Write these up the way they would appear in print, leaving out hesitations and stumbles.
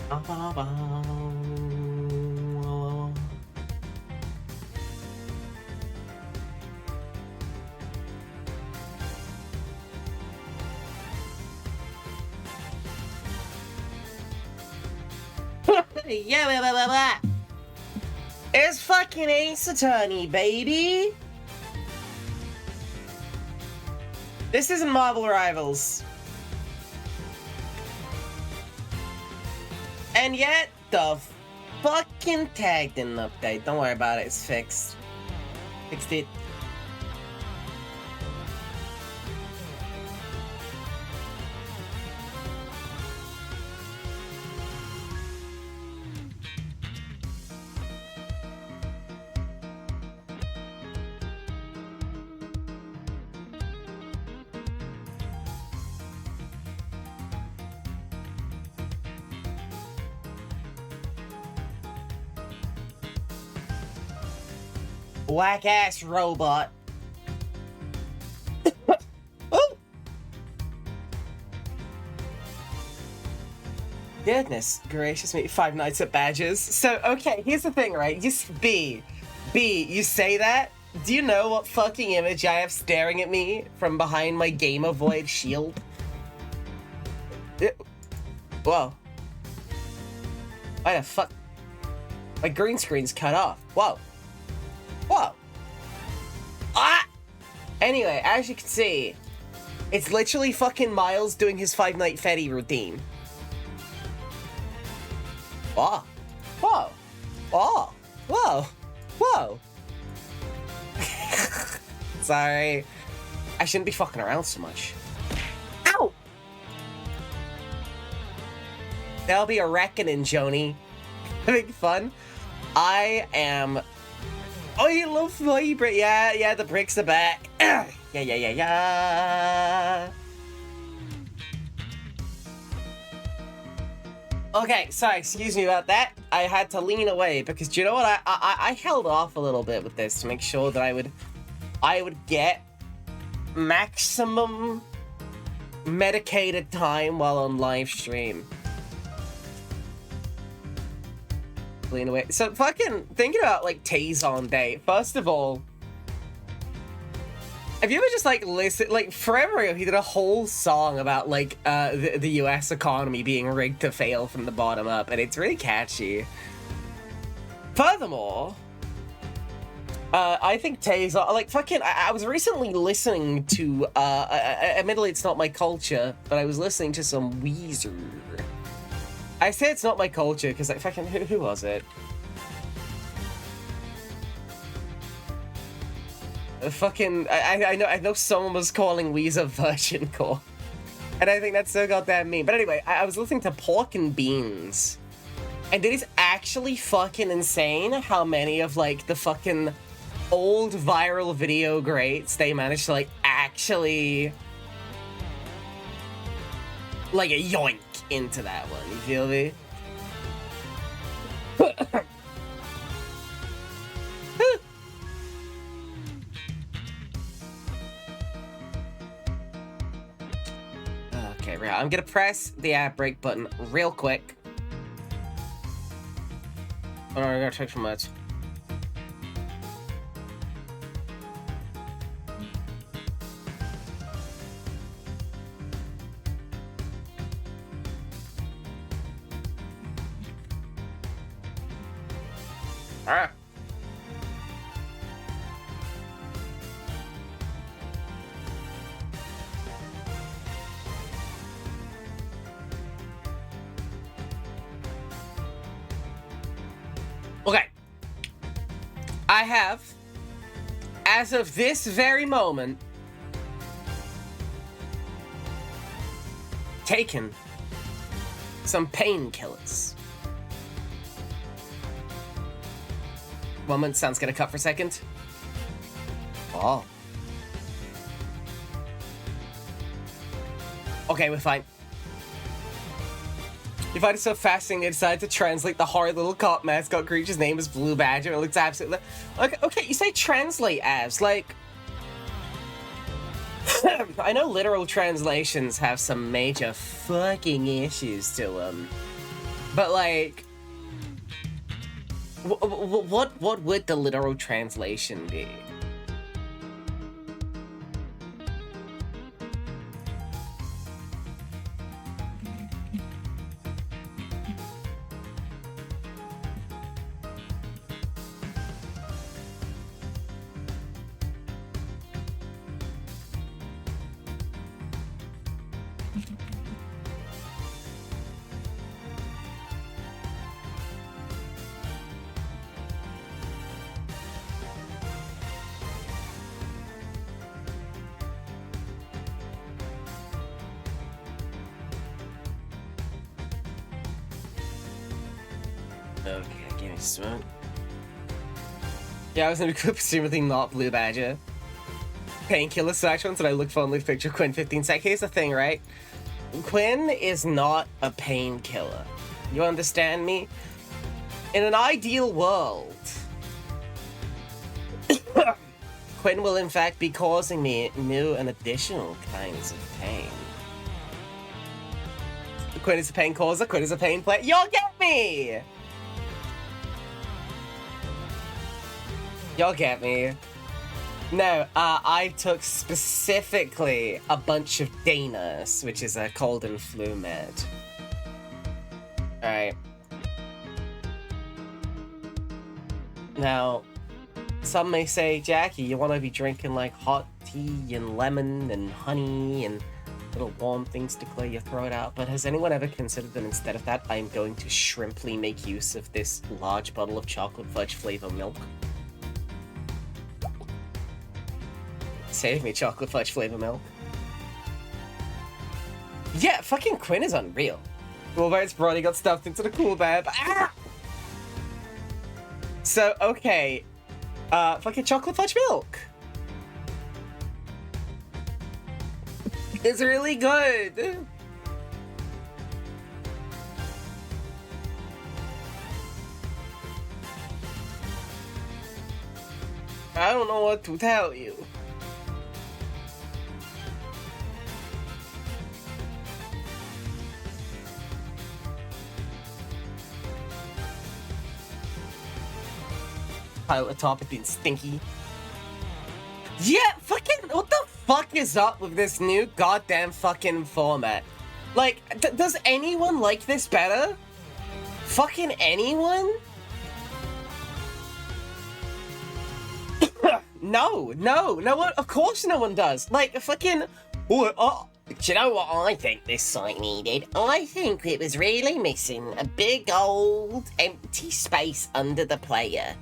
Yeah, blah, blah, blah, blah. It's fucking Ace Attorney, baby. This isn't Marvel Rivals. And yet, the fucking tag didn't update. Don't worry about it, it's fixed. Fixed it. Whack ass robot. Oh. Goodness gracious me, 5 Nights at Badges. So, okay, here's the thing, right? Just B, you say that? Do you know what fucking image I have staring at me from behind my Game Avoid shield? Whoa. Why the fuck? My green screen's cut off. Whoa. Whoa. Ah! Anyway, as you can see, it's literally fucking Miles doing his 5 Night Fetty routine. Whoa. Whoa. Whoa. Whoa. Whoa. Sorry. I shouldn't be fucking around so much. Ow! There'll be a reckoning, Joni. Having fun? I am... Oh, you love vibrate. Yeah, the bricks are back. Yeah. Okay, sorry, excuse me about that. I had to lean away because do you know what? I held off a little bit with this to make sure that I would get maximum medicated time while on live stream. Lean away. So fucking thinking about like Tay-Zone Day. First of all, have you ever just like listened, like forever he did a whole song about like the US economy being rigged to fail from the bottom up, and it's really catchy. Furthermore, I think Tay-Zone, like fucking, I was recently listening to, admittedly it's not my culture, but I was listening to some Weezer. I say it's not my culture because like fucking who was it? I know someone was calling Weezer Virgin Core, and I think that's so goddamn mean. But anyway, I was listening to Pork and Beans, and it is actually fucking insane how many of like the fucking old viral video greats they managed to like actually like a yoink into that one, you feel me? Okay, right, I'm gonna press the app break button real quick. Oh no, I'm gonna take some meds. Ah. Okay. I have, as of this very moment, taken some painkillers. Moment, sound's gonna cut for a second. Oh. Okay, we're fine. You find it so fascinating they decided to translate the horrid little cop mascot creature's name as Blue Badger. It looks absolutely... Okay, you say translate as, like... I know literal translations have some major fucking issues to them. But like, what would the literal translation be? Okay, give me smoke. Yeah, I was in a group, presumably not Blue Badger. Painkiller slash ones, and I look fondly picture Quinn 15 sec. Here's the thing, right? Quinn is not a painkiller. You understand me? In an ideal world, Quinn will in fact be causing me new and additional kinds of pain. Quinn is a pain causer, Quinn is a pain player. Y'all get me! Y'all get me. No, I took specifically a bunch of Danas, which is a cold and flu med. Alright. Now, some may say, Jackie, you want to be drinking like hot tea and lemon and honey and little warm things to clear your throat out, but has anyone ever considered that instead of that, I'm going to shrimply make use of this large bottle of chocolate fudge flavor milk? Save me, chocolate fudge flavor milk. Yeah, fucking Quinn is unreal. Wolverine's brody got stuffed into the cool bed. Ah! So, okay. Fucking chocolate fudge milk. It's really good. I don't know what to tell you. Pilot top it being stinky. Yeah, fucking, what the fuck is up with this new goddamn fucking format? Like, does anyone like this better? Fucking anyone? No one, of course no one does. Like, fucking, do you know what I think this site needed? I think it was really missing a big old empty space under the player.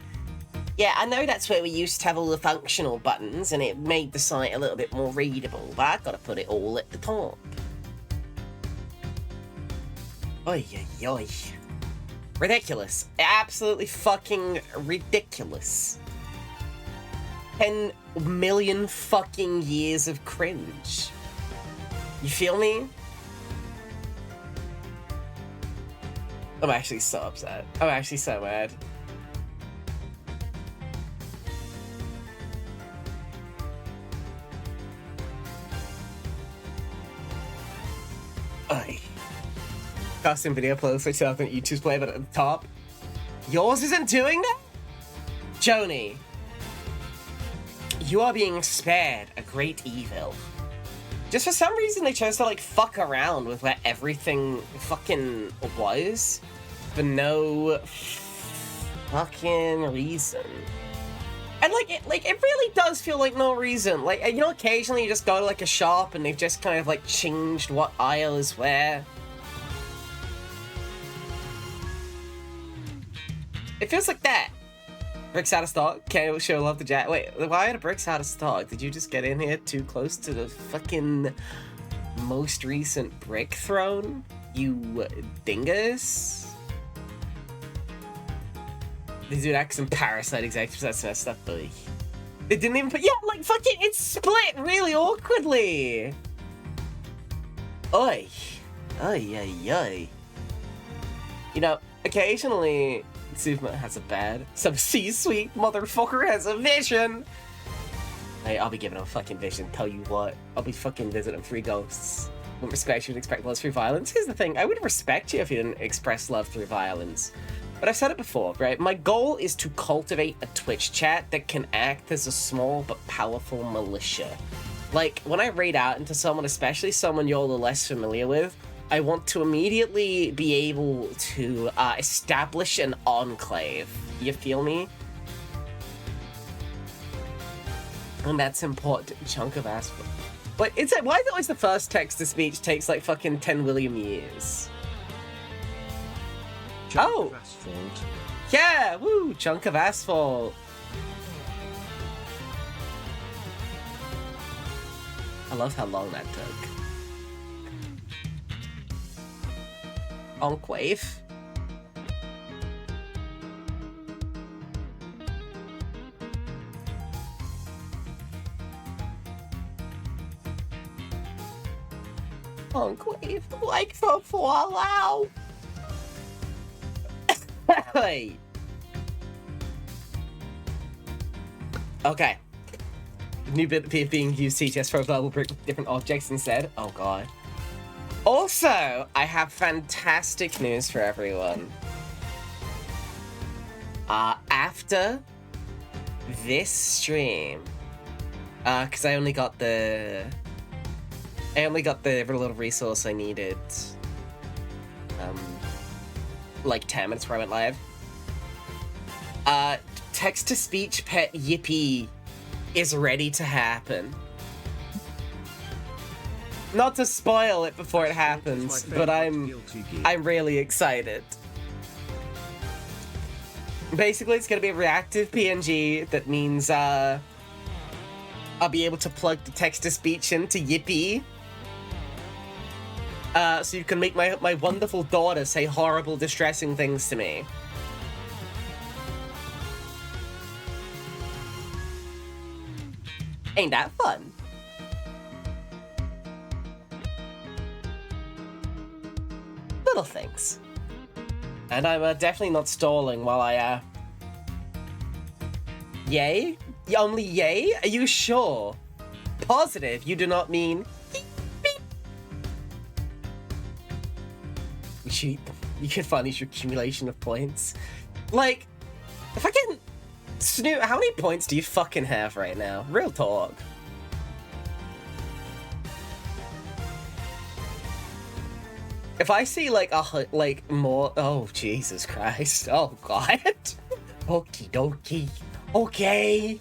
Yeah, I know that's where we used to have all the functional buttons and it made the site a little bit more readable, but I've got to put it all at the top. Oy, oy, oy. Ridiculous. Absolutely fucking ridiculous. 10 million fucking years of cringe. You feel me? I'm actually so upset. I'm actually so mad. Aye. Custom video playlist which I think YouTube's play, but at the top. Yours isn't doing that? Joni, you are being spared a great evil. Just for some reason they chose to like fuck around with where everything fucking was for no fucking reason. And like it really does feel like no reason. Like, you know, occasionally you just go to like a shop and they've just kind of like changed what aisle is where. It feels like that. Bricks out of stock. Can't show love to Jack. Wait, why are bricks out of stock? Did you just get in here too close to the fucking most recent brick throne? You dingus? They do that some Parasite executives, that's messed up, buddy. They didn't even put, yeah, like fucking, it's split really awkwardly. Oi. Oi, oi, oi. You know, occasionally, Superman has a bad, some C-suite motherfucker has a vision. Hey, I'll be giving him a fucking vision, tell you what. I'll be fucking visiting free ghosts. Wouldn't respect you and expect love through violence. Here's the thing, I would respect you if you didn't express love through violence. But I've said it before, right? My goal is to cultivate a Twitch chat that can act as a small but powerful militia. Like, when I raid out into someone, especially someone you're a little less familiar with, I want to immediately be able to establish an enclave. You feel me? And that's important. Chunk of asphalt. But it's like, why is it always the first text-to-speech takes like fucking 10 William years? Chunk oh! Of asphalt. Yeah! Woo! Chunk of asphalt. I love how long that took. Enclave. Enclave, like for Fallout. Hey. Okay. New bit of being used CTS profile will bring different objects instead. Oh god. Also, I have fantastic news for everyone. After this stream, because I only got the little resource I needed, like 10 minutes before I went live. Text-to-speech pet Yippee is ready to happen. Not to spoil it before it happens, but I'm really excited. Basically, it's gonna be a reactive PNG that means I'll be able to plug the text-to-speech into Yippee. So you can make my wonderful daughter say horrible, distressing things to me. Ain't that fun? Little things. And I'm definitely not stalling while I, Yay? Only yay? Are you sure? Positive you do not mean... You can punish your accumulation of points. Like, if I can... Snoot, how many points do you fucking have right now? Real talk. If I see like more... Oh, Jesus Christ. Oh, God. Okie dokie. Okay.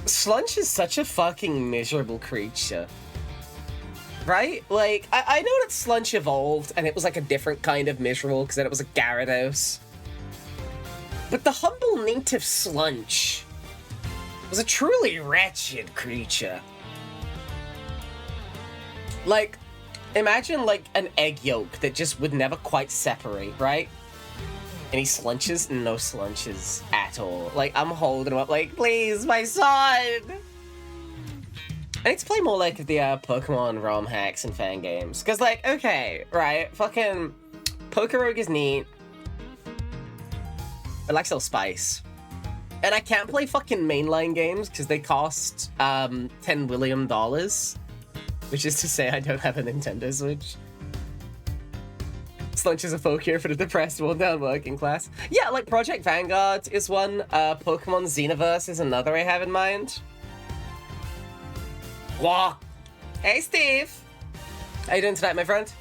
Slunch is such a fucking miserable creature. Right? Like, I know that Slunch evolved and it was like a different kind of miserable because then it was a Gyarados. But the humble native Slunch was a truly wretched creature. Like, imagine like an egg yolk that just would never quite separate, right? Any slunches? No slunches at all. Like, I'm holding him up like, please, my son! I need to play more like the Pokemon ROM hacks and fan games. Because, like, okay, right, fucking Pokerogue is neat. I like little spice. And I can't play fucking mainline games because they cost $10 William. Which is to say I don't have a Nintendo Switch. Slunch is a folk here for the depressed, worn-down working class. Yeah, like Project Vanguard is one. Pokemon Xenoverse is another I have in mind. Wah! Hey, Steve! How you doing tonight, my friend?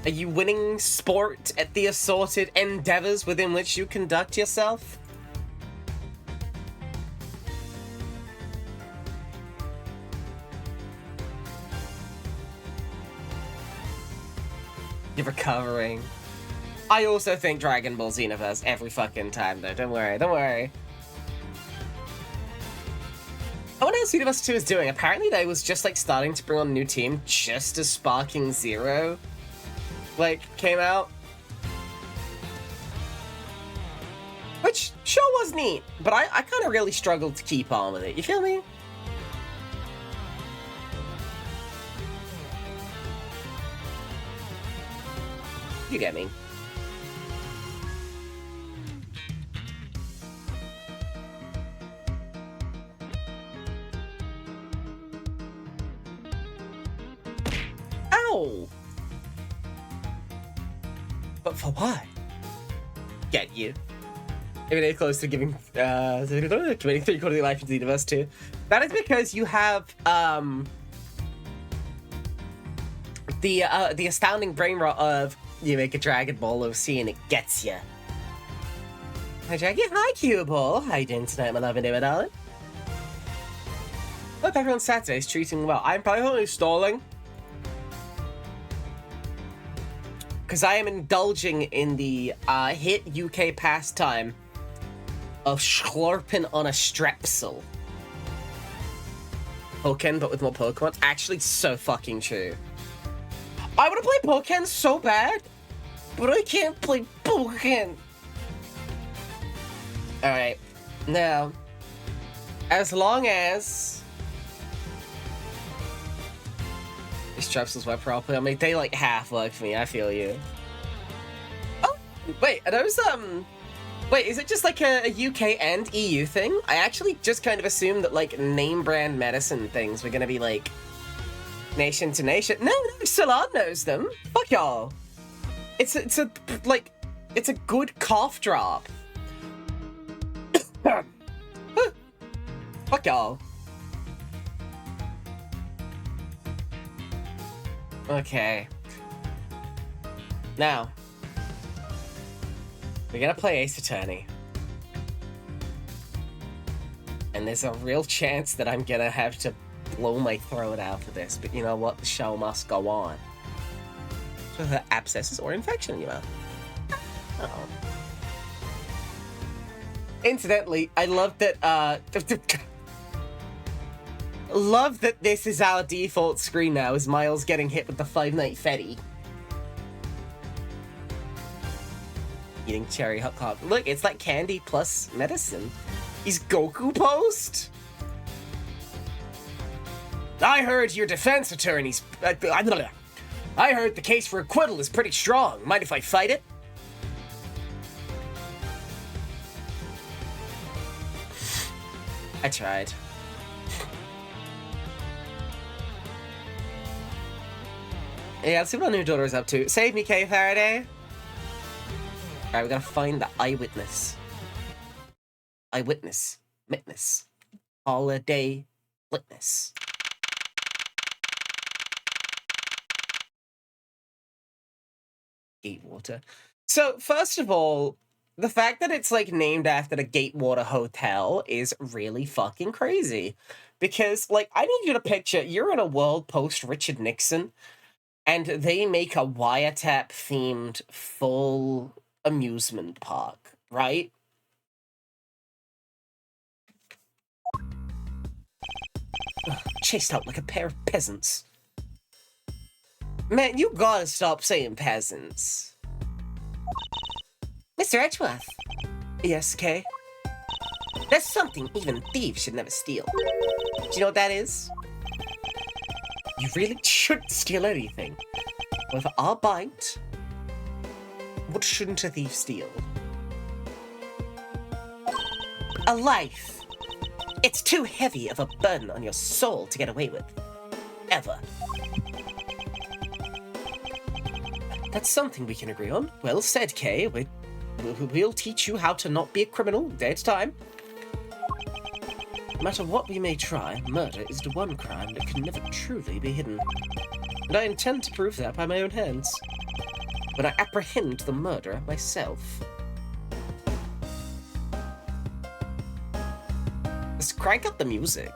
Are you winning sport at the assorted endeavors within which you conduct yourself? You're recovering. I also think Dragon Ball Xenoverse every fucking time, though. Don't worry, don't worry. I wonder how Xenoverse 2 is doing. Apparently they was just, like, starting to bring on a new team just as Sparking Zero, like, came out. Which sure was neat, but I kind of really struggled to keep on with it. You feel me? You get me. now! But for what? Get you. Even though close to giving, committing 3 quarters of life into the universe too. That is because you have, the astounding brain rot of, you make a Dragon Ball OC and it gets you. Hi, Jackie. Hi, Cue Ball. How you doing tonight, my love and darling? Hope everyone Saturday is treating well. I'm probably stalling because I am indulging in the hit UK pastime of slurping on a strepsil. Pokken, but with more Pokemon. Actually, so fucking true. I want to play Pokken so bad, but I can't play Pokken. Alright, now, as long as these strepsils work properly, I mean, they like half work for me, I feel you. Oh, wait, are those, wait, is it just like a UK and EU thing? I actually just kind of assumed that, like, name brand medicine things were gonna be, like, nation to nation. No, Salon knows them. Fuck y'all. It's a good cough drop. Fuck y'all. Okay. Now, we're gonna play Ace Attorney. And there's a real chance that I'm gonna have to blow my throat out for this, but you know what? The show must go on. So her abscesses or infection in your mouth. Oh. Incidentally, I love that, love that this is our default screen now, is Miles getting hit with the Five Night Fetty. Eating cherry hot coffee. Look, it's like candy plus medicine. He's Goku post? I heard your defense attorney's... I heard the case for acquittal is pretty strong. Mind if I fight it? I tried. Yeah, let's see what our new daughter is up to. Save me, Kay Faraday. Alright, we gotta find the eyewitness. Eyewitness. Witness. Holiday witness. Gatewater. So, first of all, the fact that it's, like, named after the Gatewater Hotel is really fucking crazy. Because, like, I need you to picture, you're in a world post-Richard Nixon, and they make a wiretap-themed full amusement park, right? Chased out like a pair of peasants. Man, you gotta stop saying peasants. Mr. Edgeworth. Yes, Kay? That's something even thieves should never steal. Do you know what that is? You really shouldn't steal anything. With our bite, what shouldn't a thief steal? A life. It's too heavy of a burden on your soul to get away with. Ever. That's something we can agree on. Well said, Kay. We'll teach you how to not be a criminal day at a time. No matter what we may try, murder is the one crime that can never truly be hidden. And I intend to prove that by my own hands. When I apprehend the murderer myself. Let's crank up the music.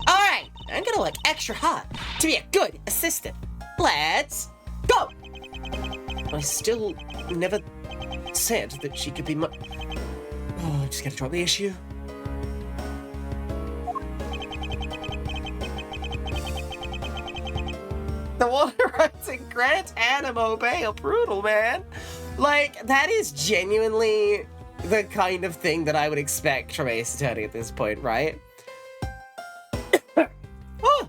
Alright, I'm gonna work extra hard to be a good assistant. Let's go! I still never said that she could be my... Oh, I just gotta drop the issue. The water rights in Grant Animo Bay are brutal, man. Like, that is genuinely the kind of thing that I would expect from Ace Attorney at this point, right? Oh!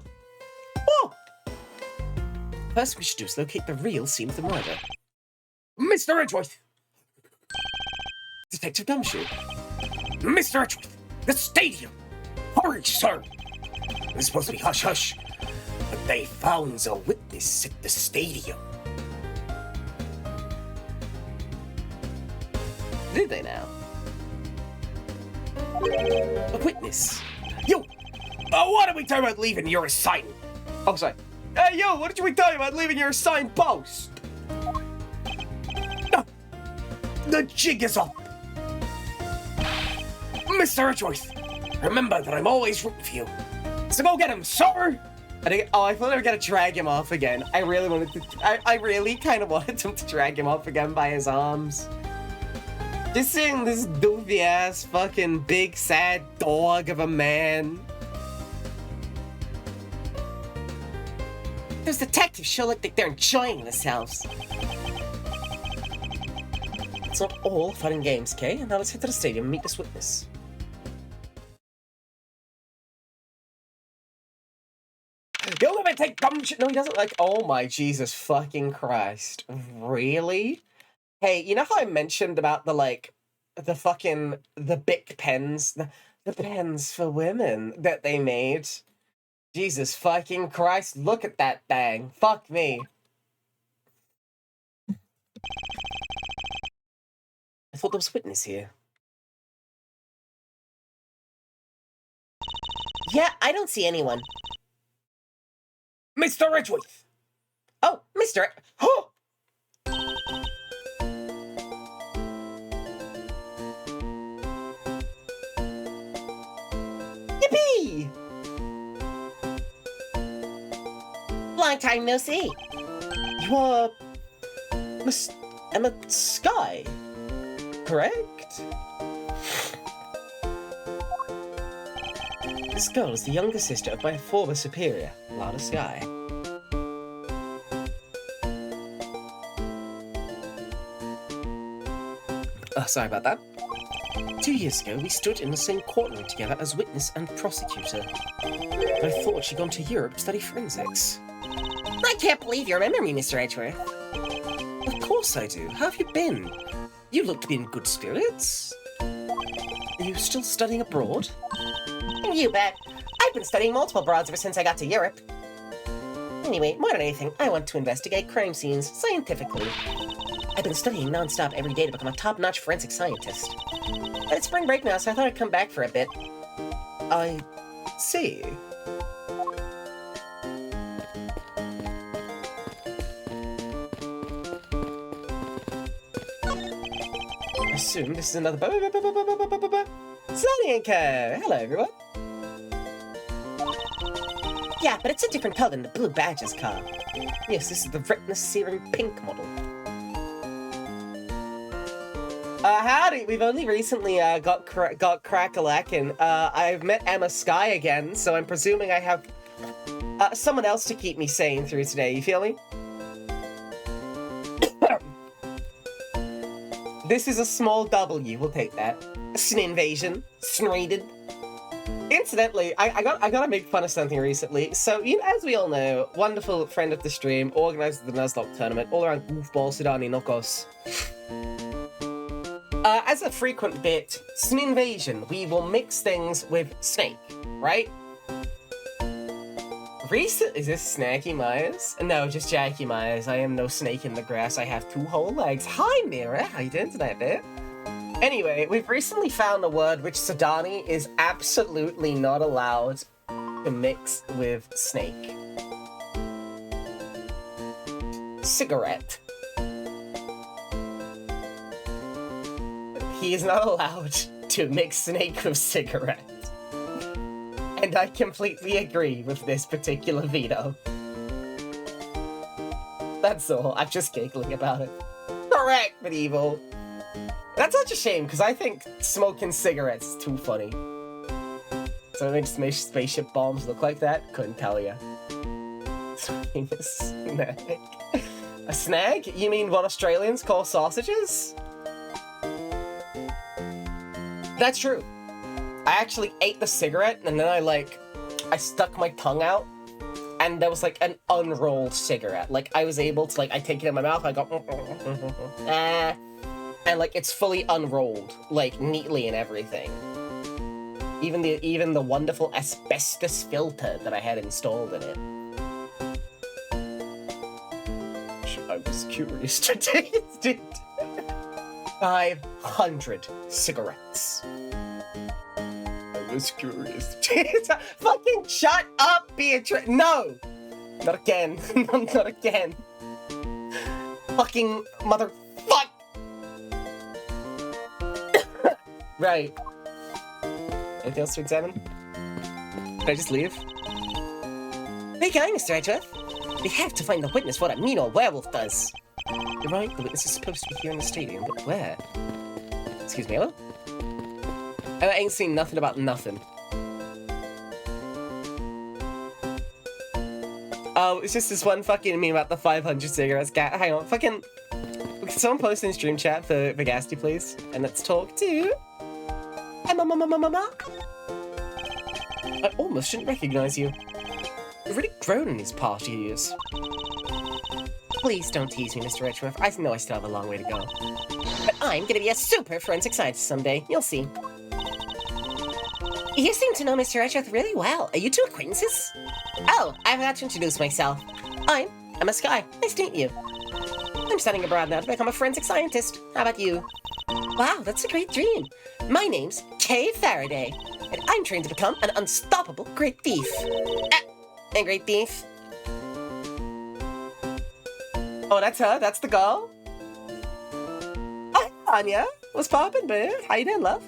Oh! First we should do is locate the real scene of the murder. Mr. Edgeworth! Detective Gumshoe. Mr. Edgeworth! The stadium! Hurry, sir! It's supposed to be hush-hush. But they found a witness at the stadium. Did they now? A witness. Yo! What are we talking about leaving your assignment? Oh, sorry. Hey, yo, what did we talking about leaving your assigned post? No. The jig is up. Mr. Edgeworth, remember that I'm always rooting for you. So go get him, sir! I thought they were gonna drag him off again. I really wanted to. I really kind of wanted them to drag him off again by his arms. Just seeing this doofy ass fucking big sad dog of a man. Those detectives sure look like they're enjoying themselves. It's not all fun and games, Kay. Now let's head to the stadium and meet this witness. You'll never take dumb shit. No, he doesn't like. Oh my Jesus fucking Christ. Really? Hey, you know how I mentioned about the Bic pens? The pens for women that they made? Jesus fucking Christ, look at that thing. Fuck me. I thought there was a witness here. Yeah, I don't see anyone. Mr. Edgeworth! Oh, Mr. Oh! Yippee! Long time no see. You are Miss Emma Skye, correct? This girl is the younger sister of my former superior, Lana Skye. Sorry about that. 2 years ago, we stood in the same courtroom together as witness and prosecutor. But I thought she'd gone to Europe to study forensics. I can't believe you remember me, Mr. Edgeworth. Of course I do. How have you been? You look to be in good spirits. Are you still studying abroad? You bet. I've been studying multiple abroads ever since I got to Europe. Anyway, more than anything, I want to investigate crime scenes scientifically. I've been studying non-stop every day to become a top-notch forensic scientist. It's spring break now, so I thought I'd come back for a bit. I see. I assume this is another Sunny & Co. Hello, everyone. Yeah, but it's a different color than the Blue Badger's car. Yes, this is the Retina Serum Pink model. Howdy! We've only recently got crack-a-lackin'. I've met Emma Skye again, so I'm presuming I have someone else to keep me sane through today. You feel me? This is a small W. We'll take that. Sn invasion. Snrated. Incidentally, I gotta make fun of something recently. So, you know, as we all know, wonderful friend of the stream organized the Nuzlocke tournament all around goofball Sudani Nokos. As a frequent bit, Sn Invasion, we will mix things with Snake, right? Is this Snacky Myers? No, just Jackie Myers. I am no snake in the grass. I have 2 whole legs. Hi, Mira. How you doing tonight, bit? Anyway, we've recently found a word which Sudani is absolutely not allowed to mix with Snake. Cigarette. He is not allowed to mix Snake with cigarette. And I completely agree with this particular veto. That's all. I'm just giggling about it. Correct, Medieval. That's such a shame, because I think smoking cigarettes is too funny. So it makes spaceship bombs look like that? Couldn't tell ya. A snag. A snag? You mean what Australians call sausages? That's true. I actually ate the cigarette, and then I stuck my tongue out, and there was, like, an unrolled cigarette. Like, I was able to, I take it in my mouth, I go, and, like, it's fully unrolled, like, neatly and everything. Even the wonderful asbestos filter that I had installed in it. was curious to taste it. 500 cigarettes. I was curious to taste it. Fucking shut up, Beatrice. No! Not again. Not again. Fucking motherfuck. Right. Anything else to examine? Can I just leave? Where you going, Mr. Edgeworth? We have to find the witness for what a mean old werewolf does. You're right, the witness is supposed to be here in the stadium, but where? Excuse me, hello? I ain't seen nothing about nothing. Oh, it's just this one fucking meme about the 500 cigarettes. Hang on, fucking... Can someone post in stream chat for Gasty, please? And let's talk to... Emma. I almost shouldn't recognize you. You've really grown in these past years. Please don't tease me, Mr. Edgeworth. I know I still have a long way to go. But I'm gonna be a super forensic scientist someday. You'll see. You seem to know Mr. Edgeworth really well. Are you two acquaintances? Oh, I forgot to introduce myself. I'm Emma Skye. Nice to meet you. I'm studying abroad now to become a forensic scientist. How about you? Wow, that's a great dream. My name's Kay Faraday, and I'm trained to become an unstoppable great thief. A great thief. Oh, that's her? That's the girl? Hi, Anya. What's poppin', babe? How you doing, love?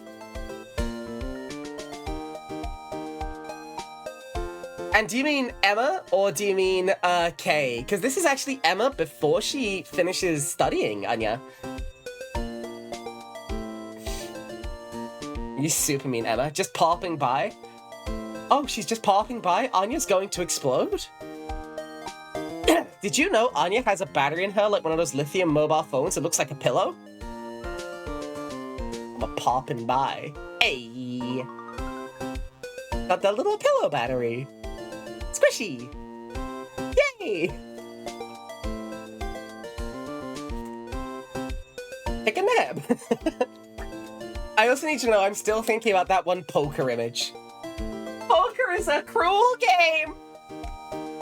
And do you mean Emma, or do you mean, Kay? Because this is actually Emma before she finishes studying, Anya. You super mean, Emma. Just popping by? Oh, she's just popping by? Anya's going to explode? Did you know Anya has a battery in her, like one of those lithium mobile phones that looks like a pillow? I'm a popping by. Hey! Got that little pillow battery. Squishy! Yay! Take a nap! I also need to know I'm still thinking about that one poker image. Poker is a cruel game!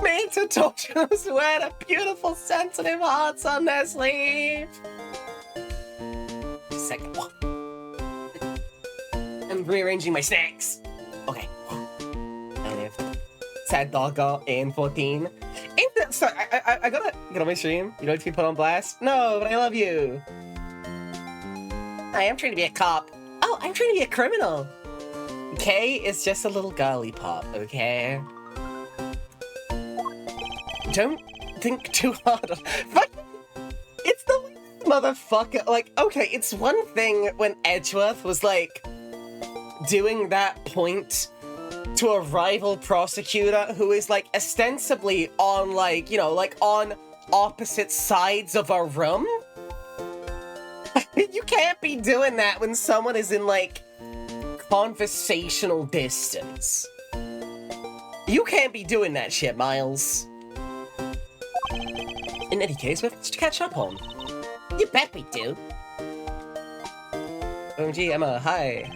Made to torture those who wear the beautiful, sensitive hearts on their sleeve. Just a second. I'm rearranging my snacks. Okay. Sad doggo in 14. Sorry, I gotta get on my stream. You don't need to be put on blast. No, but I love you. I am trying to be a cop. Oh, I'm trying to be a criminal. Kay is just a little girly pop, okay? Don't think too hard on... It's the motherfucker. Like, okay, it's one thing when Edgeworth was, like, doing that point to a rival prosecutor who is, like, ostensibly on, like, you know, like, on opposite sides of a room. You can't be doing that when someone is in, like, conversational distance. You can't be doing that shit, Miles. In any case, we have to catch up on. You bet we do. OMG, Emma, hi.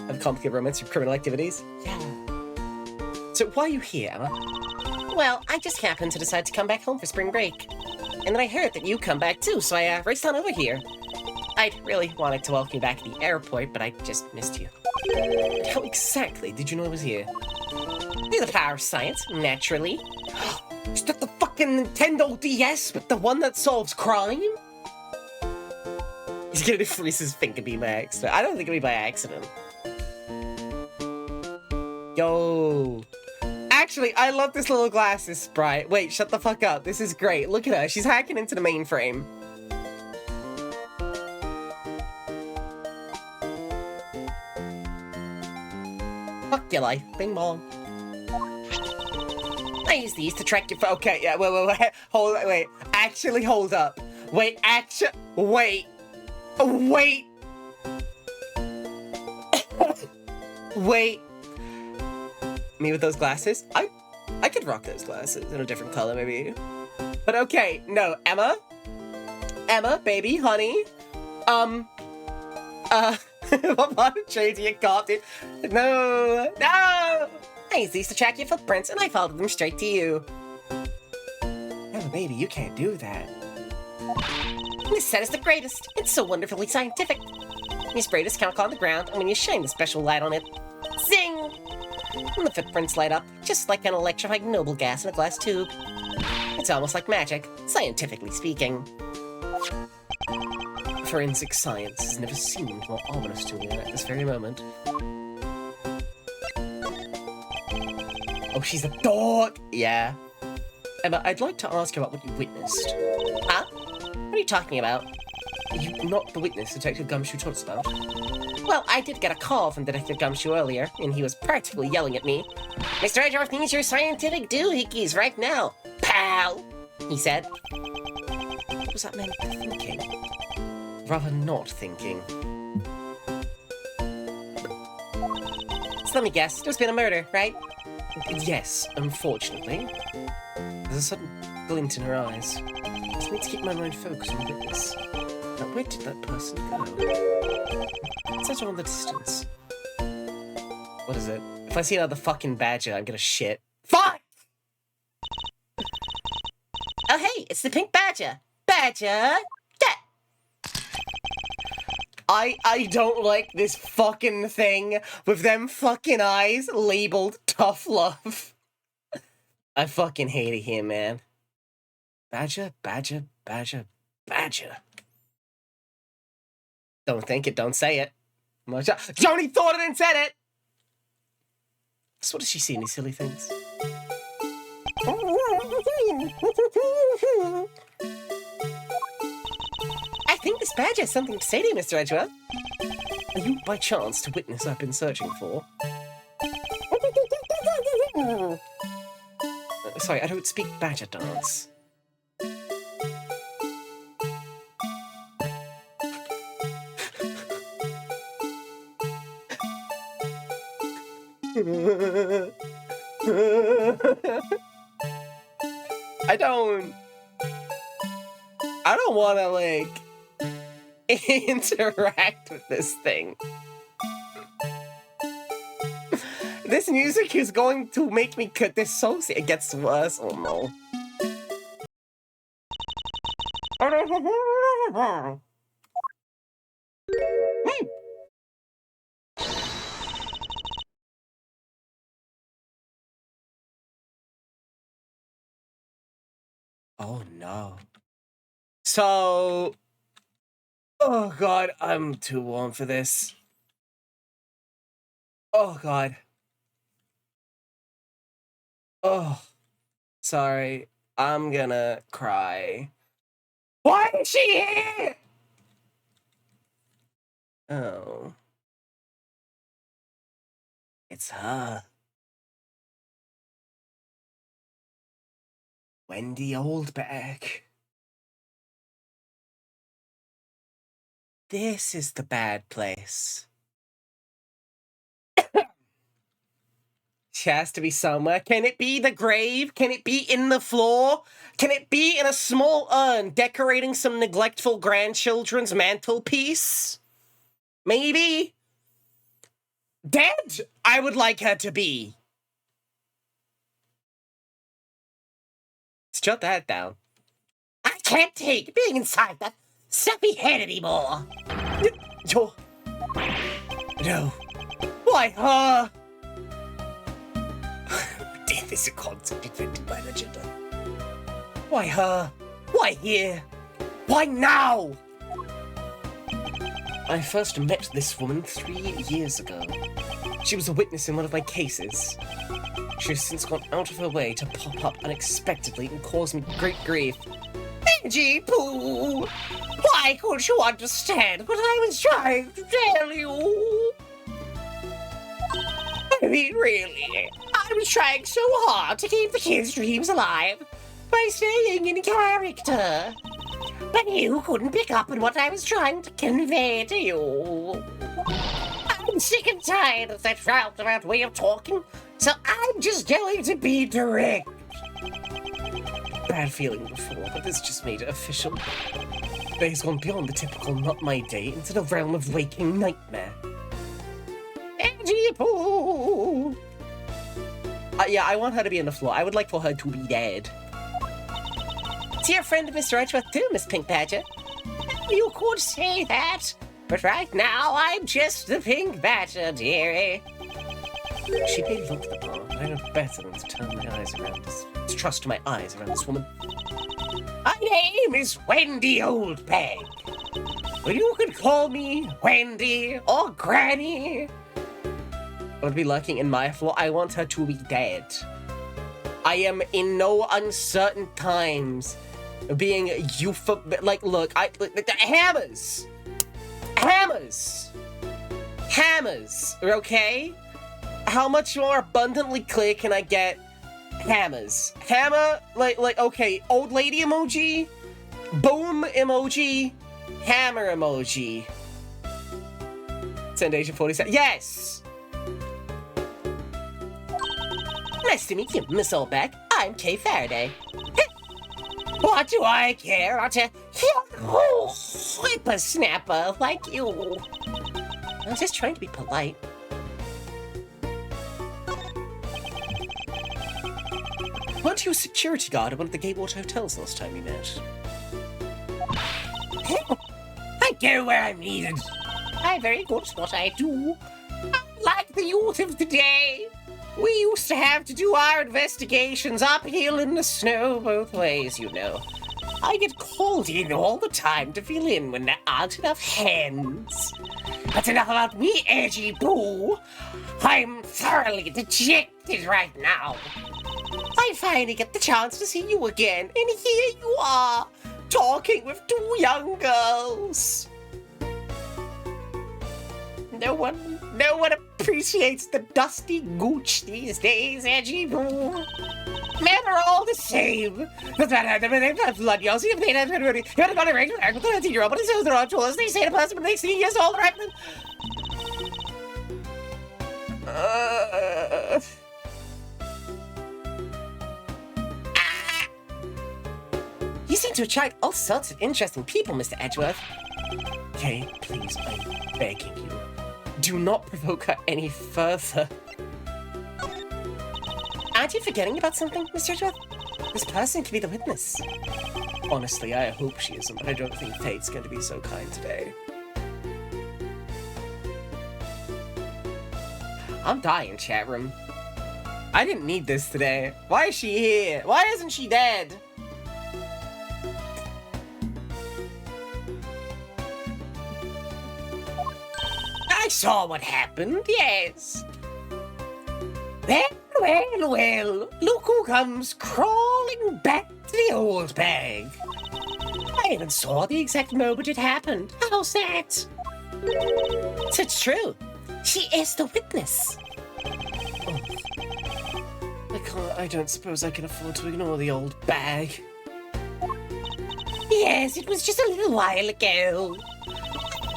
Have complicated romance or criminal activities? Yeah. So why are you here, Emma? Well, I just happened to decide to come back home for spring break. And then I heard that you come back too, so I raced on over here. I'd really wanted to welcome you back at the airport, but I just missed you. How exactly did you know I was here? Through the power of science, naturally. Is that the fucking Nintendo DS, but the one that solves crime? He's gonna freeze his finger beam by accident. I don't think it'll be by accident. Yo. Actually, I love this little glasses sprite. Wait, shut the fuck up. This is great. Look at her. She's hacking into the mainframe. Fuck your life. Bing bong. I use these to track your... Okay, yeah, wait. Hold, wait. Actually, hold up. Wait, wait. Wait. Wait. Me with those glasses? I could rock those glasses in a different color, maybe. But okay, no, Emma, baby, honey, I'm on a train to your cop, dude. No. I used these to track your footprints, and I followed them straight to you. baby, you can't do that. This set is the greatest. It's so wonderfully scientific. You spray this chemical on the ground, and when you shine the special light on it, zing! And the footprints light up, just like an electrified noble gas in a glass tube. It's almost like magic, scientifically speaking. Forensic science has never seemed more ominous to me than at this very moment. Oh, she's a dog! Yeah. Emma, I'd like to ask you about what you witnessed. Huh? What are you talking about? You're not the witness Detective Gumshoe told us about. Well, I did get a call from Detective Gumshoe earlier, and he was practically yelling at me. Mr. Edgeworth needs your scientific doohickeys right now, pal, he said. What was that man thinking? Rather not thinking. So let me guess, there's been a murder, right? Yes, unfortunately. There's a sudden glint in her eyes. I just need to keep my mind focused on the witness. Now, where did that person go? It's out on the distance. What is it? If I see another fucking badger, I'm gonna shit. Fuck! Oh hey, it's the pink badger. Badger! Yeah. I don't like this fucking thing with them fucking eyes labeled tough love. I fucking hate it here, man. Badger, badger, badger, badger. Don't think it, don't say it. Joni thought it and said it! So what does she see in these silly things? I think this badger has something to say to you, Mr. Edgeworth. Are you, by chance, the witness I've been searching for? Sorry, I don't speak badger dance. I don't want to, like, interact with this thing. This music is going to make me dissociate. It gets worse. Oh no. Oh no. So, oh god, I'm too warm for this. Oh god. Oh, sorry. I'm gonna cry. Why is she here? Oh. It's her. Wendy Oldberg. This is the bad place. She has to be somewhere. Can it be the grave? Can it be in the floor? Can it be in a small urn decorating some neglectful grandchildren's mantelpiece? Maybe? Dead? I would like her to be. Let's jot that down. I can't take being inside that stuffy head anymore. No. Why her? Death is a concept invented by legend. Why her? Why here? Why now? I first met this woman 3 years ago. She was a witness in one of my cases. She has since gone out of her way to pop up unexpectedly and cause me great grief. Angie Pooh! Why couldn't you understand what I was trying to tell you? I mean, really, I was trying so hard to keep the kids' dreams alive by staying in character. But you couldn't pick up on what I was trying to convey to you. I'm sick and tired of that roundabout way of talking, so I'm just going to be direct. Bad feeling before, but this just made it official. They's gone beyond the typical not my day into the realm of waking nightmare. Angie Pooh! Yeah, I want her to be on the floor. I would like for her to be dead. Dear friend of Mr. Edgeworth too, Miss Pink Badger. You could say that, but right now I'm just the Pink Badger, dearie. She may look the part, but I know better than to turn my eyes around this, to trust my eyes around this woman. My name is Wendy Oldbag. But you could call me Wendy or Granny. I would be lurking in my floor. I want her to be dead. I am in no uncertain times being like, look, hammers, okay? How much more abundantly clear can I get? Hammers. Hammer, like, okay, old lady emoji, boom emoji, hammer emoji. Send Agent 47. Yes! Nice to meet you, Miss Oldbag. I'm Kay Faraday. What do I care about a whippersnapper like you? I was just trying to be polite. Weren't you a security guard at one of the Gatewater hotels last time we met? I go where I'm needed. I'm very good at what I do. Like the youth of today. We used to have to do our investigations uphill in the snow both ways, you know. I get called in all the time to fill in when there aren't enough hands. But enough about me, Edgy Boo. I'm thoroughly dejected right now. I finally get the chance to see you again, and here you are, talking with two young girls. No one appreciates the dusty gooch these days, Edgy Boo. Men are all the same. They say the person when they see years old, right? You seem to attract all sorts of interesting people, Mr. Edgeworth. Okay, please, I'm begging you. Do not provoke her any further. Aren't you forgetting about something, Mr. Edgeworth? This person could be the witness. Honestly, I hope she isn't, but I don't think fate's going to be so kind today. I'm dying, chat room. I didn't need this today. Why is she here? Why isn't she dead? I saw what happened, yes. Well, look who comes crawling back to the old bag. I even saw the exact moment it happened. How's that? So it's true. She is the witness. Oh. I don't suppose I can afford to ignore the old bag. Yes, it was just a little while ago.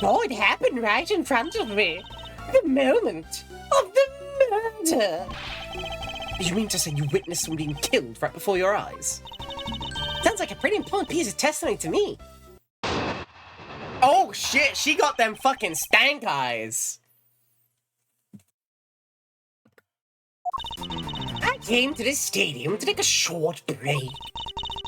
Oh, it happened right in front of me. The moment of the murder. You mean to say you witnessed someone being killed right before your eyes? Sounds like a pretty important piece of testimony to me. Oh shit, she got them fucking stank eyes. I came to this stadium to take a short break.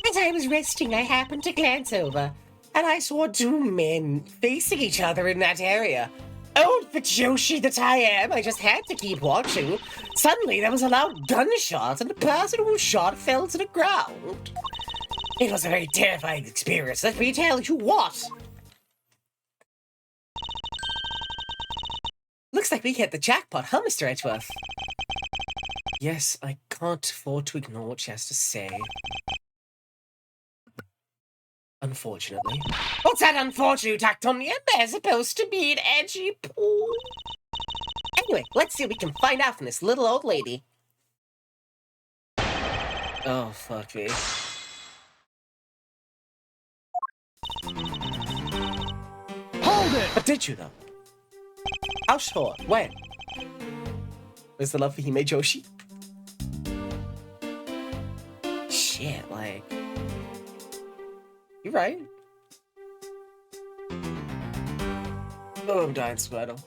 As I was resting, I happened to glance over, and I saw two men facing each other in that area. Old Pajoshi that I am, I just had to keep watching. Suddenly, there was a loud gunshot, and the person who was shot fell to the ground. It was a very terrifying experience, let me tell you what. Looks like we hit the jackpot, huh, Mr. Edgeworth? Yes, I can't afford to ignore what she has to say. Unfortunately. What's that unfortunate you tacked on the end? They're supposed to be an edgy pool. Anyway, let's see what we can find out from this little old lady. Oh, fuck me. Hold it! But did you, though? How short? When? Was the love for Hime Joshi? Shit, like... You're right. Oh, I'm dying, Squirtle.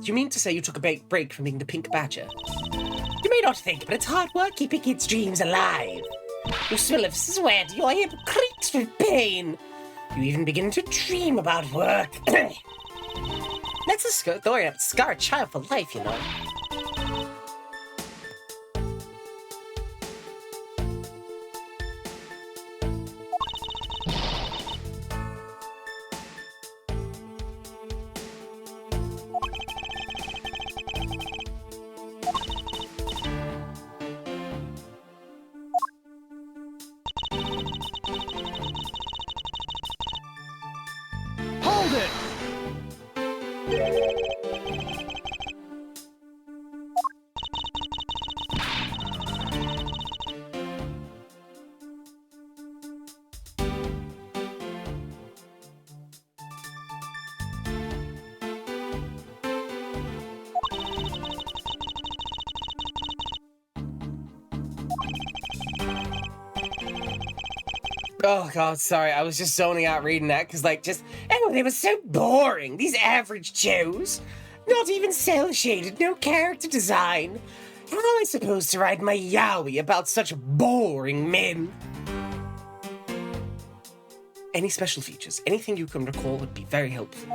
you mean to say you took a break from being the Pink Badger? You may not think, but it's hard work keeping kids' dreams alive. You smell of sweat, your hip creaks with pain. You even begin to dream about work. That's a story that scar a child for life, you know. Hold it! Oh god, sorry, I was just zoning out reading that, because they were so boring. These average Joes. Not even cel-shaded, no character design. How am I supposed to write my yaoi about such boring men? Any special features, anything you can recall would be very helpful.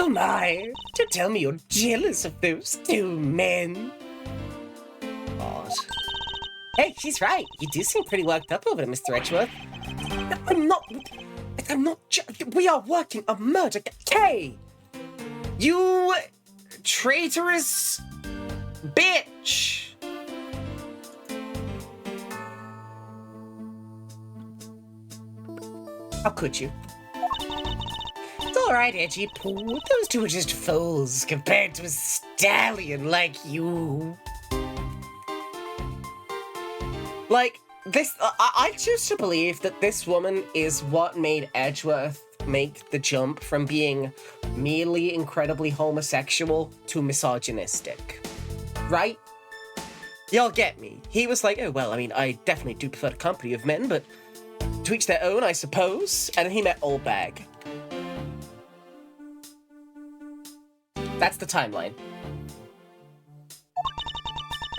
Oh my, don't tell me you're jealous of those two men. God. Hey, she's right. You do seem pretty worked up over it, Mr. Edgeworth. I'm not. We are working a murder. Hey! You traitorous bitch! How could you? It's alright, Edgy Poo. Those two are just fools compared to a stallion like you. Like, this, I choose to believe that this woman is what made Edgeworth make the jump from being merely incredibly homosexual to misogynistic. Right? Y'all get me. He was like, oh, well, I mean, I definitely do prefer the company of men, but to each their own, I suppose. And then he met Old Bag. That's the timeline.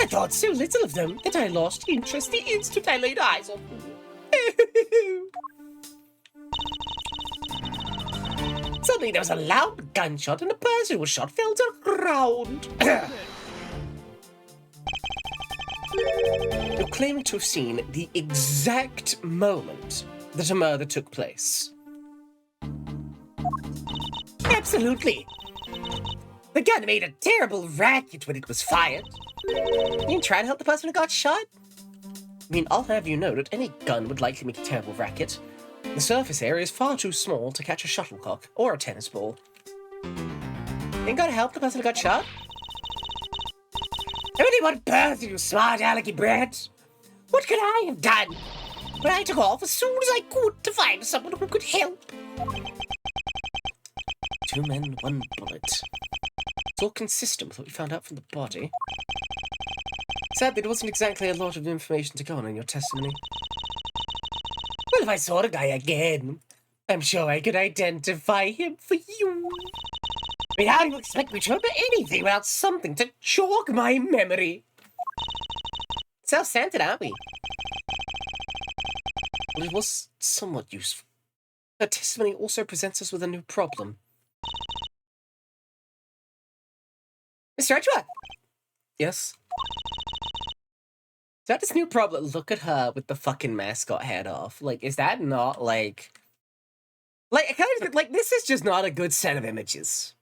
I thought so little of them that I lost interest the instant I laid eyes on them. Suddenly there was a loud gunshot and the person who was shot fell to the ground. You're claiming to have seen the exact moment that a murder took place. Absolutely. The gun made a terrible racket when it was fired. You can try to help the person who got shot? I mean, I'll have you know that any gun would likely make a terrible racket. The surface area is far too small to catch a shuttlecock or a tennis ball. Ain't gotta help the person who got shot? Nobody want birth, you smart alecky brat. What could I have done? But I took off as soon as I could to find someone who could help. 2 men, 1 bullet. It's all consistent with what we found out from the body. Sadly, there wasn't exactly a lot of information to go on in your testimony. Well, if I saw the guy again, I'm sure I could identify him for you. I mean, how do you expect me to remember anything without something to jog my memory? Self-centered, aren't we? Well, it was somewhat useful. Her testimony also presents us with a new problem. Mr. Edgeworth? Yes? Is that this new problem? Look at her with the fucking mascot head off. Like, is that not, like... Like, kind of, like, this is just not a good set of images.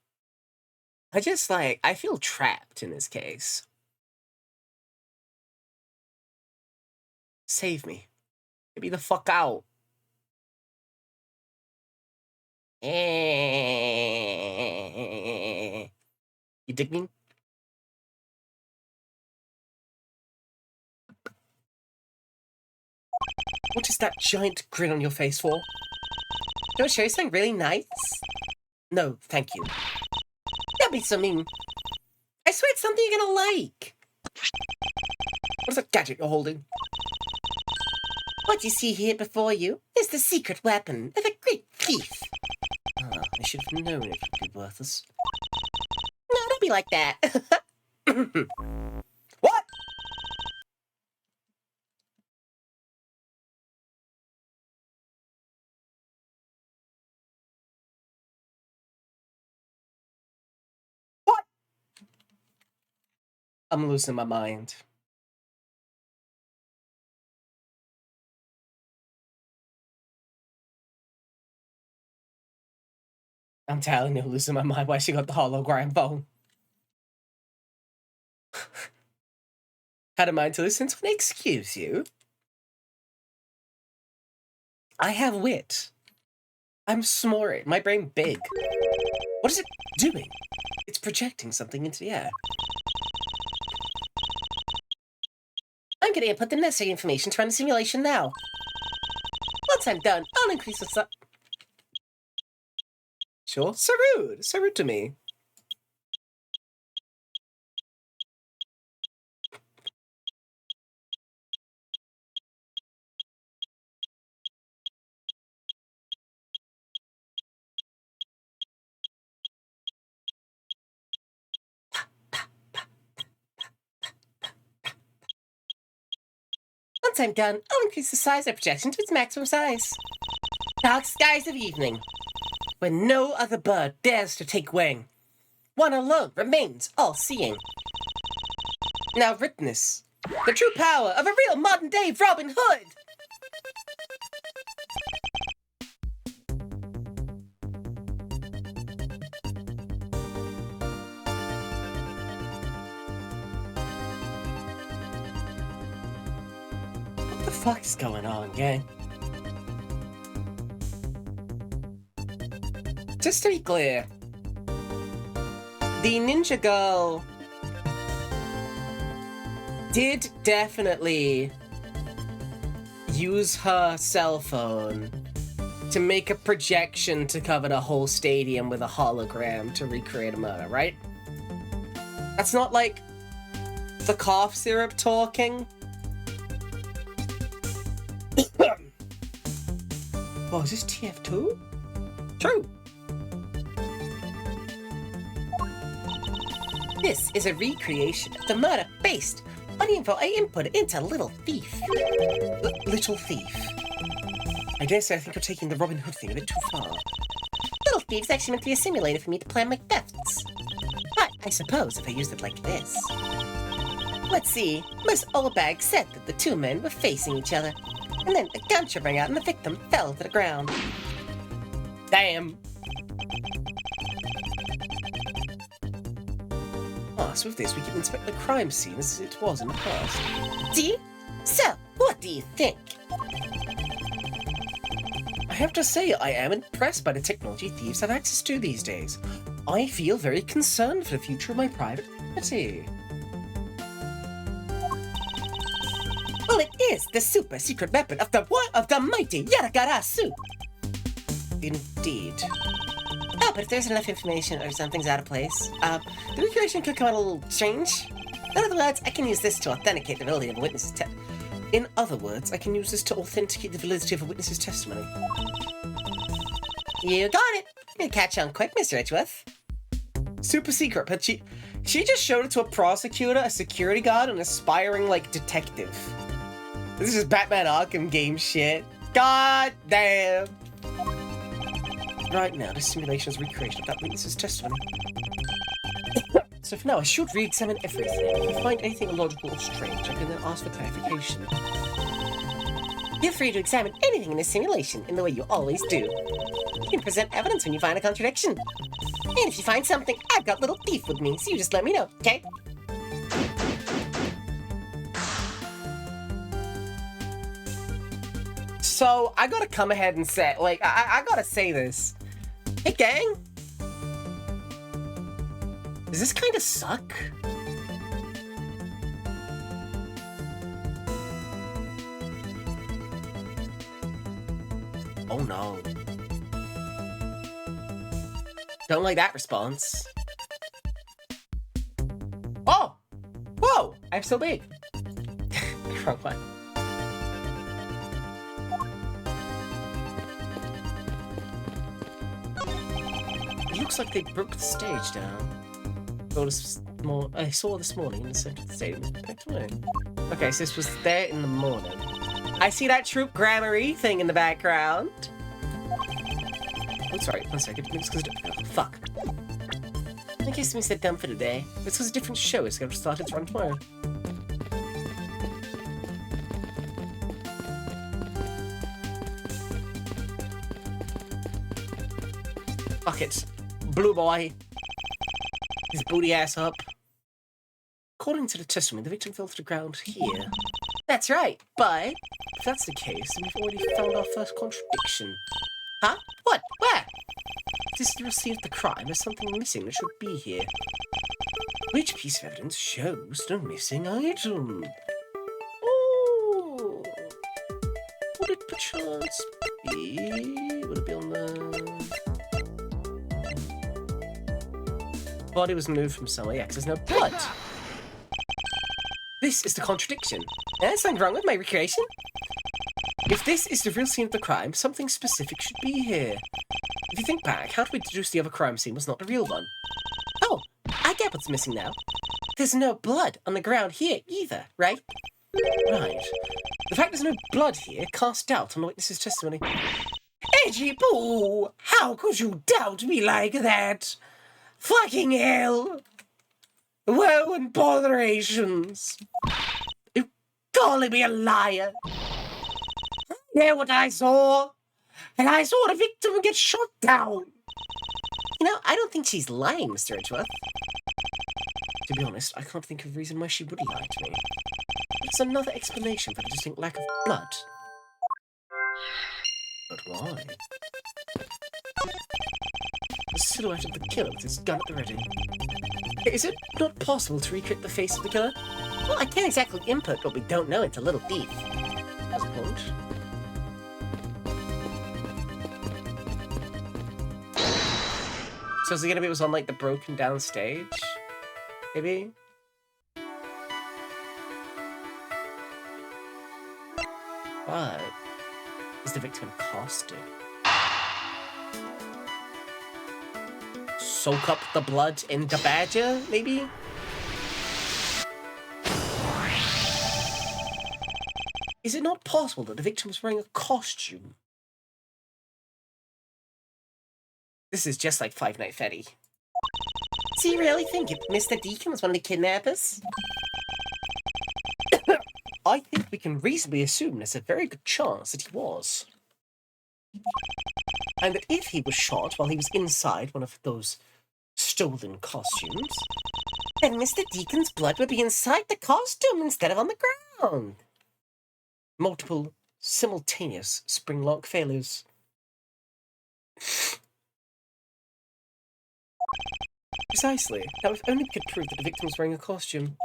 I feel trapped in this case. Save me. Get me the fuck out. You dig me? What is that giant grin on your face for? Do I show you something really nice? No, thank you. Don't be so mean. I swear it's something you're gonna like. What is that gadget you're holding? What you see here before you is the secret weapon of a great thief. Ah, I should have known it would be worthless. No, don't be like that. What? What? I'm losing my mind. I'm telling you, losing my mind. Why she got the hologram phone? Had a mind to listen to an excuse you. I have wit. I'm smart. My brain big. What is it doing? It's projecting something into the air. I'm gonna input the necessary information to run the simulation now. Once I'm done, I'll increase the size. Sure. So rude. So rude to me. Once I'm done, I'll increase the size of projection to its maximum size. Dark skies of evening, when no other bird dares to take wing. One alone remains all-seeing. Now witness the true power of a real modern-day Robin Hood! What the fuck is going on, gang? Just to be clear, the Ninja Girl did definitely use her cell phone to make a projection to cover the whole stadium with a hologram to recreate a murder, right? That's not like the cough syrup talking. Oh, is this TF2? True. This is a recreation of the murder based on the info I input into Little Thief. Little Thief. I dare say I think you're taking the Robin Hood thing a bit too far. Little Thief's actually meant to be a simulator for me to plan my thefts. But I suppose if I used it like this. Let's see, Miss Olbag said that the two men were facing each other, and then a gunshot rang out and the victim fell to the ground. Damn. So with this, we can inspect the crime scene as it was in the past. See? So, what do you think? I have to say, I am impressed by the technology thieves have access to these days. I feel very concerned for the future of my private property. Well, it is the super secret weapon of the mighty Yaragarasu. Indeed. Oh, but if there's enough information or something's out of place, the recreation could come out a little strange. In other words, I can use this to authenticate the validity of a witness's In other words, I can use this to authenticate the validity of a witness's testimony. You got it! You catch on quick, Mr. Edgeworth. Super secret, but she just showed it to a prosecutor, a security guard, and an aspiring, like, detective. This is Batman Arkham game shit. God damn! Right now, this simulation is recreation of that witness's testimony. So for now, I should re-examine everything. If I find anything illogical or strange, I can then ask for clarification. Feel free to examine anything in this simulation in the way you always do. You can present evidence when you find a contradiction. And if you find something, I've got Little Thief with me, so you just let me know, okay? So, I gotta come ahead and say, like, I gotta say this. Hey, gang! Does this kind of suck? Oh no. Don't like that response. Oh! Whoa! I'm so big. Wrong one. It looks like they broke the stage down. I saw this morning in the center of the stadium. Okay, so this was there in the morning. I see that Troop Grammary thing in the background. I'm sorry, 1 second. Maybe it's because fuck. I guess we said done for today. It's because a different show is going to start its run tomorrow. Fuck it. Blue boy. His booty ass up. According to the testimony, the victim fell to the ground here. That's right, but if that's the case, then we've already found our first contradiction. Huh? What? Where? This is the scene of the crime. There's something missing that should be here. Which piece of evidence shows the missing item? Oh, would it perchance be? Would it be on the body was moved from somewhere? Yeah, 'cause there's no blood. This is the contradiction. There's something wrong with my recreation. If this is the real scene of the crime, something specific should be here. If you think back, how do we deduce the other crime scene was not the real one? Oh, I get what's missing now. There's no blood on the ground here either, right? Right. The fact there's no blood here casts doubt on the witness's testimony. Edgy Pooh! How could you doubt me like that? Fucking hell! Woe and botherations! You calling me a liar? I know what I saw, and I saw the victim get shot down. You know, I don't think she's lying, Mr. Edgeworth. To be honest, I can't think of a reason why she would lie to me. It's another explanation for the distinct lack of blood. But why? The silhouette of the killer with his gun at the ready. Is it not possible to recreate the face of the killer? Well, I can't exactly input what we don't know into Little Thief. That's a point. So is it gonna be on like the broken down stage? Maybe? But is the victim accosted? Soak up the blood in the badger, maybe? Is it not possible that the victim was wearing a costume? This is just like Five Nights at Freddy. So you really think Mr. Deacon was one of the kidnappers? I think we can reasonably assume there's a very good chance that he was. And that if he was shot while he was inside one of those stolen costumes, then Mr. Deacon's blood would be inside the costume instead of on the ground. Multiple simultaneous spring lock failures. Precisely. Now, if only we could prove that the victim was wearing a costume.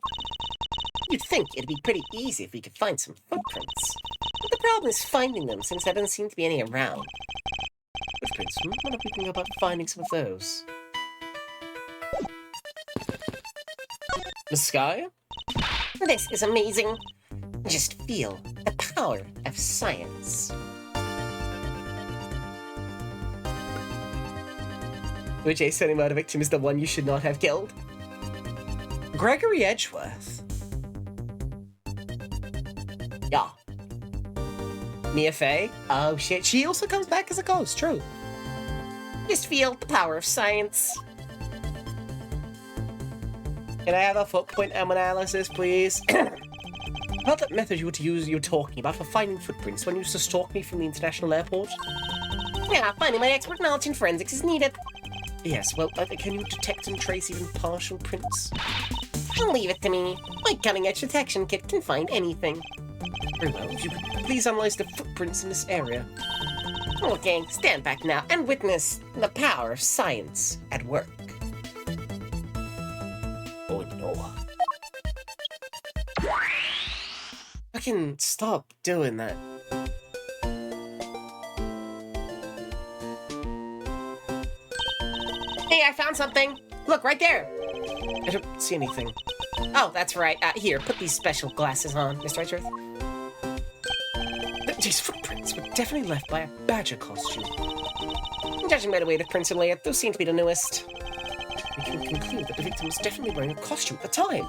You'd think it'd be pretty easy if we could find some footprints. But the problem is finding them, since there doesn't seem to be any around. Footprints? What if we can go about finding some of those? The sky? This is amazing. Just feel the power of science. Which a cinema victim is the one you should not have killed? Gregory Edgeworth. Yeah. Mia Fey? Oh shit, she also comes back as a ghost, true. Just feel the power of science. Can I have a footprint analysis, please? About that method you were to use you're talking about for finding footprints when you used to stalk me from the international airport? Yeah, finding my expert knowledge in forensics is needed. Yes, well, can you detect and trace even partial prints? Leave it to me. My cutting-edge detection kit can find anything. Very well, if you could please analyze the footprints in this area. Okay, stand back now and witness the power of science at work. Oh no. Fucking stop doing that. Hey, I found something! Look, right there! I don't see anything. Oh, that's right. Here, put these special glasses on, Mr. Edgeworth. These footprints were definitely left by a badger costume. Judging by the way the prints are laid, those seem to be the newest. we can conclude that the victim was definitely wearing a costume at the time.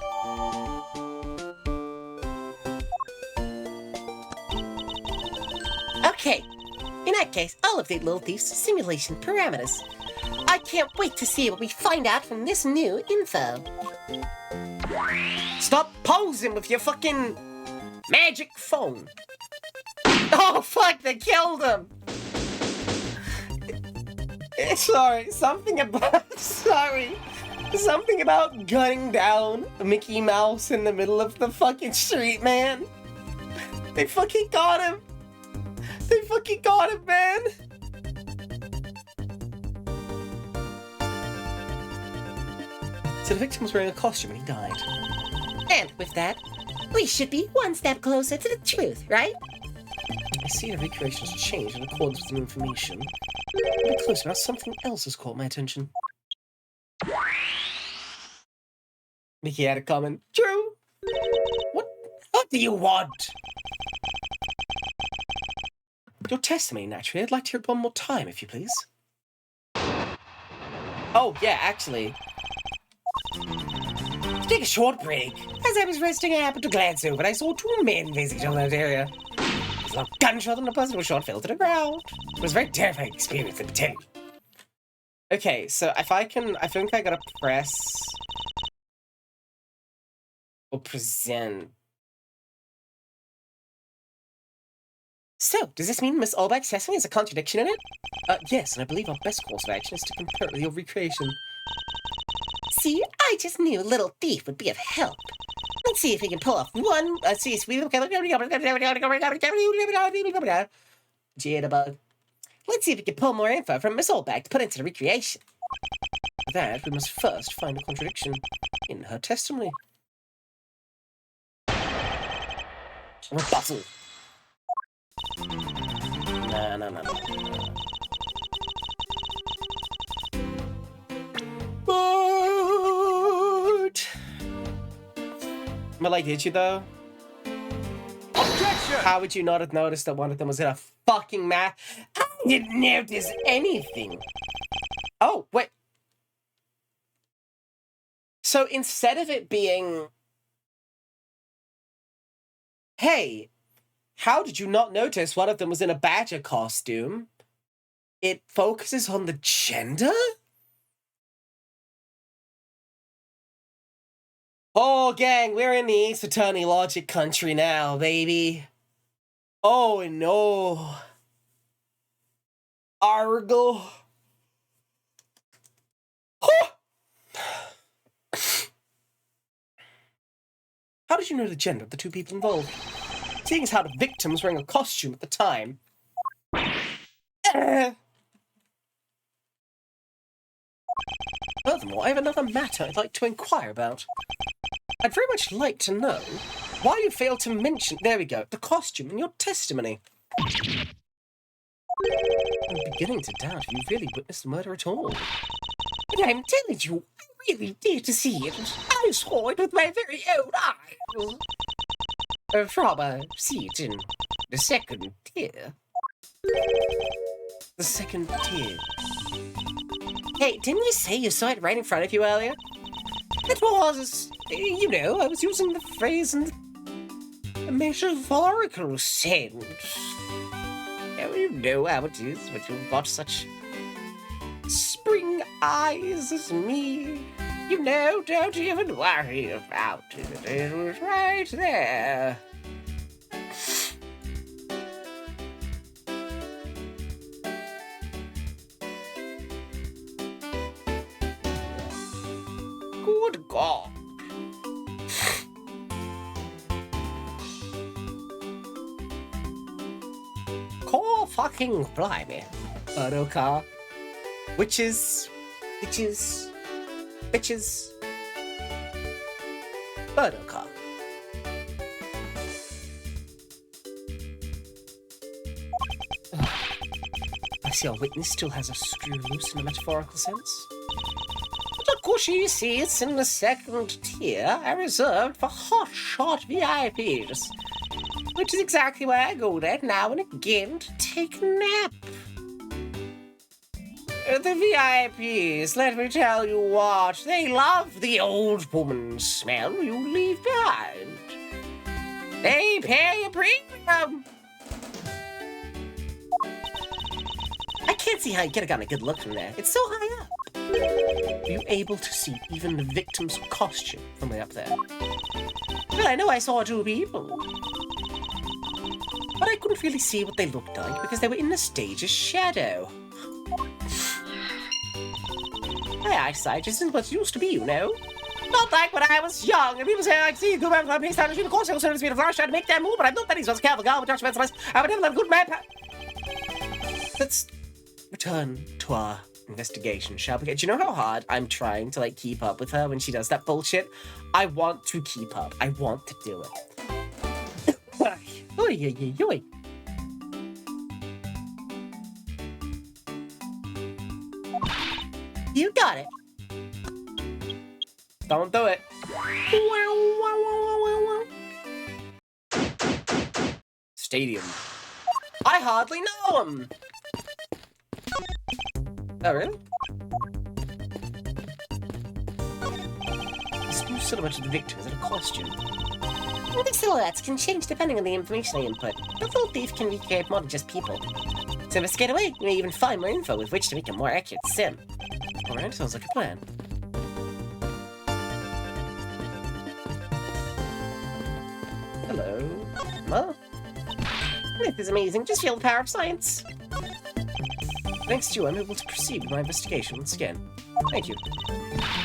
Okay, in that case, I'll update Little Thief's simulation parameters. I can't wait to see what we find out from this new info. Stop posing with your fucking magic phone. Oh fuck, they killed him! Sorry, something about gunning down Mickey Mouse in the middle of the fucking street, man. They fucking got him. They fucking got him, man. So the victim was wearing a costume and he died. And with that, we should be one step closer to the truth, right? I see the recreation has changed in accordance with the information. A bit closer, now something else has caught my attention. Mickey had a comment. True. What do you want? Your testimony, naturally. I'd like to hear it one more time, if you please. Oh, yeah, actually. Take a short break. As I was resting, I happened to glance over and I saw two men visiting that area. There was a gunshot and a personal shot fell to the ground. It was a very terrifying experience, let me tell you. Okay, so if I think I gotta press or present. So, does this mean Miss Olbeck's testimony has a contradiction in it? Yes, and I believe our best course of action is to compare it with your recreation. See, I just knew Little Thief would be of help. Let's see if we can pull off one. Jitterbug. Let's see if we can pull more info from Miss Olbeck to put into the recreation. For that, we must first find a contradiction in her testimony. Rebuttal. No. But... Malay, did you though? Objection! How would you not have noticed that one of them was in a fucking mask? I didn't notice anything. Oh, wait. So instead of it being... Hey, how did you not notice one of them was in a badger costume? It focuses on the gender? Oh, gang, we're in the Ace Attorney logic country now, baby. Oh, no. Argle. How did you know the gender of the two people involved? Seeing as how the victim was wearing a costume at the time. Furthermore, I have another matter I'd like to inquire about. I'd very much like to know why you failed to mention, there we go, the costume in your testimony. I'm beginning to doubt if you really witnessed the murder at all. But I'm telling you, I really did see it. I saw it with my very own eyes. From a seat in the second tier. The second tier. Hey, didn't you say you saw it right in front of you earlier? It was, you know, I was using the phrase in a metaphorical sense. You know how it is when you've got such spring eyes as me. You know, don't even worry about it. It was right there. Good God. Core fucking blimey. Auto car. Bitches. Birdo car. I see our witness still has a screw loose in a metaphorical sense. The cushy seats in the second tier are reserved for hotshot VIPs, which is exactly where I go there now and again to take a nap. The VIPs, let me tell you what, they love the old woman smell you leave behind. They pay a premium. I can't see how you could have gotten a good look from there. It's so high up. Are you able to see even the victim's costume from way up there? Well, I know I saw two people, but I couldn't really see what they looked like because they were in the stage's shadow. My eyesight isn't what it used to be, you know. Not like when I was young and people say, I see you go back to my place down the street. Of course, I was going to speed of flash, trying to make that move, but I'm not that he's a careful girl with judgment. I would never let a good man. Let's return to our investigation, shall we? Do you know how hard I'm trying to, like, keep up with her when she does that bullshit? I want to keep up. I want to do it. Oy, oy, oy, oy. You got it. Don't do it. Stadium. I hardly know him. Oh, really? This new silhouette of the victim is in a costume. Well, the silhouettes can change depending on the information I input. The little thief can recreate more than just people. To investigate away, you may even find more info with which to make a more accurate sim. Alright, sounds like a plan. Hello. Well, this is amazing. Just feel the power of science. Thanks to you, I'm able to proceed with my investigation once again. Thank you.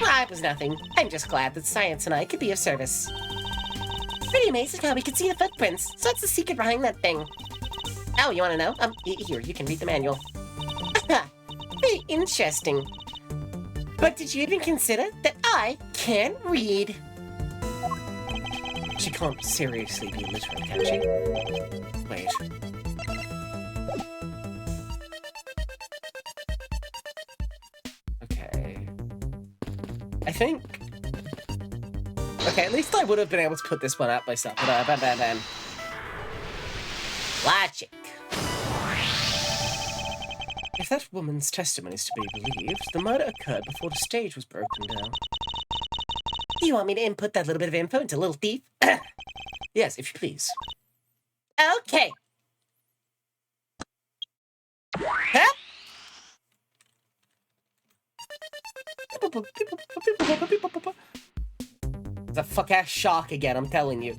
Well, it was nothing. I'm just glad that science and I could be of service. Pretty amazing how we could see the footprints. So what's the secret behind that thing? Oh, you want to know? Here, you can read the manual. Very interesting. But did you even consider that I can't read? She can't seriously be illiterate, can she? Wait. Okay. I think... Okay, at least I would have been able to put this one up myself. But, Logic. If that woman's testimony is to be believed, the murder occurred before the stage was broken down. Do you want me to input that little bit of info into Little Thief? Yes, if you please. Okay. Huh? It's a fuck-ass shark again, I'm telling you.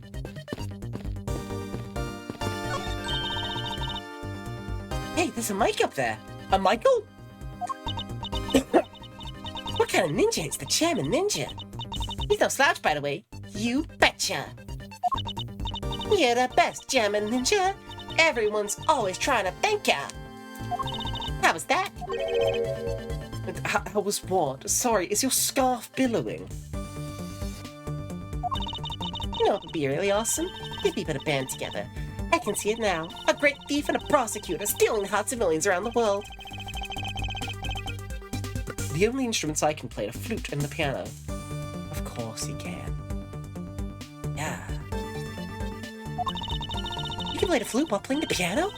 Hey, there's a mic up there. A Michael? What kind of ninja is the Chairman Ninja? He's no slouch, by the way. You betcha. You're the best, Chairman Ninja. Everyone's always trying to thank ya. How was that? How was what? Sorry, is your scarf billowing? You know what would be really awesome? If we put a band together. I can see it now. A great thief and a prosecutor stealing the hearts of millions around the world. The only instruments I can play are the flute and the piano. Of course you can. Yeah. You can play the flute while playing the piano?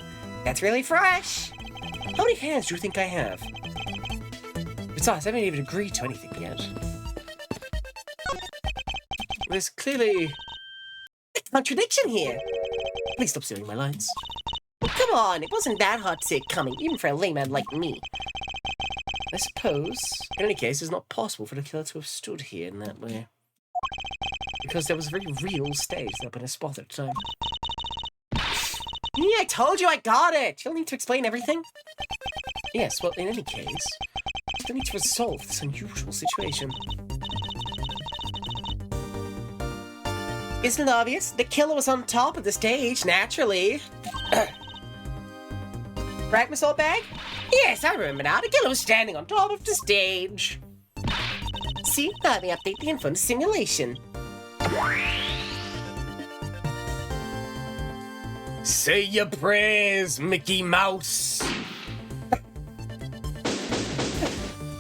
That's really fresh. How many hands do you think I have? Besides, I haven't even agreed to anything yet. There's clearly a contradiction here. Please stop stealing my lines. Come on, it wasn't that hard to see it coming, even for a layman like me. I suppose, in any case, it's not possible for the killer to have stood here in that way. Because there was a very real stage that had been a spot at the time. Yeah, I told you I got it! You'll need to explain everything? Yes, well, in any case, I still need to resolve this unusual situation. Isn't it obvious? The killer was on top of the stage, naturally. Right, Miss Oldbag? Yes, I remember now. The killer was standing on top of the stage. See, let me update the info in the simulation. Say your prayers, Mickey Mouse.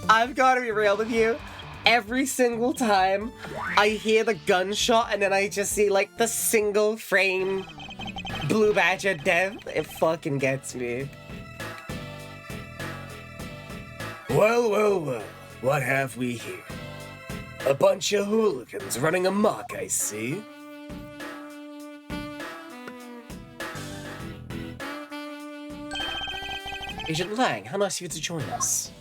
I've got to be real with you. Every single time I hear the gunshot and then I just see, like, the single frame Blue Badger death, it fucking gets me. Well, well, well, what have we here? A bunch of hooligans running amok, I see. Agent Lang, how nice of you to join us.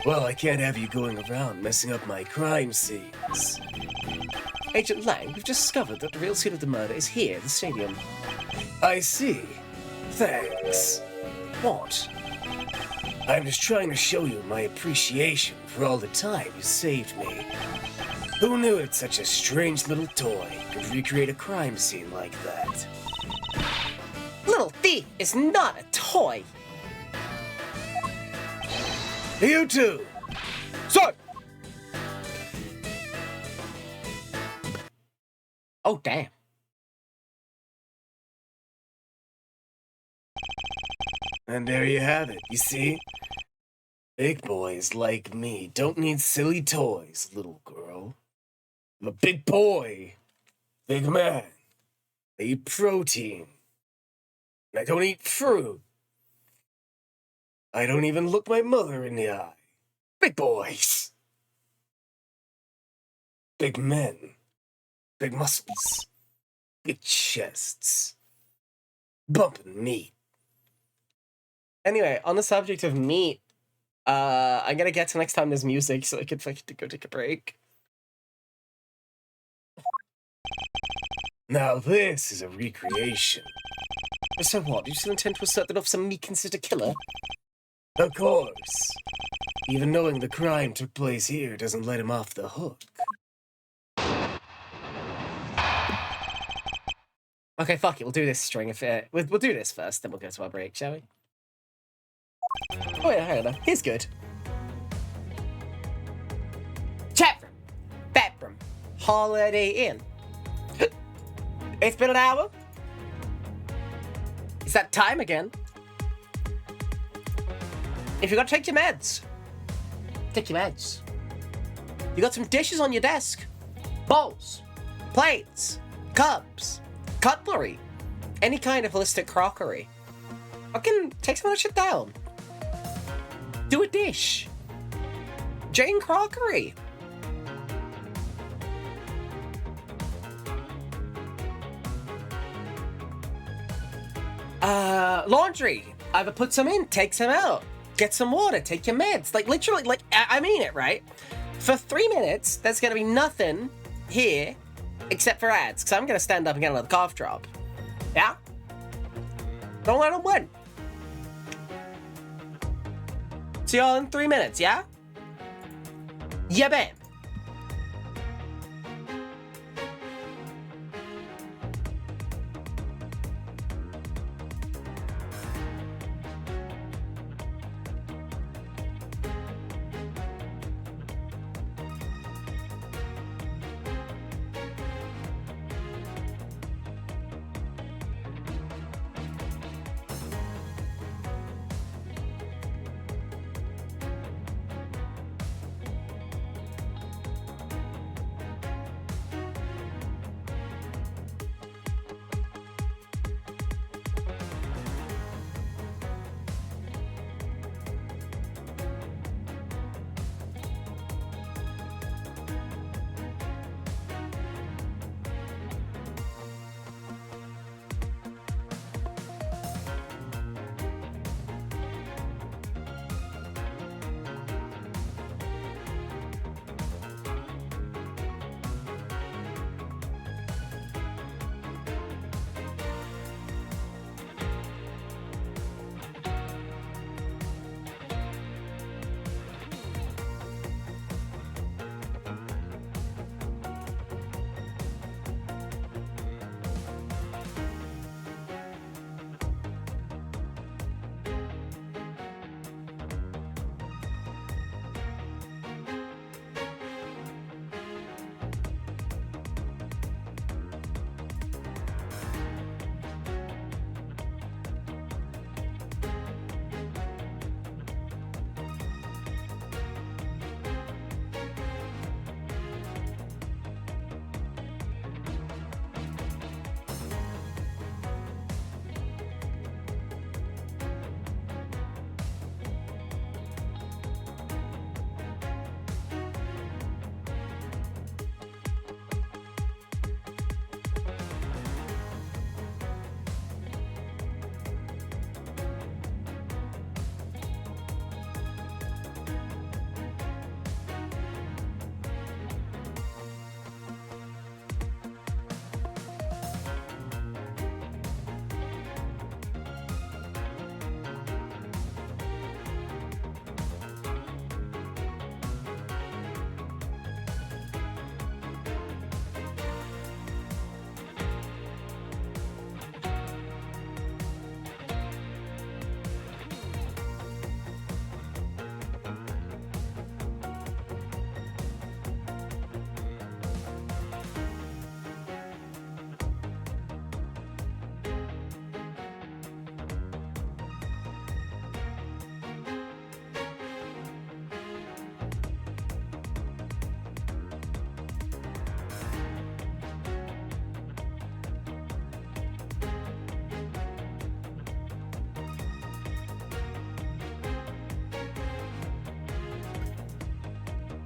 Well, I can't have you going around messing up my crime scenes. Agent Lang, we've discovered that the real scene of the murder is here at the stadium. I see. Thanks. What? I'm just trying to show you my appreciation for all the time you saved me. Who knew that such a strange little toy could recreate a crime scene like that? Little Thief is not a toy! You two! Sir! Oh, damn. And there you have it, you see? Big boys like me don't need silly toys, little girl. I'm a big boy. Big man. I eat protein. And I don't eat fruit. I don't even look my mother in the eye. Big boys. Big men. Big muscles. Big chests. Bumping meat. Anyway, on the subject of meat, I'm gonna get to next time there's music so I could fucking go take a break. Now this is a recreation. So what, do you still intend to assert that Officer Meekins is a killer? Of course. Even knowing the crime took place here doesn't let him off the hook. Okay, fuck it, we'll do this string of it. We'll do this first, then we'll go to our break, shall we? Oh yeah, hang on. Here's good. Chat room. Bathroom. Holiday Inn. It's been an hour. It's that time again. If you gotta take your meds, take your meds. You got some dishes on your desk. Bowls, plates, cups, cutlery, any kind of holistic crockery. Fucking take some of that shit down. Do a dish. Jane Crockery. Laundry. Either put some in, take some out. Get some water, take your meds. Like, literally, like, I mean it, right? For 3 minutes, there's gonna be nothing here except for ads, because I'm gonna stand up and get another cough drop. Yeah? Don't let them win. See y'all in 3 minutes, yeah? Yeah, bam.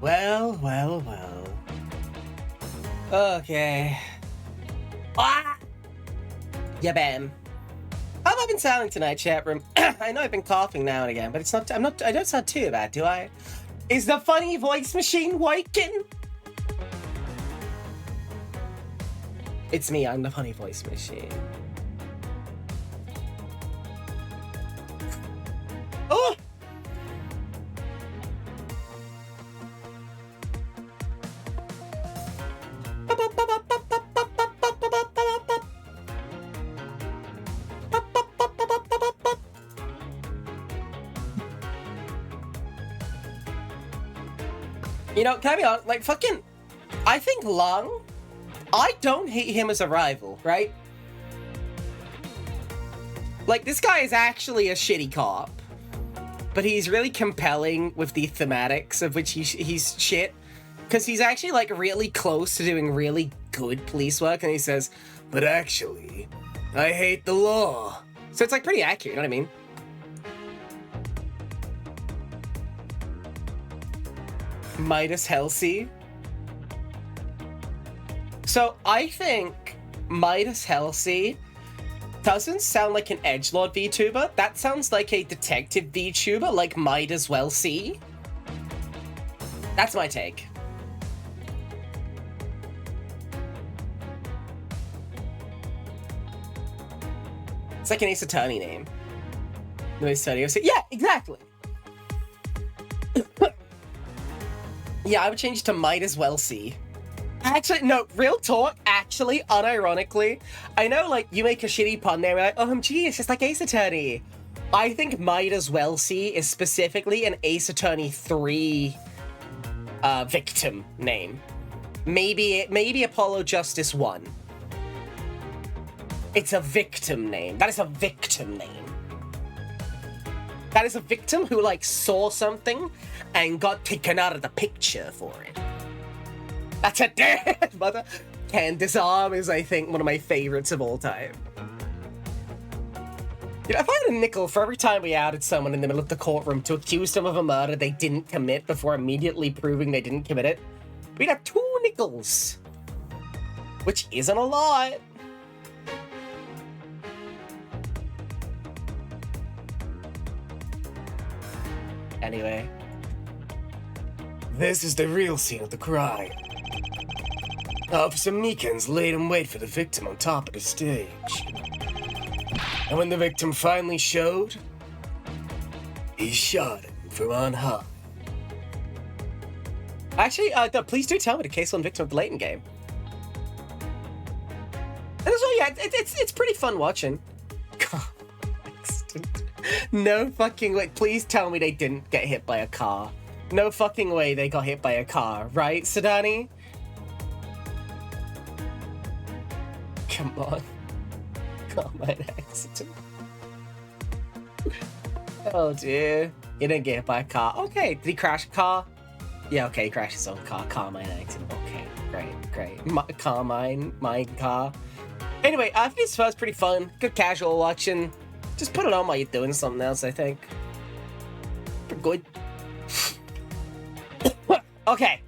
Well, well, well. Okay. Ah! Yeah, bam. How have I been sounding tonight, chat room? I know I've been coughing now and again, but it's not. I don't sound too bad, do I? Is the funny voice machine working? It's me. I'm the funny voice machine. Oh! You know, can I be honest? Like, fucking... I think Lung... I don't hate him as a rival, right? Like, this guy is actually a shitty cop. But he's really compelling with the thematics of which he's shit. Because he's actually, like, really close to doing really good police work. And he says, but actually, I hate the law. So it's, like, pretty accurate, you know what I mean? Midas Halsey. So I think Midas Halsey doesn't sound like an edgelord VTuber. That sounds like a detective VTuber, like Midas Wellsey. That's my take. It's like an Ace Attorney name. The Ace Attorney. Yeah, exactly. Yeah, I would change it to Midas Wellsey. Actually, no, real talk, actually, unironically, I know, like, you make a shitty pun there, like, OMG, it's just like Ace Attorney. I think Midas Wellsey is specifically an Ace Attorney 3 victim name. Maybe Apollo Justice 1. It's a victim name. That is a victim name. That is a victim who, like, saw something and got taken out of the picture for it. That's a dead mother. Candace Arm is, I think, one of my favorites of all time. You know, if I had a nickel for every time we outed someone in the middle of the courtroom to accuse them of a murder they didn't commit before immediately proving they didn't commit it, we'd have 2 nickels. Which isn't a lot. Anyway. This is the real scene of the crime. Officer Meekins laid in wait for the victim on top of the stage. And when the victim finally showed, he shot him from on high. Actually, please do tell me the case on victim of the Layton game. And so, yeah, it's pretty fun watching. No fucking way. Please tell me they didn't get hit by a car. No fucking way they got hit by a car, right, Sadani? Come on. Common accident. Oh dear. He didn't get hit by a car. Okay, did he crash a car? Yeah, okay, he crashed his own car. Carmine accident. Okay, great. Carmine, my car. Anyway, I think this was pretty fun. Good casual watching. Just put it on while you're doing something else, I think. Pretty good. Okay.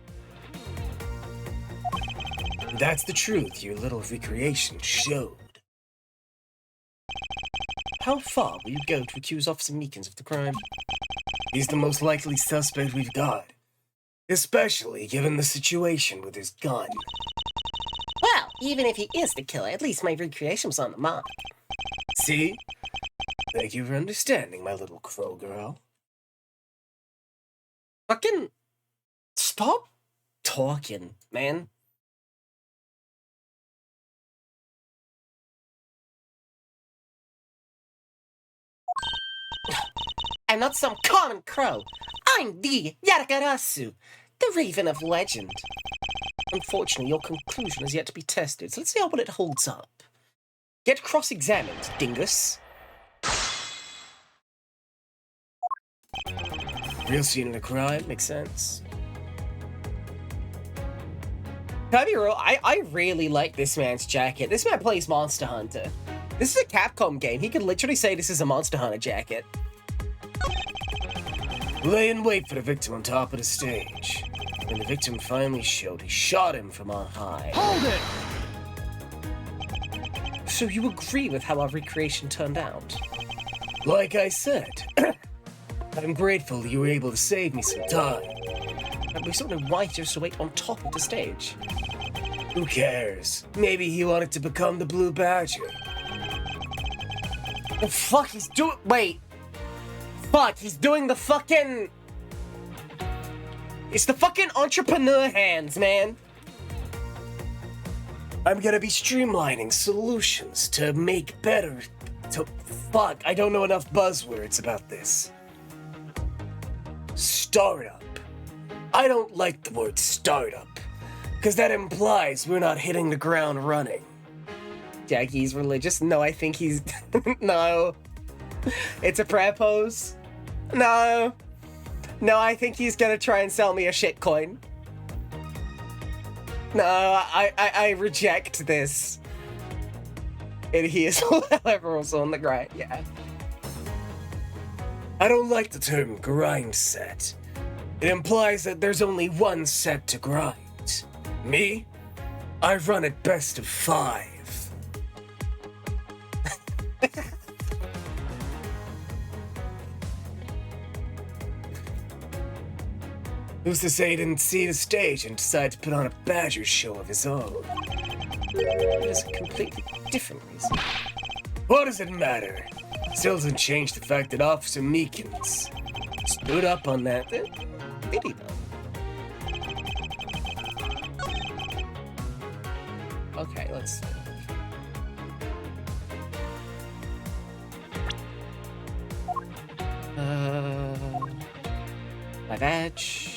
That's the truth your little recreation showed. How far will you go to accuse Officer Meekins of the crime? He's the most likely suspect we've got. Especially given the situation with his gun. Well, even if he is the killer, at least my recreation was on the mark. See? Thank you for understanding, my little crow girl. Fucking... stop talking, man. I'm not some common crow. I'm the Yaragarasu, the Raven of Legend. Unfortunately, your conclusion has yet to be tested, so let's see how well it holds up. Get cross-examined, dingus. Real scene of the crime, makes sense. Can I be real? I really like this man's jacket. This man plays Monster Hunter. This is a Capcom game. He could literally say this is a Monster Hunter jacket. Lay in wait for the victim on top of the stage. When the victim finally showed, he shot him from on high. Hold it! So you agree with how our recreation turned out? Like I said, I'm grateful you were able to save me some time. But we still know why he chose to wait on top of the stage. Who cares? Maybe he wanted to become the Blue Badger. The fuck, he's doing- wait. Fuck, he's doing the fucking... It's the fucking entrepreneur hands, man. I'm gonna be streamlining solutions to make better... Fuck, I don't know enough buzzwords about this. Startup. I don't like the word startup, because that implies we're not hitting the ground running. Jackie's religious? No, I think he's... No. It's a prayer pose? No. No, I think he's gonna try and sell me a shitcoin. No, I reject this. And he is however also on the grind, yeah. I don't like the term grind set. It implies that there's only one set to grind. Me? I run at best of 5. Who's to say he didn't see the stage and decide to put on a Badger show of his own? There's a completely different reason. What does it matter? Still doesn't change the fact that Officer Meekins stood up on that. Did he though? Okay, let's see. My badge.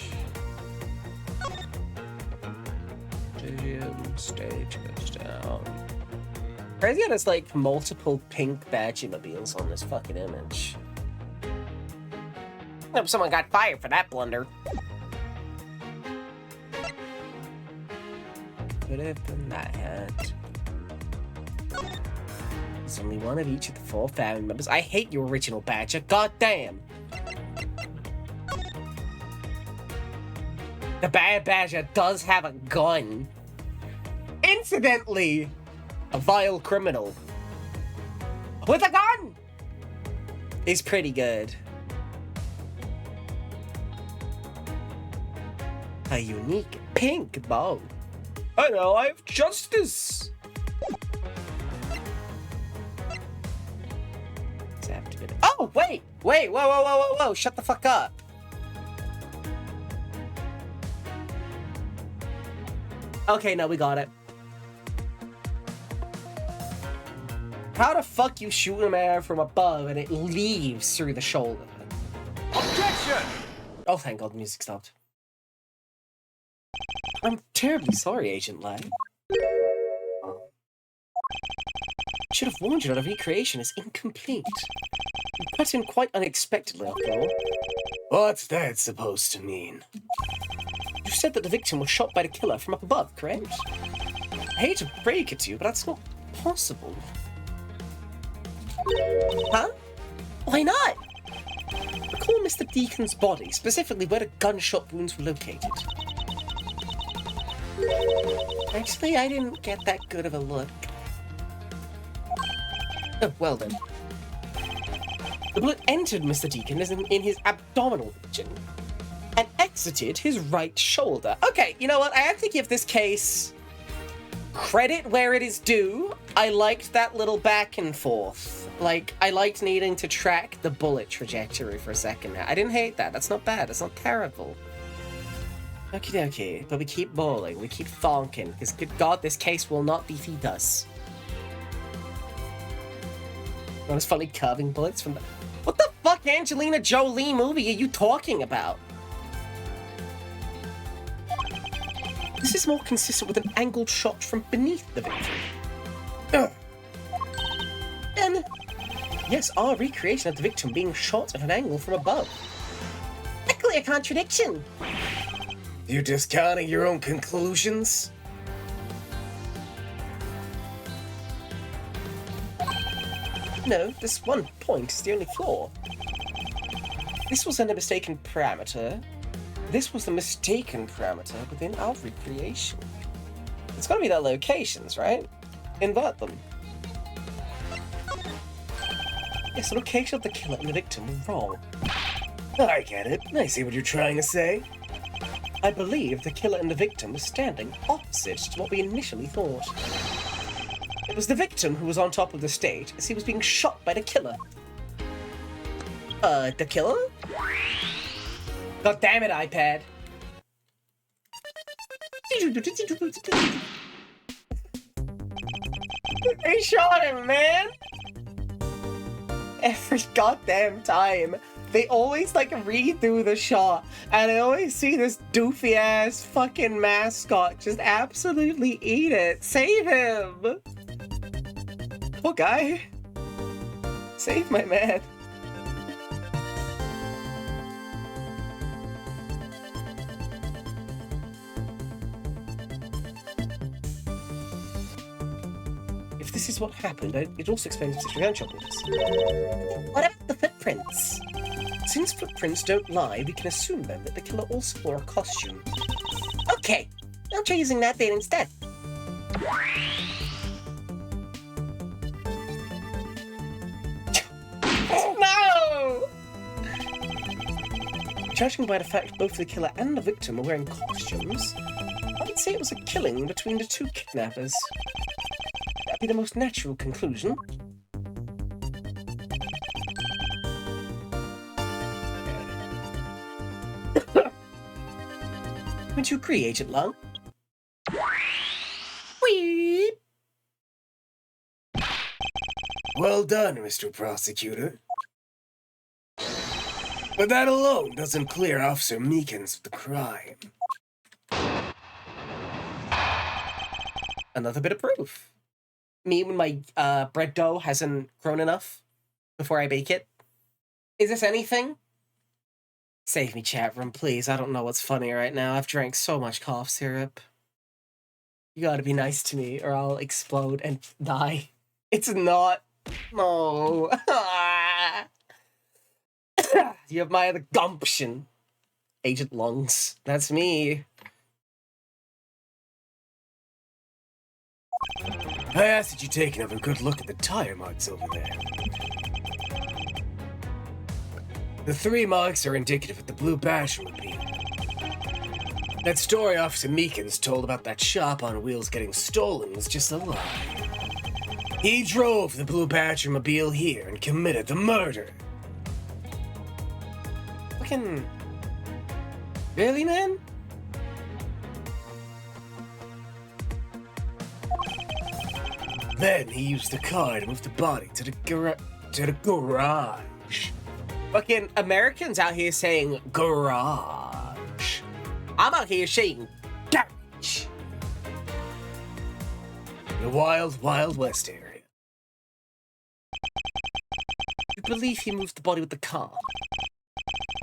Stage goes down. Crazy how there's like multiple pink Badgy-mobiles on this fucking image. Hope someone got fired for that blunder. Put it in that hat. There's only one of each of the 4 family members. I hate your original Badger. God damn. The bad Badger does have a gun. Incidentally, a vile criminal with a gun is pretty good. A unique pink bow. I know, I have justice. Oh, wait, whoa, shut the fuck up. Okay, no, we got it. How the fuck you shoot him air from above and it leaves through the shoulder? Objection! Oh, thank God the music stopped. I'm terribly sorry, Agent Lang. Should have warned you that a recreation is incomplete. You cut in quite unexpectedly, after all. What's that supposed to mean? You said that the victim was shot by the killer from up above, correct? I hate to break it to you, but that's not possible. Huh? Why not? Recall Mr. Deacon's body, specifically where the gunshot wounds were located. Actually, I didn't get that good of a look. Oh, well then. The bullet entered Mr. Deacon in his abdominal region and exited his right shoulder. Okay, you know what? I have to give this case credit where it is due. I liked that little back and forth. Like, I liked needing to track the bullet trajectory for a second there. I didn't hate that. That's not bad. That's not terrible. Okie dokie. But we keep bowling. We keep thonking. Because, good God, this case will not defeat us. Those funny curving bullets from the... What the fuck Angelina Jolie movie are you talking about? This is more consistent with an angled shot from beneath the victim. And yes, our recreation of the victim being shot at an angle from above. A clear contradiction. You're discounting your own conclusions? No, this one point is the only flaw. This was a mistaken parameter. This was the mistaken parameter within our recreation. It's gotta be their locations, right? Invert them. Yes, the location of the killer and the victim were wrong. I get it. I see what you're trying to say. I believe the killer and the victim were standing opposite to what we initially thought. It was the victim who was on top of the stage as he was being shot by the killer. The killer? God damn it, iPad. They shot him, man! Every goddamn time. They always, like, redo the shot, and I always see this doofy-ass fucking mascot just absolutely eat it. Save him! Poor guy. Save my man. If this is what happened, it also explains Mr. Gunshots. What about the footprints? Since footprints don't lie, we can assume then that the killer also wore a costume. Okay, I'll try using that data instead. No! Judging by the fact both the killer and the victim were wearing costumes, I'd say it was a killing between the two kidnappers. That'd be the most natural conclusion. Would you agree, Agent Long? Whee! Well done, Mr. Prosecutor. But that alone doesn't clear Officer Meekins of the crime. Another bit of proof. Me when my bread dough hasn't grown enough before I bake it. Is this anything? Save me, chat room, please. I don't know what's funny right now. I've drank so much cough syrup. You gotta be nice to me or I'll explode and die. It's not. No. You have my other gumption. Agent Lungs. That's me. I asked that you take another good look at the tire marks over there. The 3 marks are indicative of the Blue Badger-mobile. That story Officer Meekins told about that shop on wheels getting stolen was just a lie. He drove the Blue Badger-mobile here and committed the murder. Fucking... Really, man? Then he used the car to move the body to the garage. Fucking Americans out here saying garage. I'm out here saying garage. The wild, wild west area. You believe he moved the body with the car?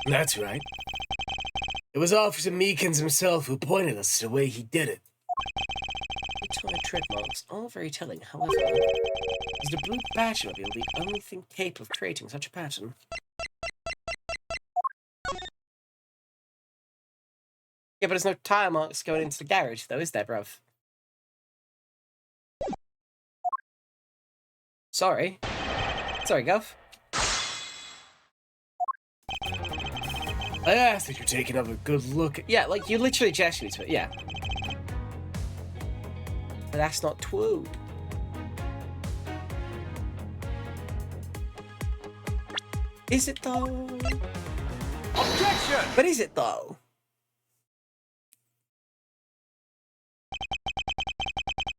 That's right. It was Officer Meekins himself who pointed us to the way he did it. Tire tread marks are very telling, however. Is the Blue Badger-mobile the only thing capable of creating such a pattern? Yeah, but there's no tire marks going into the garage, though, is there, bruv? Sorry. Sorry, Gov. I asked that you take another good look at... Yeah, like, you literally gestured to it, yeah. But that's not true. Is it, though? Objection! But is it, though?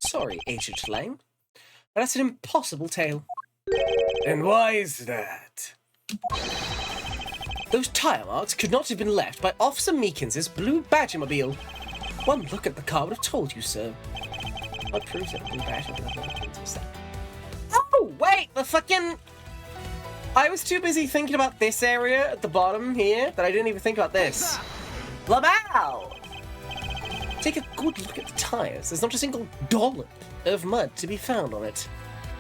Sorry, Agent Lang. But that's an impossible tale. And why is that? Those tire marks could not have been left by Officer Meekins' Blue Badger-mobile. One look at the car would have told you so. What proves that Blue Badger-mobile was that? Oh, wait! The fucking... I was too busy thinking about this area at the bottom here that I didn't even think about this. Lamal! Take a good look at the tires. There's not a single dollop of mud to be found on it.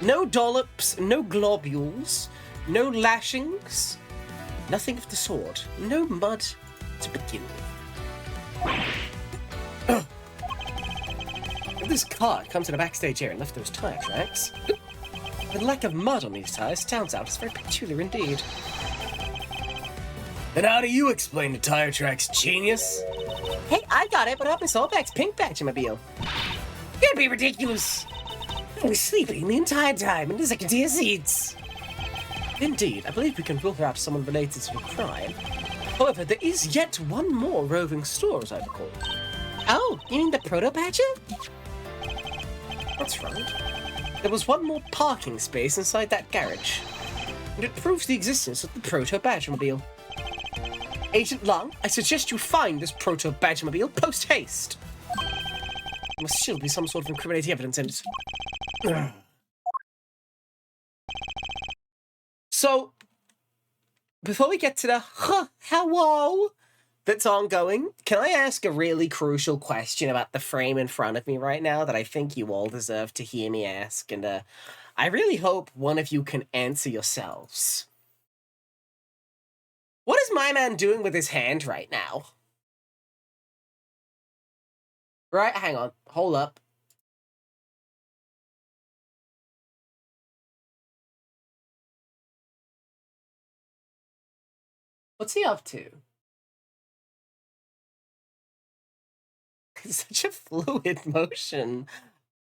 No dollops, no globules, no lashings, nothing of the sort. No mud to begin with. If this car had come to the backstage area and left those tire tracks, the lack of mud on these tires stands out as very peculiar indeed. Then how do you explain the tire tracks, genius? Hey, I got it. What happened to Soulback's pink Batmobile? Can't be ridiculous. I was sleeping the entire time in the second-tier seats. Indeed, I believe we can rule her out as someone related to the crime. However, there is yet one more roving store, as I recall. Oh, you mean the Proto-Badger? That's right. There was one more parking space inside that garage, and it proves the existence of the Proto-Badgermobile. Agent Long, I suggest you find this Proto-Badgermobile post-haste. There must still be some sort of incriminating evidence in it. So, before we get to the hello that's ongoing, can I ask a really crucial question about the frame in front of me right now that I think you all deserve to hear me ask, and I really hope one of you can answer yourselves. What is my man doing with his hand right now? Right, hang on, hold up. What's he up to? It's such a fluid motion.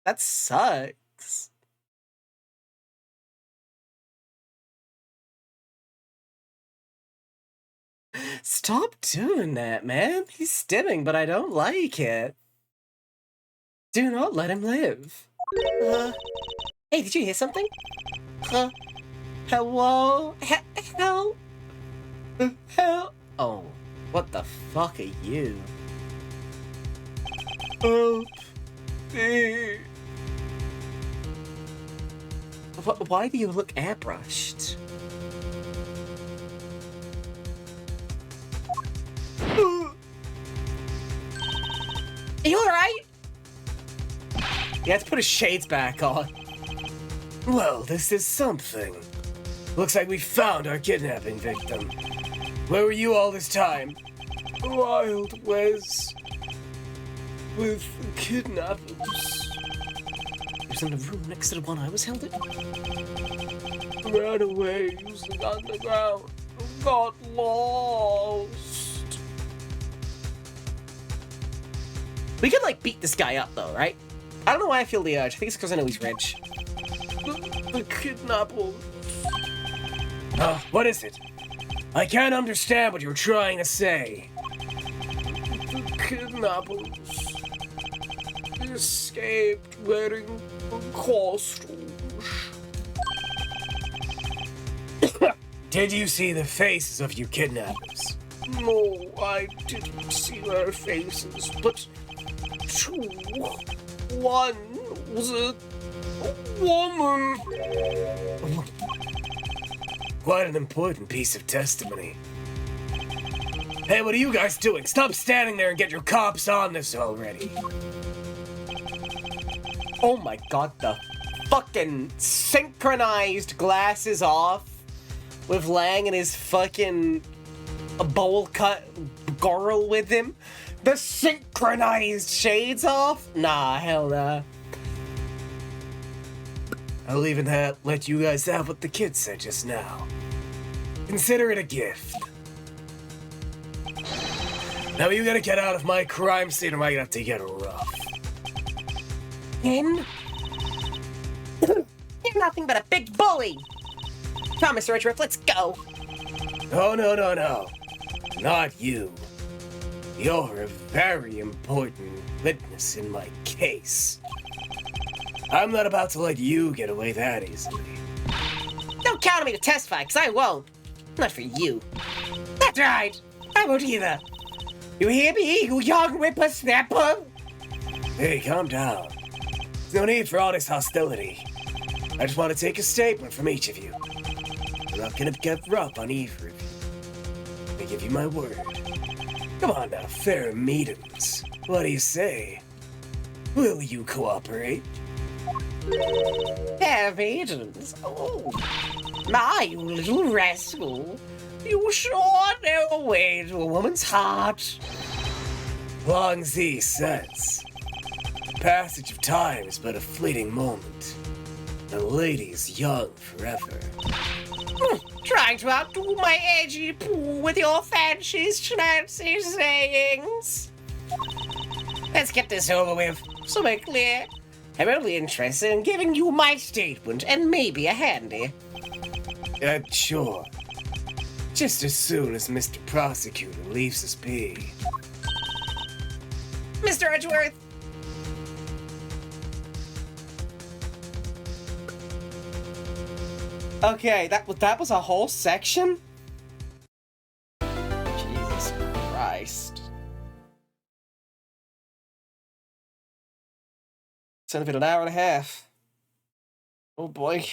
That sucks. Stop doing that, man. He's stimming, but I don't like it. Do not let him live. Hey, did you hear something? Hello? Help? Help? Oh, what the fuck are you? Help me. Why do you look airbrushed? Are you alright? You have to put his shades back on. Well, this is something. Looks like we found our kidnapping victim. Where were you all this time? Wild West. With kidnappers. He was in the room next to the one I was held in. Ran away using the underground. Got lost. We could, like, beat this guy up, though, right? I don't know why I feel the urge. I think it's because I know he's rich. The kidnappers. What is it? I can't understand what you're trying to say. The kidnappers escaped wearing costumes. Did you see the faces of you kidnappers? No, I didn't see their faces, but two. One was a woman. Quite an important piece of testimony. Hey, what are you guys doing? Stop standing there and get your cops on this already. Oh my god, the fucking synchronized glasses off with Lang and his fucking bowl cut girl with him. The synchronized shades off? Nah, hell nah. I'll even let you guys have what the kid said just now. Consider it a gift. Now you gotta get out of my crime scene or I might have to get rough. Him? You're nothing but a big bully! Come on, Mr. Redriff, let's go! No. Not you. You're a very important witness in my case. I'm not about to let you get away that easily. Don't count on me to testify, because I won't. Not for you. That's right. I won't either. You hear me, you young whippersnapper? Hey, calm down. There's no need for all this hostility. I just want to take a statement from each of you. I'm not gonna get rough on either of you. I give you my word. Come on now, fair meetings. What do you say? Will you cooperate? Fair meetings? Oh, my, you little rascal. You sure know a way to a woman's heart. Long Z says, passage of time is but a fleeting moment. The lady is young forever. Trying to outdo my edgy poo with your fancy schmancy sayings. Let's get this over with, so we're clear. I'm only interested in giving you my statement and maybe a handy. Sure. Just as soon as Mr. Prosecutor leaves us be. Mr. Edgeworth! Okay, that was a whole section? Jesus Christ. It's only been an hour and a half. Oh boy.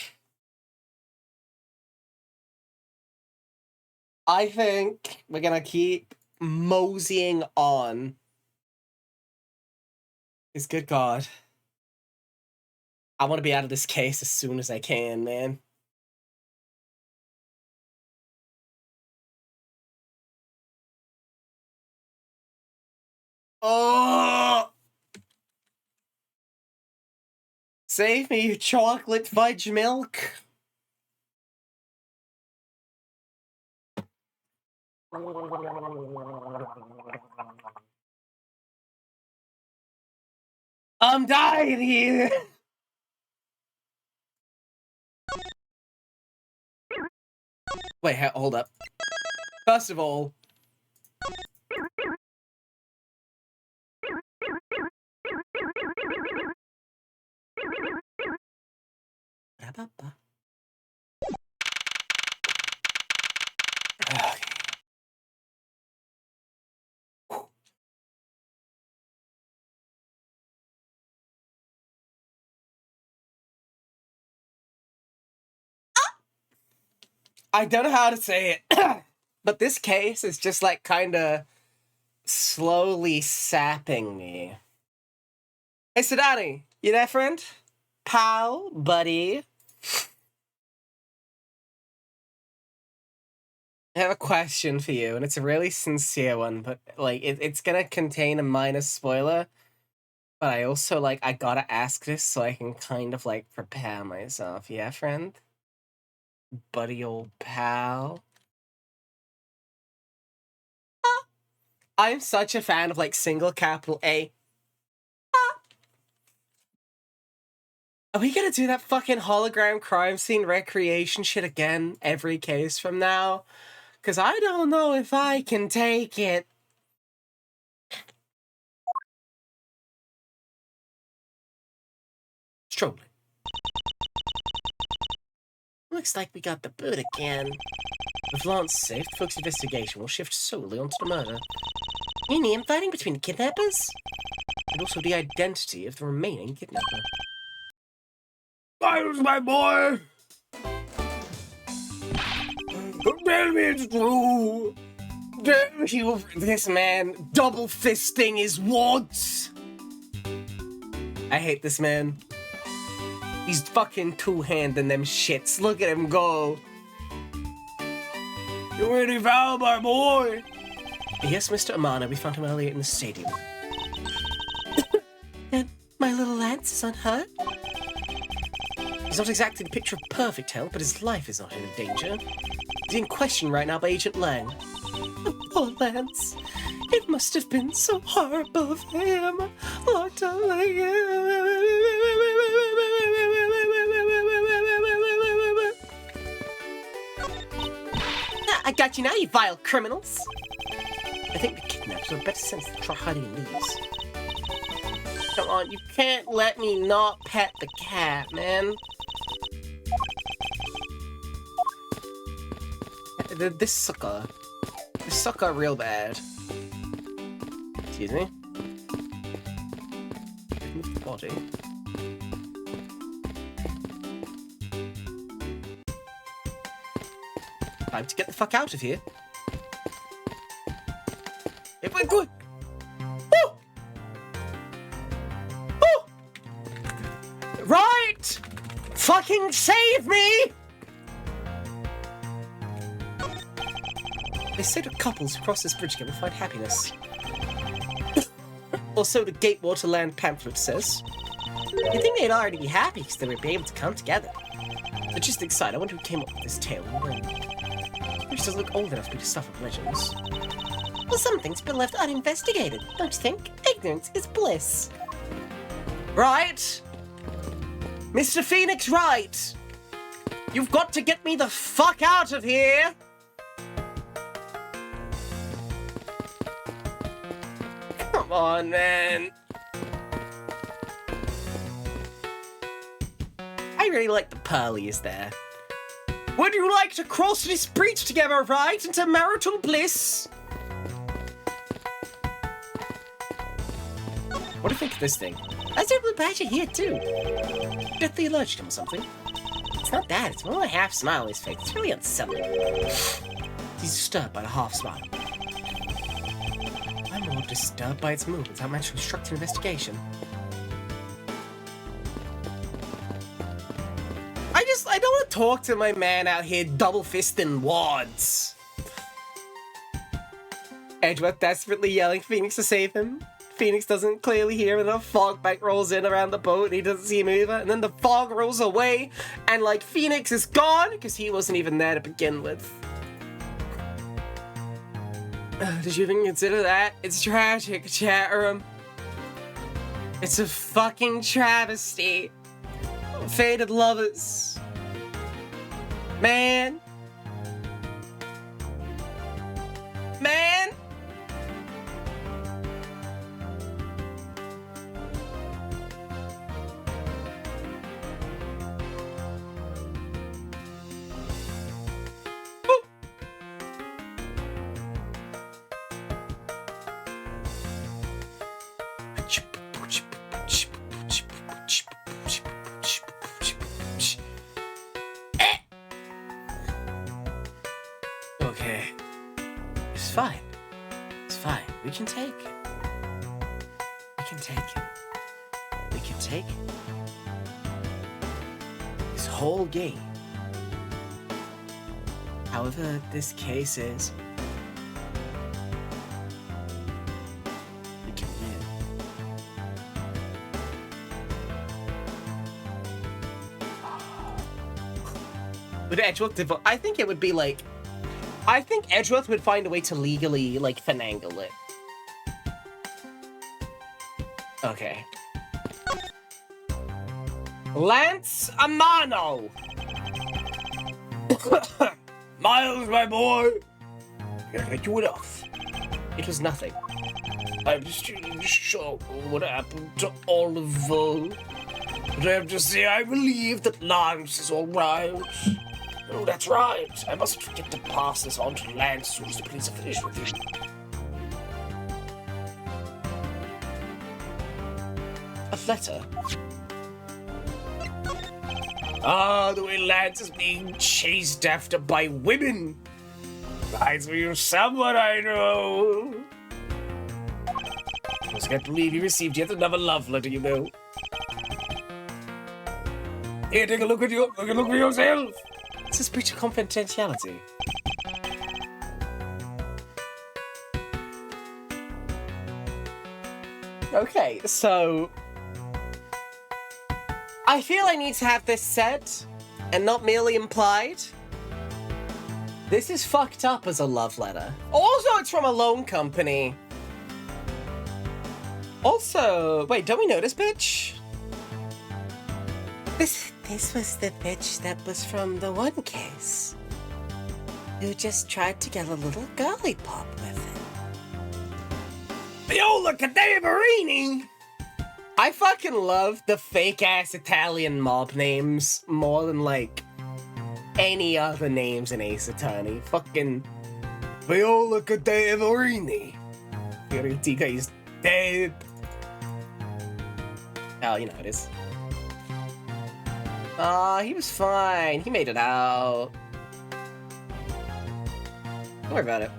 I think we're gonna keep moseying on. Because good God. I want to be out of this case as soon as I can, man. Oh! Save me, you chocolate fudge milk. I'm dying here. Wait, hold up. First of all, I don't know how to say it, but this case is just like kind of slowly sapping me. Hey, Sadani, you there, friend? Pal, buddy? I have a question for you, and it's a really sincere one, but like it's gonna contain a minor spoiler. But I also I gotta ask this so I can kind of prepare myself. Yeah, friend? Buddy old pal. I'm such a fan of single capital A. Are we gonna do that fucking hologram crime scene recreation shit again every case from now? Cause I don't know if I can take it. Strolling. Looks like we got the boot again. With Lance safe, the focus investigation will shift solely onto the murder. Any infighting between the kidnappers? And also the identity of the remaining kidnapper. That was my boy! Tell me it's true! Tell you this man double fisting his wads! I hate this man. He's fucking two-handing them shits. Look at him go. You already found my boy. Yes, Mr. Amano, we found him earlier in the stadium. And my little Lance is unhurt? He's not exactly the picture of perfect health, but his life is not in danger. He's in question right now by Agent Lang. Poor Lance. It must have been so horrible for him. Locked up like I got you now, you vile criminals! I think the kidnappers are better sense to try hiding in these. Come on, you can't let me not pet the cat, man. This sucker real bad. Excuse me. Move the body. Time to get the fuck out of here. It went good. Woo! Woo! Right! Fucking save me! They say that couples who cross this bridge together find happiness. Or so the Gatewater Land pamphlet says. You'd think they'd already be happy because they would be able to come together. But just aside, I wonder who came up with this tale and when. Which doesn't look old enough to be the stuff of legends. Well, some things have been left uninvestigated, don't you think? Ignorance is bliss. Right? Mr. Phoenix, right? You've got to get me the fuck out of here! Come on, man. I really like the Pearlies there. Would you like to cross this breach together, right? Into marital bliss? What do you think of this thing? I said Blue Patch here too. Deathly allergic to him or something. It's not that, it's more like a half smile on his face. It's really unsettling. He's disturbed by the half smile. I'm more disturbed by its movements. How much to obstruct an investigation. I don't want to talk to my man out here double-fisting wads. Edgeworth desperately yelling Phoenix to save him. Phoenix doesn't clearly hear him, and a fog bank rolls in around the boat, and he doesn't see him either. And then the fog rolls away, and like Phoenix is gone because he wasn't even there to begin with. Did you even consider that? It's tragic, Chatterum. It's a fucking travesty. Fated lovers. Man. Man. Okay. It's fine. It's fine. We can take it. We can take it. We can take it. This whole game. However this case is, we can win. Would Edgeworth I think it would be like, I think Edgeworth would find a way to legally, like, finagle it. Okay. Lance Amano! Miles, my boy! Can I get you enough? It was nothing. I'm just in shock what happened to Oliver. But I have to say I believe that Lance is alright. Oh, that's right. I mustn't forget to pass this on to Lance as soon as the police are finished with him. A letter? Ah, the way Lance is being chased after by women. Reminds me of someone I know. I just can't believe you received yet another love letter, you know. Here, take a look at look for yourself. It's a breach of confidentiality. Okay, so I feel I need to have this said and not merely implied. This is fucked up as a love letter. Also, it's from a loan company. Also, wait, don't we know this bitch? This was the bitch that was from the one case. Who just tried to get a little girly pop with it. Viola Cadaverini! I fucking love the fake-ass Italian mob names more than, like, any other names in Ace Attorney. Fucking Viola Cadaverini. TK is dead. Oh, you know it is. Aw, he was fine. He made it out. Don't worry about it.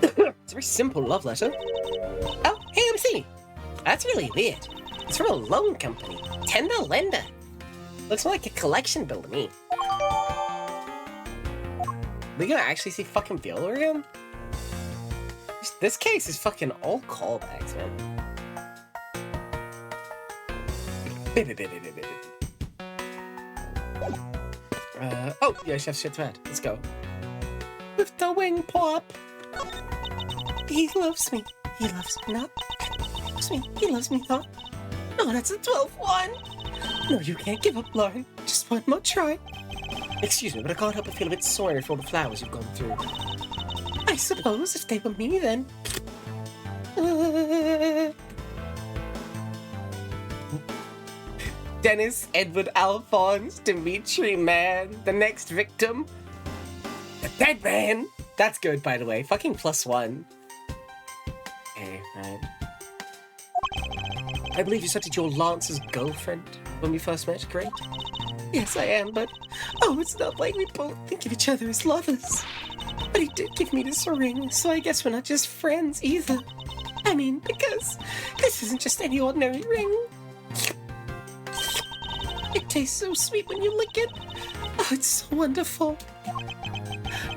It's a very simple love letter. Oh, hey, MC! That's really weird. It's from a loan company. Tender lender. Looks more like a collection bill to me. We gonna actually see fucking Viola again? This case is fucking all callbacks, man. Oh, yeah, Chef shit's mad. Let's go. With the wing pop. He loves me. He loves me not. He loves me. He loves me not. No, that's a 12-1. No, you can't give up, Lauren. Just one more try. Excuse me, but I can't help but feel a bit sorry for all the flowers you've gone through. I suppose if they were me, then. Dennis, Edward, Alphonse, Dimitri, man, the next victim. The dead man! That's good, by the way. Fucking +1. Okay, right. I believe you said that you're Lance's girlfriend when we first met, great? Yes, I am, but... Oh, it's not like we both think of each other as lovers. But he did give me this ring, so I guess we're not just friends either. I mean, because this isn't just any ordinary ring. It tastes so sweet when you lick it. Oh, it's so wonderful.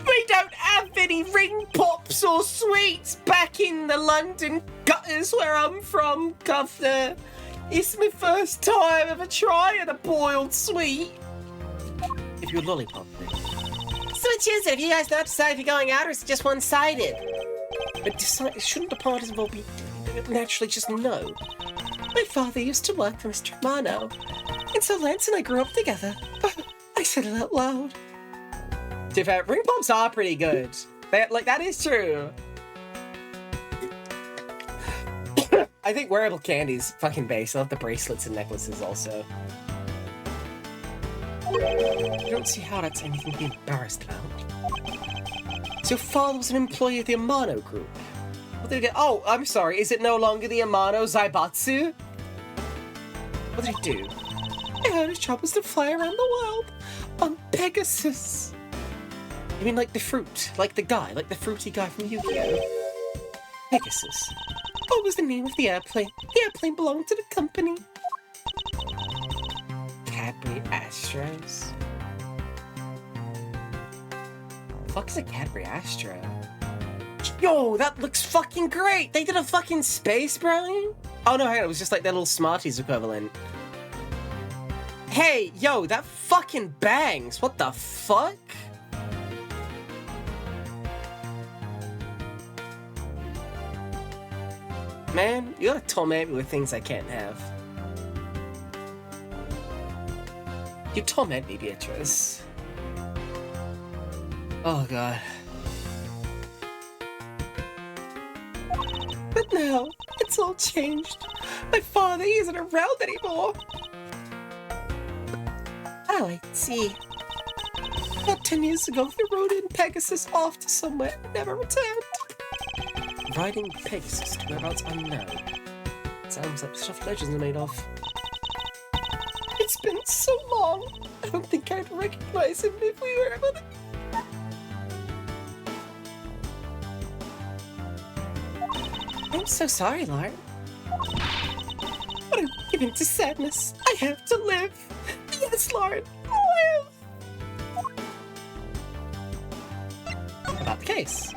We don't have any ring pops or sweets back in the London gutters where I'm from, Governor. It's my first time ever trying a boiled sweet. If you're a lollipop, then. So which is it? Have you guys not decided if you're going out or is it just one-sided? But shouldn't the parties involved be naturally just no? My father used to work for Mr. Romano, and so Lance and I grew up together. I said it out loud. To be fair, ring pops are pretty good. That is true. I think wearable candy's fucking base. I love the bracelets and necklaces also. I don't see how that's anything to be embarrassed about. So your father was an employee of the Amano Group. What did he get? Oh, I'm sorry. Is it no longer the Amano Zaibatsu? What did he do? I heard his job was to fly around the world on Pegasus. You mean like the fruit? Like the fruity guy from Yu-Gi-Oh? Pegasus. What was the name of the airplane? The airplane belonged to the company. Cadbury Astros? The fuck is a Cadbury Astro? Yo, that looks fucking great! They did a fucking space brownie? Oh no, hang on, it was just like their little Smarties equivalent. Hey, yo, that fucking bangs! What the fuck? Man, you gotta torment me with things I can't have. You torment me, Beatrice. Oh god. But now, it's all changed. My father isn't around anymore. Oh, I see. About 10 years ago, they rode in Pegasus off to somewhere and never returned. Riding Pegasus to whereabouts unknown. Sounds like stuff legends are made of. It's been so long. I don't think I'd recognize him if we were able to... I'm so sorry, Lauren. But I'm giving to sadness. I have to live. Yes, Lauren, live. About the case.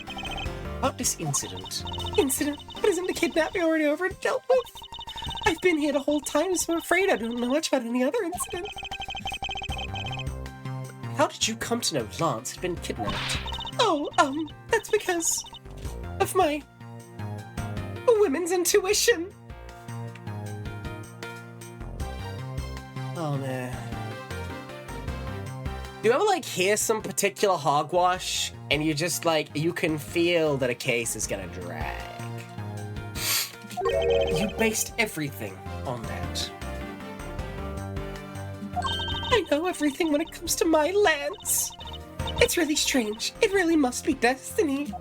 About this incident. Incident? But isn't the kidnapping already over and dealt with? I've been here the whole time, so I'm afraid I don't know much about any other incident. How did you come to know Lance had been kidnapped? Oh, that's because of my women's intuition. Oh, man. Do you ever, like, hear some particular hogwash, and you just, like, you can feel that a case is gonna drag? You based everything on that. I know everything when it comes to my Lance. It's really strange. It really must be destiny.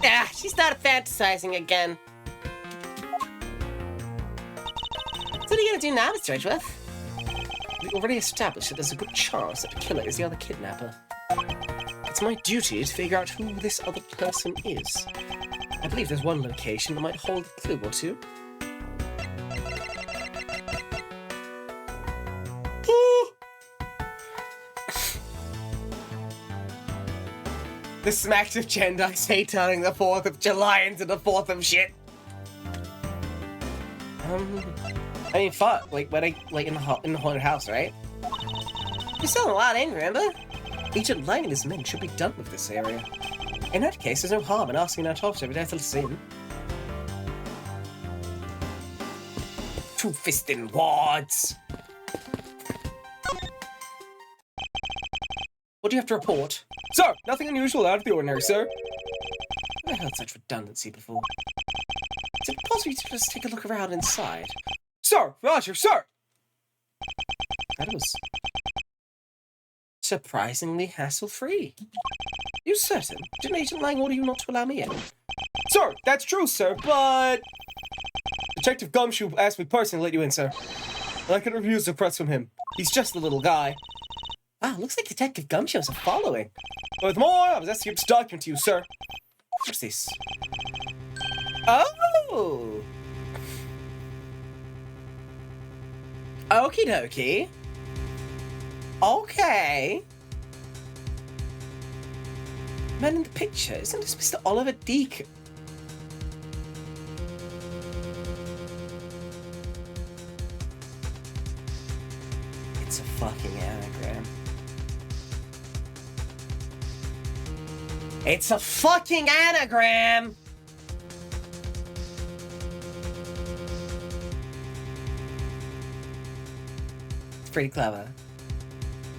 Ah, she's not fantasizing again. So what are you gonna do now, Mr. Edgeworth? We already established that there's a good chance that the killer is the other kidnapper. It's my duty to figure out who this other person is. I believe there's one location that might hold a clue or two. The smacks of gender say turning the 4th of July into the 4th of shit. I mean, fuck, like, when in the haunted house, right? There's still a lot in, remember? Agent Lang and his men should be done with this area. In that case, there's no harm in asking our officer if death will sin. Two-fisted wards! What do you have to report? Sir, nothing unusual out of the ordinary, sir. I've heard such redundancy before. Is it possible to just take a look around inside? Sir, Roger, sir! That was surprisingly hassle-free. You certain? Didn't Agent Lang order you not to allow me in? Sir, that's true, sir, but... Detective Gumshoe asked me personally to let you in, sir. And I couldn't refuse the press from him. He's just a little guy. Wow, looks like Detective Gumshoe's a following. With more, I was asked to give this document to you, sir. What's this? Oh! Okie dokie. Okay. Man in the picture, isn't this Mr. Oliver Deacon? It's a fucking anagram. It's a fucking anagram! It's pretty clever.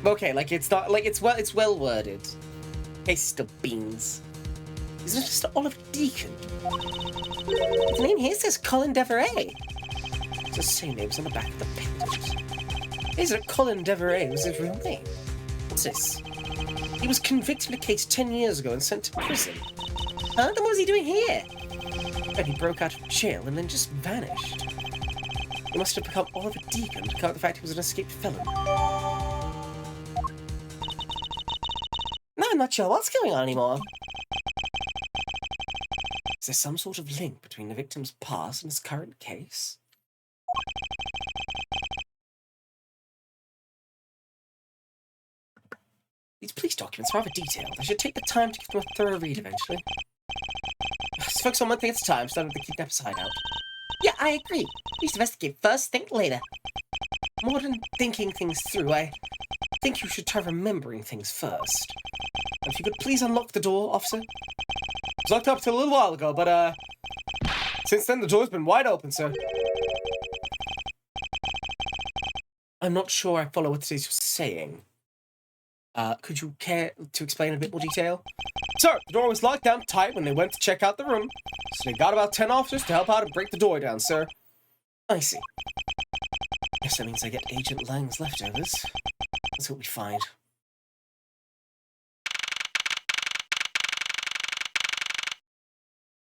Okay, like it's not like it's well worded. Taste of beans. Isn't it just Oliver Deacon? His name here says Colin Deveray. It's the same names on the back of the pendant. Is it Colin Deveray was his real name? What's this? He was convicted of a case 10 years ago and sent to prison. Huh? Then what was he doing here? And he broke out of jail and then just vanished. He must have become Oliver Deacon to cover the fact he was an escaped felon. No, I'm not sure what's going on anymore. Is there some sort of link between the victim's past and his current case? These police documents are rather detailed. I should take the time to give them a thorough read eventually. Let's focus on one thing at a time, starting with the kidnapper's hideout. Yeah, I agree. We should investigate first, think later. More than thinking things through, I think you should try remembering things first. If you could please unlock the door, officer. It was locked up till a little while ago, but, since then the door's been wide open, sir. I'm not sure I follow what it is you're saying. Could you care to explain in a bit more detail? Sir, the door was locked down tight when they went to check out the room, so they got about 10 officers to help out and break the door down, sir. I see. Guess that means I get Agent Lang's leftovers. That's what we find.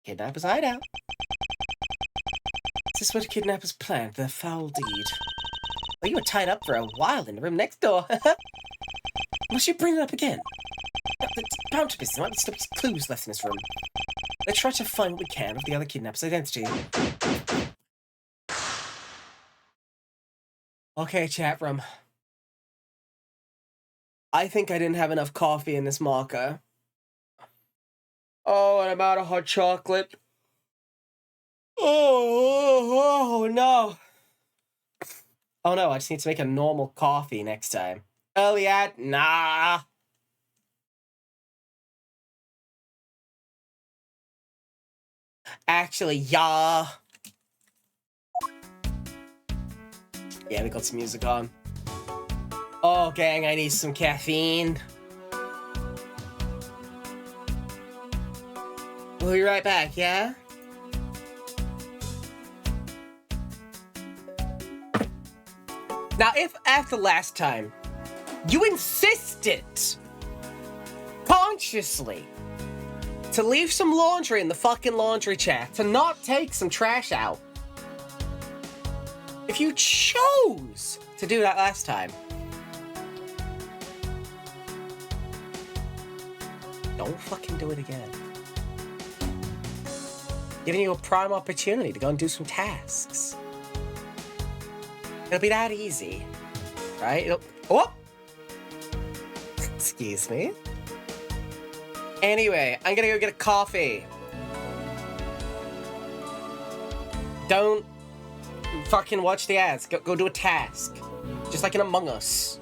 Kidnapper's hideout. Is this what kidnappers planned, their foul deed? Oh, you were tied up for a while in the room next door. Must you bring it up again? It's bound to be. There might be some clues left in this room. Let's try to find what we can of the other kidnapper's identity. Okay, chat room. I think I didn't have enough coffee in this marker. Oh, and I'm out of hot chocolate. Oh no. Oh no, I just need to make a normal coffee next time. Elliot, nah. Actually, yeah. Yeah, we got some music on. Oh, gang, I need some caffeine. We'll be right back, yeah? Now, if after last time, you insisted, consciously, to leave some laundry in the fucking laundry chair, to not take some trash out, if you chose to do that last time, don't fucking do it again. Giving you a prime opportunity to go and do some tasks. It'll be that easy, right? Oh! Excuse me. Anyway, I'm gonna go get a coffee. Don't fucking watch the ads. Go do a task. Just like in Among Us.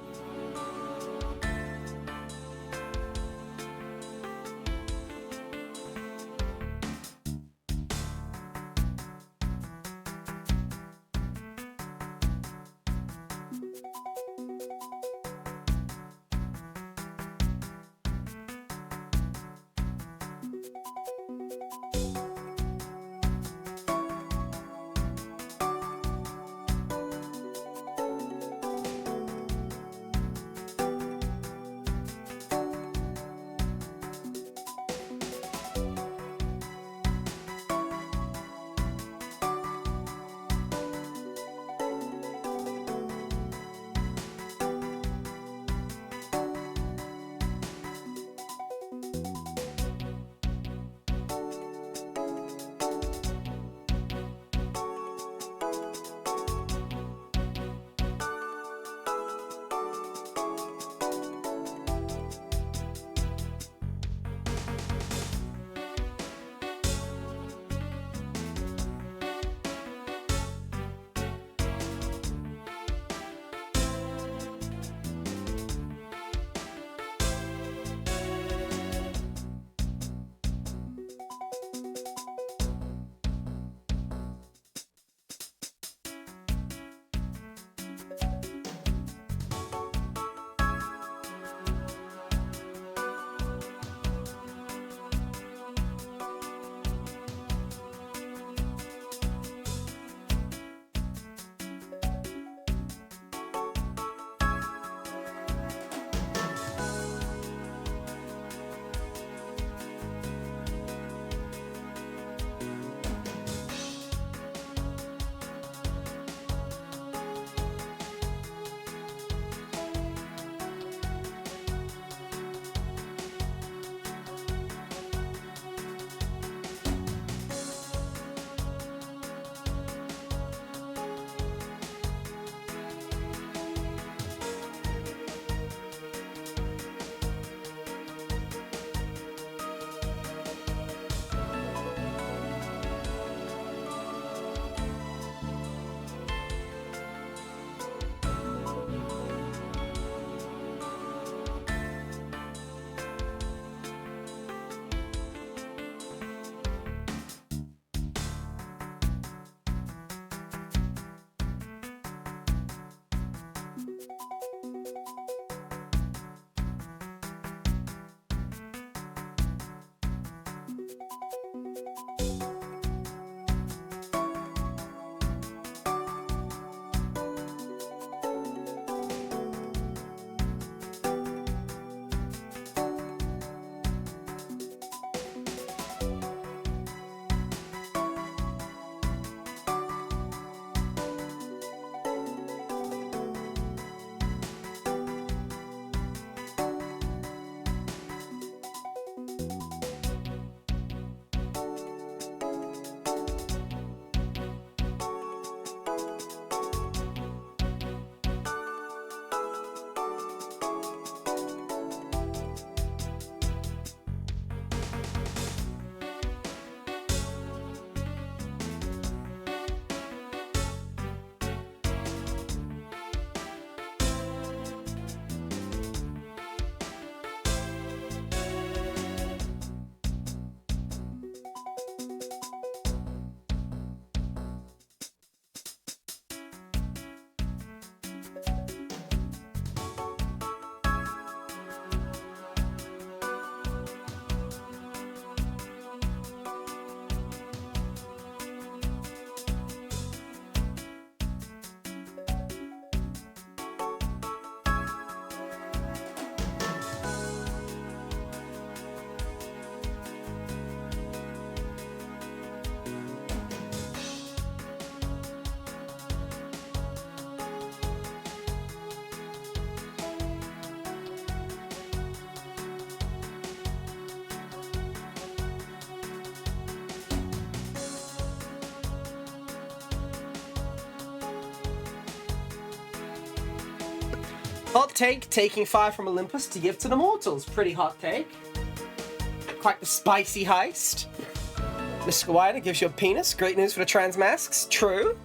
Hot take, taking fire from Olympus to give to the mortals. Pretty hot take. quite the spicy heist. Mr. Kawaii gives you a penis. Great news for the trans masks. True.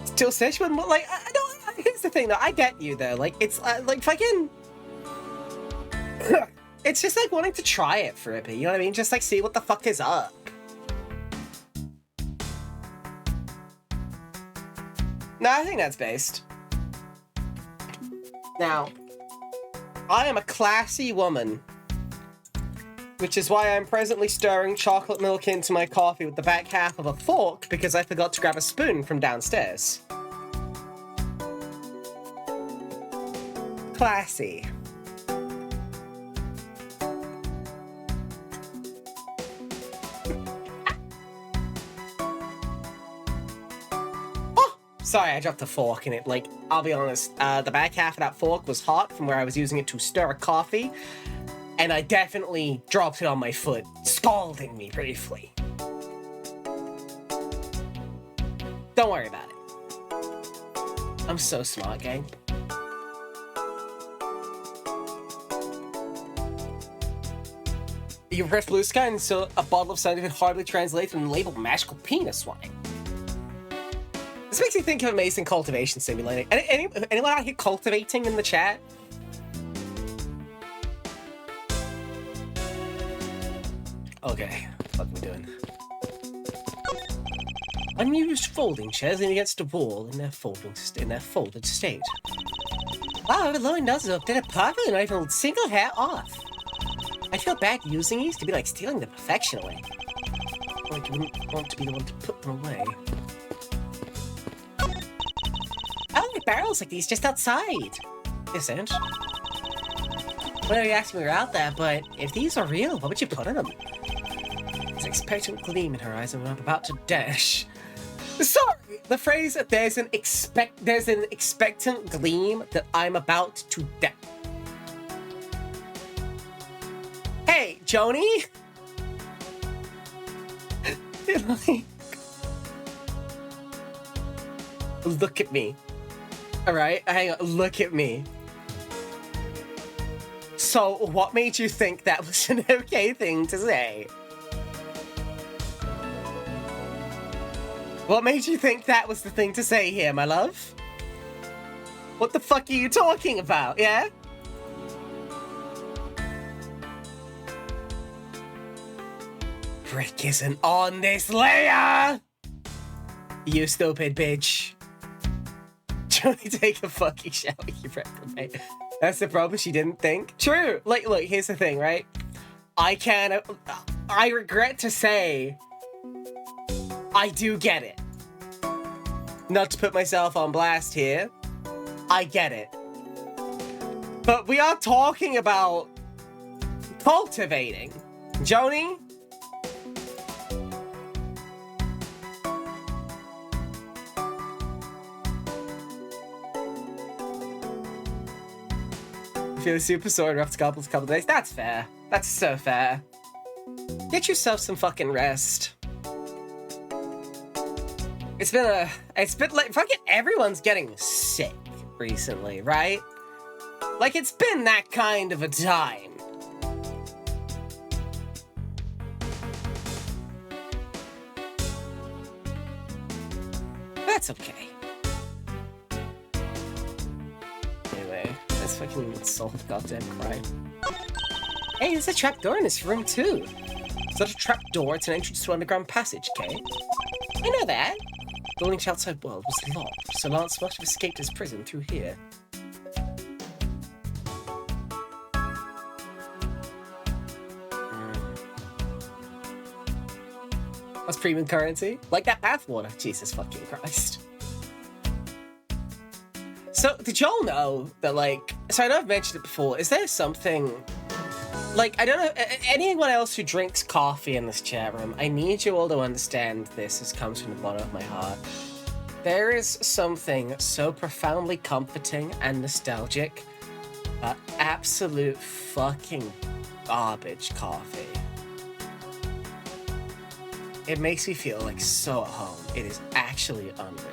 Still says she wouldn't, like, I don't, here's the thing though, I get you though, like, it's, like, fucking, it's just like wanting to try it for a bit, you know what I mean? Just like see what the fuck is up. No, I think that's based. Now, I am a classy woman, which is why I'm presently stirring chocolate milk into my coffee with the back half of a fork because I forgot to grab a spoon from downstairs. Classy. Oh, sorry, I dropped a fork in it. Like, I'll be honest, the back half of that fork was hot from where I was using it to stir a coffee. And I definitely dropped it on my foot, scalding me briefly. Don't worry about it. I'm so smart, gang. You press blue sky and so a bottle of something horribly translated and labeled magical penis wine. This makes me think of Amazing Cultivation Simulator. Anyone out here cultivating in the chat? Okay, what are we doing? Unused folding chairs leaning against a wall in their folded state. Wow, the lower nozzle did it perfectly, not even a single hair off. I feel bad using these to be like stealing them perfection away. Like you wouldn't want to be the one to put them away. I don't get barrels like these just outside. This isn't. Well, you asked me we were out there, but if these are real, what would you put in them? There's an expectant gleam in her eyes and I'm about to dash. Sorry, the phrase there's an expectant gleam that I'm about to dash. Hey, Joni. Look at me. All right, hang on. Look at me. So, what made you think that was an okay thing to say? What made you think that was the thing to say here, my love? What the fuck are you talking about, yeah? Rick isn't on this layer! You stupid bitch. Joni, take a fucking shower, you reprobate. That's the problem, she didn't think. True. Like, look, here's the thing, right? I regret to say, I do get it. Not to put myself on blast here. I get it. But we are talking about cultivating. Joni? Feel super sore after a couple days. That's fair. That's so fair. Get yourself some fucking rest. It's been like fucking everyone's getting sick recently, right? Like it's been that kind of a time. That's okay. Anyway. Let's fucking solve the goddamn crime. Hey, there's a trapdoor in this room too. It's not a trapdoor, it's an entrance to an underground passage, okay? I know that. The building's outside world was locked, so Lance must have escaped his prison through here. That's premium currency? Like that bathwater? Jesus fucking Christ. So, did y'all know that, like, so I know I've mentioned it before, is there something, like, I don't know, anyone else who drinks coffee in this chat room, I need you all to understand this, this comes from the bottom of my heart. There is something so profoundly comforting and nostalgic about absolute fucking garbage coffee. It makes me feel, like, so at home. It is actually unreal.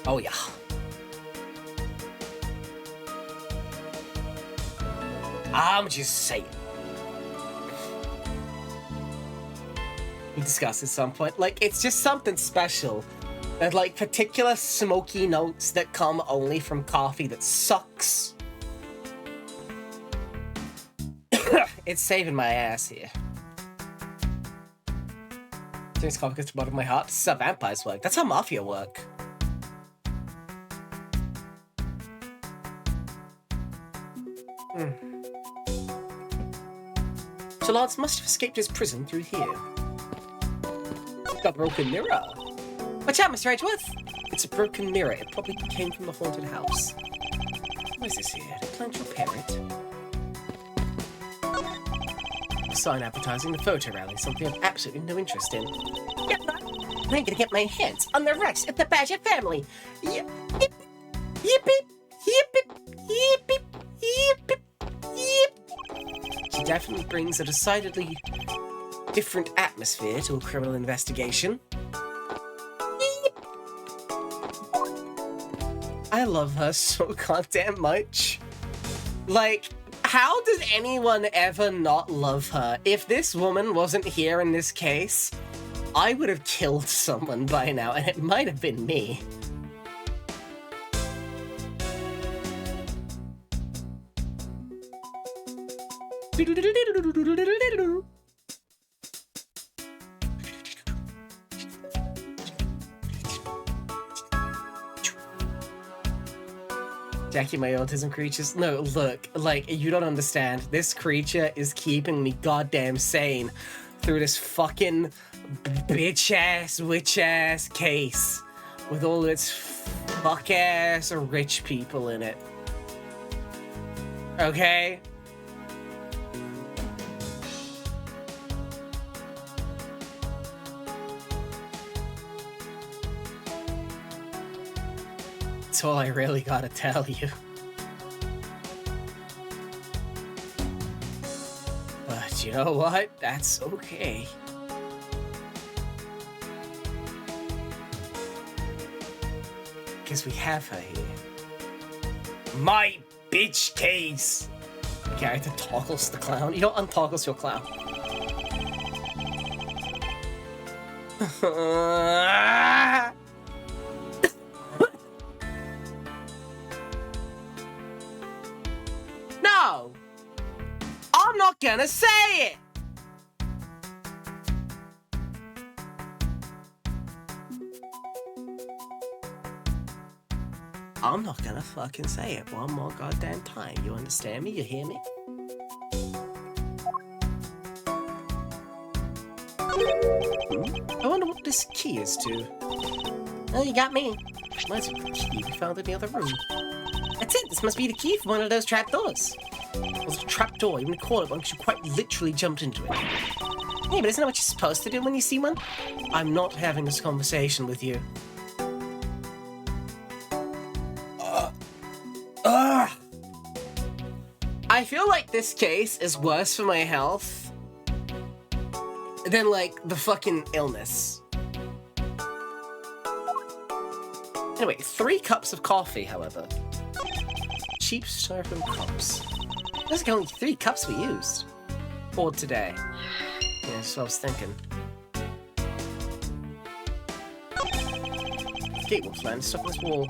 Oh yeah. I'm just saying. We discussed at some point. Like, it's just something special. There's like particular smoky notes that come only from coffee that sucks. It's saving my ass here. This coffee gets to the bottom of my heart. This is how vampires work. That's how mafia work. So Lance must have escaped his prison through here. A broken mirror. Watch out, Mr. Edgeworth! It's a broken mirror. It probably came from the haunted house. What is this here? I plan to repair it. A sign advertising the photo rally, something I've absolutely no interest in. Yep, I'm gonna get my hands on the rest of the Badger family. Yip, yip, yip, yip, yip, yip, yip, yip. She definitely brings a decidedly different atmosphere to a criminal investigation. I love her so goddamn much. Like, how does anyone ever not love her? If this woman wasn't here in this case, I would have killed someone by now, and it might have been me. Jackie, my autism creatures. No, look, like, you don't understand. This creature is keeping me goddamn sane through this fucking bitch-ass, witch-ass case with all its fuck-ass rich people in it. Okay? That's all I really gotta tell you. But you know what? That's okay. Because we have her here. My bitch case! Character toggles the clown. You don't untoggles your clown. No! I'm not gonna say it! I'm not gonna fucking say it one more goddamn time. You understand me? You hear me? I wonder what this key is to. Oh, you got me. Where's the key? We found it in the other room. That's it. This must be the key for one of those trapdoors. It was a trapdoor. You wouldn't call it one because you quite literally jumped into it. Hey, but isn't that what you're supposed to do when you see one? I'm not having this conversation with you. I feel like this case is worse for my health than, like, the fucking illness. Anyway, 3 cups of coffee, however. Cheap styrofoam cups. There's only 3 cups we used. For today. Yeah, that's what I was thinking. Gatewaterland stuck on this wall.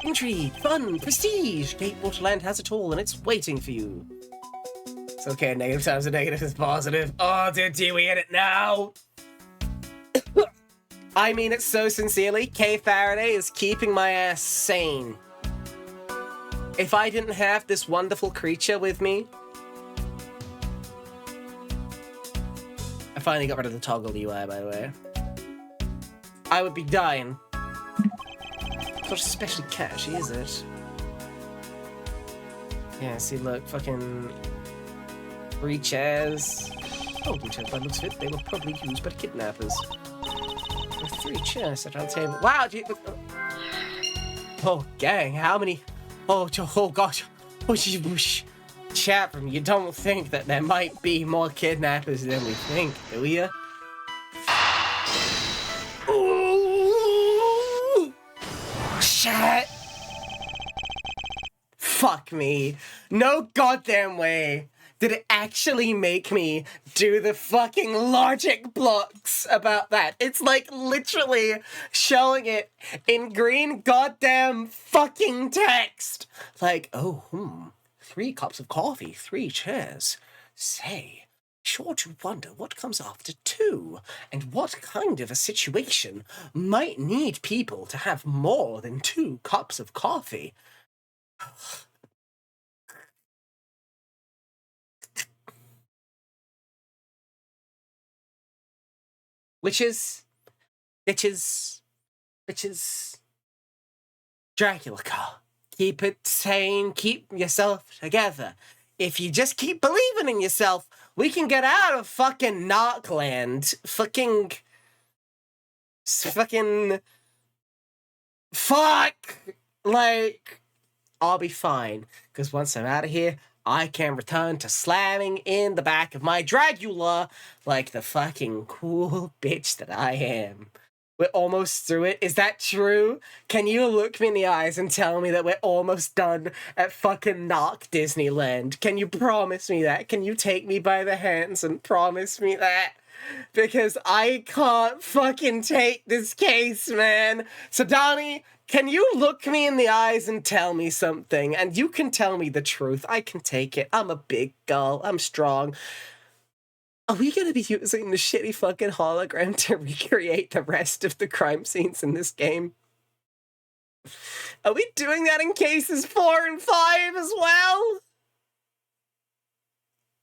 Intrigue, fun, prestige! Gatewaterland has it all and it's waiting for you. It's okay, negative times a negative is positive. Oh, did we get it now? I mean it so sincerely. Kay Faraday is keeping my ass sane. If I didn't have this wonderful creature with me... I finally got rid of the toggle UI, by the way. I would be dying. Not especially catchy, is it? Yeah, see, look, fucking... 3 chairs. Folding chairs, by the looks of it. They were probably used by kidnappers. With 3 chairs set around the table. Wow, oh, gang, how many... Oh gosh. Whoosh. Chat room, you don't think that there might be more kidnappers than we think, do you? Ooh! Chat! fuck me. No goddamn way did it actually make me do the fucking logic blocks about that. It's like literally showing it in green goddamn fucking text. Like, oh, 3 cups of coffee, 3 chairs. Say, sure to wonder what comes after 2, and what kind of a situation might need people to have more than 2 cups of coffee. Which is Dracula Car. Keep it sane, keep yourself together. If you just keep believing in yourself, we can get out of fucking Narcland. Fuck! Like, I'll be fine. Because once I'm out of here, I can return to slamming in the back of my Dragula like the fucking cool bitch that I am. We're almost through it. Is that true? Can you look me in the eyes and tell me that we're almost done at fucking Narc Disneyland? Can you promise me that? Can you take me by the hands and promise me that? Because I can't fucking take this case, man. So, Donnie, can you look me in the eyes and tell me something? And you can tell me the truth. I can take it. I'm a big girl. I'm strong. Are we gonna be using the shitty fucking hologram to recreate the rest of the crime scenes in this game? Are we doing that in cases 4 and 5 as well?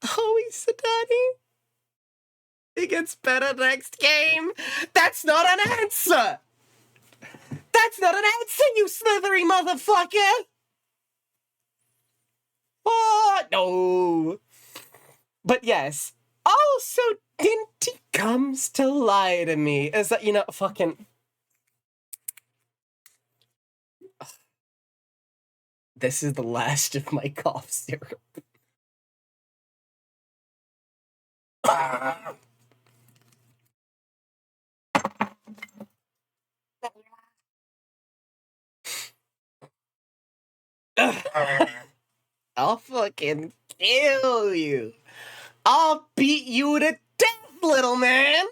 Oh, Sadani? It gets better next game? That's not an answer! That's not an answer, you slithery motherfucker! Oh, no. But yes. Oh, so Dinty comes to lie to me. Is that, fucking... This is the last of my cough syrup. I'll fucking kill you. I'll beat you to death, little man!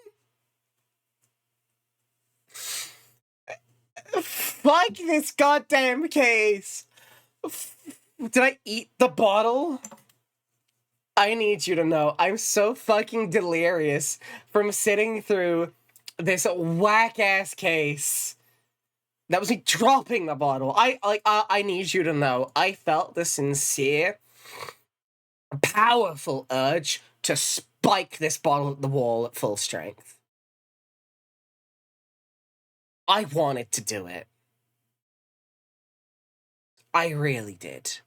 Fuck this goddamn case! Did I eat the bottle? I need you to know, I'm so fucking delirious from sitting through this whack-ass case. That was me dropping the bottle. I need you to know, I felt the sincere, powerful urge to spike this bottle at the wall at full strength. I wanted to do it. I really did.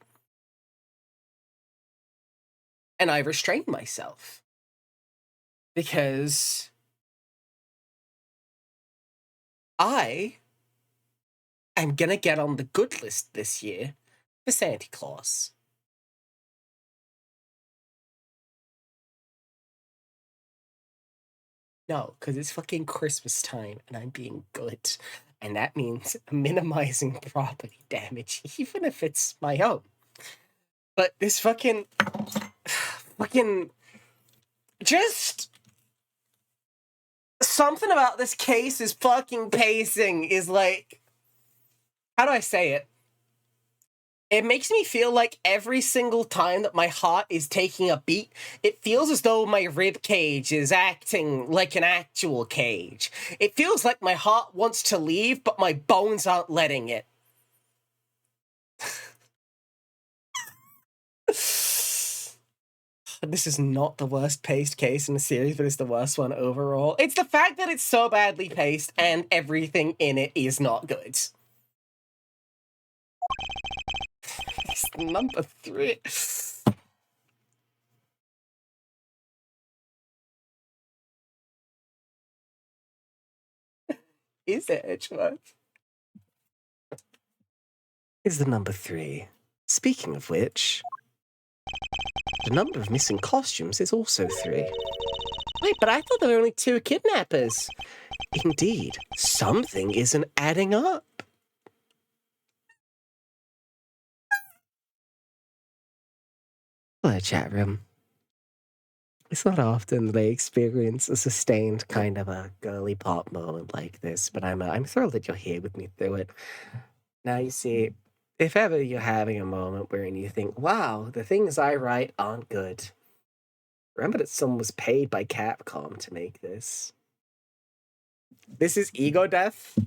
And I restrained myself. Because I am gonna get on the good list this year for Santa Claus. No, because it's fucking Christmas time and I'm being good. And that means minimizing property damage, even if it's my own. But this fucking just something about this case is fucking pacing is like, how do I say it? It makes me feel like every single time that my heart is taking a beat, it feels as though my rib cage is acting like an actual cage. It feels like my heart wants to leave, but my bones aren't letting it. This is not the worst paced case in the series, but it's the worst one overall. It's the fact that it's so badly paced and everything in it is not good. It's number 3. Is it, Edgeworth? Is the number 3. Speaking of which, the number of missing costumes is also 3. Wait, but I thought there were only 2 kidnappers. Indeed, something isn't adding up. chat room. It's not often that I experience a sustained kind of a girly pop moment like this, but I'm thrilled that you're here with me through it. Now, you see, if ever you're having a moment wherein you think, wow, the things I write aren't good, remember that someone was paid by Capcom to make this. This is ego death.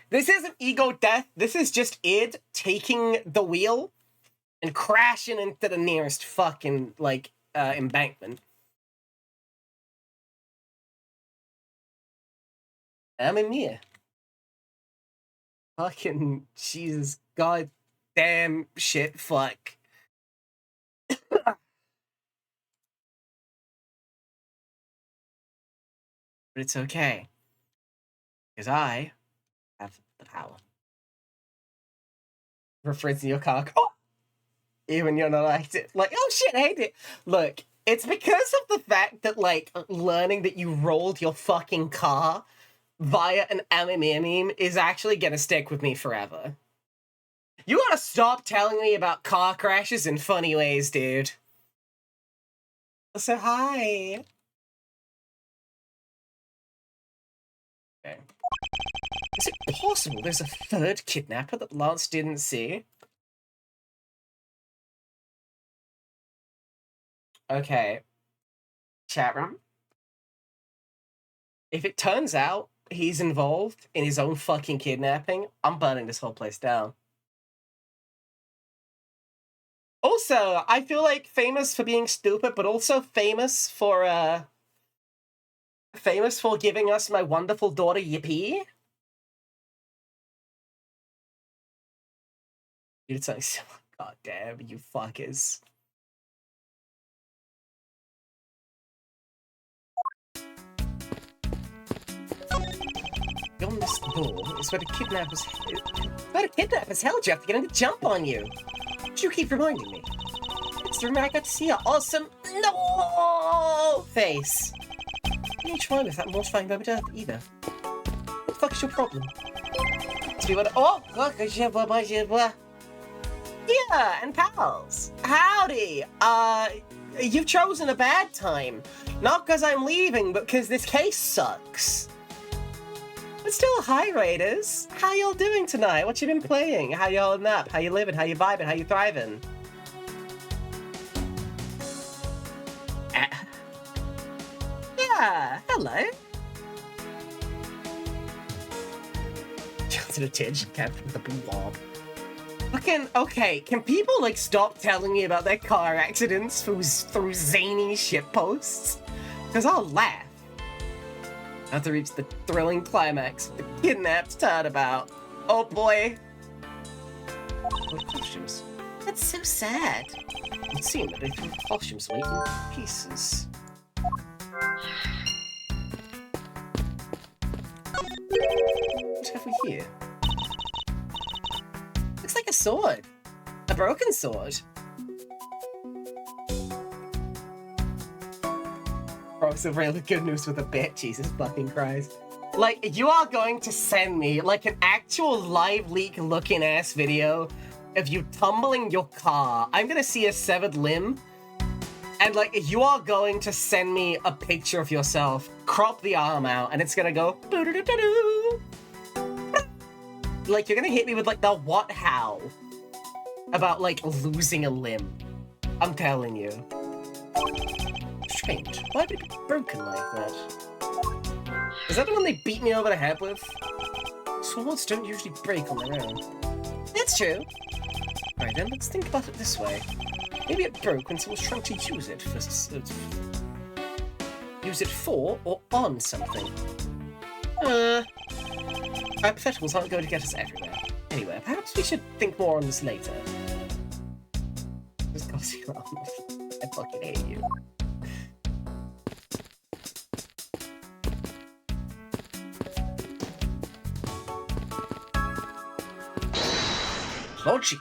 This isn't ego death. This is just id taking the wheel and crashing into the nearest fucking, like, embankment. I'm in here. Fucking Jesus, goddamn shit, fuck. But it's okay, because I have the power. Reference to your car. Oh! Even you're not like it. Like, oh shit, I hate it. Look, it's because of the fact that, like, learning that you rolled your fucking car via an MMA meme is actually gonna stick with me forever. You gotta stop telling me about car crashes in funny ways, dude. So, hi. Okay. Is it possible there's a third kidnapper that Lance didn't see? Okay. Chat room. If it turns out he's involved in his own fucking kidnapping, I'm burning this whole place down. Also, I feel like famous for being stupid, but also famous for giving us my wonderful daughter Yippee. Dude, it's like, god damn, you fuckers. Beyond this door is where the kidnappers held you after getting the jump on you. You keep reminding me. It's the room I got to see your awesome no face. You ain't trying with that mortifying moment either. What the fuck is your problem? Yeah, and pals. Howdy. You've chosen a bad time. Not because I'm leaving, but because this case sucks. But still, hi, Raiders. How y'all doing tonight? What you been playing? How you holding up? How you living? How you vibing? How you thriving? Yeah, hello. Johnson attention captured with a blob. Fucking, okay, can people, like, stop telling me about their car accidents through zany shitposts? Because I'll laugh. Have to reach the thrilling climax the kidnapped turnabout. Oh boy. What costumes? That's so sad. It seemed that they threw costumes away in pieces. What have we here? Looks like a sword. A broken sword. Bro, some really good news with a bit, Jesus fucking Christ. Like, you are going to send me, like, an actual live leak looking ass video of you tumbling your car. I'm gonna see a severed limb. And, like, you are going to send me a picture of yourself, crop the arm out, and it's gonna go doo-doo-doo-doo-doo. Like, you're gonna hit me with, like, the what how about, like, losing a limb. I'm telling you. Strange. Why would it be broken like that? Is that the one they beat me over the head with? Swords don't usually break on their own. That's true. Right then, let's think about it this way. Maybe it broke when someone was trying to use it for... use it for or on something. Hypotheticals aren't going to get us everywhere. Anyway, perhaps we should think more on this later. Just cause you are. I fucking hate you. Logic.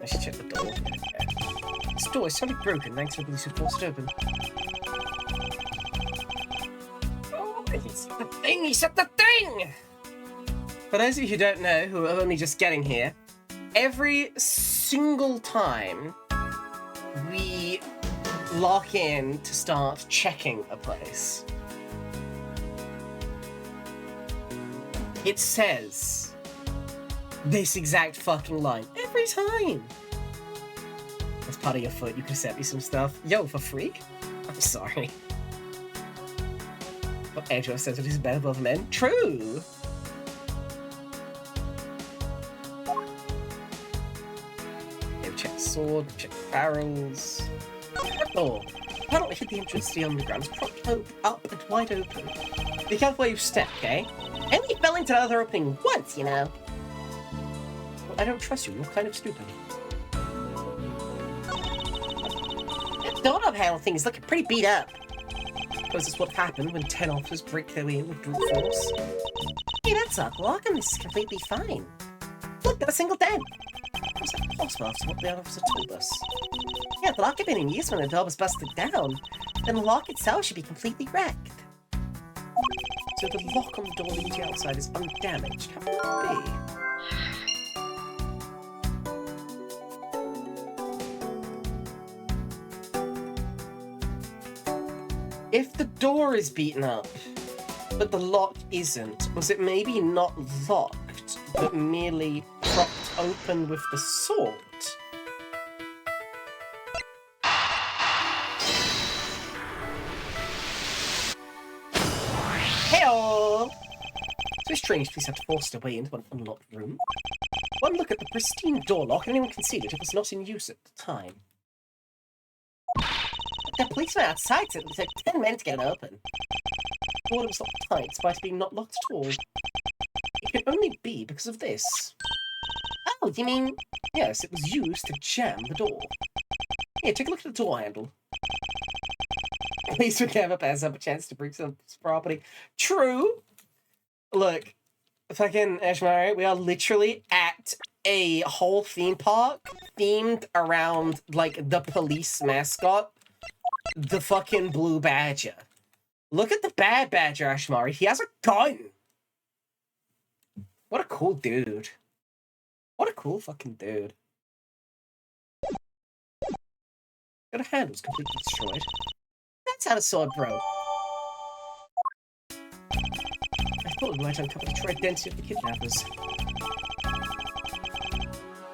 I should check the door. Okay. This door is suddenly broken thanks to the police who forced it open. Oh, he set the thing! He set the thing! For those of you who don't know, who are only just getting here, every single time we lock in to start checking a place, it says this exact fucking line every time. That's part of your foot. You could send me some stuff. Yo, for free? I'm sorry. But Angelo says that he's better above men. True. Yeah, we check the sword, we check the barrels. Oh, apparently hit the entrance to the underground. It's propped up and wide open. Be careful where you step, okay? I only fell into the other opening once, you know. Well, I don't trust you. You're kind of stupid. That doorknob handle thing is looking pretty beat up. Suppose that's what happened when 10 officers break their way in with brute force. Hey, that's a lock, and this is completely fine. Look, not a single dent. How's that possible after what the officer told us? Yeah, the lock had been in use when the door was busted down. Then the lock itself should be completely wrecked. So the lock on the door leading to the outside is undamaged. How can that be? If the door is beaten up, but the lock isn't, was it maybe not locked, but merely propped open with the sword? Hey-oh! So strange police have to force their way into an unlocked room. One look at the pristine door lock, and anyone can see that it was not in use at the time. The policeman outside said it would take 10 minutes to get it open. The door was locked tight, despite being not locked at all. It could only be because of this. Oh, you mean... Yes, it was used to jam the door. Here, take a look at the door handle. Police would never pass up a chance to breach some property. True! Look, fucking Ashmari, we are literally at a whole theme park themed around, like, the police mascot. The fucking blue badger. Look at the bad badger, Ashmari. He has a gun. What a cool dude. What a cool fucking dude. Got a handle's completely destroyed. That's how the sword broke. I thought we might uncover the true identity of the kidnappers.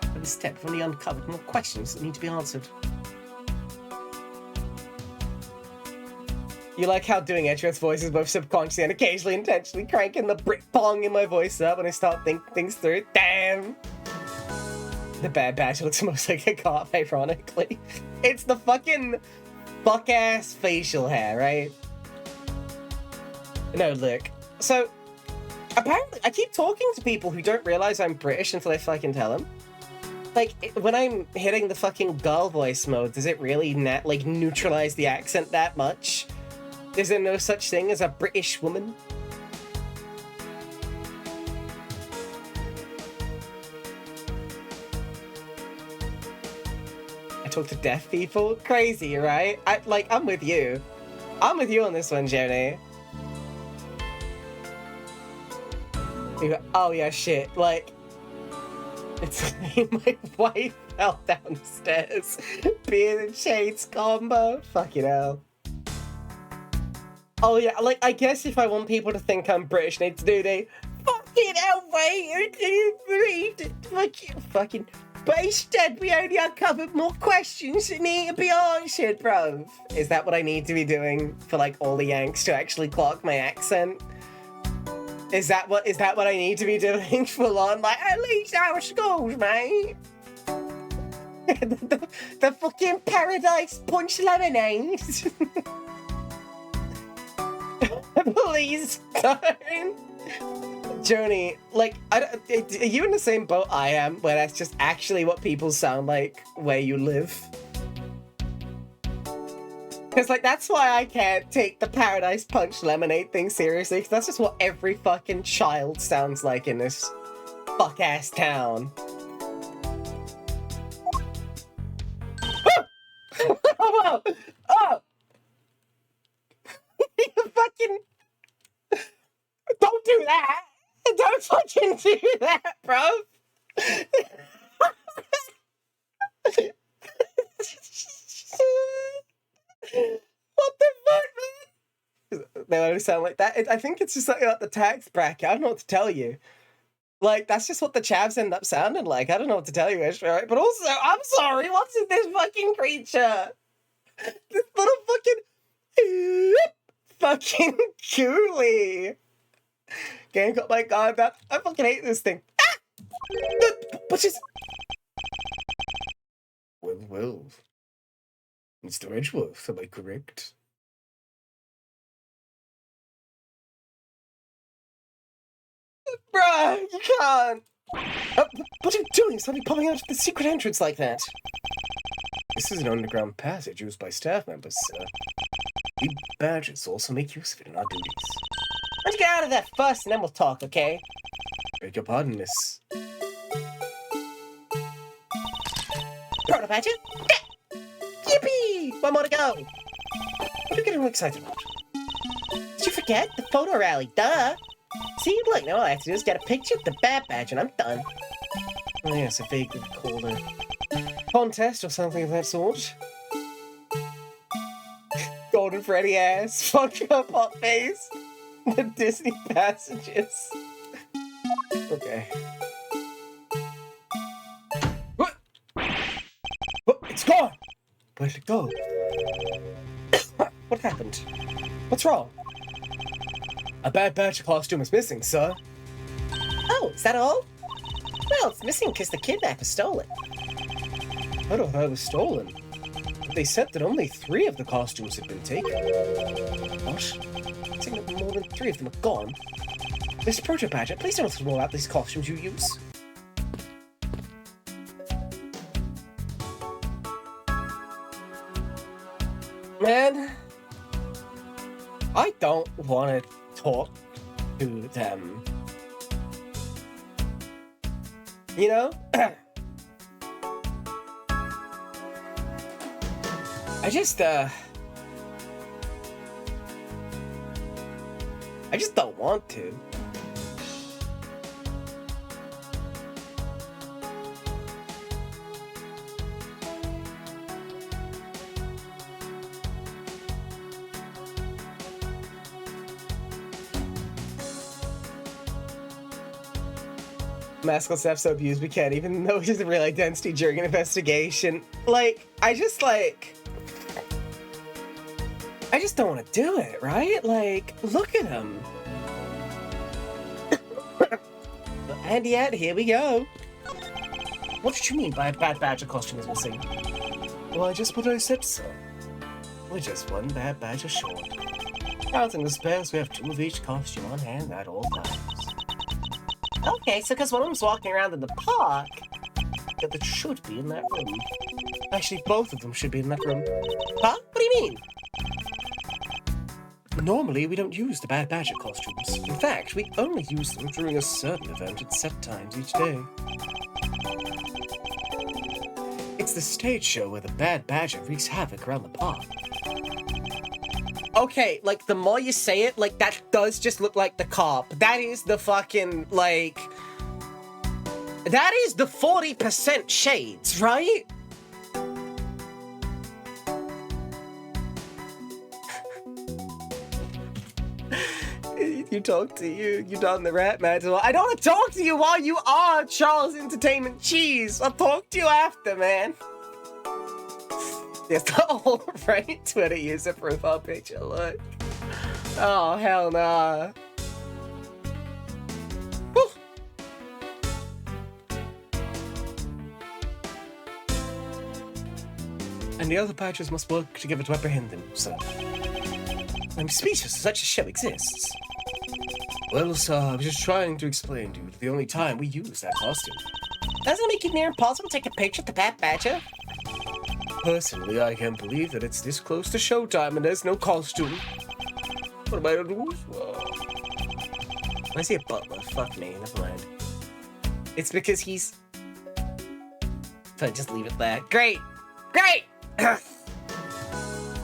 But instead, we've only uncovered more questions that need to be answered. You like how doing Edgeworth's voice is both subconsciously and occasionally intentionally cranking the Brit bong in my voice up when I start thinking things through. Damn! The bad badger looks most like a cop, ironically. It's the fucking fuck-ass facial hair, right? No, look. So, apparently, I keep talking to people who don't realize I'm British until I fucking tell them. Like, when I'm hitting the fucking girl voice mode, does it really, like, neutralize the accent that much? Is there no such thing as a British woman? I talk to deaf people? Crazy, right? I'm with you. I'm with you on this one, Joni. You go, oh yeah, shit. Like, it's my wife fell down the stairs. Being in Shades combo. Fucking hell. Oh yeah, like, I guess if I want people to think I'm British, I need to do the fucking hell, wait, I didn't believe it. Fucking. But instead, we only uncovered more questions that need to be answered, bro. Is that what I need to be doing for, like, all the Yanks to actually clock my accent? Is that what I need to be doing full on? Like, at least our schools, mate. the fucking Paradise Punch Lemonade. Please don't. Joni, like, are you in the same boat I am, where that's just actually what people sound like where you live? Because, like, that's why I can't take the Paradise Punch Lemonade thing seriously, because that's just what every fucking child sounds like in this fuck-ass town. Oh! Oh! You fucking... Don't do that! Don't fucking do that, bro. What the fuck, man? They always sound like that. I think it's just something about the tax bracket. I don't know what to tell you. Like, that's just what the chavs end up sounding like. I don't know what to tell you, Ash, right? But also, I'm sorry, what's in this fucking creature? This little fucking coolie. Game got my god, that I fucking hate this thing. Ah! But just well, Mr. Edgeworth, am I correct? Bruh, you can't. What are you doing? Suddenly popping out of the secret entrance like that. This is an underground passage used by staff members, sir. We badgers also make use of it in our duties. Why don't you get out of that first and then we'll talk, okay? Beg your pardon, miss. Proto Badger? Yippee! One more to go! What are you getting all excited about? Did you forget? The photo rally, duh! See, look, now all I have to do is get a picture of the Bad Badge and I'm done. Oh yes, I vaguely recall a contest or something of that sort. Golden Freddy ass, fuck up hot face. The Disney passages. Okay. What? It's gone! Where'd it go? What happened? What's wrong? A Bad Badge costume is missing, sir. Oh, is that all? Well, it's missing because the kidnapper stole it. I don't know it was stolen. But they said that only 3 of the costumes had been taken. What? It's saying that more than 3 of them are gone. Mr. Proto Badger, please tell us more about these costumes you use. Man, I don't want to talk to them. You know? I just don't want to. Mascot staff so abused we can't even know his real identity during an investigation. Like, I just don't want to do it, right? Like, look at him. And yet, here we go. What did you mean by a Bad Badger costume is missing? Well, just what I said, sir. We're just one Bad Badger short. Counting the spares, we have 2 of each costume on hand at all times. Okay, so because one of them's walking around in the park, that should be in that room. Actually, both of them should be in that room. Huh? What do you mean? Normally, we don't use the Bad Badger costumes. In fact, we only use them during a certain event at set times each day. It's the stage show where the Bad Badger wreaks havoc around the park. Okay, like, the more you say it, like, that does just look like the cop. That is the fucking, like... That is the 40% shades, right? You talk to you done the rat mantle. I don't want to talk to you while you are Charles Entertainment Cheese. I'll talk to you after, man. Yes, the whole right Twitter user profile picture, look. Oh, hell nah. Whew. And the other badgers must work together to apprehend them, sir. I'm speechless that such a show exists. Well, sir, I was just trying to explain to you that the only time we use that costume. Doesn't it make it near impossible to take a picture of the Bad Badger? Personally, I can't believe that it's this close to showtime and there's no costume. What am I to do? I see a butler. Fuck me, never mind. It's because he's... Fine, just leave it there. Great! Great!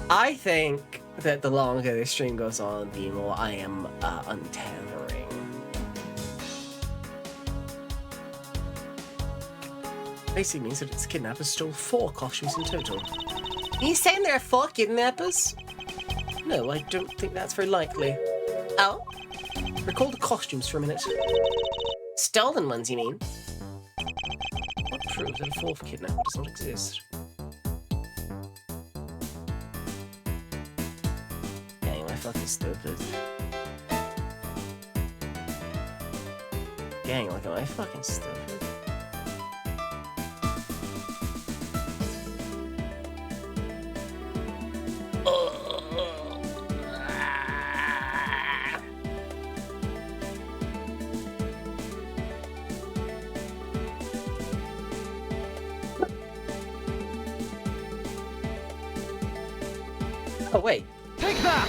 I think that the longer this stream goes on, the more I am untethering. Basically means that its kidnappers stole 4 costumes in total. Are you saying there are 4 kidnappers? No, I don't think that's very likely. Oh? Recall the costumes for a minute. Stolen ones, you mean? What proves that a 4th kidnapper does not exist? Gang, am I fucking stupid? Gang, like, am I fucking stupid? Oh, wait. Take that!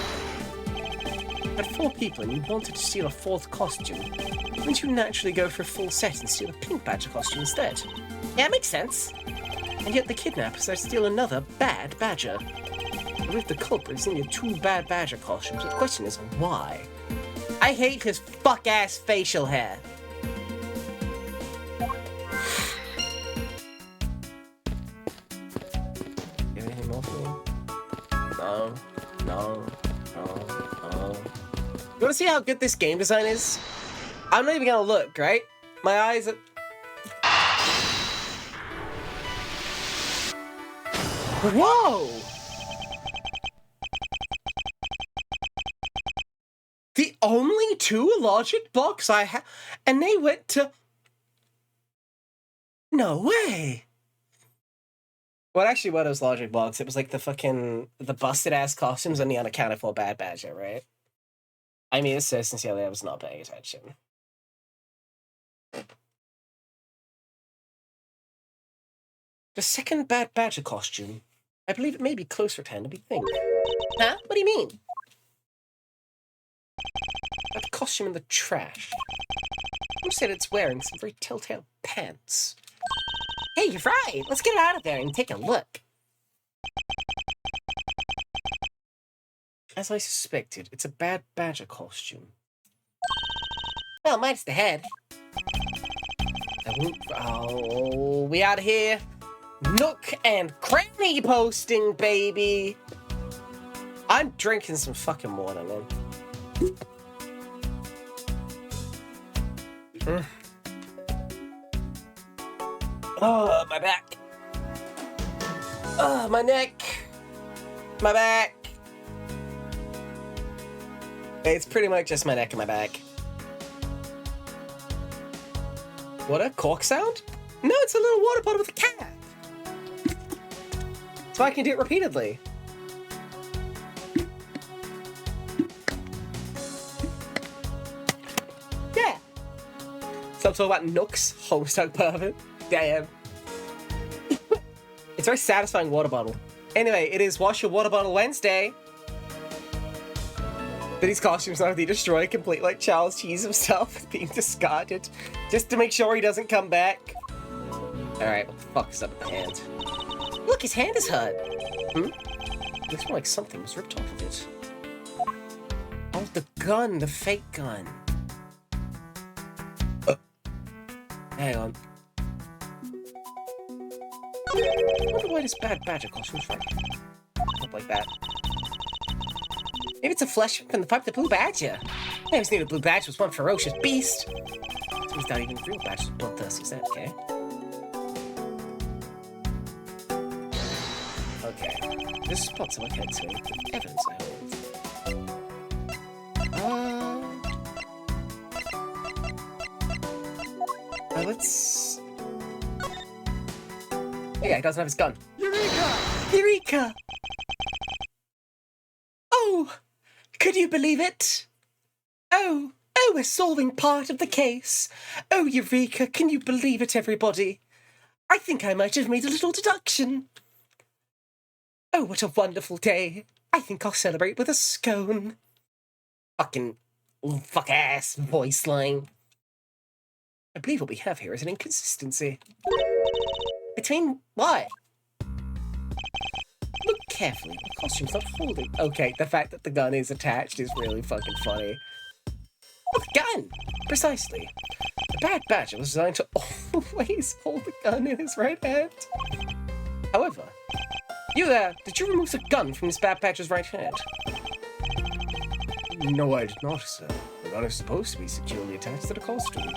Had 4 people and you wanted to steal a 4th costume. Wouldn't you naturally go for a full set and steal a pink badger costume instead? Yeah, makes sense. And yet the kidnappers are steal another bad badger. And if the culprit is only 2 bad badger costumes, the question is why? I hate his fuck-ass facial hair. Anything more for me? No. You wanna see how good this game design is? I'm not even gonna look, right? My eyes are... Whoa! The only 2 logic blocks I have, and they went to... No way! Well, actually, what was logic blocks? It was like the busted ass costumes and the unaccounted for bad badger, right? I mean, it's so sincerely I was not paying attention. The second bad badger costume. I believe it may be closer at hand than we think. Huh? What do you mean? That costume in the trash. Who said it's wearing some very telltale pants? Hey, you're right! Let's get it out of there and take a look. As I suspected, it's a bad badger costume. Well, mine's the head. I won't... Oh, we out of here. Nook and cranny posting, baby. I'm drinking some fucking water, man. Oh, my back. Oh, my neck. My back. It's pretty much just my neck and my back. What a cork sound? No, it's a little water bottle with a cat. So I can do it repeatedly. Yeah. So I'm talking about Nook's Homestuck Pervert. Damn. It's a very satisfying water bottle. Anyway, it is Wash Your Water Bottle Wednesday. These costumes are the destroy complete like Charles Cheese himself being discarded just to make sure he doesn't come back. Alright, what the fuck is up with the hand? Look, his hand is hurt. Looks more like something was ripped off of it. Oh, the gun, the fake gun. Hang on. I wonder why this bad badger costume's right. Not like that. Maybe it's a flesh from the pipe the blue badger. I always knew the blue badger was one ferocious beast. So he's not even real badger, bloodthirsty, is that okay? Okay. There's spots on my head, so evidence I hold. Let's... Yeah, he doesn't have his gun. Eureka! Eureka! Oh! Could you believe it? Oh, we're solving part of the case. Oh, Eureka, can you believe it, everybody? I think I might have made a little deduction. Oh, what a wonderful day. I think I'll celebrate with a scone. Fucking fuck-ass voice line. I believe what we have here is an inconsistency. Between what? Look carefully. The costume's not holding. Okay, the fact that the gun is attached is really fucking funny. With a gun! Precisely. The Bad Badger was designed to always hold the gun in his right hand. However, you there, did you remove the gun from this Bad Badger's right hand? No, I did not, sir. The gun is supposed to be securely attached to the costume.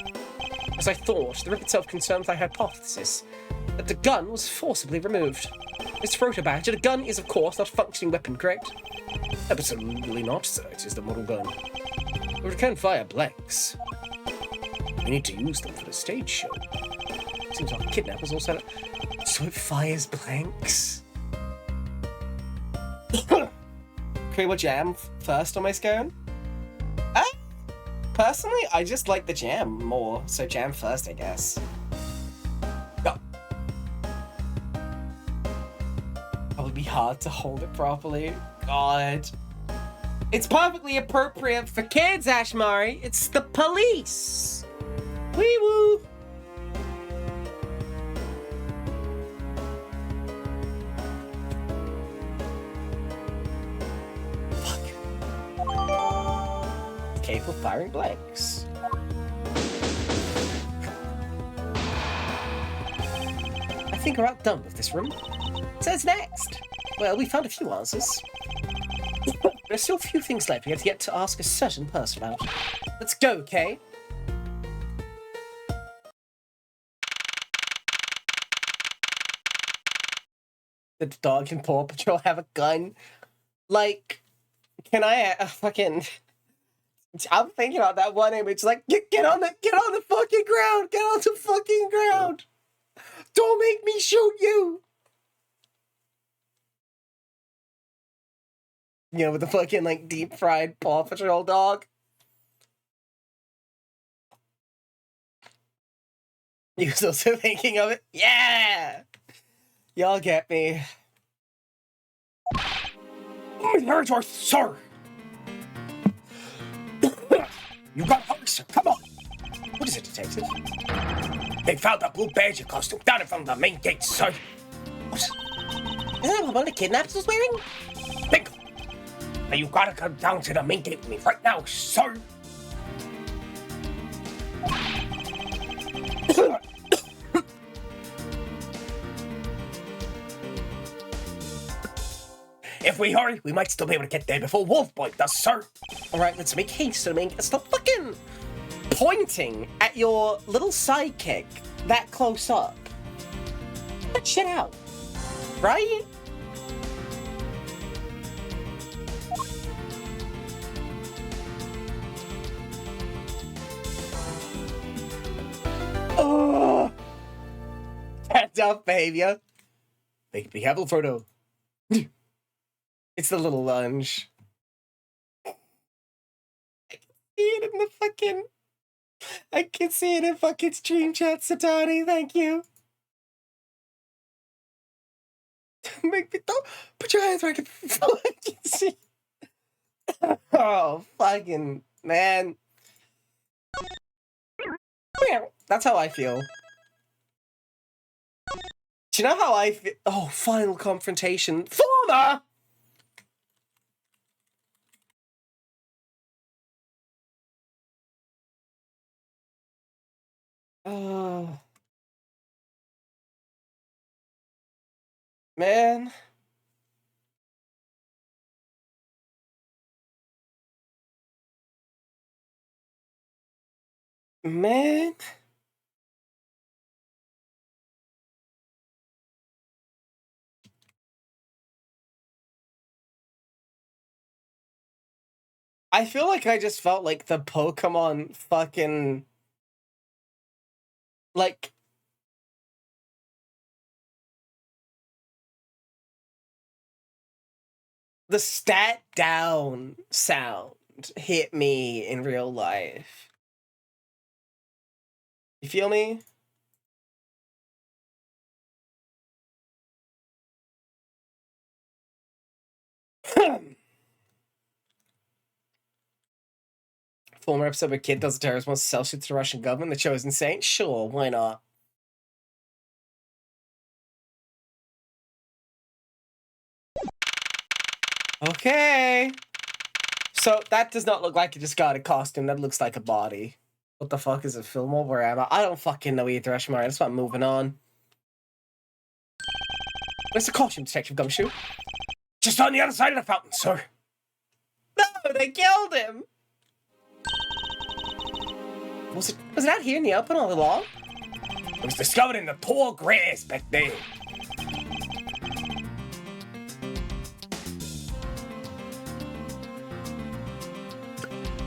As I thought, the rip itself confirmed my hypothesis that the gun was forcibly removed. Mr. Proto Badger, the gun is, of course, not a functioning weapon, correct? Absolutely not, sir. It is the model gun. But it can fire blanks. We need to use them for the stage show. Seems like kidnappers all set up. So it fires blanks? Okay, what jam first on my scone? Personally, I just like the jam more, so jam first, I guess. Go. Probably be hard to hold it properly. God. It's perfectly appropriate for kids, Ashmari. It's the police. Wee woo. Capable of firing blanks. I think we're outdone with this room. So what's next? Well, we found a few answers. There's still a few things left we have yet to ask a certain person about. Let's go, Kay. Did the dog in Paw Patrol have a gun? Like, can I fucking... I'm thinking about that one image, like, get on the fucking ground! Get on the fucking ground! Don't make me shoot you! You know, with the fucking, like, deep-fried Paw Patrol dog. You was also thinking of it? Yeah! Y'all get me. Territory, sir! You got hurry, sir. Come on. What is it, detective? They found the blue badger costume down in front of the main gate, sir. What? Isn't that what one of the kidnappers was wearing? Bingo. Now you gotta come down to the main gate with me right now, sir. If we hurry, we might still be able to get there before Wolf Boy does, sir. All right, let's make haste. Stop fucking pointing at your little sidekick that close up. Get that shit out, right? Oh, that's up, behavior. Be careful, Frodo. It's the little lunge. I can see it in fucking stream chat, Satani. Thank you. Don't put your hands where I can fucking see. Oh, fucking man. That's how I feel. Do you know how I feel? Oh, final confrontation. Former! Oh. Man. Man. I feel like I just felt like the Pokemon fucking... Like... The stat down sound hit me in real life. You feel me? Former episode where kid does a terrorist wants to sell shit to the Russian government. The show is insane. Sure, why not? Okay. So that does not look like a discarded costume. That looks like a body. What the fuck is it, Fillmore? Where am I? I don't fucking know either, Ashmar. Let's start moving on. Where's the costume, Detective Gumshoe? Just on the other side of the fountain, sir. No, they killed him! Was it out here in the open all along? It was discovered in the tall grass back there.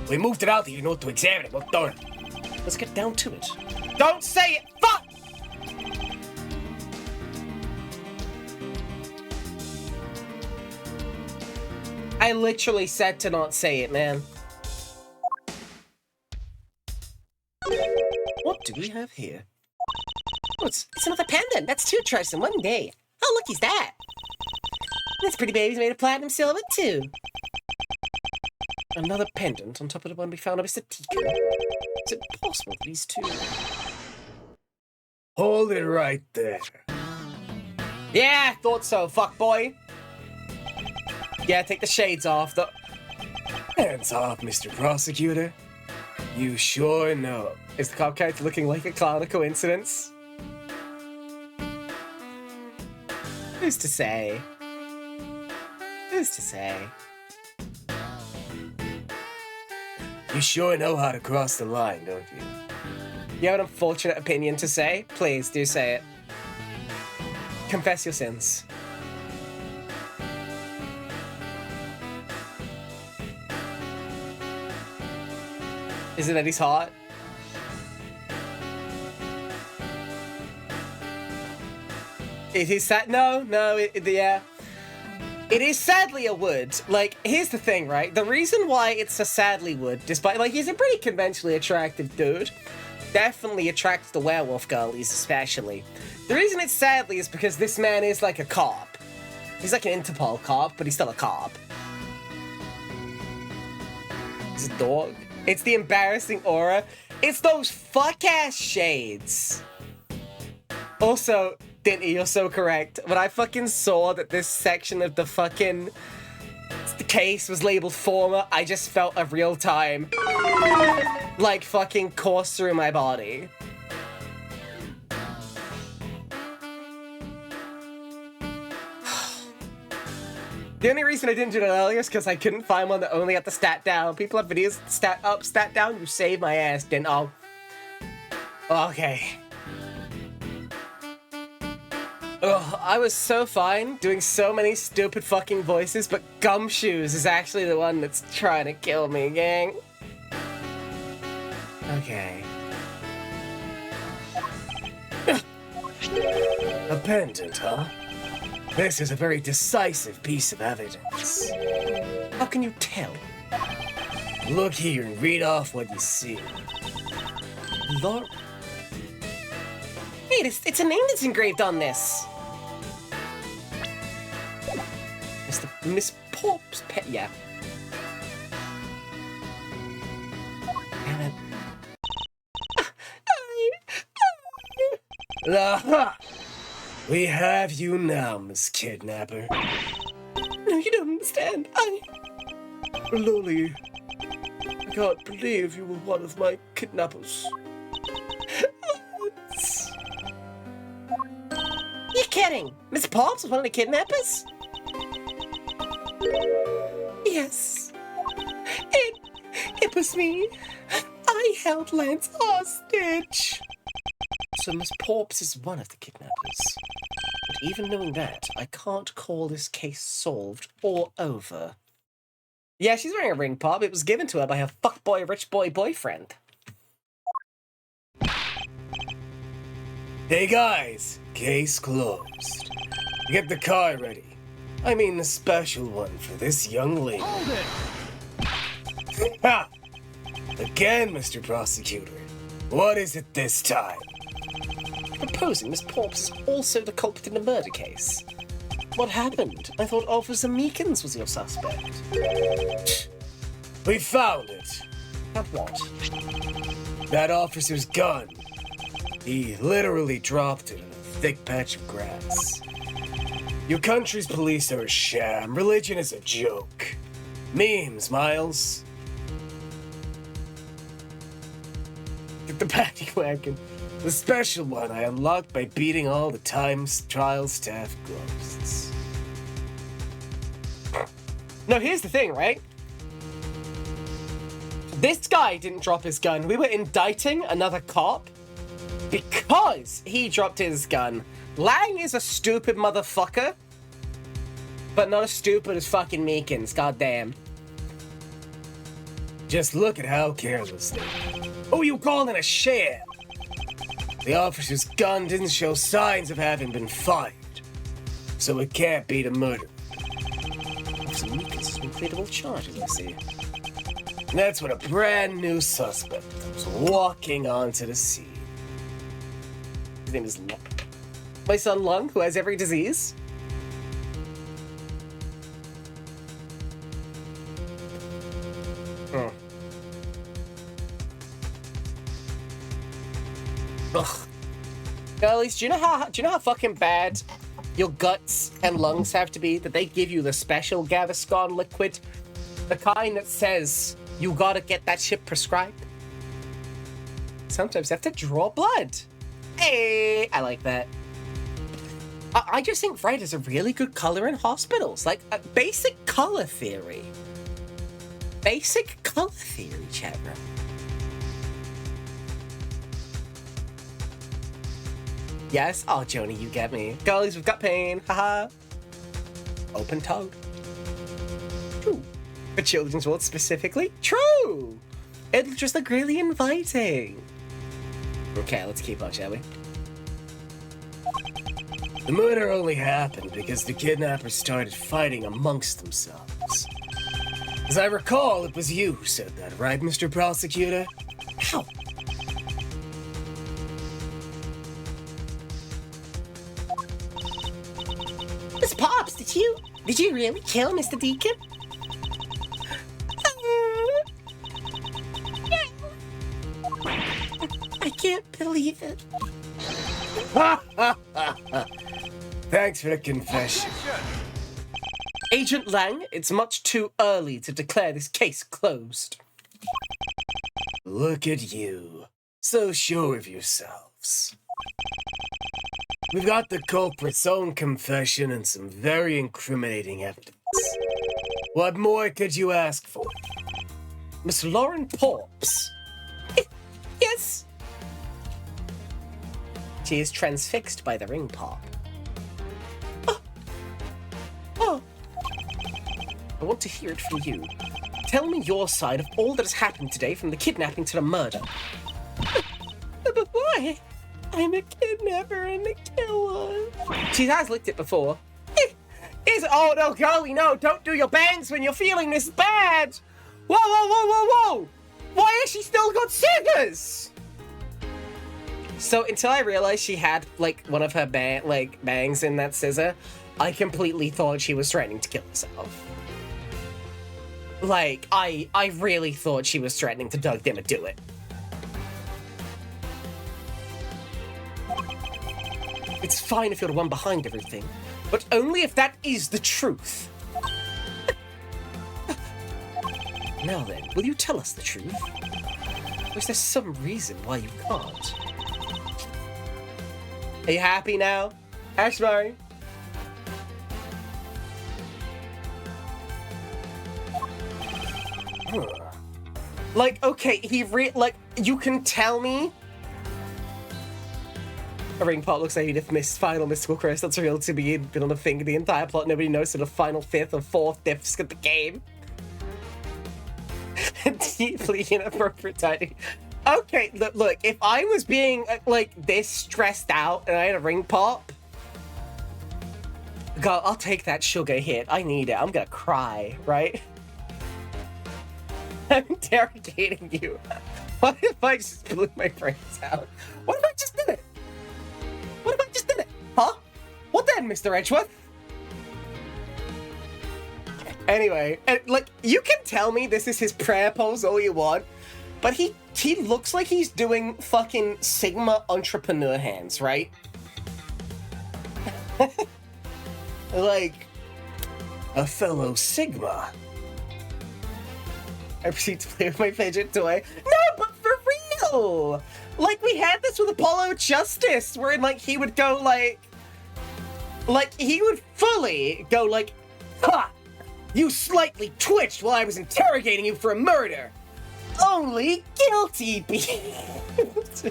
We moved it out here, to examine it. Well done. Let's get down to it. Don't say it! Fuck! I literally said to not say it, man. What do we have here? Oh, it's another pendant. That's two treasures in one day. How lucky's that? This pretty baby's made of platinum silver, too. Another pendant on top of the one we found on Mr. Tico. Is it possible that these two... Hold it right there. Yeah, thought so, fuckboy. Yeah, take the shades off. Hands off, Mr. Prosecutor. You sure know. Is the cop character looking like a clown a coincidence? Who's to say? Who's to say? You sure know how to cross the line, don't you? You have an unfortunate opinion to say? Please, do say it. Confess your sins. Is it that he's hot? It is sad. No, yeah. It is sadly a wood. Like, here's the thing, right? The reason why it's a sadly wood, despite, like, he's a pretty conventionally attractive dude. Definitely attracts the werewolf girlies, especially. The reason it's sadly is because this man is like a cop. He's like an Interpol cop, but he's still a cop. He's a dog. It's the embarrassing aura. It's those fuck-ass shades. Also, Dinty, you're so correct. When I fucking saw that this section of the fucking case was labeled former, I just felt a real time, like, fucking course through my body. The only reason I didn't do it earlier is because I couldn't find one that only had the stat down. People have videos stat up, stat down. You saved my ass, didn't I? Okay. Ugh, I was so fine doing so many stupid fucking voices, but Gumshoes is actually the one that's trying to kill me, gang. Okay. A pendant, huh? This is a very decisive piece of evidence. How can you tell? Look here and read off what you see. Lord. Wait, it's a name that's engraved on this. It's the Miss Pop's pet. Yeah. Damn it. Aha! We have you now, Miss Kidnapper. No, you don't understand. Loli, I can't believe you were one of my kidnappers. You're kidding! Miss Pops was one of the kidnappers? Yes. It was me. I held Lance hostage. So Miss Pops is one of the kidnappers. But even knowing that, I can't call this case solved or over. Yeah, she's wearing a ring, Pop. It was given to her by her fuckboy rich boy boyfriend. Hey guys, case closed. Get the car ready. I mean the special one for this young lady. Hold it! Ha! Again, Mr. Prosecutor. What is it this time? Proposing Miss Pops is also the culprit in the murder case. What happened? I thought Officer Meekins was your suspect. We found it. And what? That officer's gun. He literally dropped it in a thick patch of grass. Your country's police are a sham. Religion is a joke. Memes, Miles. Get the paddy wagon. The special one I unlocked by beating all the Times Trial staff ghosts. No, here's the thing, right? This guy didn't drop his gun. We were indicting another cop because he dropped his gun. Lang is a stupid motherfucker, but not as stupid as fucking Meekins, goddamn. Just look at how careless they are. Who you calling a sham? The officer's gun didn't show signs of having been fired, so it can't be the murder. Officer Meekins has been cleared of all charges, I see. And that's when a brand new suspect comes walking onto the scene. His name is Lung. My son Lung, who has every disease. Ugh. Girlies, do you know how fucking bad your guts and lungs have to be that they give you the special Gaviscon liquid? The kind that says you gotta get that shit prescribed? Sometimes you have to draw blood. Hey, I like that. I just think red is a really good color in hospitals. Like, a basic color theory. Basic color theory, chat room. Yes? Oh, Joni, you get me. Girlies, we've got pain. Haha. Open tongue. True. For Children's World specifically? True! It'll just look really inviting. Okay, let's keep on, shall we? The murder only happened because the kidnappers started fighting amongst themselves. As I recall, it was you who said that, right, Mr. Prosecutor? How? Miss Pops, did you really kill Mr. Deacon? I can't believe it. Thanks for the confession. Agent Lang, it's much too early to declare this case closed. Look at you. So sure of yourselves. We've got the culprit's own confession and some very incriminating evidence. What more could you ask for? Miss Lauren Porps. Yes. She is transfixed by the ring pop. Oh. I want to hear it from you. Tell me your side of all that has happened today, from the kidnapping to the murder. But why? I'm a kidnapper and a killer. She has licked it before. Oh no, girlie, no, don't do your bangs when you're feeling this bad. Whoa, whoa, whoa, whoa, whoa. Why has she still got scissors? So until I realized she had like one of her bangs in that scissor, I completely thought she was threatening to kill herself. Like, I really thought she was threatening to Doug Dimmer do it. It's fine if you're the one behind everything, but only if that is the truth. Now then, will you tell us the truth? Or is there some reason why you can't? Are you happy now, Ashbury? Like, okay, you can tell me. A ring pop looks like Edith missed final mystical crest. That's real to be been on the thing. The entire plot, nobody knows to the final fifth or fourth disc of the game. Deeply inappropriate timing. Okay, look, if I was being, like, this stressed out and I had a ring pop, God, I'll take that sugar hit. I need it. I'm gonna cry, right? I'm interrogating you. What if I just blew my brains out? What if I just did it? What if I just did it? Huh? What then, Mr. Edgeworth? Anyway, like, you can tell me this is his prayer pose all you want, but he looks like he's doing fucking Sigma entrepreneur hands, right? Like a fellow Sigma. I proceed to play with my fidget toy. No, but for real! Like, we had this with Apollo Justice, wherein, like, he would go, like, he would fully go, like, ha! You slightly twitched while I was interrogating you for a murder. Only guilty behaved.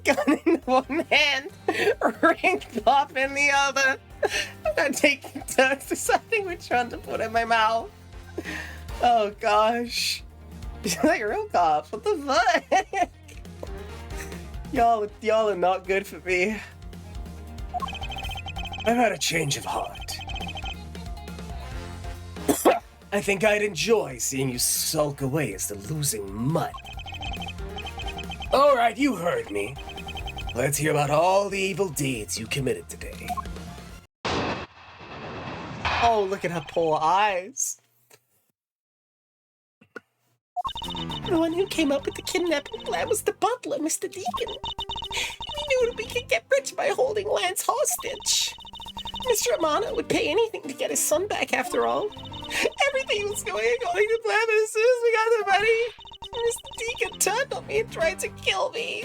Gun in one hand, ring pop in the other. I'm taking turns deciding which one to put in my mouth. Oh gosh. You're like real cops. What the fuck? Y'all are not good for me. I've had a change of heart. I think I'd enjoy seeing you sulk away as the losing mutt. Alright, you heard me. Let's hear about all the evil deeds you committed today. Oh, look at her poor eyes. The one who came up with the kidnapping plan was the butler, Mr. Deacon. We knew that we could get rich by holding Lance hostage. Mr. Amano would pay anything to get his son back after all. Everything was going according to plan, but as soon as we got the money, Mr. Deacon turned on me and tried to kill me.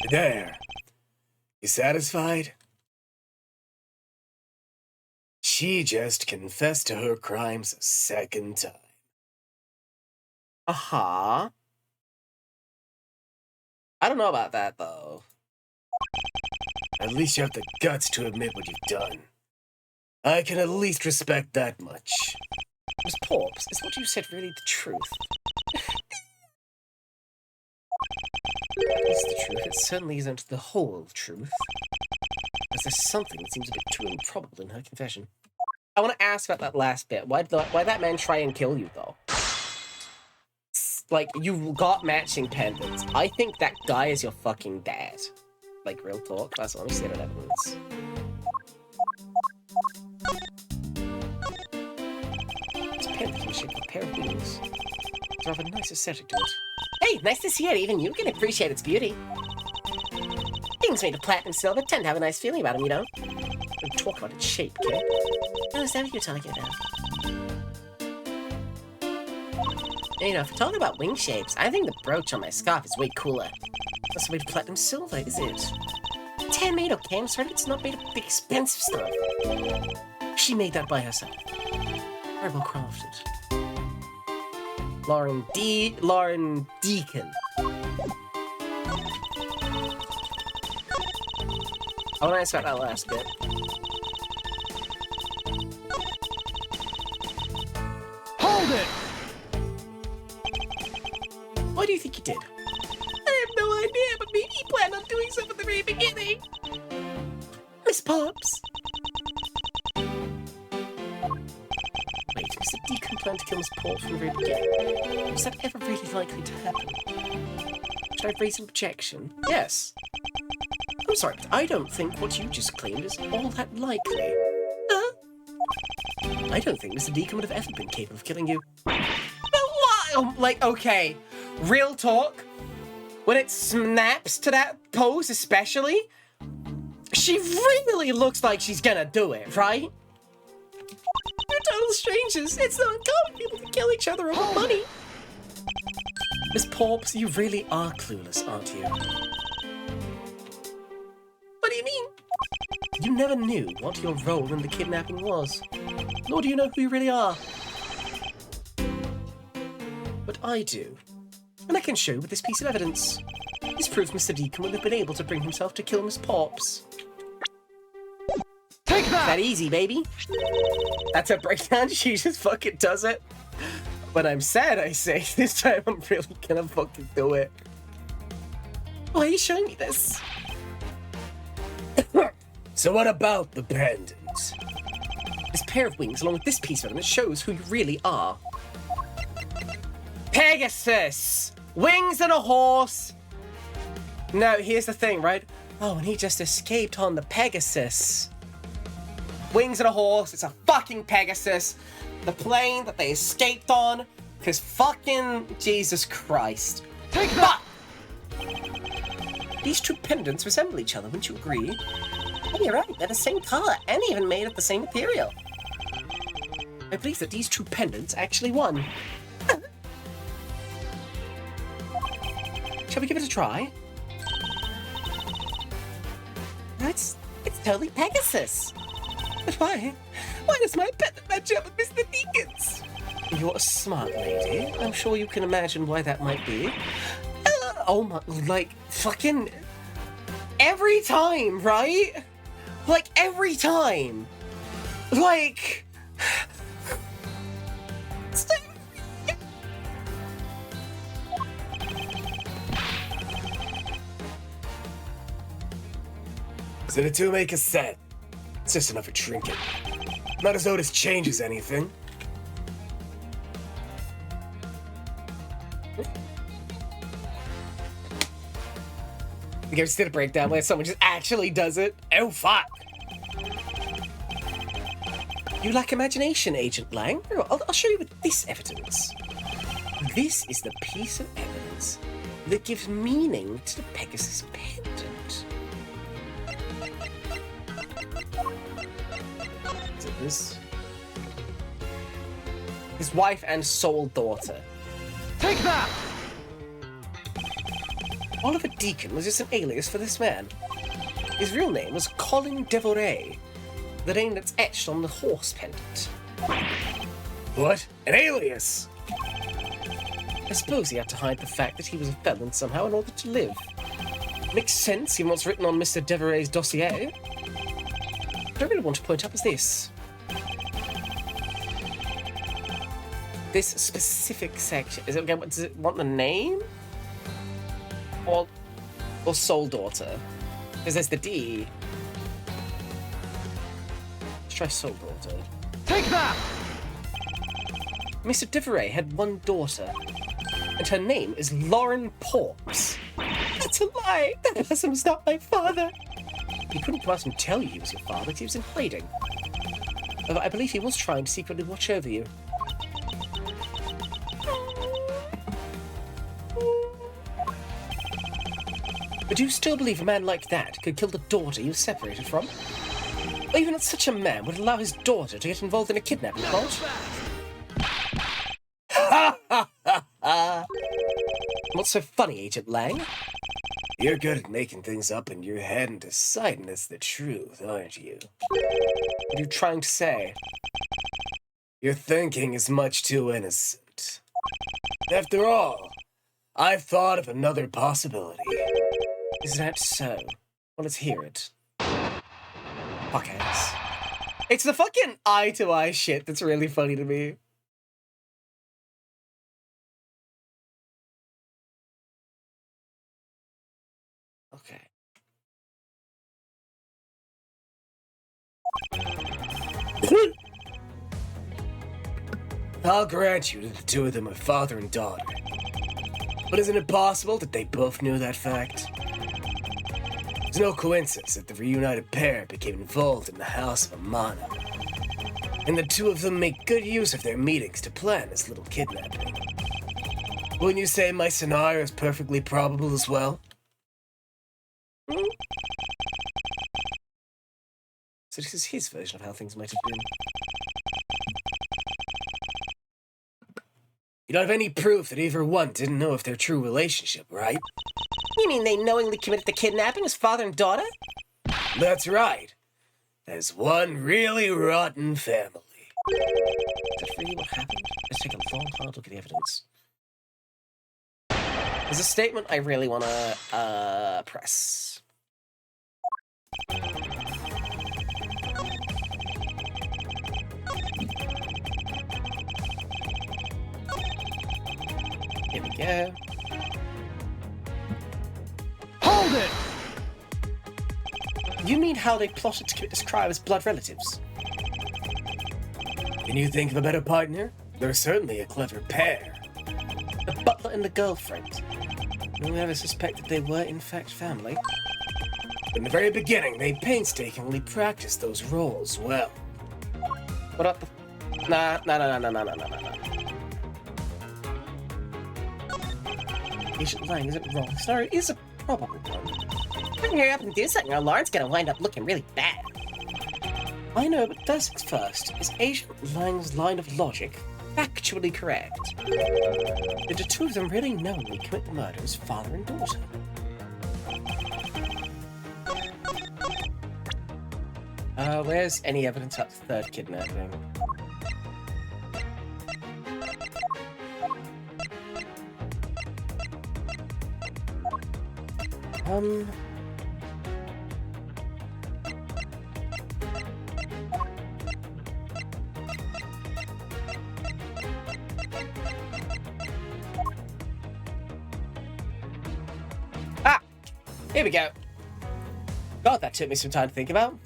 There. You satisfied? She just confessed to her crimes a second time. Uh-huh. I don't know about that, though. At least you have the guts to admit what you've done. I can at least respect that much. Miss Porps, is what you said really the truth? It's the truth. It certainly isn't the whole truth. Because there's something that seems a bit too improbable in her confession. I want to ask about that last bit. Why that man try and kill you, though? Like, you got matching pendants. I think that guy is your fucking dad. Like, real talk. That's honestly an evidence. This pendant can shape a pair of wings. It's rather nice aesthetic to it. Hey, nice to see it. Even you can appreciate its beauty. Things made of platinum silver tend to have a nice feeling about them, you know? Don't talk about its shape, okay? Oh, is that what you're talking about? You know, if we're talking about wing shapes, I think the brooch on my scarf is way cooler. That's made of platinum silver, is it? It's handmade, okay? I'm sorry it's not made of big expensive stuff. She made that by herself. Very well crafted. Lauren Deacon. I want to ask about that last bit. Hold it! Why do you think you did? I have no idea, but maybe he planned on doing so from the very beginning. Miss Pops. Wait, Mr. Deacon planned to kill Miss Pops from the very beginning? Was that ever really likely to happen? Should I raise an objection? Yes. I'm sorry, but I don't think what you just claimed is all that likely. Huh? I don't think Mr. Deacon would have ever been capable of killing you. But why? Like, okay, real talk. When it snaps to that pose especially, she really looks like she's gonna do it, right? You're total strangers. It's not uncommon people to kill each other over money. Miss Porps, you really are clueless, aren't you? What do you mean? You never knew what your role in the kidnapping was, nor do you know who you really are. But I do, and I can show with this piece of evidence. This proves Mr. Deacon would have been able to bring himself to kill Miss Porps. Take that! That easy, baby. That's a breakdown. She just fucking does it. When I'm sad, I say, this time I'm really gonna fucking do it. Why are you showing me this? So what about the pendant? This pair of wings, along with this piece of evidence, shows who you really are. Pegasus! Wings and a horse! No, here's the thing, right? Oh, and he just escaped on the Pegasus. Wings and a horse, it's a fucking Pegasus. The plane that they escaped on, because fucking Jesus Christ. Take that! These two pendants resemble each other, wouldn't you agree? Oh, you're right, they're the same color, and even made of the same material. I believe that these two pendants actually won. Shall we give it a try? It's totally Pegasus. But why? Why does my pendant match up with Mr. Deacon's? You're a smart lady. I'm sure you can imagine why that might be. Oh my, like, fucking every time, right? Like, every time. Like... So the two make a set. It's just another trinket. Not as though this changes anything. You ever see a breakdown where someone just actually does it? Oh, fuck. You lack imagination, Agent Lang. I'll show you with this evidence. This is the piece of evidence that gives meaning to the Pegasus pendant. Is it this? His wife and sole daughter. Take that! Oliver Deacon was just an alias for this man. His real name was Colin Devoret, the name that's etched on the horse pendant. What? An alias? I suppose he had to hide the fact that he was a felon somehow in order to live. Makes sense given what's written on Mr. Devoret's dossier. What I really want to point out is this. This specific section. Is it okay? Does it want the name? Or sole daughter? Because there's the D. Let's try sole daughter. Take that! Mr. Devoret had one daughter, and her name is Lauren Porks. That's a lie! That person was not my father! He couldn't come out and tell you he was your father because he was in hiding. Although I believe he was trying to secretly watch over you. But do you still believe a man like that could kill the daughter he was separated from? Or even that such a man would allow his daughter to get involved in a kidnapping plot? What's so funny, Agent Lang? You're good at making things up in your head and deciding it's the truth, aren't you? What are you trying to say? Your thinking is much too innocent. After all, I've thought of another possibility. Is that so? Well, let's hear it. Fuckheads. It's the fucking eye-to-eye shit that's really funny to me. Okay. I'll grant you that the two of them are father and daughter. But isn't it possible that they both knew that fact? It's no coincidence that the reunited pair became involved in the House of Amana. And the two of them make good use of their meetings to plan this little kidnapping. Wouldn't you say my scenario is perfectly probable as well? So this is his version of how things might have been. You don't have any proof that either one didn't know of their true relationship, right? You mean they knowingly committed the kidnapping as father and daughter? That's right. There's one really rotten family. Is that really what happened? Let's take a long, hard look at the evidence. There's a statement I really want to press. Here we go. Hold it! You mean how they plotted to commit this crime as blood relatives? Can you think of a better partner? They're certainly a clever pair. The butler and the girlfriend. No one ever suspected they were, in fact, family. From the very beginning, they painstakingly practiced those roles well. What up? Nah. Agent Lang isn't wrong. Sorry, is a probable one. If we hurry up and do something, or Lauren's gonna wind up looking really bad. I know, but first things first. Is Agent Lang's line of logic factually correct? Did the two of them really knowingly commit the murder as father and daughter? Where's any evidence about the third kidnapping? Ah! Here we go. God, that took me some time to think about.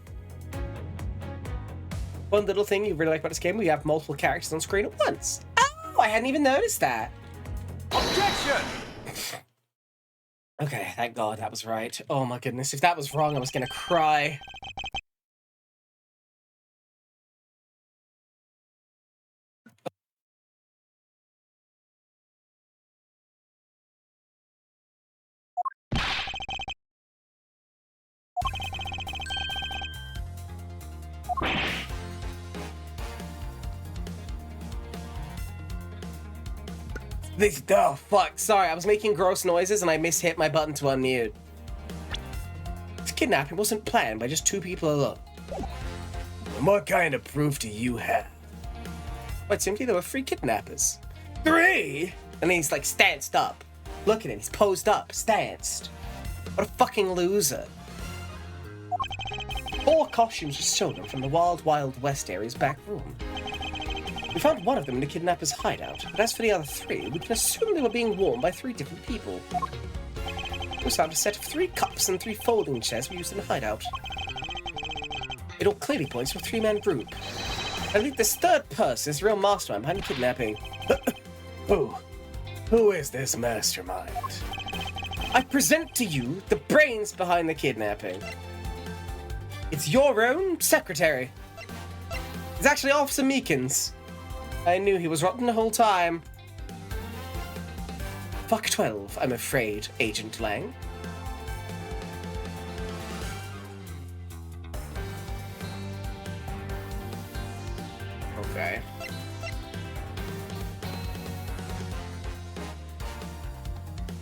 One little thing you really like about this game, we have multiple characters on screen at once. Oh, I hadn't even noticed that. Objection! Okay, thank God that was right. Oh my goodness, if that was wrong, I was gonna cry. Oh, fuck. Sorry, I was making gross noises and I mishit my button to unmute. This kidnapping wasn't planned by just two people alone. And what kind of proof do you have? Quite simply, there were 3 kidnappers. 3? And he's like stanced up. Look at him, he's posed up, stanced. What a fucking loser. 4 costumes were stolen from the Wild Wild West area's back room. We found one of them in the kidnapper's hideout, but as for the other 3, we can assume they were being worn by 3 different people. We also found a set of 3 cups and 3 folding chairs we used in the hideout. It all clearly points to a 3-man group. I think this third person is the real mastermind behind the kidnapping. Who is this mastermind? I present to you the brains behind the kidnapping. It's your own secretary. It's actually Officer Meekins. I knew he was rotten the whole time. Fuck 12, I'm afraid, Agent Lang. Okay.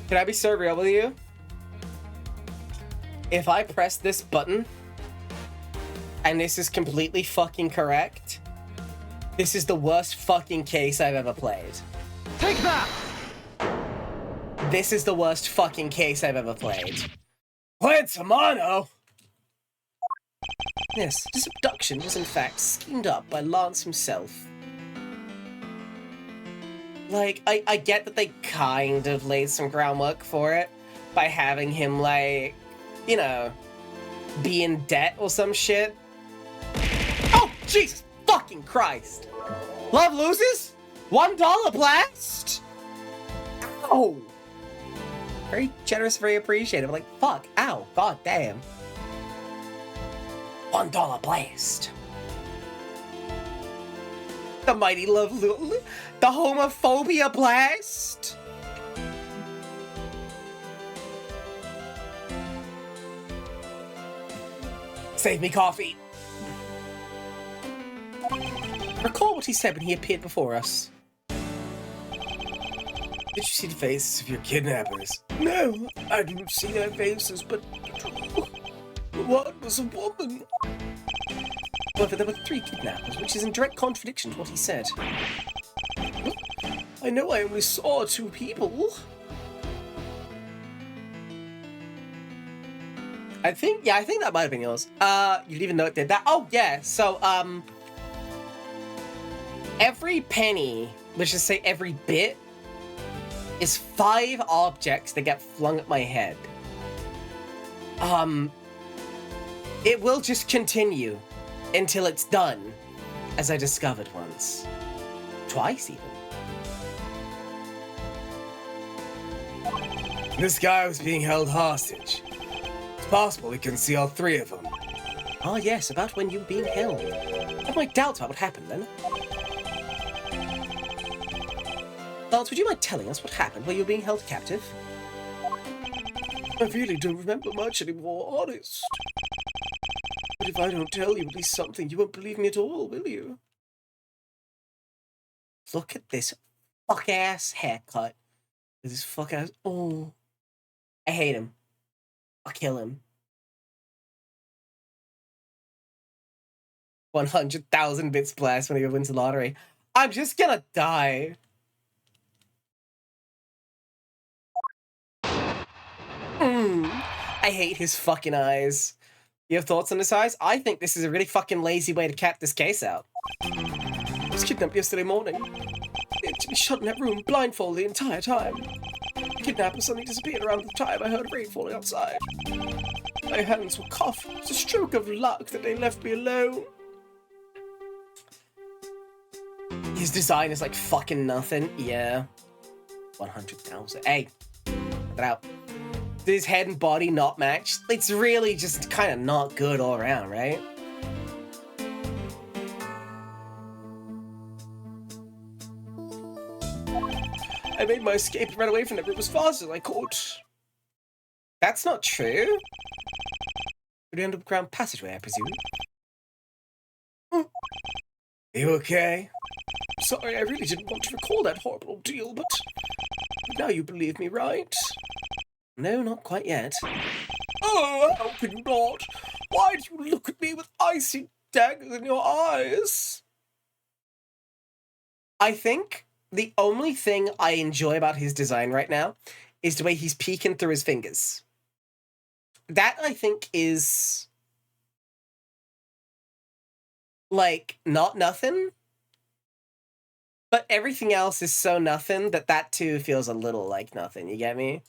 Can I be so real with you? If I press this button, and this is completely fucking correct, this is the worst fucking case I've ever played. Take that! This is the worst fucking case I've ever played. Lance Amano! Yes, this abduction was in fact schemed up by Lance himself. Like, I get that they kind of laid some groundwork for it by having him, like, you know, be in debt or some shit. Oh, Jesus fucking Christ! Love loses? $1 blast? Ow! Very generous, very appreciative. Like, fuck, ow, god damn. $1 blast. The mighty love, the homophobia blast. Save me coffee. Recall what he said when he appeared before us. Did you see the faces of your kidnappers? No, I didn't see their faces, but one was a woman. However, there were 3 kidnappers, which is in direct contradiction to what he said. I know I only saw 2 people. I think that might have been yours. You didn't even know it did that. Oh, yeah, so, every penny, let's just say every bit, is 5 objects that get flung at my head. It will just continue until it's done, as I discovered once. Twice, even. This guy was being held hostage. It's possible he can see all 3 of them. Ah, yes, about when you were being held. I have my doubts about what happened then. Lance, would you mind telling us what happened while you were being held captive? I really don't remember much anymore, honest. But But if I don't tell you at least something, you won't believe me at all, will you? Look at this fuck-ass haircut. This fuck-ass... Oh. I hate him. I'll kill him. 100,000 bits blast when he wins the lottery. I'm just gonna die. I hate his fucking eyes. You have thoughts on his eyes? I think this is a really fucking lazy way to cap this case out. I was kidnapped yesterday morning. It to be shut in that room, blindfolded the entire time. The kidnapper suddenly disappeared around the time I heard rain falling outside. My hands were cuffed. It's a stroke of luck that they left me alone. His design is like fucking nothing. Yeah. 100,000. Hey, cut it out. Did his head and body not match? It's really just kind of not good all around, right? I made my escape and ran away from the room as fast as I could. That's not true. Through the underground passageway, I presume. Are you okay? Sorry, I really didn't want to recall that horrible ordeal, but now you believe me, right? No, not quite yet. Oh, how could you not? Why do you look at me with icy daggers in your eyes? I think the only thing I enjoy about his design right now is the way he's peeking through his fingers. That, I think, is... like, not nothing. But everything else is so nothing that too feels a little like nothing. You get me?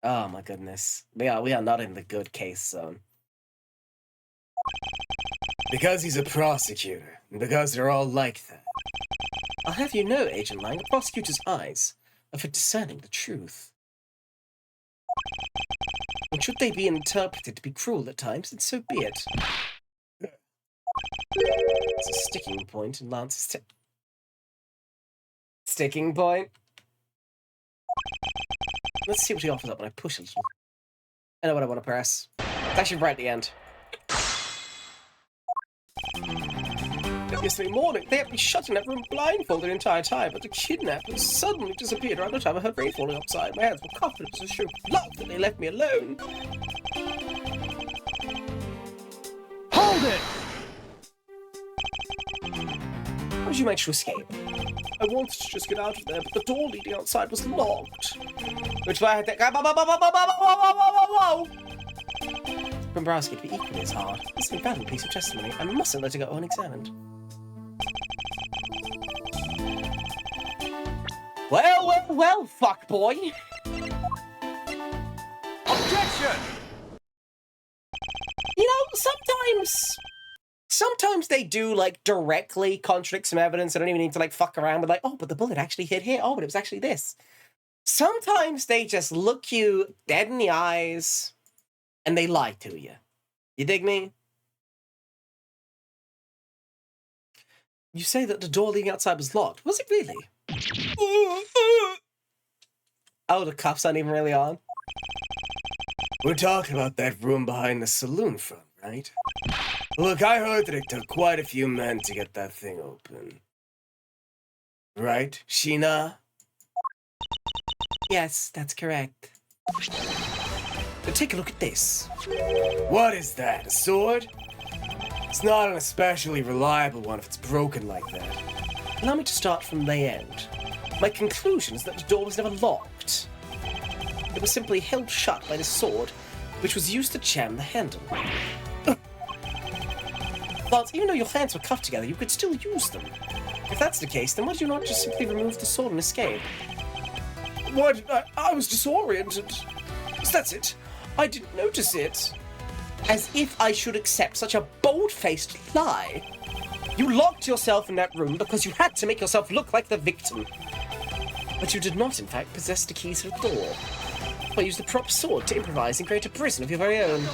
Oh my goodness. We are not in the good case zone. Because he's a prosecutor, and because they're all like that. I'll have you know, Agent Lang, the prosecutor's eyes are for discerning the truth. And should they be interpreted to be cruel at times, then so be it. It's a sticking point in Lance's sticking point? Let's see what he offers up when I push a little. I know what I want to press. It's actually right at the end. Yesterday morning, they had me shut in that room blindfolded the entire time, but the kidnappers suddenly disappeared around the time I heard rain falling outside. My hands were cuffed, and it was a show of luck that they left me alone. Hold it! How did you manage to escape? I wanted to just get out of there, but the door leading outside was locked. Which is why I had to... Whoa! Dombrowski to be equally as hard. This is an invaluable piece of testimony. I mustn't let it go unexamined. Well, fuck boy. Objection! You know, sometimes they do, like, directly contradict some evidence. I don't even need to, like, fuck around with, like, oh, but the bullet actually hit here. Oh, but it was actually this. Sometimes they just look you dead in the eyes and they lie to you. You dig me? You say that the door leading outside was locked. Was it really? Oh, the cuffs aren't even really on. We're talking about that room behind the saloon front, right? Look, I heard that it took quite a few men to get that thing open. Right, Sheena? Yes, that's correct. But take a look at this. What is that, a sword? It's not an especially reliable one if it's broken like that. Allow me to start from the end. My conclusion is that the door was never locked. It was simply held shut by the sword, which was used to jam the handle. But even though your hands were cuffed together, you could still use them. If that's the case, then why did you not just simply remove the sword and escape? Why did I was disoriented. So that's it. I didn't notice it. As if I should accept such a bold-faced lie. You locked yourself in that room because you had to make yourself look like the victim. But you did not, in fact, possess the keys to the door. Or use the prop sword to improvise and create a prison of your very own.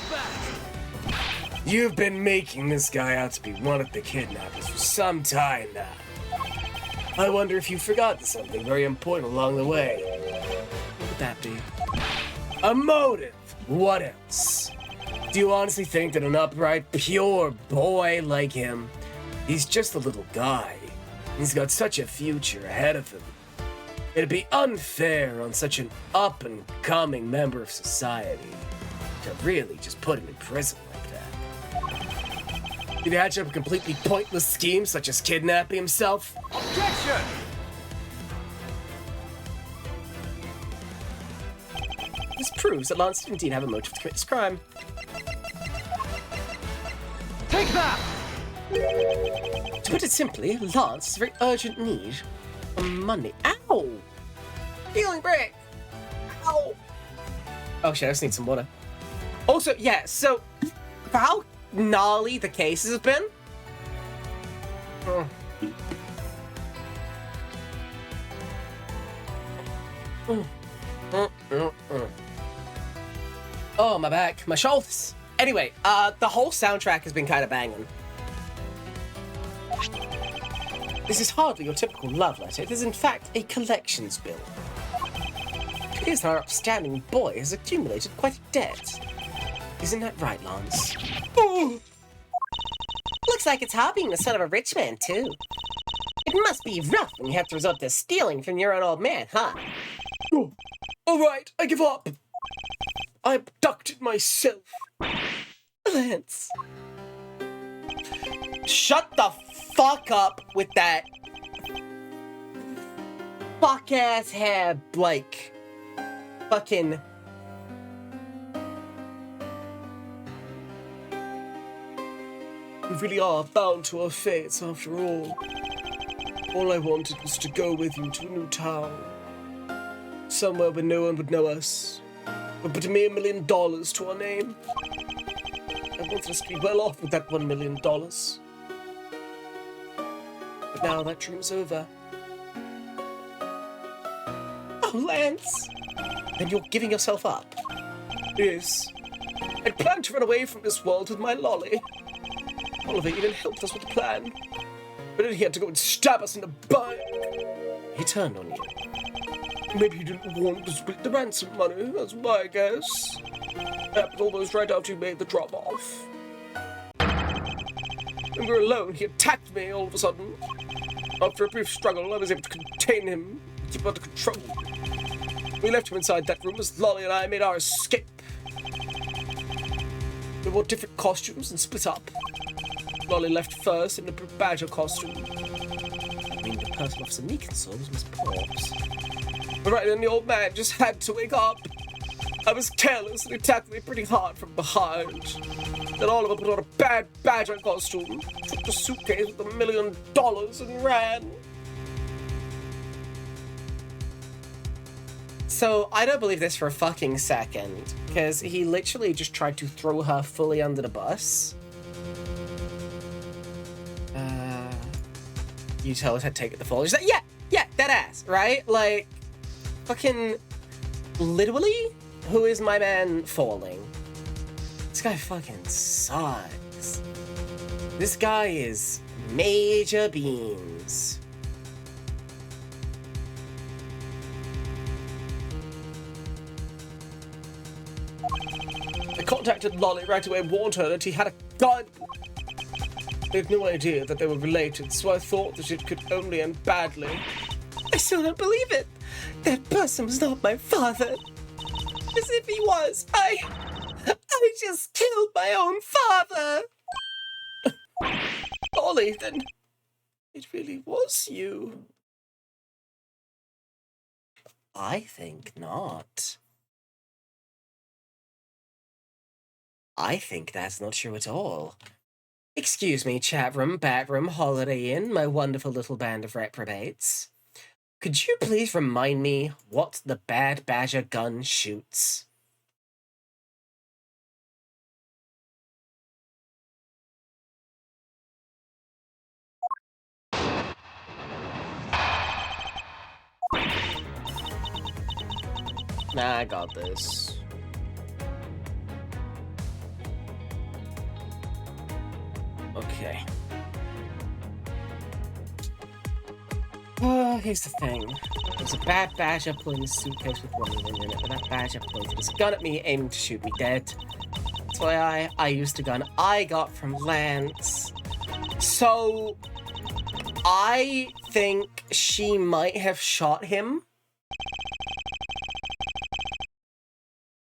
You've been making this guy out to be one of the kidnappers for some time now. I wonder if you've forgotten something very important along the way. What would that be? A motive! What else? Do you honestly think that an upright, pure boy like him, he's just a little guy. He's got such a future ahead of him. It'd be unfair on such an up-and-coming member of society to really just put him in prison like that. He'd hatch up a completely pointless scheme such as kidnapping himself. Objection! This proves that Lance did indeed have a motive to commit this crime. Take that! To put it simply, Lance has a very urgent need for money. Ow! Healing brick! Ow! Oh shit, I just need some water. Also, yeah, so, for how gnarly the cases have been... Oh, my back, my shoulders. Anyway, the whole soundtrack has been kind of banging. This is hardly your typical love letter. It is in fact a collections bill. It appears that our upstanding boy has accumulated quite a debt. Isn't that right, Lance? Oh. Looks like it's hard being the son of a rich man, too. It must be rough when you have to resort to stealing from your own old man, huh? Oh. All right, I give up. I abducted myself. Lance. Shut the fuck up with that fuck-ass hair, like, fucking... We really are bound to our fates after all. All I wanted was to go with you to a new town. Somewhere where no one would know us. But put a mere $1 million to our name. I wanted us to be well off with that $1 million. But now that dream's over. Oh, Lance! Then you're giving yourself up. Yes. I'd planned to run away from this world with my lolly. Oliver even helped us with the plan. But then he had to go and stab us in the back. He turned on you. Maybe he didn't want to split the ransom money, that's my guess. Happened almost right after you made the drop-off. When we were alone, he attacked me all of a sudden. After a brief struggle, I was able to contain him, keep him under control. We left him inside that room as Lolly and I made our escape. We wore different costumes and split up. Lolly left first in the badger costume. I mean, the person Officer Meekin saw was Miss Pops. But right then, the old man just had to wake up. I was careless and he attacked me pretty hard from behind. Then Oliver put on a bad badger costume, took the suitcase with $1 million and ran. So, I don't believe this for a fucking second, because he literally just tried to throw her fully under the bus. You told her to take it the fall. She's like, yeah, that ass, right? Like, fucking, literally, who is my man falling? This guy fucking sucks. This guy is major beans. I contacted Lolly right away and warned her that he had a gun. They had no idea that they were related, so I thought that it could only end badly. I still don't believe it. That person was not my father. As if he was. I just killed my own father. Lolly, then it really was you. I think not. I think that's not true at all. Excuse me, chat room, bat room, Holiday Inn, my wonderful little band of reprobates. Could you please remind me what the Bad Badger gun shoots? Nah, I got this. Okay. Here's the thing. There's a bad badger pulling a suitcase with $1 million in it, but that badger pointed his gun at me, aiming to shoot me dead. FYI, I used a gun I got from Lance. So, I think she might have shot him.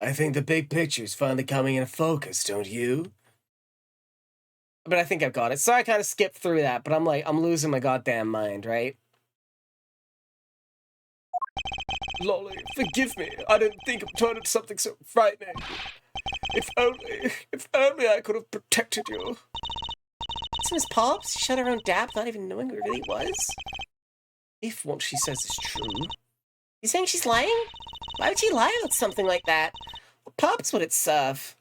I think the big picture's finally coming into focus, don't you? But I think I've got it. So I kind of skipped through that, but I'm like, I'm losing my goddamn mind, right? Lolly, forgive me. I didn't think of turning to something so frightening. If only I could have protected you. It's Miss Pops. She shut her own dad not even knowing who it really was. If what she says is true. You saying she's lying? Why would she lie about something like that? What Pops would it serve?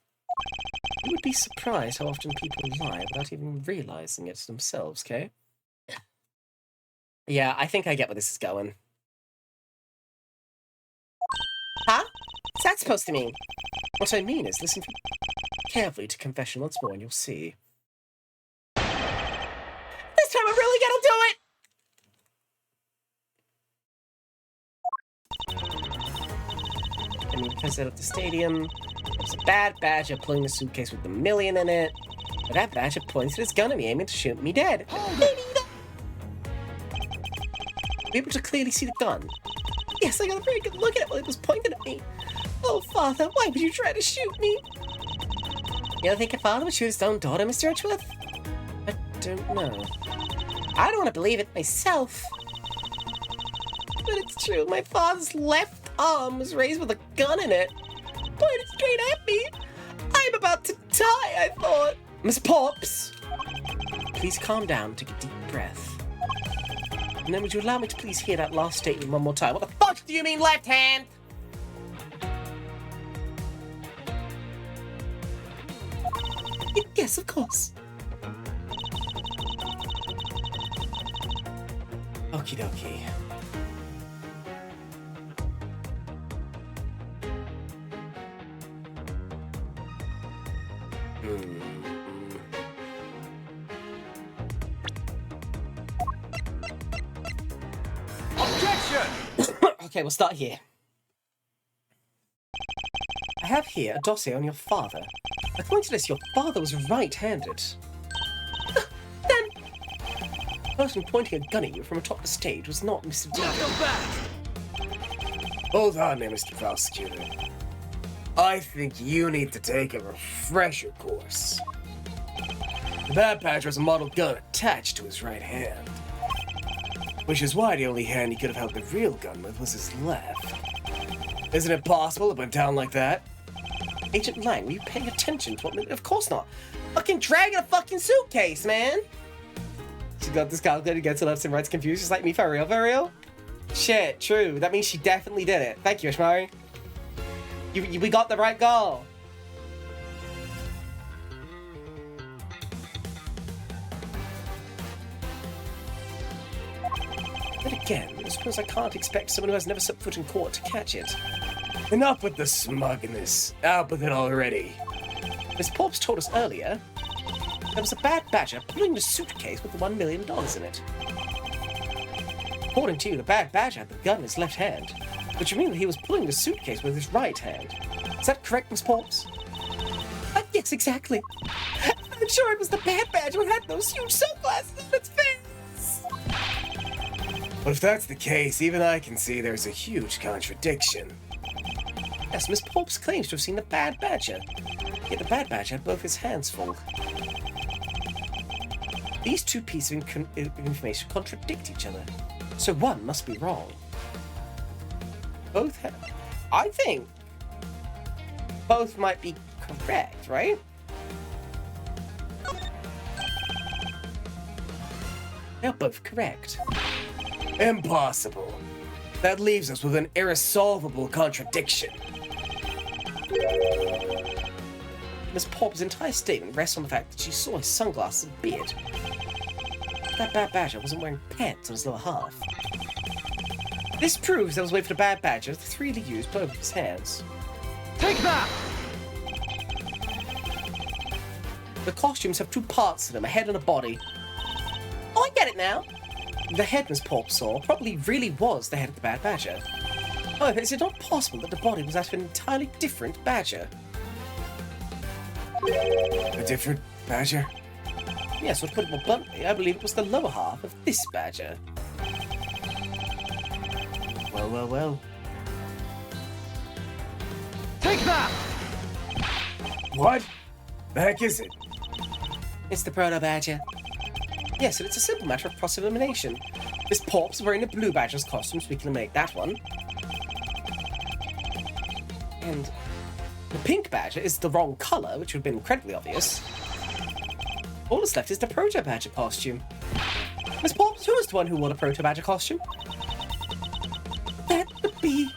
You would be surprised how often people lie without even realizing it themselves, Kay? Yeah, I think I get where this is going. Huh? What's that supposed to mean? What I mean is, listen carefully to confession once more and you'll see. This time I'm really gonna do it! And because they're at the stadium, there's a bad badger pulling the suitcase with the million in it. But that badger points his gun at me, aiming to shoot me dead. Be able to clearly see the gun. Yes, I got a very good look at it while it was pointed at me. Oh, Father, why would you try to shoot me? You don't think your father would shoot his own daughter, Mr. Edgeworth? I don't know. I don't want to believe it myself. But it's true, my father's left arm was raised with a gun in it. Pointed straight at me. I'm about to die, I thought. Miss Pops! Please calm down, take a deep breath. And then would you allow me to please hear that last statement one more time? What the fuck do you mean left hand? Yes, of course. Okie dokie. Okay, we'll start here. I have here a dossier on your father. According to this, your father was right-handed. Then... The person pointing a gun at you from atop the stage was not Mr. D. Hold on there, Mr. Prosecutor. I think you need to take a refresher course. The Bad Badger has a model gun attached to his right hand. Which is why the only hand he could have held the real gun with was his left. Isn't it possible it went down like that? Agent Lang, were you paying attention to what... Of course not. Fucking dragging a fucking suitcase, man. She got this calculator, gets it left and right's confused, just like me, for real, for real? Shit, true. That means she definitely did it. Thank you, Ishmari. We got the right goal. But again, I suppose I can't expect someone who has never set foot in court to catch it. Enough with the smugness. Out with it already. Miss Pops told us earlier there was a bad badger pulling the suitcase with the $1 million in it. According to you, the bad badger had the gun in his left hand, which would mean that he was pulling the suitcase with his right hand. Is that correct, Miss Pops? Yes, exactly. I'm sure it was the bad badger who had those huge sunglasses on its face. But if that's the case, even I can see there's a huge contradiction. Yes, Miss Pops claims to have seen the bad badger, yet the bad badger had both his hands full. These two pieces of information contradict each other, so one must be wrong. Both I think both might be correct, right? They're both correct. Impossible. That leaves us with an irresolvable contradiction. Miss Pops' entire statement rests on the fact that she saw his sunglasses and beard. That bad badger wasn't wearing pants on his lower half. This proves there was a way for the bad badger to freely use both of his hands. Take that! The costumes have two parts to them, a head and a body. Oh, I get it now. The head Miss Pops saw probably really was the head of the bad badger. However, is it not possible that the body was that of an entirely different badger? A different badger? Yes, or to put it more bluntly, I believe it was the lower half of this badger. Well, well, well. Take that! What? The heck is it? It's the Proto Badger. Yes, and it's a simple matter of process elimination. This Porp's wearing a blue badger's costume, so we can eliminate that one. And the pink badger is the wrong colour, which would have been incredibly obvious. All that's left is the Proto Badger costume. Miss Porps, who was the one who wore the Proto Badger costume? That would be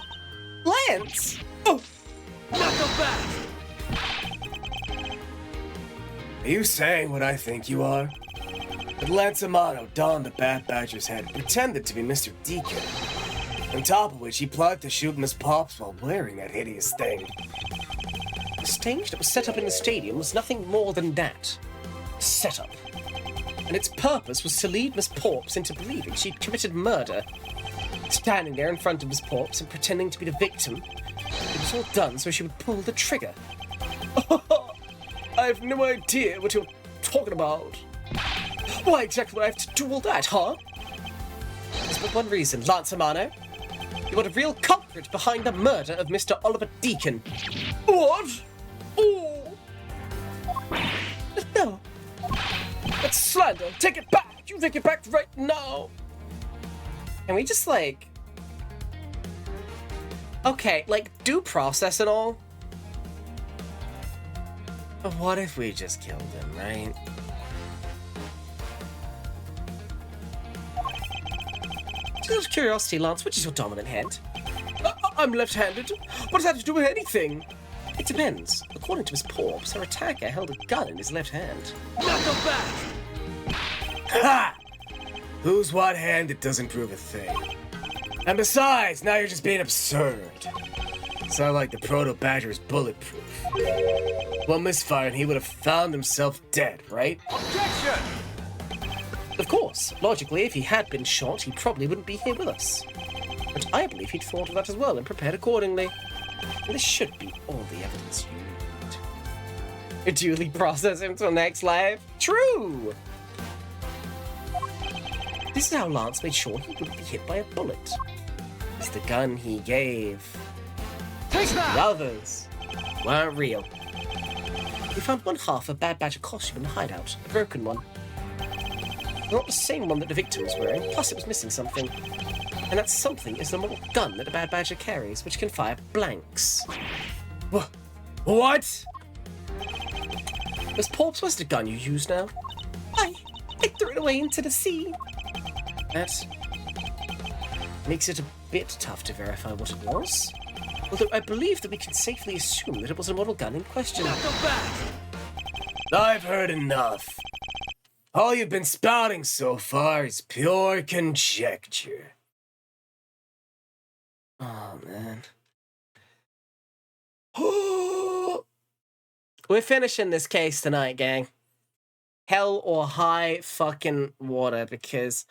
Lance! Oh! Knuckle back! Are you saying what I think you are? But Lance Amato donned the Bad Badger's head and pretended to be Mr. Deacon. On top of which, he plotted to shoot Miss Pops while wearing that hideous thing. The stage that was set up in the stadium was nothing more than that. A setup. And its purpose was to lead Miss Porps into believing she'd committed murder. Standing there in front of Miss Porps and pretending to be the victim, it was all done so she would pull the trigger. I have no idea what you're talking about. Why exactly would I have to do all that, huh? There's but one reason, Lance Amano. You are the real culprit behind the murder of Mr. Oliver Deacon. What? Oh! No. That's slander! Take it back! You take it back right now! Can we just, like... Okay, like, due process and all? But what if we just killed him, right? Just out of curiosity, Lance, which is your dominant hand? I'm left-handed. What does that have to do with anything? It depends. According to Miss Porps, her attacker held a gun in his left hand. Knuckle back! Ha! Who's what hand, it doesn't prove a thing. And besides, now you're just being absurd. It's not like the Proto Badger is bulletproof. One misfire and he would have found himself dead, right? Objection! Of course, logically, if he had been shot, he probably wouldn't be here with us. But I believe he'd thought of that as well and prepared accordingly. And this should be all the evidence you need. Duly process him to next life? True! This is how Lance made sure he wouldn't be hit by a bullet. It's the gun he gave. Take that! The others weren't real. We found one half of Bad Badger costume in the hideout, a broken one. Not the same one that the victim was wearing, plus it was missing something. And that something is the model gun that the Bad Badger carries, which can fire blanks. What? Miss Porps, where's the gun you use now? I threw it away into the sea. That makes it a bit tough to verify what it was. Although I believe that we can safely assume that it was a model gun in question. Knuckle back! I've heard enough. All you've been spouting so far is pure conjecture. Oh, man. We're finishing this case tonight, gang. Hell or high fucking water, because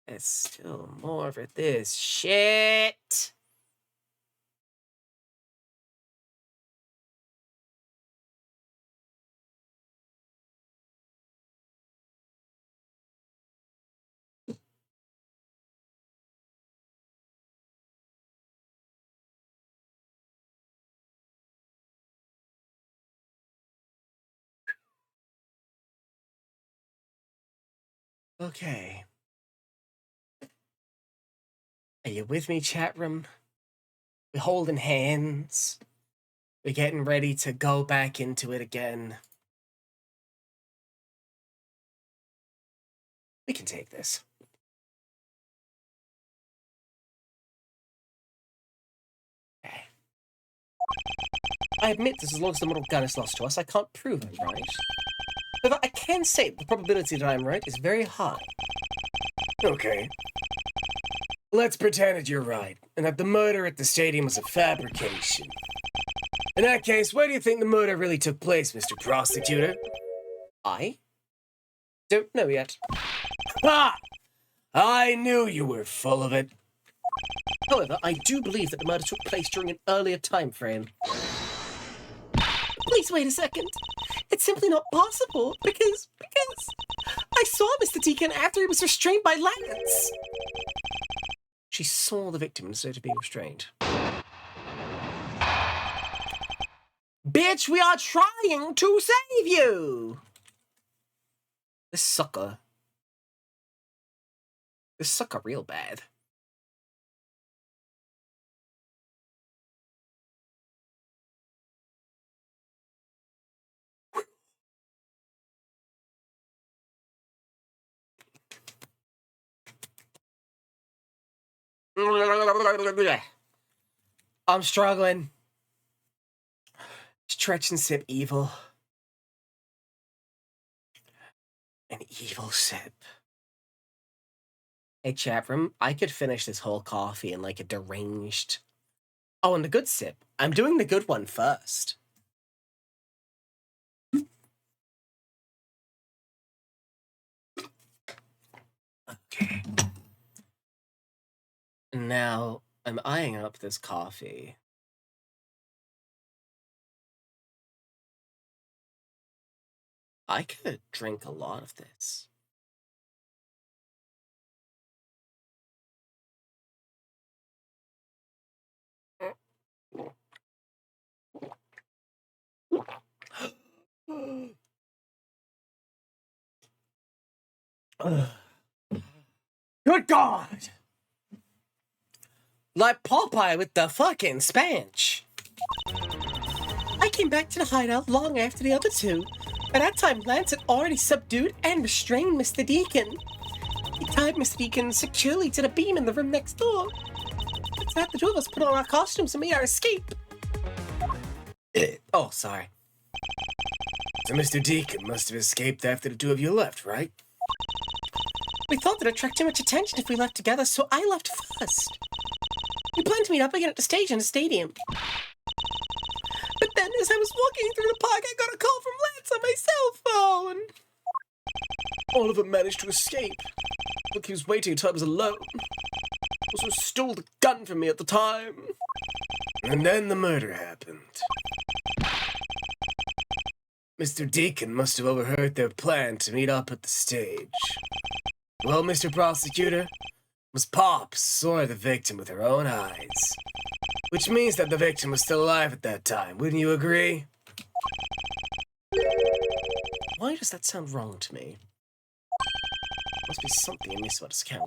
there's still more of this shit. Okay. Are you with me, chat room? We're holding hands. We're getting ready to go back into it again. We can take this. Okay. I admit this, as long as the model gun is lost to us, I can't prove I'm right. However, I can say that the probability that I'm right is very high. Okay. Let's pretend that you're right, and that the murder at the stadium was a fabrication. In that case, where do you think the murder really took place, Mr. Prosecutor? I don't know yet. Ha! I knew you were full of it. However, I do believe that the murder took place during an earlier time frame. Please wait a second. It's simply not possible because I saw Mr. Deacon after he was restrained by Lance. She saw the victim instead of being restrained. Bitch, we are trying to save you! This sucker real bad. I'm struggling. Stretch and sip evil. An evil sip. Hey, chat room, I could finish this whole coffee in like a deranged... Oh, and the good sip. I'm doing the good one first. Okay. Now, I'm eyeing up this coffee. I could drink a lot of this. Good God! Like Popeye with the fucking spanch. I came back to the hideout long after the other two. By that time, Lance had already subdued and restrained Mr. Deacon. He tied Mr. Deacon securely to the beam in the room next door. After that, the two of us put on our costumes and made our escape. Oh, sorry. So Mr. Deacon must have escaped after the two of you left, right? We thought that it'd attract too much attention if we left together, so I left first. We planned to meet up again at the stage in the stadium. But then, as I was walking through the park, I got a call from Lance on my cell phone. Oliver managed to escape. Look, he was waiting until I was alone. Also stole the gun from me at the time. And then the murder happened. Mr. Deacon must have overheard their plan to meet up at the stage. Well, Mr. Prosecutor, Miss Pops saw the victim with her own eyes. Which means that the victim was still alive at that time, wouldn't you agree? Why does that sound wrong to me? Must be something amiss about his account.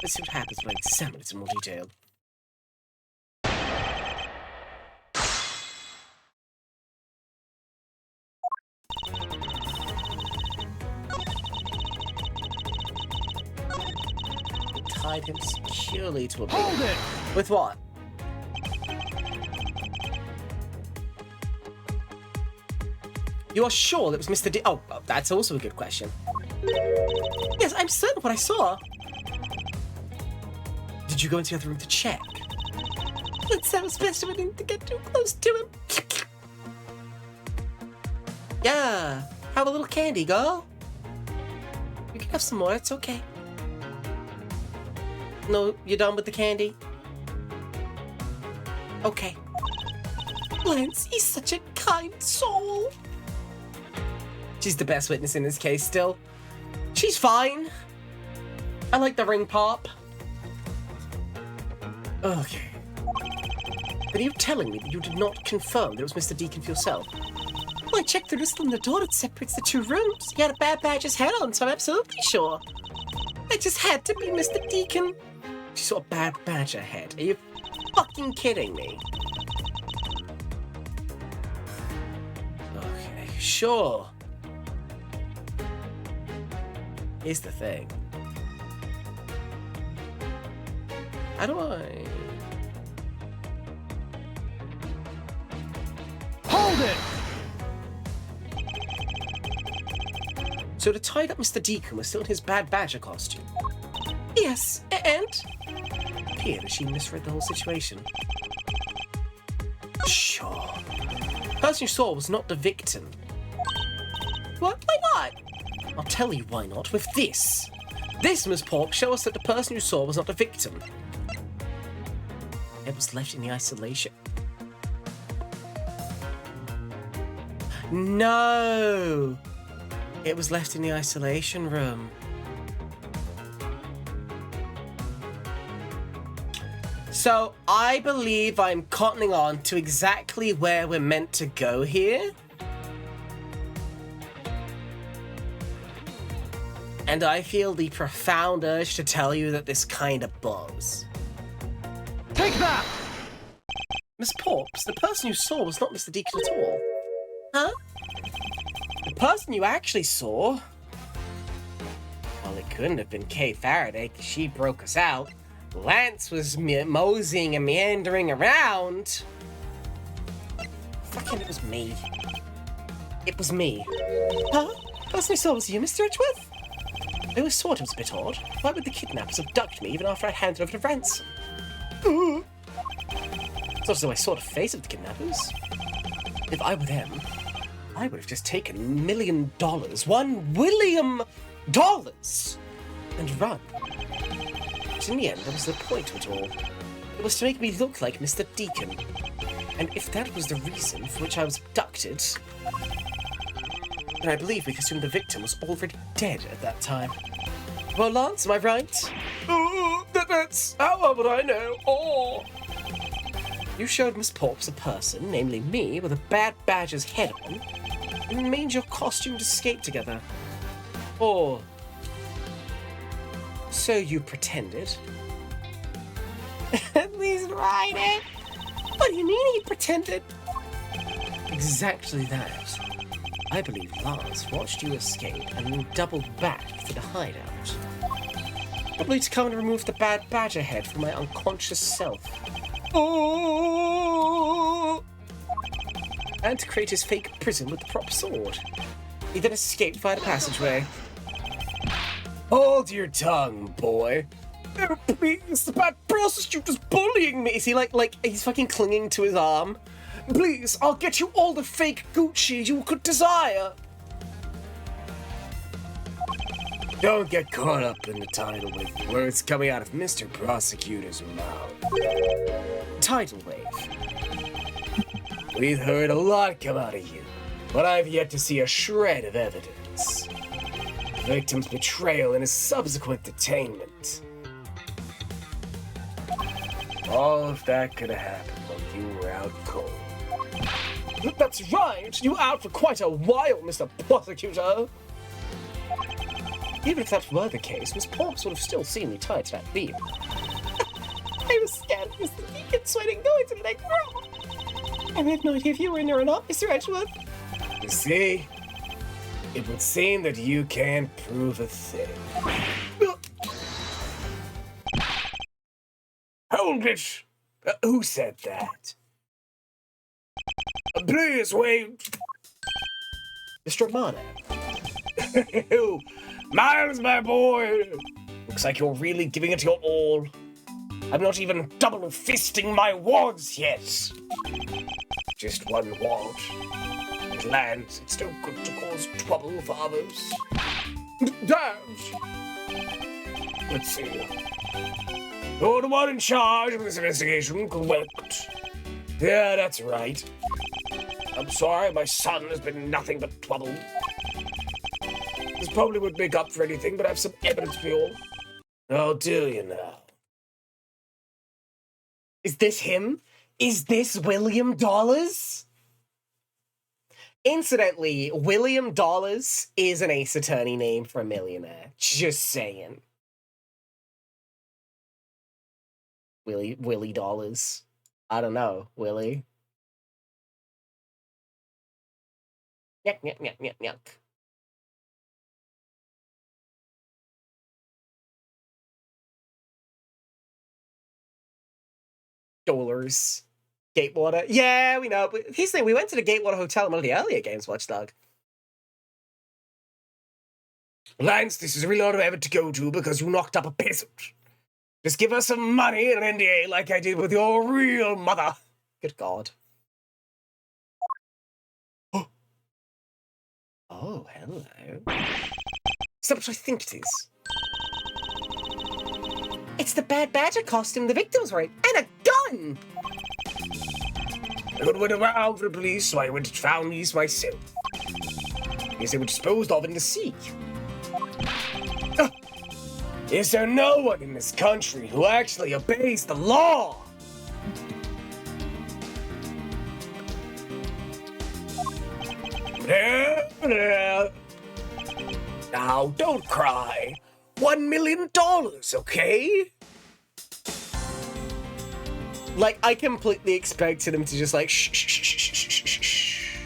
Let's see what happens when I examine it in more detail. Tied him securely to a beam. Hold it! With what? You are sure that was Mr. D? Oh, that's also a good question. Yes, I'm certain of what I saw. Did you go into the other room to check? That sounds best if I didn't get too close to him. Yeah, have a little candy, girl. You can have some more, it's okay. No, you're done with the candy? Okay. Lance, he's such a kind soul. She's the best witness in this case still. She's fine. I like the ring pop. Okay. But are you telling me that you did not confirm that it was Mr. Deacon for yourself? Well, I checked the wrist on the door that separates the two rooms. He had a Bad Badger's head on, so I'm absolutely sure. It just had to be Mr. Deacon. She saw a Bad Badger head. Are you fucking kidding me? Okay, sure. Here's the thing. How do I... Hold it! So the tied up Mr. Deacon was still in his Bad Badger costume? Yes, and? It appeared that she misread the whole situation. Sure. The person you saw was not the victim. What? Why not? I'll tell you why not with this. This, Miss Pork, shows us that the person you saw was not the victim. It was left in the isolation. No! It was left in the isolation room. So, I believe I'm cottoning on to exactly where we're meant to go here. And I feel the profound urge to tell you that this kind of blows. Take that! Miss Porps, the person you saw was not Mr. Deacon at all. Huh? The person you actually saw... Well, it couldn't have been Kay Faraday, because she broke us out. Lance was moseying and meandering around. Fucking, it was me. It was me. Huh? The person I saw was you, Mr. Edgeworth? I always thought it was a bit odd. Why would the kidnappers abduct me even after I handed over to ransom? It's not as though I saw the face of the kidnappers. If I were them, I would have just taken $1 million, $1 William dollars, and run. But in the end, that was the point of it all. It was to make me look like Mr. Deacon. And if that was the reason for which I was abducted, then I believe we could assume the victim was already dead at that time. Well, Lance, am I right? Oh, that's... How would I know? Oh! You showed Miss Porps a person, namely me, with a bad badger's head on, and made your costumes escape together. Or... so you pretended. At least write it. What do you mean he pretended? Exactly that. I believe Lance watched you escape and then doubled back for the hideout. Probably to come and remove the bad badger head from my unconscious self. Oh! And to create his fake prison with the prop sword. He then escaped via the passageway. Hold your tongue, boy. Oh, please, the bad prostitute is bullying me. Is he like he's fucking clinging to his arm? Please, I'll get you all the fake Gucci you could desire. Don't get caught up in the tidal wave of words coming out of Mr. Prosecutor's mouth. Tidal wave. We've heard a lot come out of you, but I've yet to see a shred of evidence. The victim's betrayal and his subsequent detainment. All of that could have happened while you were out cold. That's right! You were out for quite a while, Mr. Prosecutor! Even if that were the case, Miss Porps would have still seen me tied to that beam. I was scared of Mr. Deacon sweating going to the next room! I have no idea if you were in there or not, Mr. Edgeworth. You see? It would seem that you can't prove a thing. Hold it! Who said that? Please wait! Mr. Romano. Miles, my boy! Looks like you're really giving it your all. I'm not even double-fisting my wads yet. Just one wad. It lands. It's still good to cause trouble for others. Damn! Let's see. You're the one in charge of this investigation, correct? Yeah, that's right. I'm sorry, my son has been nothing but trouble. This probably would make up for anything, but I have some evidence for you all. I'll do you now. Is this him? Is this William Dollars? Incidentally, William Dollars is an Ace Attorney name for a millionaire. Just saying. Willie Dollars. I don't know, Willie. Yuck, yuck, yuck, yuck, yuck. Dollars. Gatewater. Yeah, we know. But here's the thing, we went to the Gatewater Hotel in one of the earlier games, Watchdog. Lance, this is really not ever to go to because you knocked up a peasant. Just give us some money and an NDA like I did with your real mother. Good God. Oh, hello. Is that what I think it is? It's the Bad Badger costume the victim's wearing, and a gun! I could went around for the police, so I went and found these myself. Because they were disposed of in the sea. Is there no one in this country who actually obeys the law? Now, don't cry. $1 million, okay? Like, I completely expected him to just like, shh, shh, shh, shh, shh, shh, shh, shh.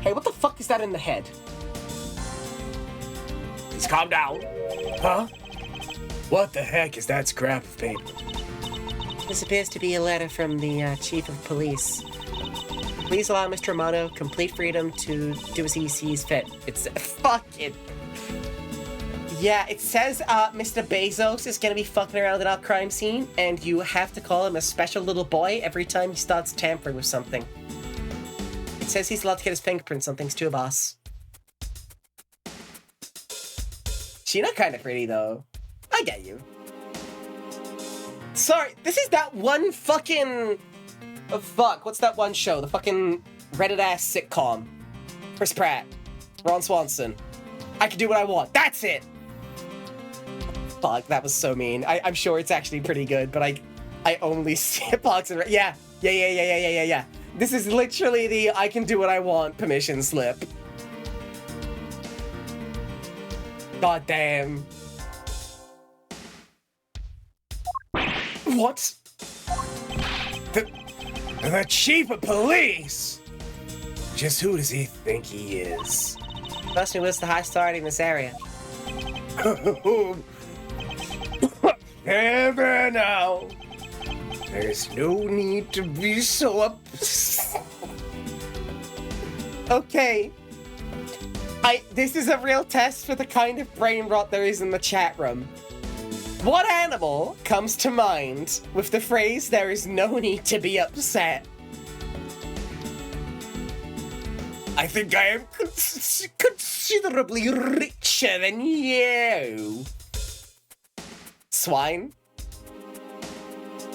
Hey, what the fuck is that in the head? Please calm down. Huh? What the heck is that scrap of paper? This appears to be a letter from the chief of police. Please allow Mr. Romano complete freedom to do as he sees fit. It's fucking... Yeah, it says Mr. Bezos is gonna be fucking around at our crime scene, and you have to call him a special little boy every time he starts tampering with something. It says he's allowed to get his fingerprints on things too, boss. Sheena kinda pretty, though. I get you. Sorry, this is that one fucking... Oh, fuck, what's that one show? The fucking Reddit-ass sitcom. Chris Pratt. Ron Swanson. I can do what I want. That's it! Fuck, that was so mean. I'm sure it's actually pretty good, but I only see Parks and Rec. Yeah. This is literally the I can do what I want permission slip. God damn. What? The chief of police? Just who does he think he is? Trust me, was the high authority in this area. Never now. There's no need to be so upset. Okay. This is a real test for the kind of brain rot there is in the chat room. What animal comes to mind with the phrase, there is no need to be upset? I think I am considerably richer than you. Swine?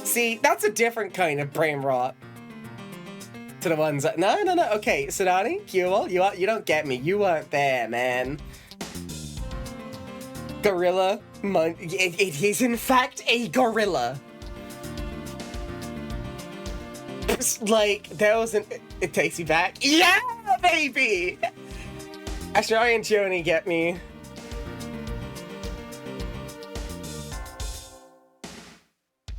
See, that's a different kind of brain rot. To the ones that... No. Okay, Sadani, you don't get me. You weren't there, man. Gorilla. It is, in fact, a gorilla. It's like, there was an... It takes you back. Yeah, baby! Ashari and Joni get me.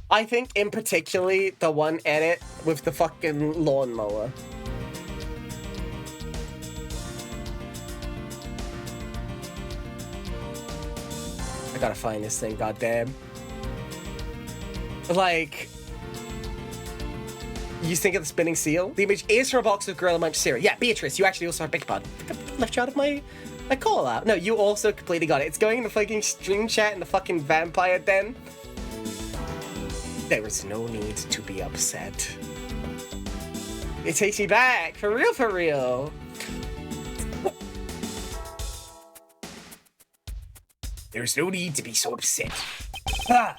I think, in particularly, the one edit with the fucking lawnmower. I gotta find this thing, goddamn. Like... You think of the spinning seal? The image is from a box of Gorilla Munch cereal. Yeah, Beatrice, you actually also have big pardon. I think I left you out of my call out. No, you also completely got it. It's going in the fucking stream chat in the fucking vampire den. There is no need to be upset. It takes me back. For real, for real. There's no need to be so upset. Ha!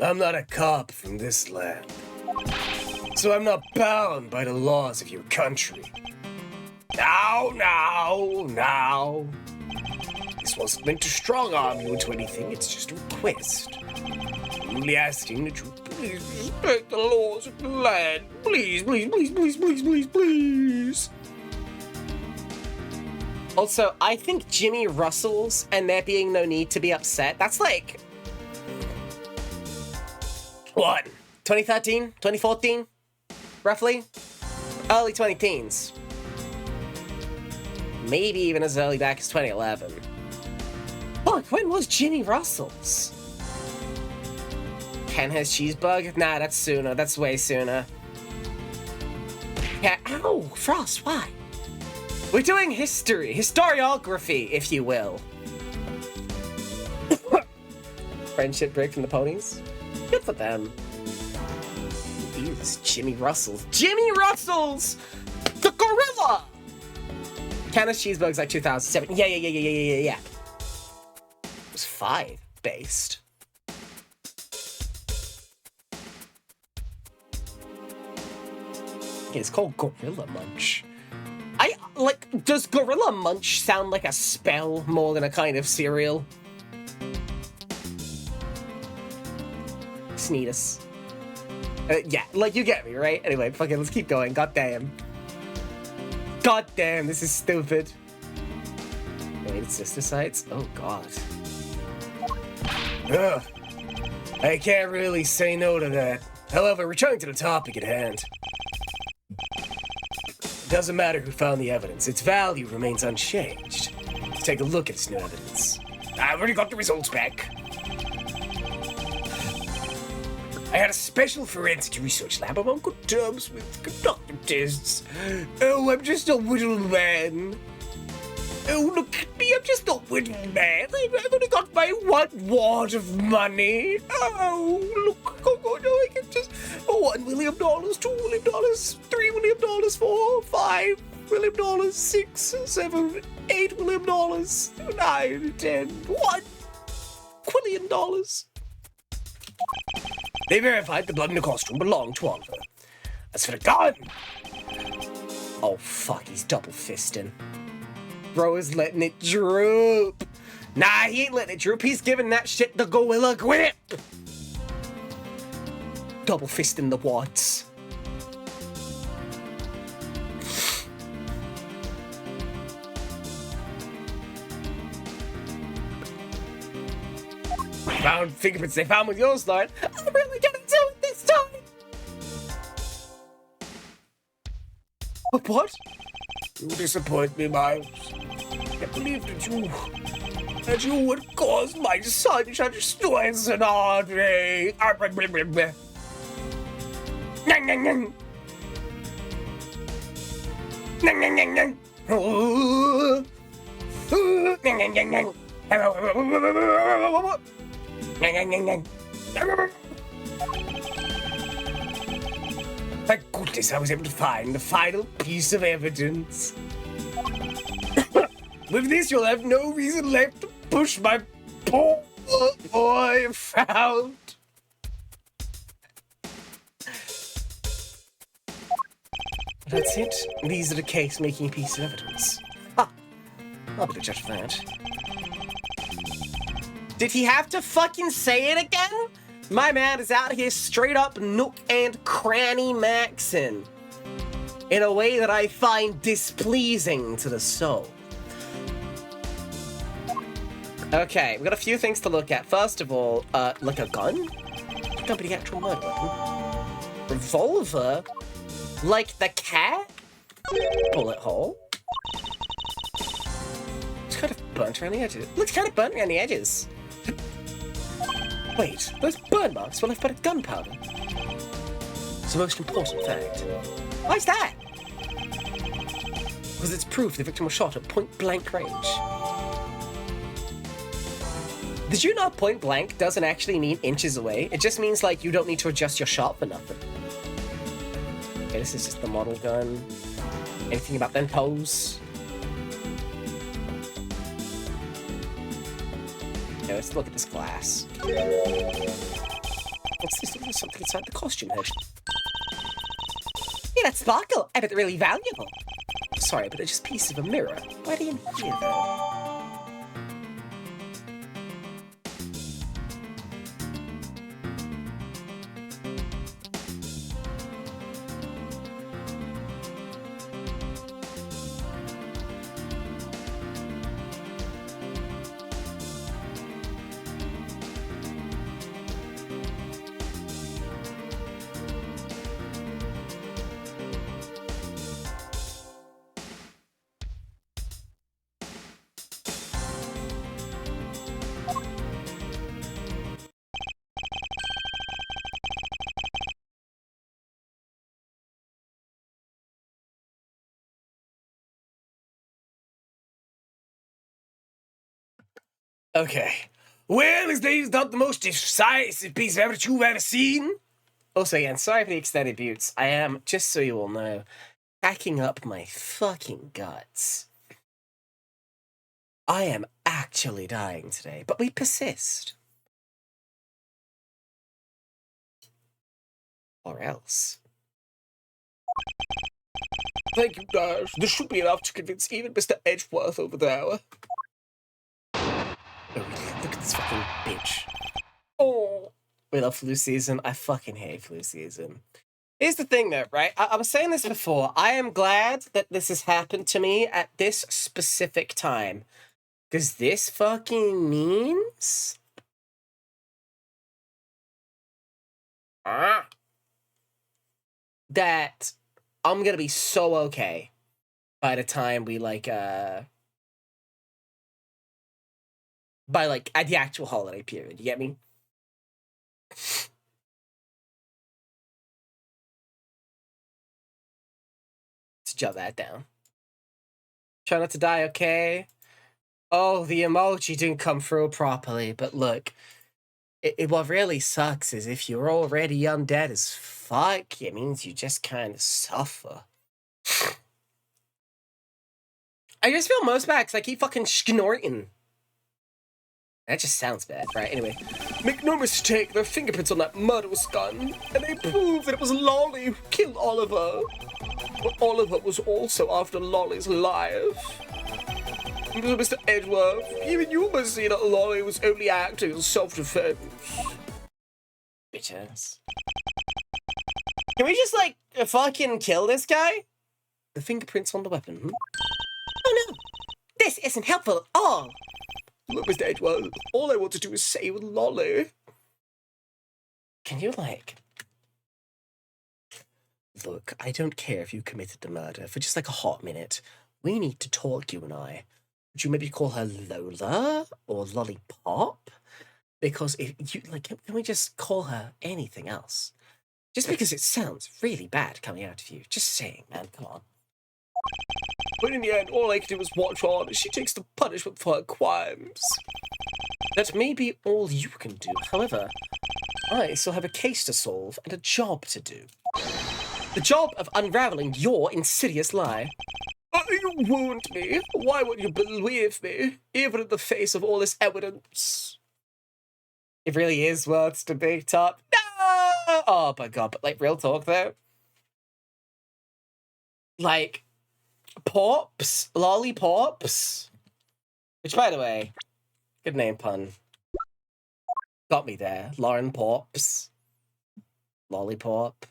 I'm not a cop from this land. So I'm not bound by the laws of your country. Now. This wasn't meant to strong-arm you into anything, it's just a request. I'm only asking that you please respect the laws of the land. Please. Also, I think Jimmy Russell's and there being no need to be upset, that's like... What? 2013? 2014? Roughly? Early 20-teens. Maybe even as early back as 2011. Fuck, when was Jimmy Russell's? Ken has Cheeseburger? Nah, that's sooner. That's way sooner. Yeah, ow! Frost, why? We're doing history. Historiography, if you will. Friendship break from the ponies? Good for them. Jesus, Jimmy Russell's. Jimmy Russell's! The gorilla! Candace Cheeseburger's like 2007. Yeah. It was 5 based. It's called Gorilla Munch. like, does Gorilla Munch sound like a spell more than a kind of cereal? Sneetus. Yeah, like, you get me, right? Anyway, fucking, let's keep going. God damn. God damn, this is stupid. Related sister sites? Oh, God. Ugh. I can't really say no to that. However, returning to the topic at hand. It doesn't matter who found the evidence, its value remains unchanged. Let's take a look at this new evidence. I've already got the results back. I had a special forensic research lab. I'm on good terms with conducting tests. Oh, I'm just a little man. Oh, look at me, I'm just a little man. I've only got my 1 wad of money. Oh, look, oh, no, I can just... $1 million, $2 million, $3 million, $4, $5 million, $6, $7, $8 million, $9, $10, $1 quillion. They verified the blood in the costume belonged to Oliver. As for the gun... Oh, fuck, he's double fisting. Bro is letting it droop. Nah, he ain't letting it droop. He's giving that shit the gorilla grip. Double fisting the wads. Found fingerprints they found with yours, Lord. I'm really gonna do it this time. What? You disappoint me, Miles. I believed that you would cause my son such stress and heartache. Thank goodness I was able to find the final piece of evidence. With this, you'll have no reason left to push my poor boy found. That's it. These are the case-making pieces of evidence. Ha! I'll be the judge of that. Did he have to fucking say it again? My man is out here straight up nook and cranny maxing in a way that I find displeasing to the soul. Okay, we've got a few things to look at. First of all, like a gun? Don't be the actual murder weapon. Revolver? Like the cat? Bullet hole? It's kind of burnt around the edges. Looks kind of burnt around the edges. Wait, those burn marks were left by the gunpowder. It's the most important fact. Why is that? Because it's proof the victim was shot at point-blank range. Did you know point blank doesn't actually mean inches away? It just means, like, you don't need to adjust your shot for nothing. Okay, this is just the model gun. Anything about them toes? Okay, let's look at this glass. What's this? There's something inside the costume here. Yeah, that sparkle! I bet they're really valuable. Sorry, but it's just a piece of a mirror. Why are they in here, though? Okay. Well, is these not the most decisive piece of evidence you've ever seen? Also, again, sorry for the extended buttes. I am, just so you all know, hacking up my fucking guts. I am actually dying today, but we persist. Or else. Thank you, Dash. This should be enough to convince even Mr. Edgeworth over there. Oh, look at this fucking bitch. Oh. We love flu season. I fucking hate flu season. Here's the thing, though, right? I was saying this before. I am glad that this has happened to me at this specific time. Because this fucking means... that I'm gonna be so okay by the time we, like, by, like, at the actual holiday period. You get me? Let's jot that down. Try not to die, okay? Oh, the emoji didn't come through properly, but look, what really sucks is if you're already undead as fuck, it means you just kind of suffer. I just feel most bad because I keep fucking snorting. That just sounds bad, right? Anyway. Make no mistake, their fingerprints on that murder was done, and they prove that it was Lolly who killed Oliver. But Oliver was also after Lolly's life. Mr. Edgeworth, even you must see that Lolly was only acting in self-defense. Bitch ass. Can we just, like, fucking kill this guy? The fingerprints on the weapon. Oh no! This isn't helpful at all! Look, Mr. Edgeworth, all I want to do is save Lolly. Can you, like... Look, I don't care if you committed the murder. For just, like, a hot minute, we need to talk, you and I. Would you maybe call her Lola? Or Lollipop? Because if you, like, can we just call her anything else? Just because it sounds really bad coming out of you. Just saying, man, come on. But in the end, all I can do is watch on as she takes the punishment for her crimes. That may be all you can do. However, I still have a case to solve and a job to do. The job of unraveling your insidious lie. You wound me. Why won't you believe me, even in the face of all this evidence? It really is worth the big top. No! Oh my god, but, like, real talk, though. Like... Pops, Lollipops, which, by the way, good name pun. Got me there. Lauren Pops, Lollipop.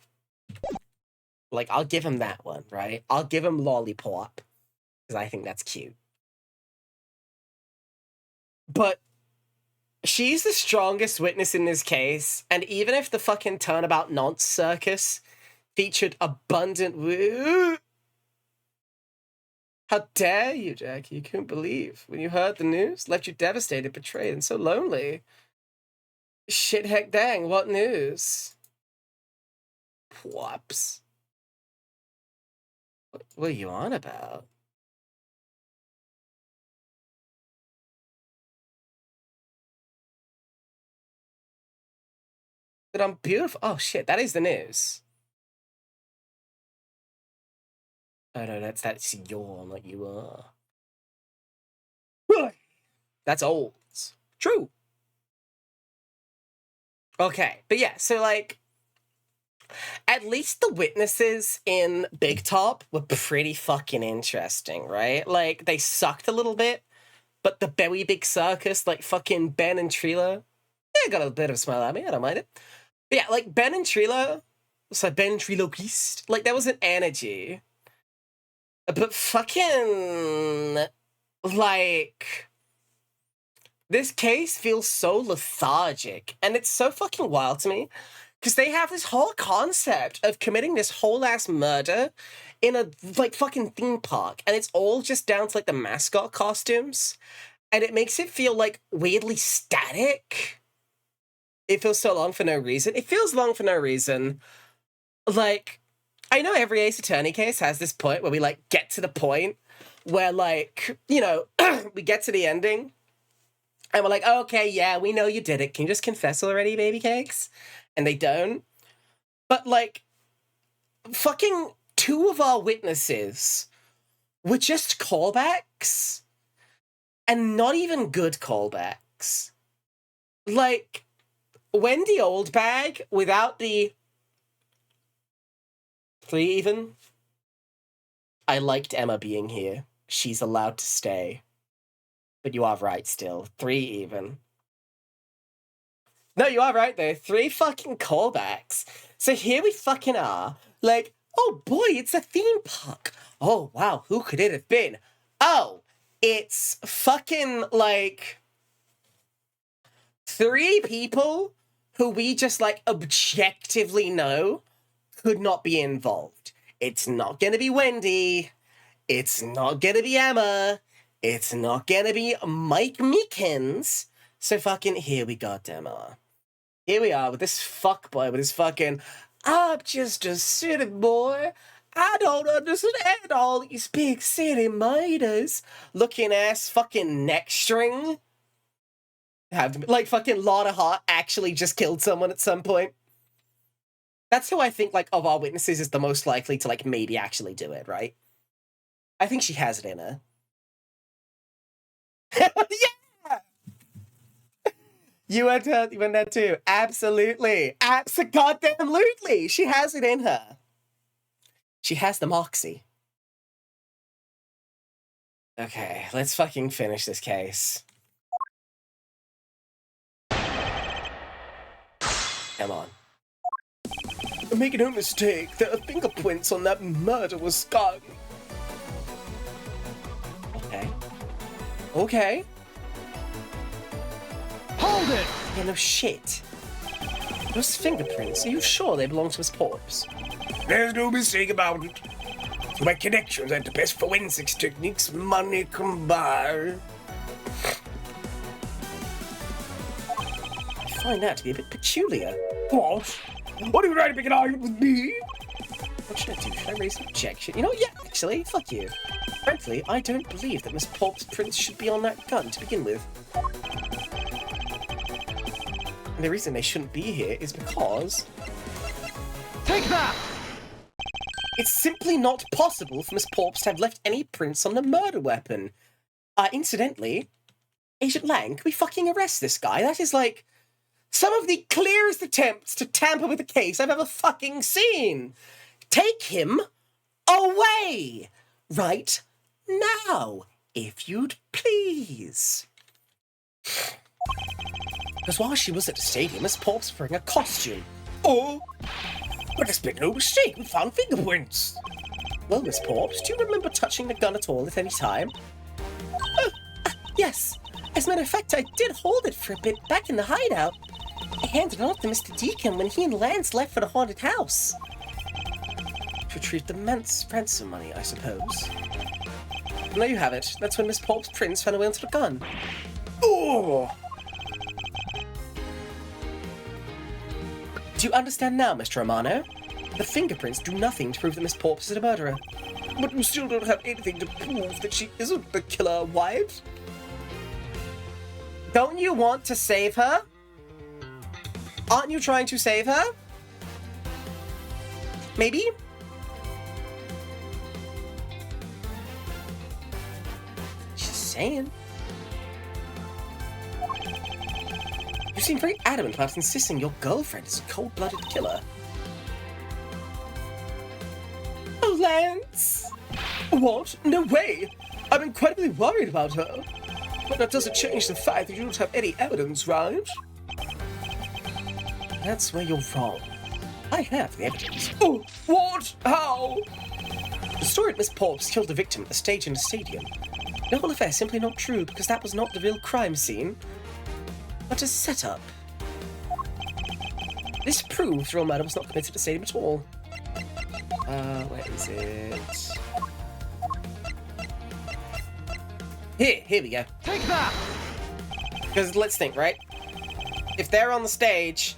Like, I'll give him that one, right? I'll give him Lollipop because I think that's cute. But she's the strongest witness in this case, and even if the fucking Turnabout Nonce circus featured abundant how dare you, Jackie? You couldn't believe when you heard the news. Left you devastated, betrayed, and so lonely. Shit heck dang, what news? Whoops. What are you on about? That I'm beautiful? Oh shit, that is the news. Oh no, that's you're, not you are. That's old. True. Okay, but yeah, so, like, at least the witnesses in Big Top were pretty fucking interesting, right? Like, they sucked a little bit, but the very big circus, like fucking Ben and Trila, they got a bit of a smile at me, I don't mind it. But yeah, like, Ben and Trila, so Ben Triloquist, like, there was an energy. But fucking, like, this case feels so lethargic, and it's so fucking wild to me, because they have this whole concept of committing this whole-ass murder in a, like, fucking theme park, and it's all just down to, like, the mascot costumes, and it makes it feel, like, weirdly static. It feels so long for no reason. It feels long for no reason. Like... I know every Ace Attorney case has this point where we, like, get to the point where, like, you know, we get to the ending and we're like, oh, okay, yeah, we know you did it. Can you just confess already, baby cakes? And they don't. But, like, fucking 2 of our witnesses were just callbacks and not even good callbacks. Like, Wendy Oldbag without the 3 even. I liked Emma being here. She's allowed to stay. But you are right still. 3 even. No, you are right though. 3 fucking callbacks. So here we fucking are. Like, oh boy, it's a theme park. Oh wow, who could it have been? Oh, it's fucking like 3 people who we just like objectively know could not be involved. It's not gonna be Wendy. It's not gonna be Emma. It's not gonna be Mike Meekins. So fucking here we got Emma. Here we are with this fuckboy with his fucking, I'm just a city boy. I don't understand all these big city murders. Looking ass fucking neck string. Like fucking Lotta Hart actually just killed someone at some point. That's who I think like of our witnesses is the most likely to like maybe actually do it, right? I think she has it in her. Yeah! You went there too. Absolutely. Abso-goddamn-lutely. She has it in her. She has the moxie. Okay, let's fucking finish this case. Come on. Make no mistake, there are fingerprints on that murderous gun. Okay. Okay. Hold it! Yeah, no shit. Those fingerprints, are you sure they belong to his corpse? There's no mistake about it. Through my connections and the best forensics techniques money can buy. I find that to be a bit peculiar. What? What are you trying to pick an argument with me? What should I do? Should I raise an objection? You know what? Yeah, actually, fuck you. Frankly, I don't believe that Miss Pulp's prints should be on that gun to begin with. And the reason they shouldn't be here is because Take that! it's simply not possible for Miss Pulps to have left any prints on the murder weapon. Incidentally, Agent Lang, can we fucking arrest this guy? That is like some of the clearest attempts to tamper with the case I've ever fucking seen. Take him away right now, if you'd please. Because while she was at the stadium, Miss Pulp's wearing a costume. Oh, but there's been no mistake. We found fingerprints. Well, Miss Pulps, do you remember touching the gun at all at any time? Yes. As a matter of fact, I did hold it for a bit back in the hideout. I handed it off to Mr. Deacon when he and Lance left for the haunted house. To retrieve the ransom money, I suppose. And there you have it. That's when Miss Pulp's prints found a way onto the gun. Oh, Do you understand now, Mr. Romano? The fingerprints do nothing to prove that Miss Pulps is a murderer. but you still don't have anything to prove that she isn't the killer wife. Don't you want to save her? Aren't you trying to save her? Maybe? Just saying. You seem very adamant about insisting your girlfriend is a cold-blooded killer. Oh, Lance! What? No way! I'm incredibly worried about her. But that doesn't change the fact that you don't have any evidence, right? That's where you're wrong. I have the evidence. Oh, what? How? The story that Miss Pulps killed the victim at the stage in the stadium. The whole affair is simply not true because that was not the real crime scene, but a setup. This proves the real murder was not committed at the stadium at all. Where is it? Here we go. Take that! Because let's think, right? If they're on the stage,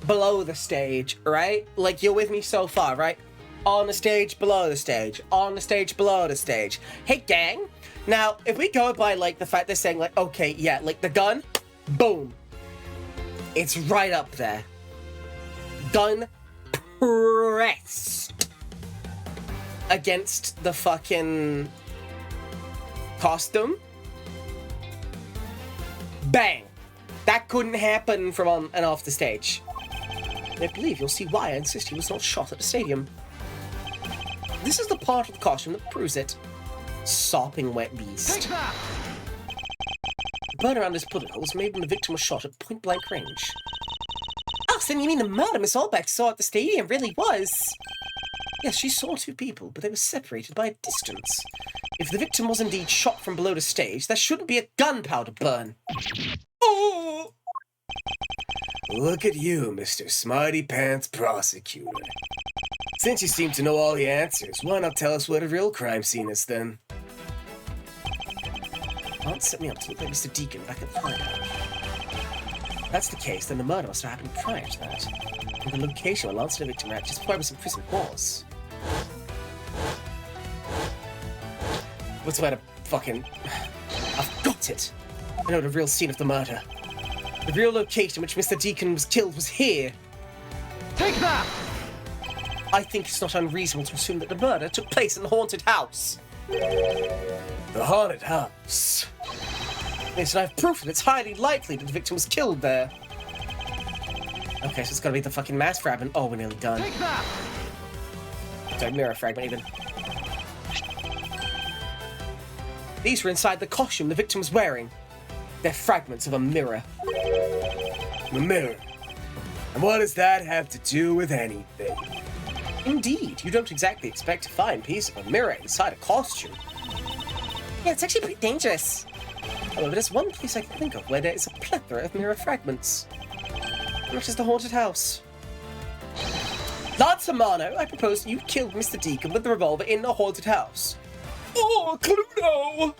below the stage, right? Like, you're with me so far, right? On the stage, below the stage, on the stage, below the stage. Hey, gang. Now, if we go by, like, the fact they're saying, like, okay, yeah, like, the gun, boom. It's right up there. Gun pressed against the fucking costume. Bang. That couldn't happen from on and off the stage. I believe you'll see why I insist he was not shot at the stadium. This is the part of the costume that proves it. Sopping wet beast. Take that! The burn around this bullet hole was made when the victim was shot at point-blank range. Oh, so then you mean the murder Miss Allbeck saw at the stadium really was? Yes, she saw two people, but they were separated by a distance. If the victim was indeed shot from below the stage, there shouldn't be a gunpowder burn. Oh! Look at you, Mr. Smarty Pants Prosecutor. Since you seem to know all the answers, why not tell us what a real crime scene is then? Aunt set me up to look like Mr. Deacon back at the hideout. If that's the case, then the murder must have happened prior to that. And the location where Lance and the victim were at just before I was in prison was. What's about a fucking... I've got it! I know the real scene of the murder. The real location in which Mr. Deacon was killed was here. Take that! I think it's not unreasonable to assume that the murder took place in the haunted house. The haunted house. Yes, and I have proof that it's highly likely that the victim was killed there. Okay, so it's gotta be the fucking mass fragment. Oh, we're nearly done. Take that! Sorry, mirror fragment even. These were inside the costume the victim was wearing. They're fragments of a mirror. The mirror. And what does that have to do with anything? Indeed, you don't exactly expect to find a piece of a mirror inside a costume. Yeah, it's actually pretty dangerous. However, there's one place I can think of where there is a plethora of mirror fragments. Which is the haunted house. Lance Amano, I propose you killed Mr. Deacon with the revolver in the haunted house. Oh, Cluedo!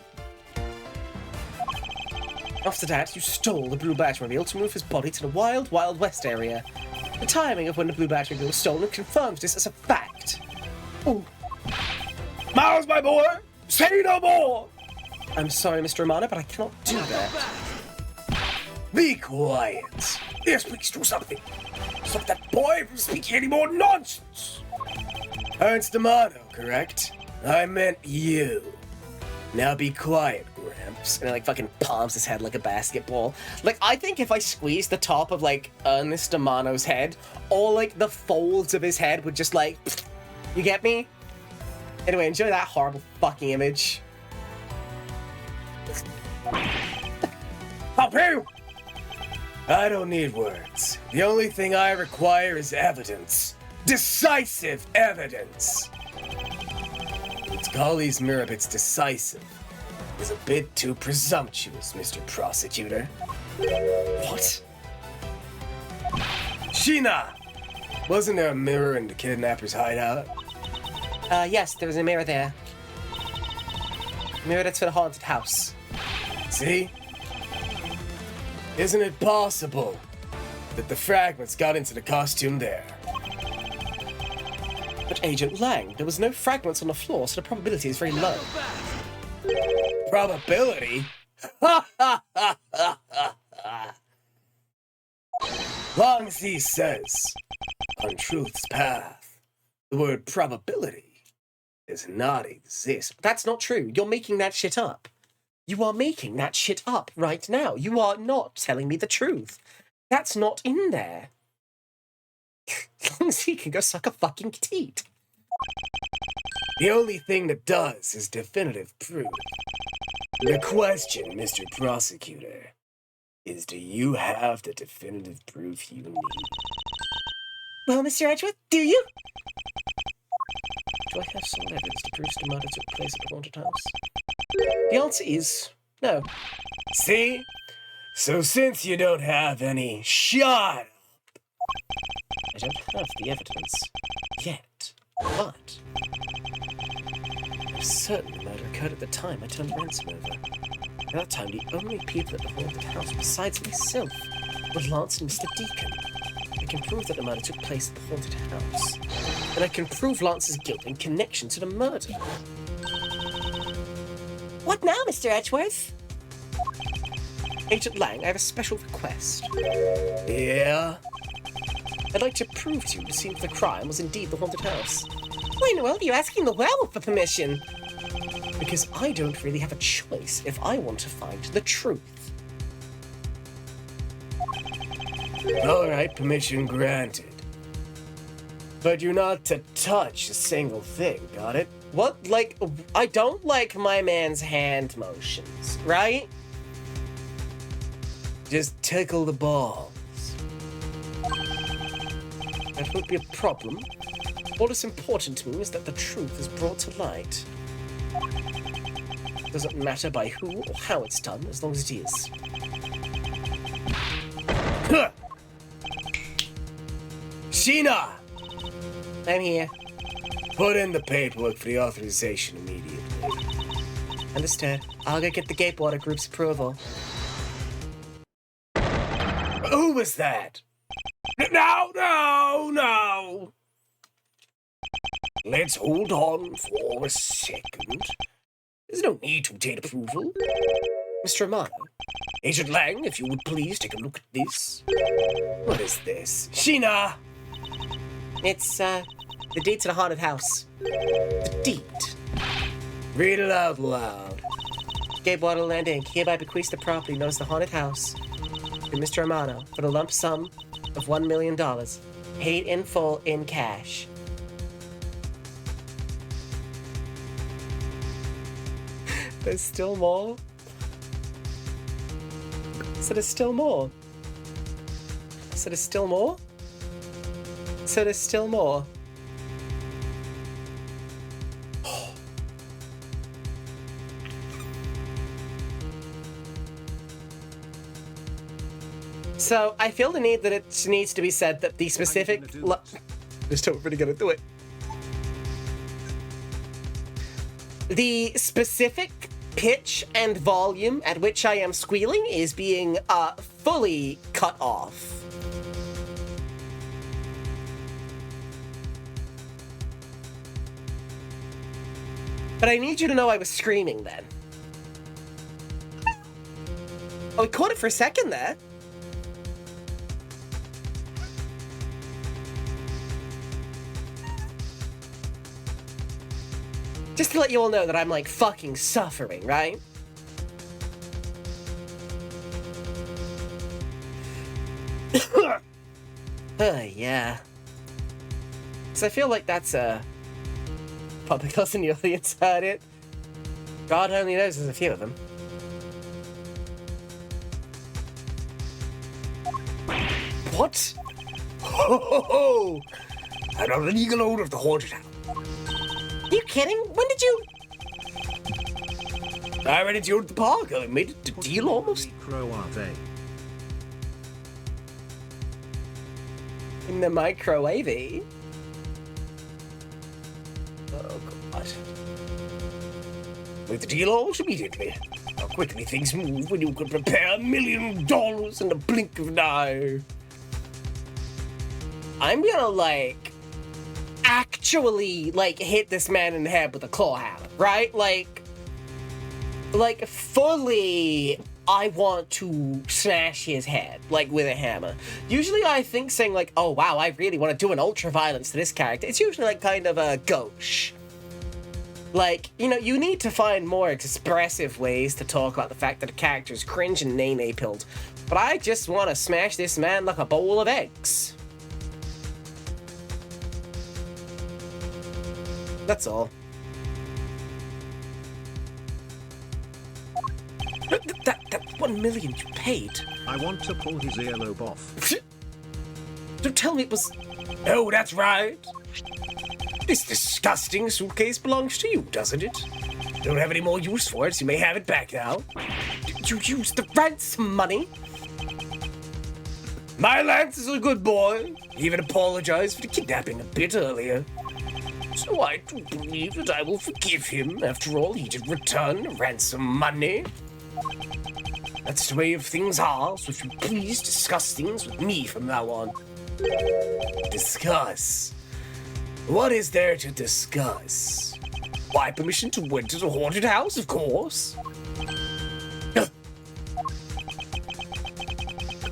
After that, you stole the Blue Batmobile to move his body to the Wild Wild West area. The timing of when the Blue Batmobile was stolen confirms this as a fact. Oh. Miles, my boy! Say no more! I'm sorry, Mr. Romano, but I cannot do that. Be quiet. Yes, please do something. Stop that boy from speaking any more nonsense. Ernst Amano, correct? I meant you. Now be quiet, Gramps. And he, like, fucking palms his head like a basketball. Like, I think if I squeezed the top of, like, Ernest Amano's head, all, like, the folds of his head would just, like... You get me? Anyway, enjoy that horrible fucking image. Up here! I don't need words. The only thing I require is evidence. Decisive evidence! To call these mirror bits decisive is a bit too presumptuous, Mr. Prosecutor. What? Sheena! Wasn't there a mirror in the kidnapper's hideout? Yes, there was a mirror there. Mirror that's for the haunted house. See? Isn't it possible that the fragments got into the costume there? But Agent Lang, there was no fragments on the floor, so the probability is very low. Probability? Long as he says, on truth's path, the word probability does not exist. That's not true. You're making that shit up. You are making that shit up right now. You are not telling me the truth. That's not in there. As long as he can go suck a fucking teat. The only thing that does is definitive proof. The question, Mr. Prosecutor, is do you have the definitive proof you need? Well, Mr. Edgeworth, do you? Do I have some evidence to prove the murder took place at the haunted house? The answer is no. See? So since you don't have any, shut up! I don't have the evidence yet, but I'm certain the murder occurred at the time I turned the ransom over. At that time, the only people at the haunted house besides myself were Lance and Mr. Deacon. I can prove that the murder took place at the haunted house, and I can prove Lance's guilt in connection to the murder. What now, Mr. Edgeworth? Agent Lang, I have a special request. Yeah? I'd like to prove to you the scene of the crime was indeed the haunted house. Why in the world are you asking the werewolf for permission? Because I don't really have a choice if I want to find the truth. Alright, permission granted. But you're not to touch a single thing, got it? What? Like, I don't like my man's hand motions, right? Just tickle the balls. That won't be a problem. What is important to me is that the truth is brought to light. It doesn't matter by who or how it's done, as long as it is. Sheena! I'm here. Put in the paperwork for the authorization immediately. Understood. I'll go get the Gatewater Group's approval. Who was that? No, no, no! Let's hold on for a second. There's no need to obtain approval. Mr. Amano, Agent Lang, if you would please take a look at this. What is this? Sheena! it's, the deed to the haunted house. The deed. Read it out loud. Gatewater Land Inc. hereby bequeaths the property known as the haunted house to Mr. Amano for the lump sum of $1 million, paid in full in cash. There's still more? So there's still more? So there's still more? So there's still more? So I feel the need that it needs to be said that the specific. Just don't really gonna do it. The specific pitch and volume at which I am squealing is being fully cut off. But I need you to know I was screaming then. Oh, we caught it for a second there. Just to let you all know that I'm like fucking suffering, right? Yeah. So I feel like that's public us in the audience heard it. God only knows there's a few of them. What? Ho ho ho! An illegal owner of the haunted house. Are you kidding? When did you? I ran into you at the park. I made it a deal almost. Crow are they? In the microwavy? Oh, God. Make the deal almost immediately. How quickly things move when you can prepare $1 million in the blink of an eye. I'm gonna like actually like hit this man in the head with a claw hammer, right? Like fully I want to smash his head, like with a hammer. Usually I think saying like, oh wow, I really want to do an ultra violence to this character. It's usually like kind of a gauche. Like, you know, you need to find more expressive ways to talk about the fact that a character is cringe and nay-nay pilled. But I just want to smash this man like a bowl of eggs. That's all. That 1 million you paid. I want to pull his earlobe off. Don't tell me it was. Oh, that's right. This disgusting suitcase belongs to you, doesn't it? Don't have any more use for it, so you may have it back now. You used the ransom money? My Lance is a good boy. He even apologized for the kidnapping a bit earlier. So I do believe that I will forgive him. After all, he did return ransom money. That's the way of things are, so if you please discuss things with me from now on. Discuss? What is there to discuss? Why, permission to enter the haunted house, of course.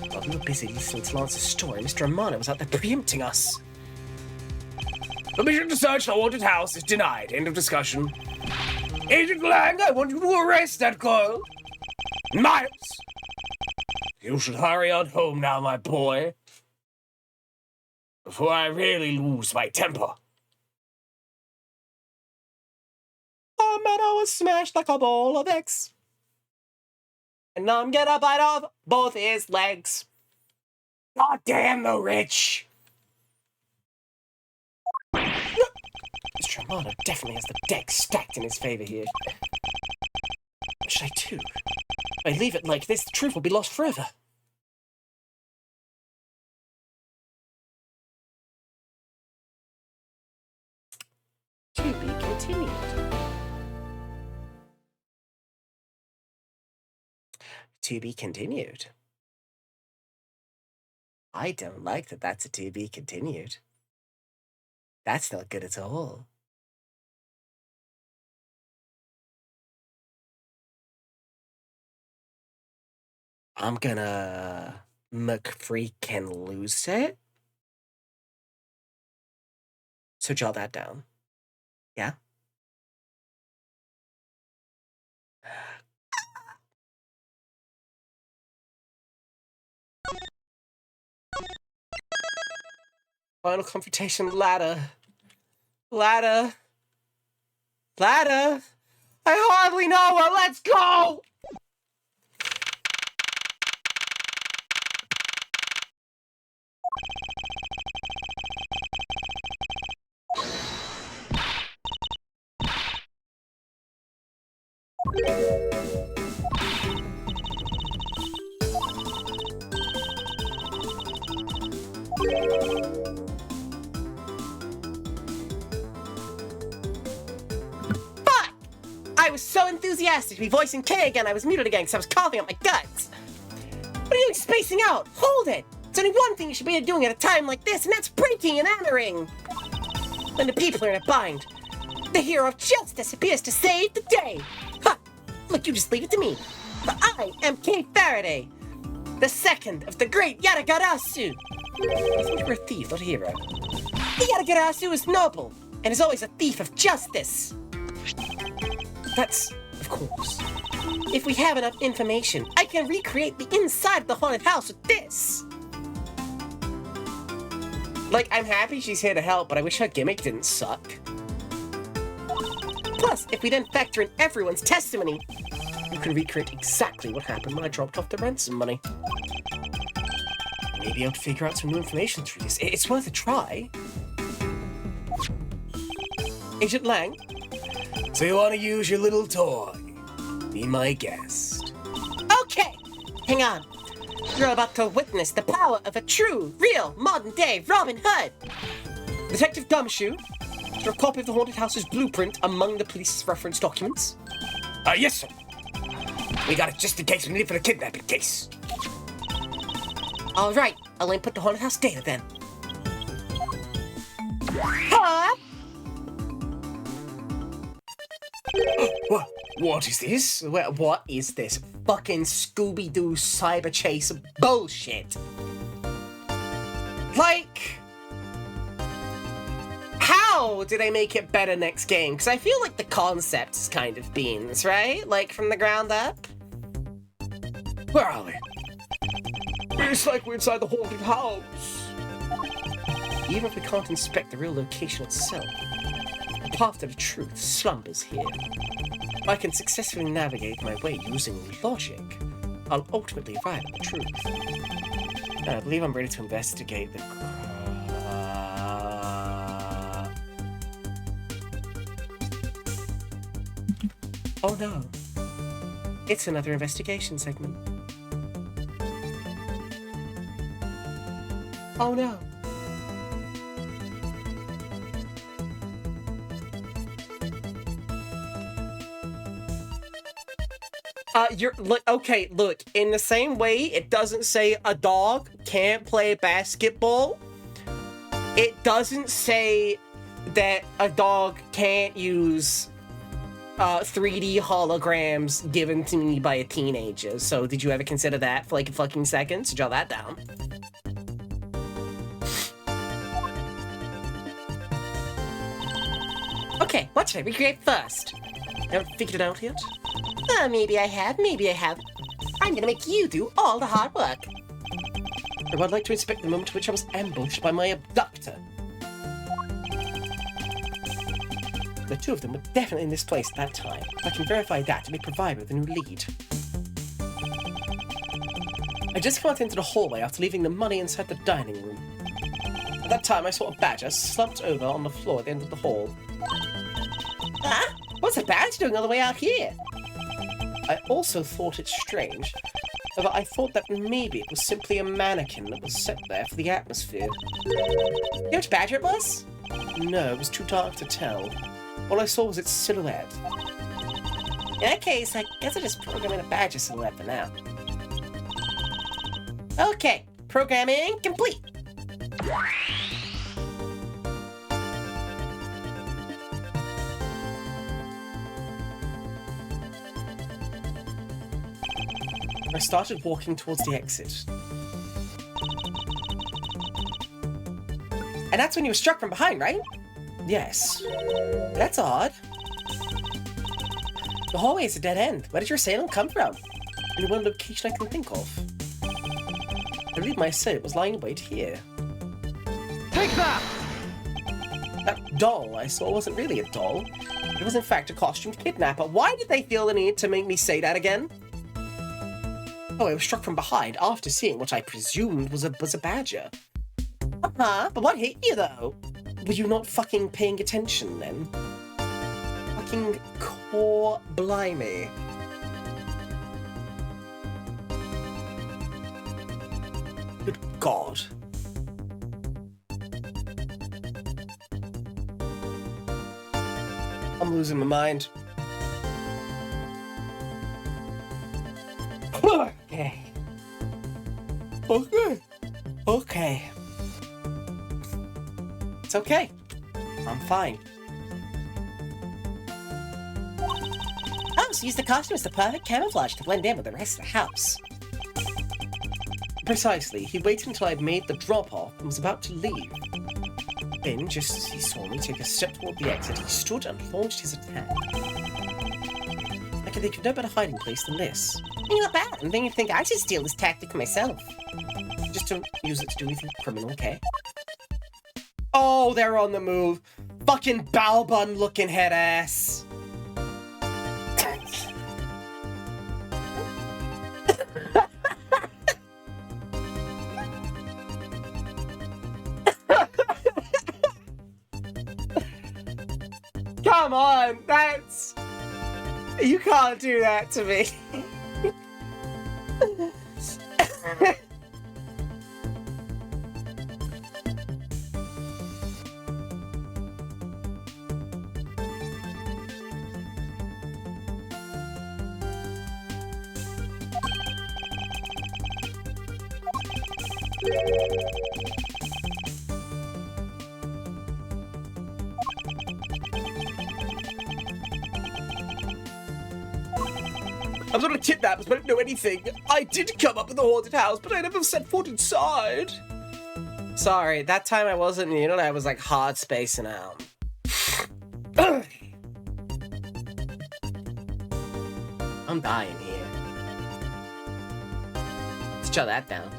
While we were busy listening to Lance's story, Mr. Amano was out there preempting us. Permission to search the haunted house is denied. End of discussion. Agent Lang, I want you to arrest that girl. Miles! You should hurry on home now, my boy. before I really lose my temper. Oh man, I was smashed like a bowl of eggs. And I'm gonna bite off both his legs. God damn the rich! Mr. Amano definitely has the deck stacked in his favor here. What should I do? If I leave it like this, the truth will be lost forever. To be continued. To be continued. I don't like that that's a to be continued. That's not good at all. I'm gonna McFreakin' lose it. So jot that down. Yeah? Final confrontation, ladder. Ladder. Ladder. I hardly know her. Let's go! Fuck! I was so enthusiastic to be voicing K again, I was muted again because I was coughing up my guts. What are you doing spacing out? Hold it! There's only one thing you should be doing at a time like this, and that's breaking and entering! When the people are in a bind, the hero of justice appears to save the day! Ha! Look, you just leave it to me. But I am King Faraday, the second of the great Yatagarasu! I thought you were a thief, not a hero. The Yatagarasu is noble, and is always a thief of justice! That's, of course. If we have enough information, I can recreate the inside of the haunted house with this! Like, I'm happy she's here to help, but I wish her gimmick didn't suck. Plus, if we then factor in everyone's testimony, you can recreate exactly what happened when I dropped off the ransom money. Maybe able to figure out some new information through this. It's worth a try. Agent Lang? So you want to use your little toy? Be my guest. Okay! Hang on. You're about to witness the power of a true, real, modern-day Robin Hood. Detective Gumshoe, is there a copy of the haunted house's blueprint among the police's reference documents? Yes, sir. We got it just in case we need it for the kidnapping case. All right, I'll input the haunted house data then. Huh? What is this? What is this fucking Scooby-Doo cyber chase bullshit? Like, how did I make it better next game? Because I feel like the concept is kind of beans, right? Like, from the ground up? Where are we? It's like we're inside the haunted house. Even if we can't inspect the real location itself, the path to the truth slumbers here. If I can successfully navigate my way using logic, I'll ultimately arrive at the truth. I believe I'm ready to investigate the... Oh no. It's another investigation segment. Oh no. Look, in the same way it doesn't say a dog can't play basketball, it doesn't say that a dog can't use 3D holograms given to me by a teenager. So did you ever consider that for like a fucking second? So jot that down. Okay, what should I recreate first? Haven't figured it out yet? Maybe I have, maybe I have. I'm gonna make you do all the hard work. I'd like to inspect the moment at which I was ambushed by my abductor. The two of them were definitely in this place at that time. If I can verify that, it may provide me with a new lead. I just came out into the hallway after leaving the money inside the dining room. At that time, I saw a badger slumped over on the floor at the end of the hall. Ah? What's a badger doing all the way out here? I also thought it strange, but I thought that maybe it was simply a mannequin that was set there for the atmosphere. You know which badger it was? No, it was too dark to tell. All I saw was its silhouette. In that case, I guess I'll just program in a badger silhouette for now. Okay, programming complete. I started walking towards the exit. And that's when you were struck from behind, right? Yes. That's odd. The hallway is a dead end. Where did your assailant come from? Only one location I can think of. I believe my assailant was lying in wait here. Take that! That doll I saw wasn't really a doll. It was in fact a costumed kidnapper. Why did they feel the need to make me say that again? Oh, I was struck from behind after seeing what I presumed was a badger. Uh-huh, but what hit you though? Were you not fucking paying attention then? Fucking core blimey. Good God. I'm losing my mind. Okay. Okay. Okay. It's okay. I'm fine. Oh, so use the costume as the perfect camouflage to blend in with the rest of the house. Precisely. He waited until I'd made the drop-off and was about to leave. Then, just as he saw me take a step toward the exit, he stood and launched his attack. I could think of no better hiding place than this. You're not bad. And then you think I should steal this tactic myself. Just don't use it to do anything criminal, okay? Oh, they're on the move. Fucking Balbun looking head ass. Come on, that's... You can't do that to me. I was on a kidnappers, but I didn't know anything. I did come up with the haunted house, but I never set foot inside. Sorry, that time I wasn't immune and I was like hard spacing out. I'm dying here. Let's shut that down.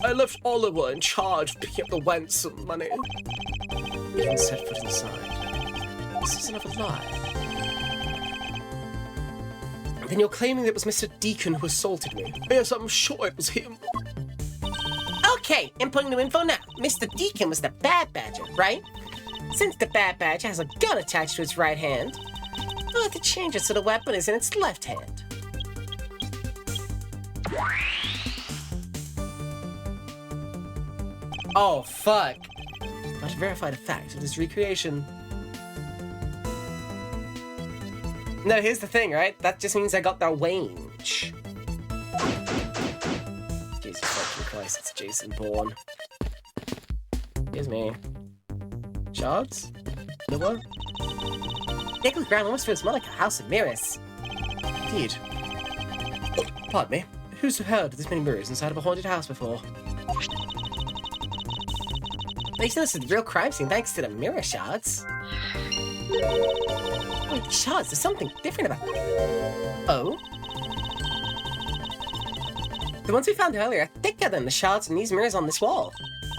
I left Oliver in charge of picking up the ransom money. We can set foot inside. This is another lie. Then you're claiming that it was Mr. Deacon who assaulted me. Yes, I'm sure it was him. Okay, inputting new info now. Mr. Deacon was the Bad Badger, right? Since the Bad Badger has a gun attached to its right hand, I'll have to change it so the weapon is in its left hand. Oh, fuck. Got to verify the fact of this recreation. No, here's the thing, right? That just means I got the range. Jesus fucking Christ, it's Jason Bourne. Here's me. Shards? No one? Nicholas Brown almost feels more like a house of mirrors. Indeed. Oh, pardon me. Who's heard of this many mirrors inside of a haunted house before? They said this is a real crime scene thanks to the mirror shards. Wait, shards, there's something different about Oh? The ones we found earlier are thicker than the shards in these mirrors on this wall.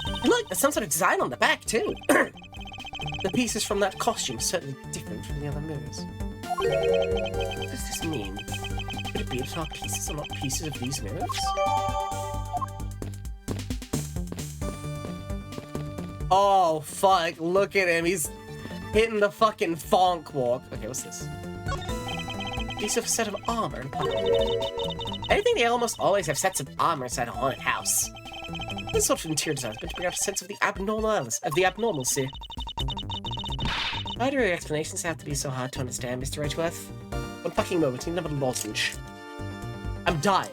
And look, there's some sort of design on the back, too. The pieces from that costume are certainly different from the other mirrors. What does this mean? Could it be that our pieces are not pieces of these mirrors? Oh, fuck. Look at him. He's hitting the fucking fonk walk. Okay, what's this? Piece of a set of armor. I think they almost always have sets of armor inside a haunted house. This sort of interior design has been to bring out a sense of the abnormalcy. Why do your explanations have to be so hard to understand, Mr. Edgeworth? One fucking moment, you need another lozenge. I'm dying.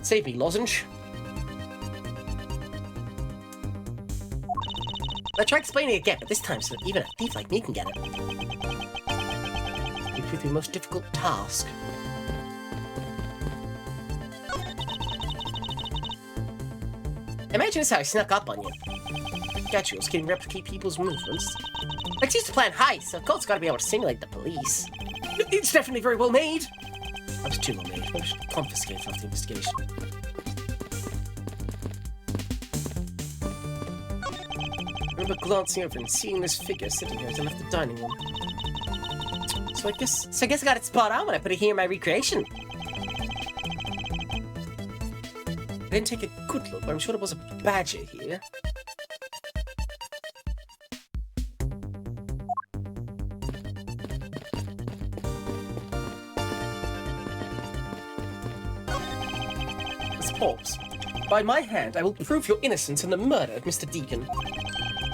Save me, lozenge. I'll try explaining it again, but this time so that even a thief like me can get it. It proved the most difficult task. Imagine this how I snuck up on you. Gadgets can replicate people's movements. It's used to plan heists, so Colt's gotta be able to simulate the police. It's definitely very well made. I was too well made. Maybe I should confiscate it after the investigation. I remember glancing over and seeing this figure sitting here as I left the dining room. So I guess I got it spot on when I put it here in my recreation. I didn't take a good look, but I'm sure there was a badger here. Miss Forbes, by my hand, I will prove your innocence in the murder of Mr. Deacon.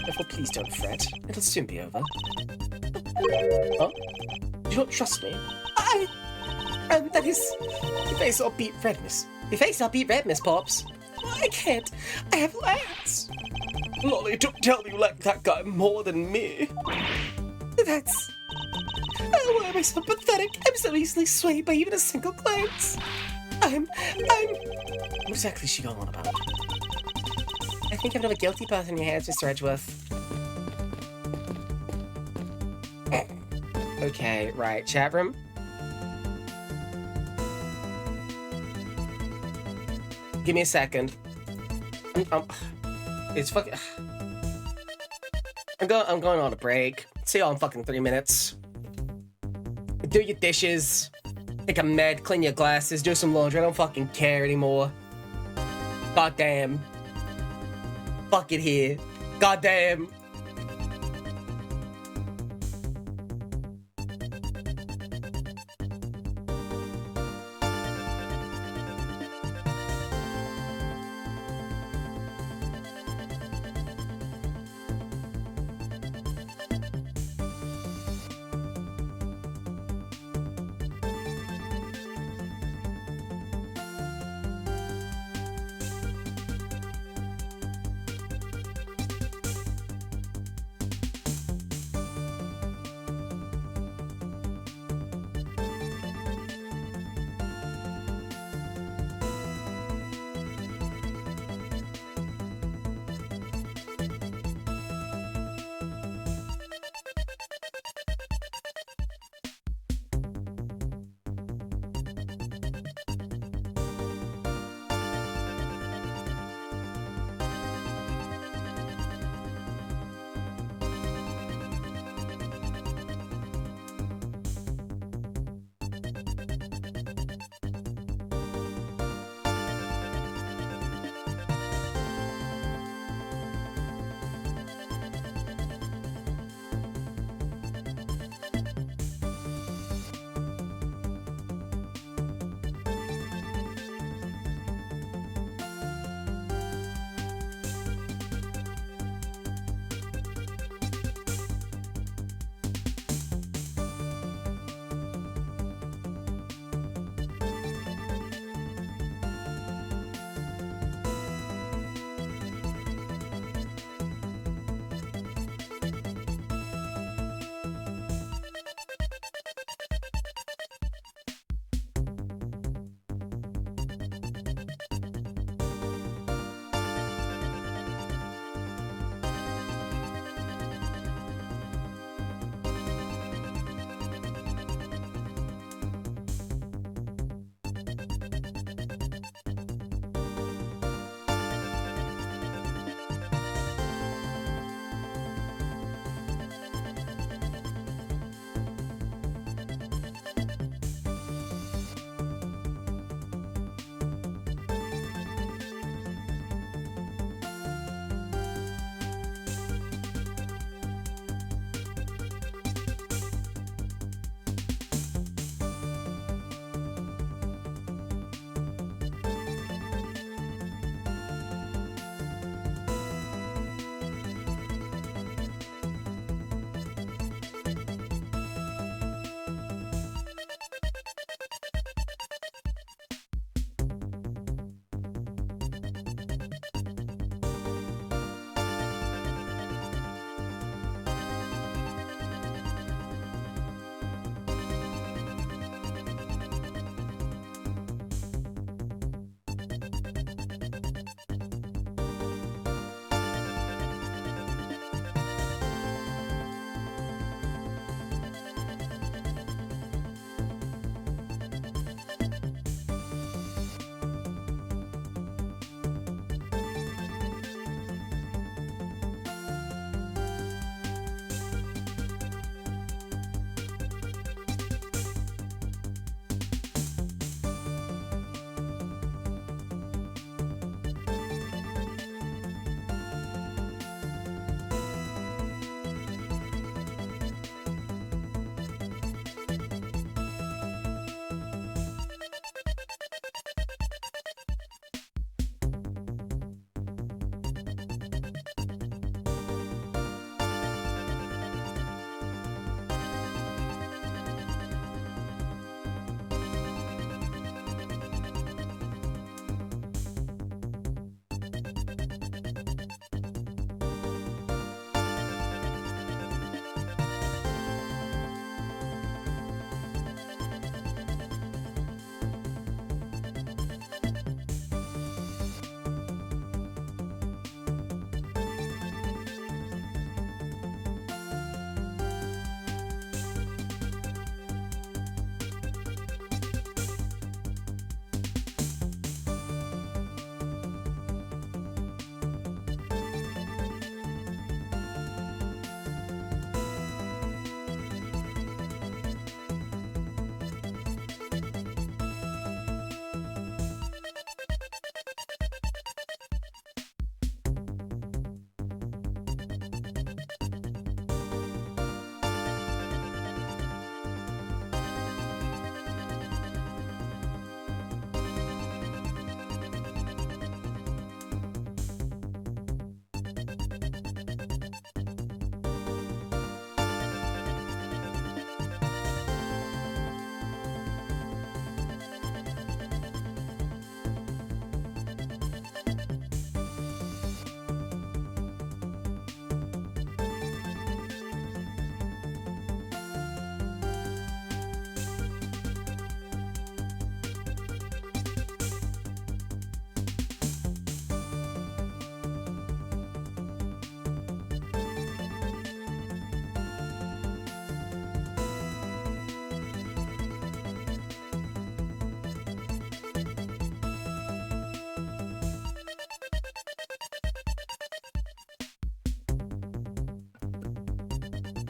Therefore, please don't fret. It'll soon be over. Huh? Do you not trust me? That is... Your face all beat red, miss. Your face all beat red, Miss Pops. I can't. I have lance. Lolly, don't tell me you like that guy more than me. That's... Oh, why am I so pathetic? I'm so easily swayed by even a single glance. What exactly is she going on about? I think I've got a guilty path in your hands, Mr. Edgeworth. Okay, right, chat room. Give me a second. It's fucking... I'm going on a break. See y'all in fucking 3 minutes. Do your dishes. Take a med, clean your glasses, do some laundry. I don't fucking care anymore. Goddamn. Fuck it here. Goddamn.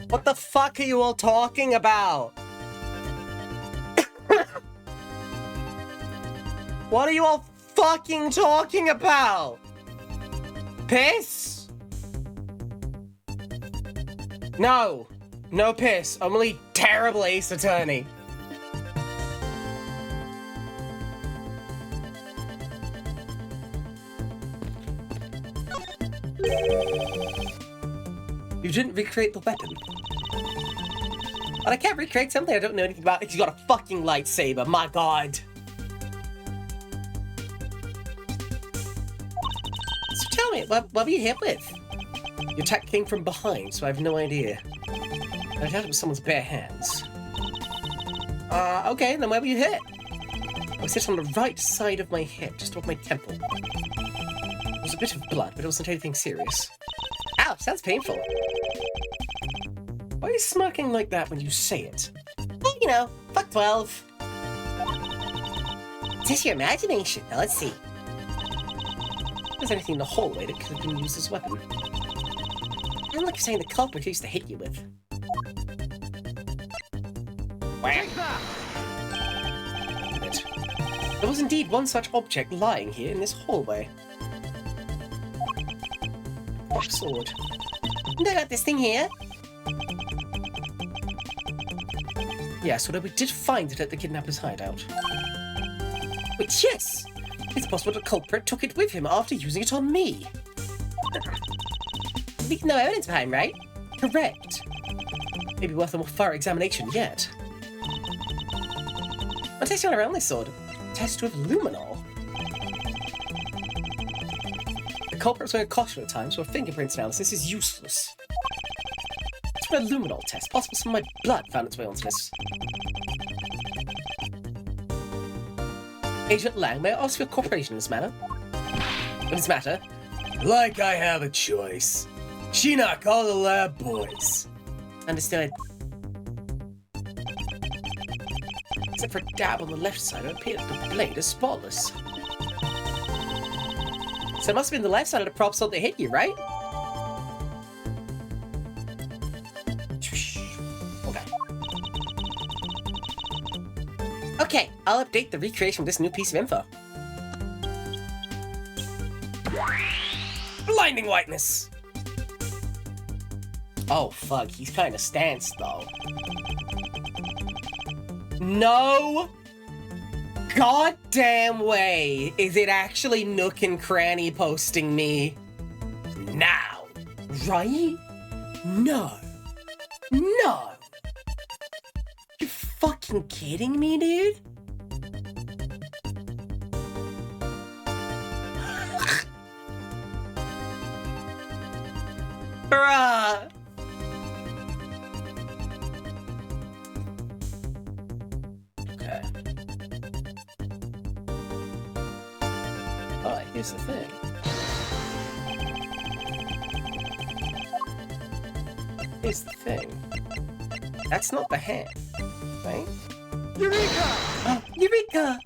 What the fuck are you all talking about? What are you all fucking talking about? Piss? No. No piss. Only terrible Ace Attorney. You didn't recreate the weapon. But I can't recreate something I don't know anything about because you got a fucking lightsaber, my god. So tell me, what were you hit with? Your attack came from behind, so I have no idea. I doubt it was someone's bare hands. Okay, then where were you hit? I was hit on the right side of my head, just above my temple. There was a bit of blood, but it wasn't anything serious. Ow, sounds painful. Why are you smirking like that when you say it? Well, you know, fuck 12. It's just your imagination. Now, let's see. If there's anything in the hallway that could have been used as a weapon. And like you're saying the culprit used to hit you with. Take that! There was indeed one such object lying here in this hallway. What sword? And I got this thing here. Yes, although we did find it at the kidnapper's hideout. Which, yes! It's possible the culprit took it with him after using it on me. There's no evidence behind, right? Correct. Maybe worth a more thorough examination yet. I'll test you on around this sword. Test with luminol. The culprit was wearing a costume at the time, so a fingerprints analysis is useless. It's for a luminol test. Possible some of my blood found its way onto this. Agent Lang, may I ask for your cooperation in this matter? In this matter? Like I have a choice. Shinnok, all the lab boys. Understood. Except for a dab on the left side, it appeared that the blade is spotless. So it must have been the left side of the prop sword that hit you, right? Okay. Okay, I'll update the recreation with this new piece of info. Blinding whiteness. Oh, fuck, he's kind of stance, though. No goddamn way is it actually Nook and Cranny posting me now, right? No. No. You fucking kidding me, dude? Bruh. Okay. Alright, here's the thing. Here's the thing. That's not the hand, right? Eureka! Oh, Eureka!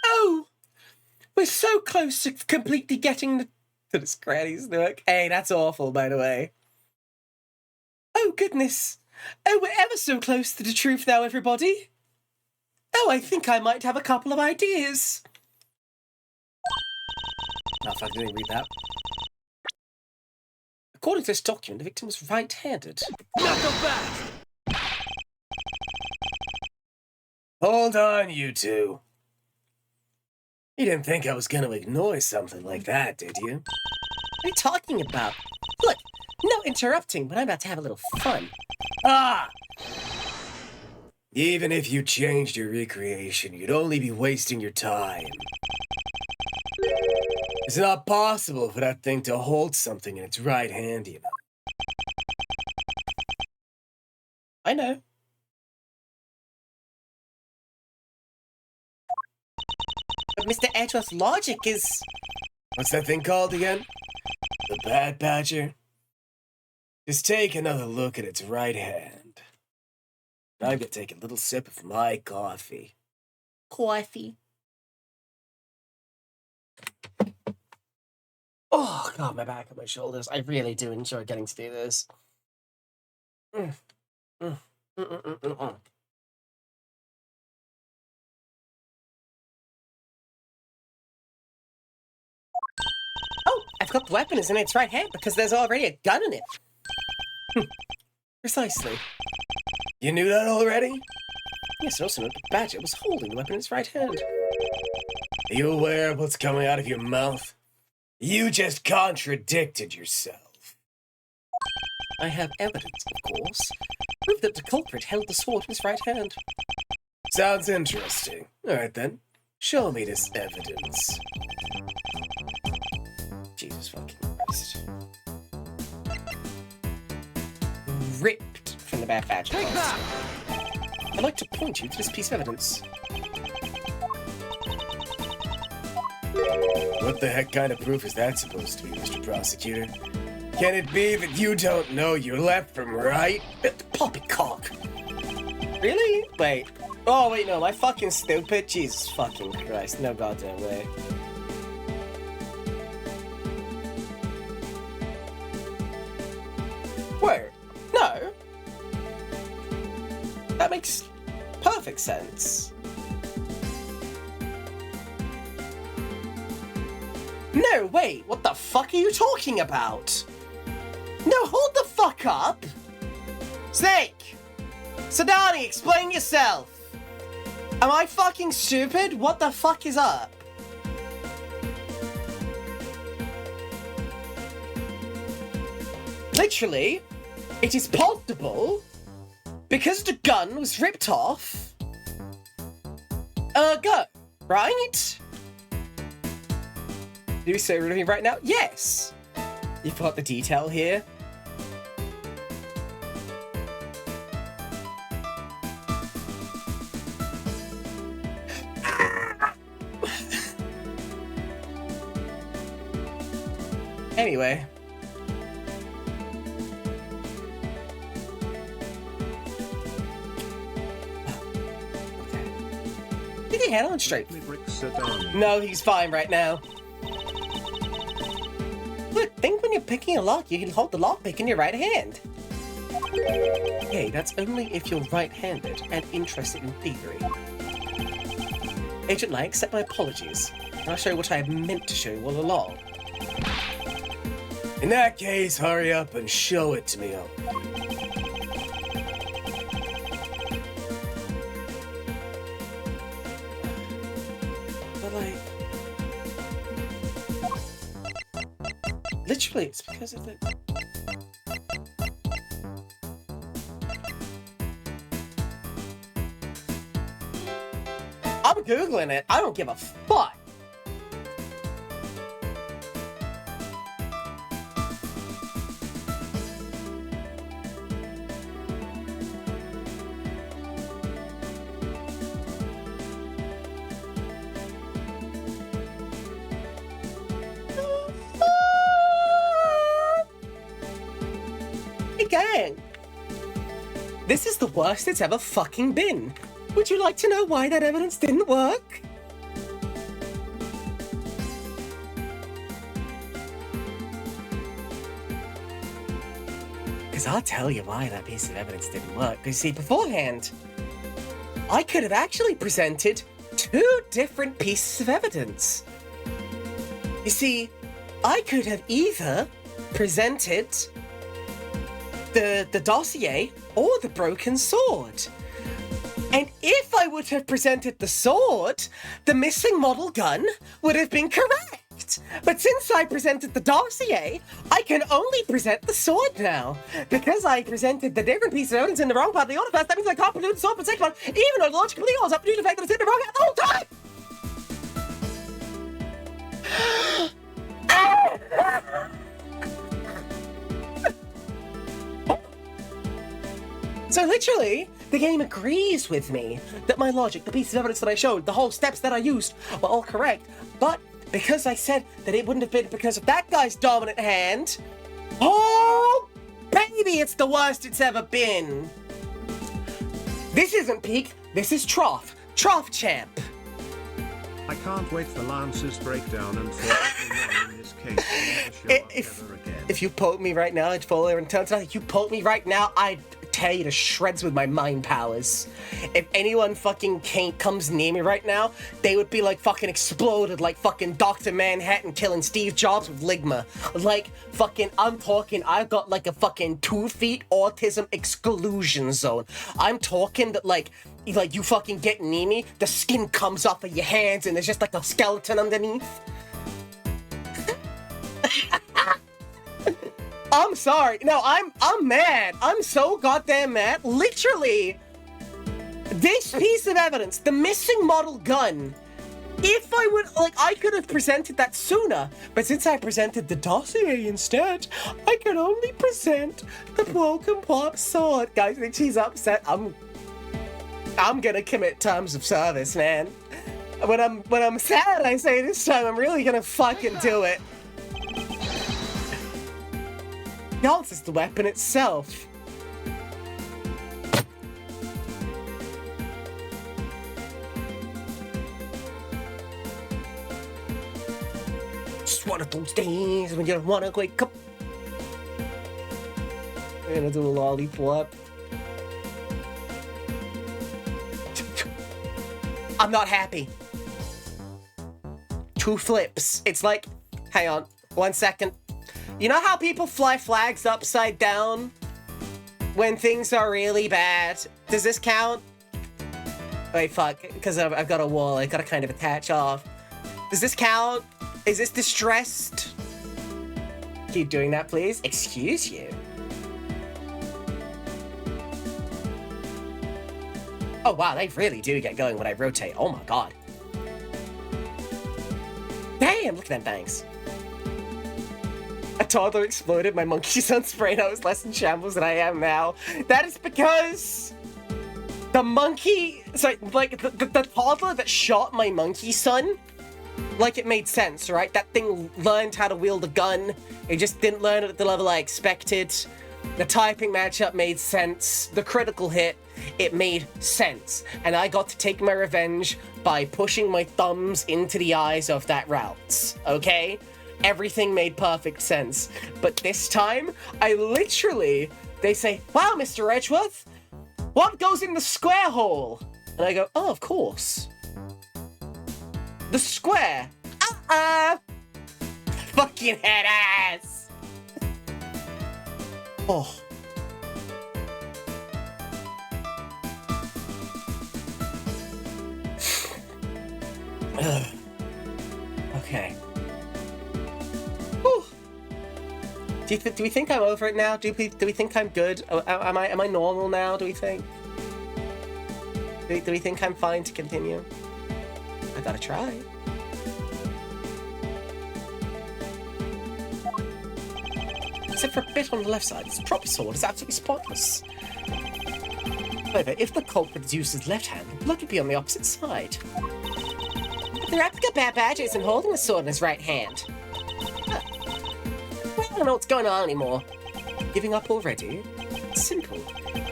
Oh! We're so close to completely getting to this Granny's Nook. Hey, that's awful, by the way. Oh, goodness. Oh, we're ever so close to the truth now, everybody. Oh, I think I might have a couple of ideas. Oh, fuck, I didn't read that. According to this document, the victim was right-handed. Knuckle back! Hold on, you two. You didn't think I was gonna ignore something like that, did you? What are you talking about? Look, no interrupting, but I'm about to have a little fun. Ah! Even if you changed your recreation, you'd only be wasting your time. It's not possible for that thing to hold something in its right hand, you know. I know. But Mr. Edgeworth's logic is... What's that thing called again? The Bad Badger? Just take another look at its right hand. I'm gonna take a little sip of my coffee. Coffee. Oh, God, my back and my shoulders. I really do enjoy getting to do this. Mm, mm, mm, mm, mm, mm, mm. Oh, I've got the weapon is in its right hand because there's already a gun in it. Precisely. You knew that already? Yes, I also noted the Badger was holding the weapon in its right hand. Are you aware of what's coming out of your mouth? You just contradicted yourself. I have evidence, of course. Proof that the culprit held the sword in his right hand. Sounds interesting. Alright then, show me this evidence. Jesus fucking Christ. Ripped from the Bad Badger. Take that! I'd like to point you to this piece of evidence. What the heck kind of proof is that supposed to be, Mr. Prosecutor? Can it be that you don't know your left from right? Poppycock! Really? Wait. Oh, wait, no, am I fucking stupid? Jesus fucking Christ, no goddamn way. Wait, no. That makes perfect sense. No, wait, what the fuck are you talking about? No, hold the fuck up! Snake! Sadani, explain yourself! Am I fucking stupid? What the fuck is up? Literally, it is possible, because the gun was ripped off, a gun, right? Do you say with me right now? Yes! You've got the detail here. Anyway. Did he handle it straight? No, he's fine right now. Look, think when you're picking a lock, you can hold the lockpick in your right hand. Hey, that's only if you're right-handed and interested in thievery. Agent Lai, accept my apologies. I'll show you what I meant to show you all along. In that case, hurry up and show it to me. But like... Literally, it's because of the... I'm Googling it. I don't give a fuck. Hey gang! This is the worst it's ever fucking been. Would you like to know why that evidence didn't work? Because I'll tell you why that piece of evidence didn't work. Because see, beforehand, I could have actually presented 2 different pieces of evidence. You see, I could have either presented the dossier or the broken sword. And if I would have presented the sword, the missing model gun would have been correct. But since I presented the dossier, I can only present the sword now. Because I presented the different piece of evidence in the wrong part of the order, that means I can't produce the sword for the second one, even though the logic completely holds up due to the fact that it's in the wrong hand the whole time! So literally, the game agrees with me that my logic, the pieces of evidence that I showed, the whole steps that I used were all correct. But because I said that it wouldn't have been because of that guy's dominant hand, oh, baby, it's the worst it's ever been. This isn't peak, this is trough. Trough champ. I can't wait for Lance's breakdown and for in this case. If you poke me right now, I'd fall over and tell you. You poke me right now, I'd tear you to shreds with my mind powers. If anyone fucking comes near me right now, they would be like fucking exploded like fucking Dr. Manhattan killing Steve Jobs with Ligma. Like fucking, I'm talking, I've got like a fucking 2 feet autism exclusion zone. I'm talking that like you fucking get near me, the skin comes off of your hands and there's just like a skeleton underneath. I'm sorry. No, I'm mad. I'm so goddamn mad. Literally, this piece of evidence, the missing model gun, if I would, like, I could have presented that sooner, but since I presented the dossier instead, I can only present the broken pop sword. Guys, I think she's upset. I'm gonna commit terms of service, man. When I'm sad, I say this time, I'm really gonna fucking do it. Yours is the weapon itself. Just one of those days when you don't wanna wake up. I'm gonna do a lollipop. I'm not happy. 2 flips. It's like, hang on, 1 second. You know how people fly flags upside down when things are really bad? Does this count? Wait, fuck, because I've got a wall I gotta kind of attach off. Does this count? Is this distressed? Keep doing that, please. Excuse you. Oh wow, they really do get going when I rotate. Oh my god. Damn, look at them things. A toddler exploded my monkey son spray and I was less in shambles than I am now. That is because the monkey, sorry, like the toddler that shot my monkey son, like it made sense, right? That thing learned how to wield a gun. It just didn't learn it at the level I expected. The typing matchup made sense. The critical hit, it made sense. And I got to take my revenge by pushing my thumbs into the eyes of that route, okay? Everything made perfect sense. But this time, I literally, they say, wow, Mr. Edgeworth, what goes in the square hole? And I go, oh, of course. The square. Fucking head ass. Oh. Okay. Whew. Do we think I'm over it now? Do we think I'm good? Am I normal now? Do we think? Do we think I'm fine to continue? I gotta try. Except for a bit on the left side, this proper sword is absolutely spotless. However, if the culprit used his left hand, the blood would be on the opposite side. But the replica Bad Badger isn't holding the sword in his right hand. Huh. I don't know what's going on anymore. Giving up already? It's simple.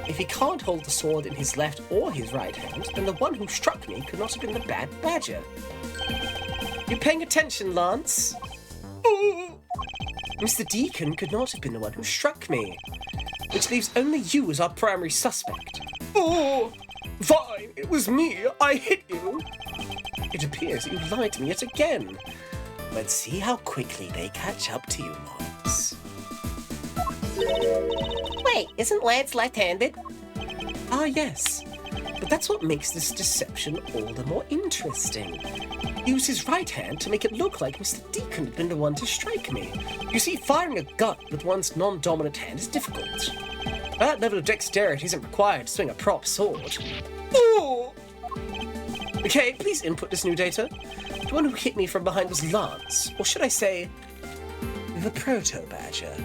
If he can't hold the sword in his left or his right hand, then the one who struck me could not have been the Bad Badger. You paying attention, Lance? Mr. Deacon could not have been the one who struck me, which leaves only you as our primary suspect. Oh, fine, it was me. I hit you. It appears that you lied to me yet again. Let's see how quickly they catch up to you, Lance. Wait, isn't Lance left-handed? Ah, yes. But that's what makes this deception all the more interesting. He used his right hand to make it look like Mr. Deacon had been the one to strike me. You see, firing a gun with one's non-dominant hand is difficult. That level of dexterity isn't required to swing a prop sword. Ooh. Okay, please input this new data. The one who hit me from behind was Lance, or should I say, the Proto-Badger.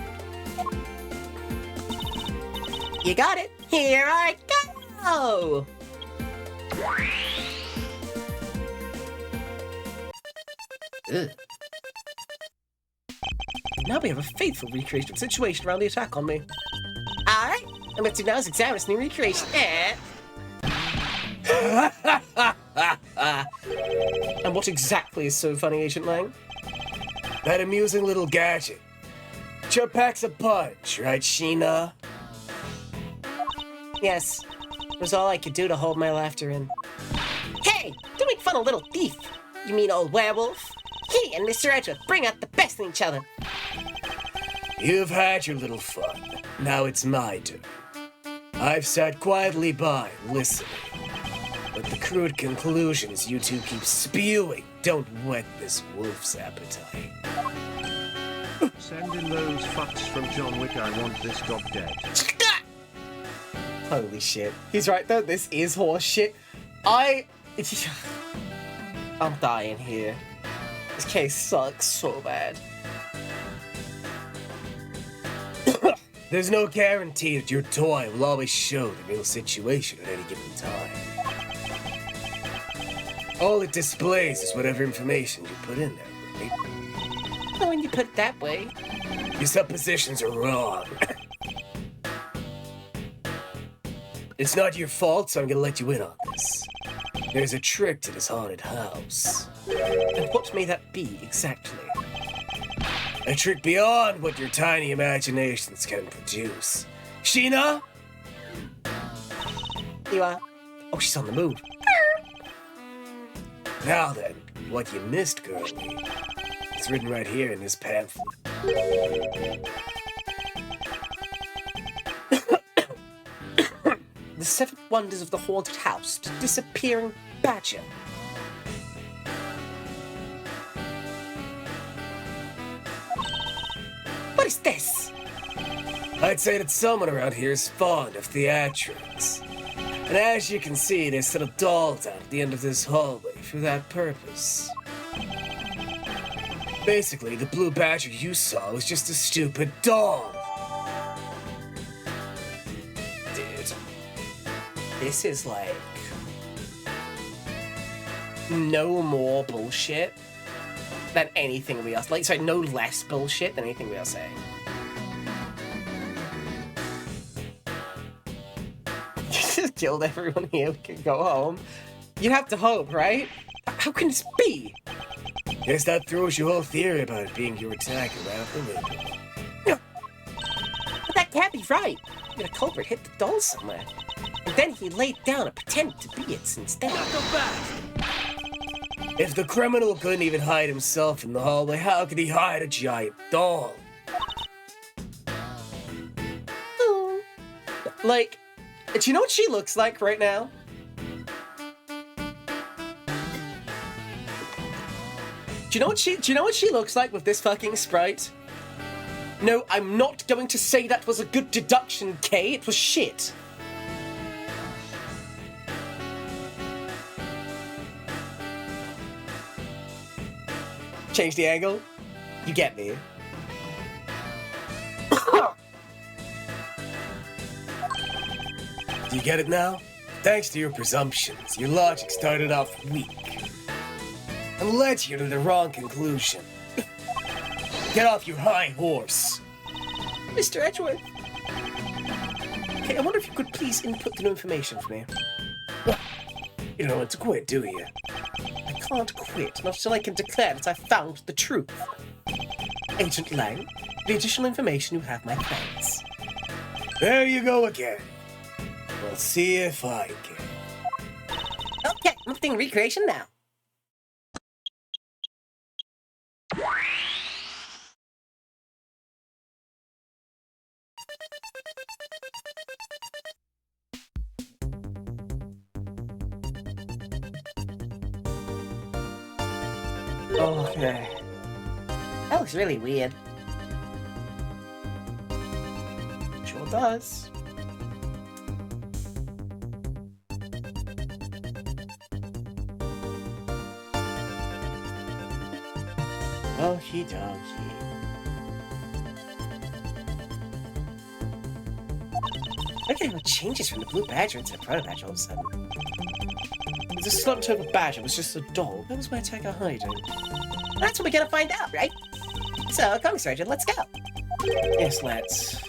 You got it! Here I go! Ugh. Now we have a faithful recreation of the situation around the attack on me. Alright, I'm going to now examine this new recreation. And what exactly is so funny, Agent Lang? That amusing little gadget. Sure packs a punch, right, Sheena? Yes, it was all I could do to hold my laughter in. Hey, don't make fun of little thief. You mean old werewolf? He and Mr. Edgeworth bring out the best in each other. You've had your little fun. Now it's my turn. I've sat quietly by, listening. But the crude conclusions you two keep spewing don't whet this wolf's appetite. Send in those fucks from John Wick. I want this dog dead. Holy shit. He's right though, this is horse shit. I'm dying here. This case sucks so bad. There's no guarantee that your toy will always show the real situation at any given time. All it displays is whatever information you put in there, right? Well, when you put it that way. Your suppositions are wrong. It's not your fault, so I'm gonna let you in on this. There's a trick to this haunted house. And what may that be exactly? A trick beyond what your tiny imaginations can produce. Sheena? You are. Oh, she's on the move. Now then, what you missed, girlie. It's written right here in this pamphlet. The 7 Wonders of the Haunted House. The Disappearing Badger. What is this? I'd say that someone around here is fond of theatrics. And as you can see, they set a doll down at the end of this hallway for that purpose. Basically, the blue badger you saw was just a stupid doll. Dude. This is like... no more bullshit than anything we are... Like, sorry, no less bullshit than anything we are saying. You just killed everyone here. We can go home. You have to hope, right? How can this be? Guess that throws your whole theory about it being your attacker out the window. But that can't be right. The culprit hit the doll somewhere. And then he laid down and pretended to be it instead. If the criminal couldn't even hide himself in the hallway, how could he hide a giant doll? Like, do you know what she looks like right now? Do you know what she looks like with this fucking sprite? No, I'm not going to say that was a good deduction, Kay. It was shit. Change the angle. You get me. Do you get it now? Thanks to your presumptions, your logic started off weak and led you to the wrong conclusion. Get off your high horse. Mr. Edgeworth. Okay, I wonder if you could please input the new information for me. You don't want to quit, do you? I can't quit, not until I can declare that I found the truth. Agent Lang, the additional information you have my thanks. There you go again. We'll see if I can. Okay, I'm doing recreation now. Okay. That looks really weird. Sure does. Okie dokie. Okay, what changes from the blue badger into the proto badger all of a sudden? The slumped over badger was just a doll. Where was my attacker hiding? That's what we're gonna find out, right? So, come, Mr. Edgeworth, let's go. Yes, let's.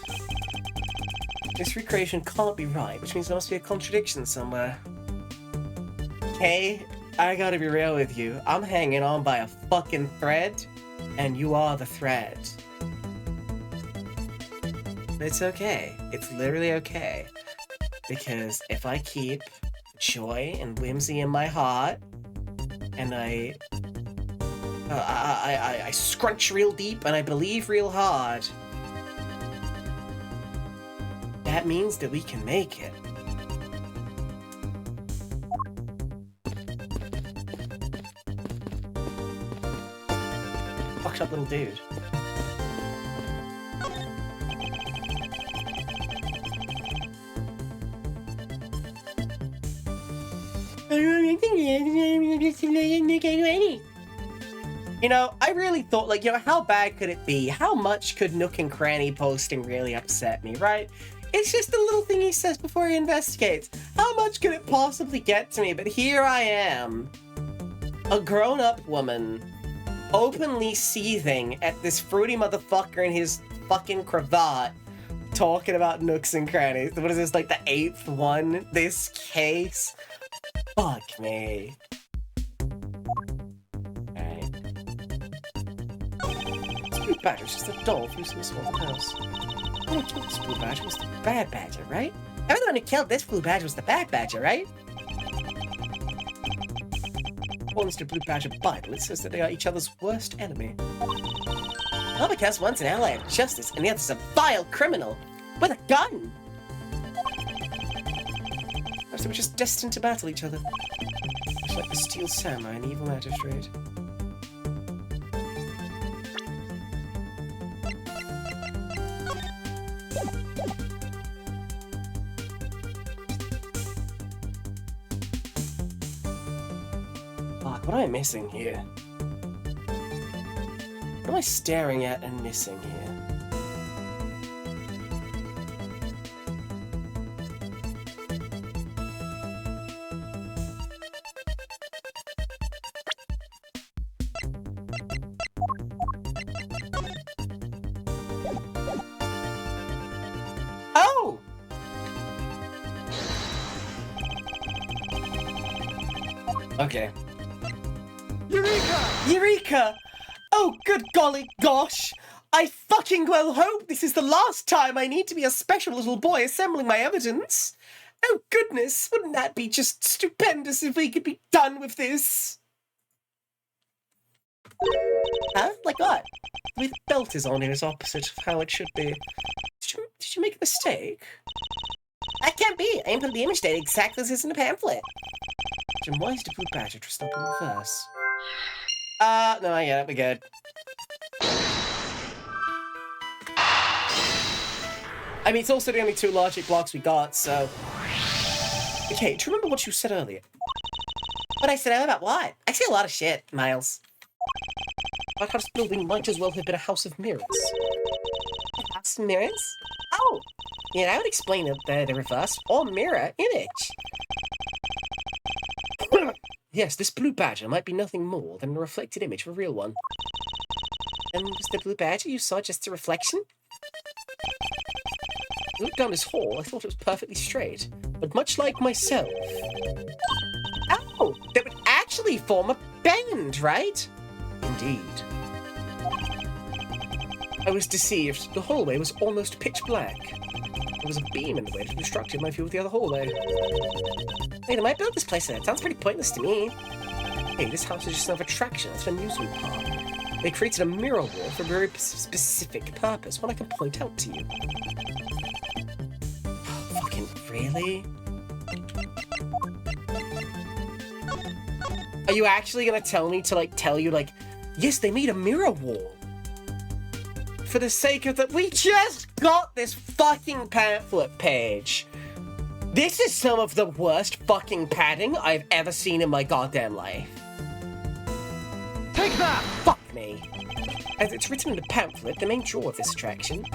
This recreation can't be right, which means there must be a contradiction somewhere. Hey, I gotta be real with you. I'm hanging on by a fucking thread, and you are the thread. It's okay. It's literally okay. Because if I keep joy and whimsy in my heart, and I scrunch real deep and I believe real hard, that means that we can make it. Fucked up little dude. You know, I really thought, like, you know, how bad could it be? How much could Nook and Cranny posting really upset me, right? It's just a little thing he says before he investigates. How much could it possibly get to me? But here I am, a grown-up woman, openly seething at this fruity motherfucker in his fucking cravat, talking about Nooks and Crannies. What is this, like the 8th one? This case? Fuck me. Alright. This Blue Badger's just a doll from some small house. Who killed this Blue Badger was the Bad Badger, right? Everyone who killed this Blue Badger was the Bad Badger, right? According to the Blue Badger Bible, it says that they are each other's worst enemy. All because one's an ally of justice and the other's a vile criminal with a gun! So we're just destined to battle each other. Just like the Steel Samurai and the Evil Magistrate. Fuck, what am I missing here? What am I staring at and missing here? Oh! Okay. Eureka! Eureka! Oh, good golly gosh! I fucking well hope this is the last time I need to be a special little boy assembling my evidence. Oh goodness, wouldn't that be just stupendous if we could be done with this? Huh? Like what? The way the belt is on here is opposite of how it should be. Did you make a mistake? That can't be. I input the image data exactly as is in the pamphlet. Then why is the Blue Badger dressed up in reverse? No, I get it. We're good. I mean, it's also the only 2 logic blocks we got, so... Okay, do you remember what you said earlier? What I said earlier about what? I say a lot of shit, Miles. Our house building might as well have been a house of mirrors. A house of mirrors? Oh! Yeah, that would explain the reverse or mirror image. Yes, this Blue Badger might be nothing more than a reflected image of a real one. And was the Blue Badger you saw just a reflection? I looked down this hall, I thought it was perfectly straight, but much like myself... Oh, that would actually form a bend, right? Indeed. I was deceived. The hallway was almost pitch black. There was a beam in the way that obstructed my view of the other hallway. Wait, am I built this place? That sounds pretty pointless to me. Hey, this house is just another attraction. It's an amusement park. They created a mirror wall for a very specific purpose, one I can point out to you. Fucking really? Are you actually gonna tell me to, like, tell you, like, yes, they made a mirror wall? For the sake of that, we just got this fucking pamphlet page. This is some of the worst fucking padding I've ever seen in my goddamn life. Take that! Fuck me. As it's written in the pamphlet, the main draw of this attraction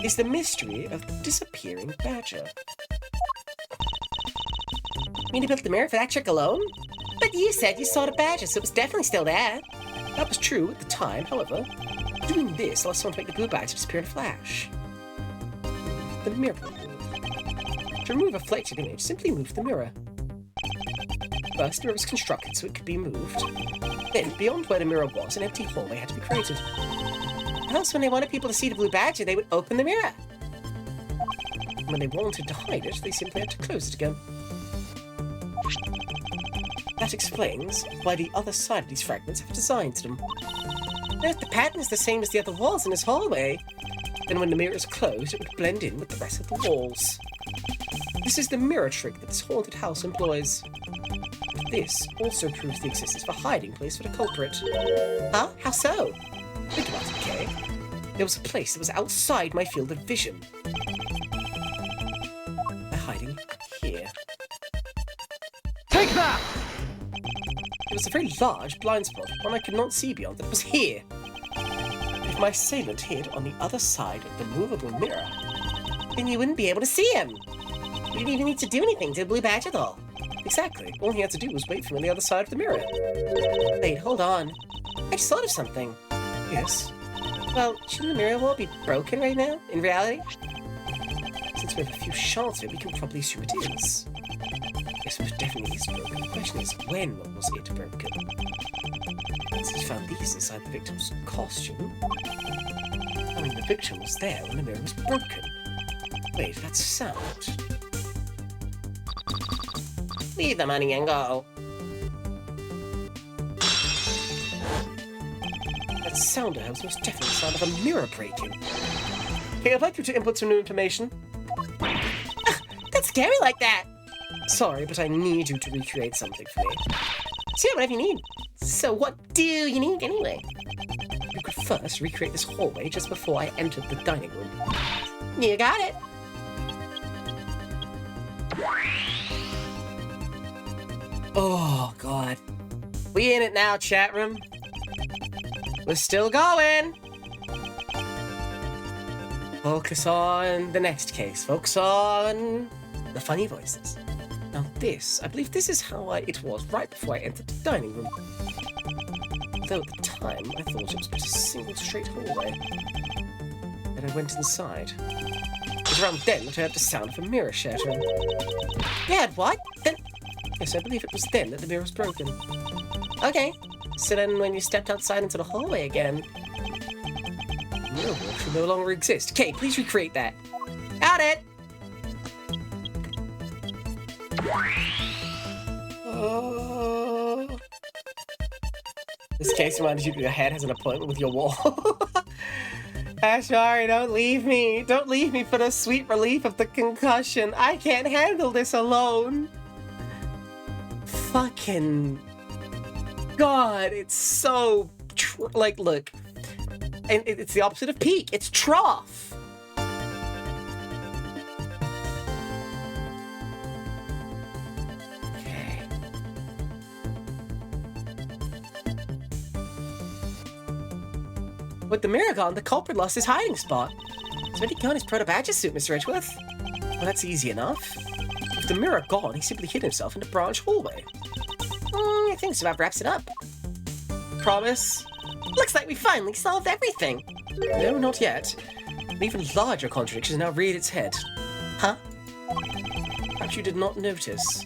is the mystery of the disappearing badger. You mean you built the mirror for that trick alone? But you said you saw the badger, so it was definitely still there. That was true at the time, however. Doing this allows someone to make the Blue Badger disappear in a flash. The mirror wall. To remove a reflected image, simply move the mirror. First, the mirror was constructed so it could be moved. Then, beyond where the mirror was, an empty hallway had to be created. Else, when they wanted people to see the Blue Badger, they would open the mirror. When they wanted to hide it, they simply had to close it again. That explains why the other side of these fragments have designs to them. Note the pattern is the same as the other walls in this hallway. Then when the mirror is closed, it would blend in with the rest of the walls. This is the mirror trick that this haunted house employs. This also proves the existence of a hiding place for the culprit. Huh? How so? Think about it, okay? There was a place that was outside my field of vision. They're hiding here. Take that! It was a very large blind spot, one I could not see beyond, that was here. If my assailant hid on the other side of the movable mirror, then you wouldn't be able to see him. You didn't even need to do anything to Blue Badge at all. Exactly. All he had to do was wait for me on the other side of the mirror. Wait, hold on. I just thought of something. Yes? Well, shouldn't the mirror wall be broken right now, in reality? Since we have a few shards of it, we can probably assume it is. Yes, it definitely is broken. The question is, when was it broken? Since we found these inside the victim's costume, I mean, the victim was there when the mirror was broken. Wait, that's sound. Leave the money and go. That sound I heard was most definitely the sound of a mirror breaking. Okay, I'd like you to input some new information. That's scary like that. Sorry, but I need you to recreate something for me. So yeah, whatever you need. So what do you need anyway? You could first recreate this hallway just before I entered the dining room. You got it. Oh, God. We in it now, chat room. We're still going. Focus on the next case. Focus on the funny voices. Now this, I believe this is how it was right before I entered the dining room. Although at the time, I thought it was but a single straight hallway. Then I went inside. It was around then that I heard the sound of a mirror shattering. Yeah, what? Then... Yes, I believe it was then that the mirror was broken. Okay, so then when you stepped outside into the hallway again, the mirror wall should no longer exist. Okay, please recreate that. Got it! This case reminds you that your head has an appointment with your wall. Ashari, don't leave me. Don't leave me for the sweet relief of the concussion. I can't handle this alone. Fucking God, it's so like, look, and it's the opposite of peak. It's trough. Okay. With the mirror gone, the culprit lost his hiding spot. He's already gone his proto-badger suit, Mr. Edgeworth. Well, that's easy enough. With the mirror gone, he simply hid himself in the branch hallway. I think this about wraps it up. Promise? Looks like we finally solved everything. No, not yet. An even larger contradiction now reared its head. Huh? Perhaps you did not notice,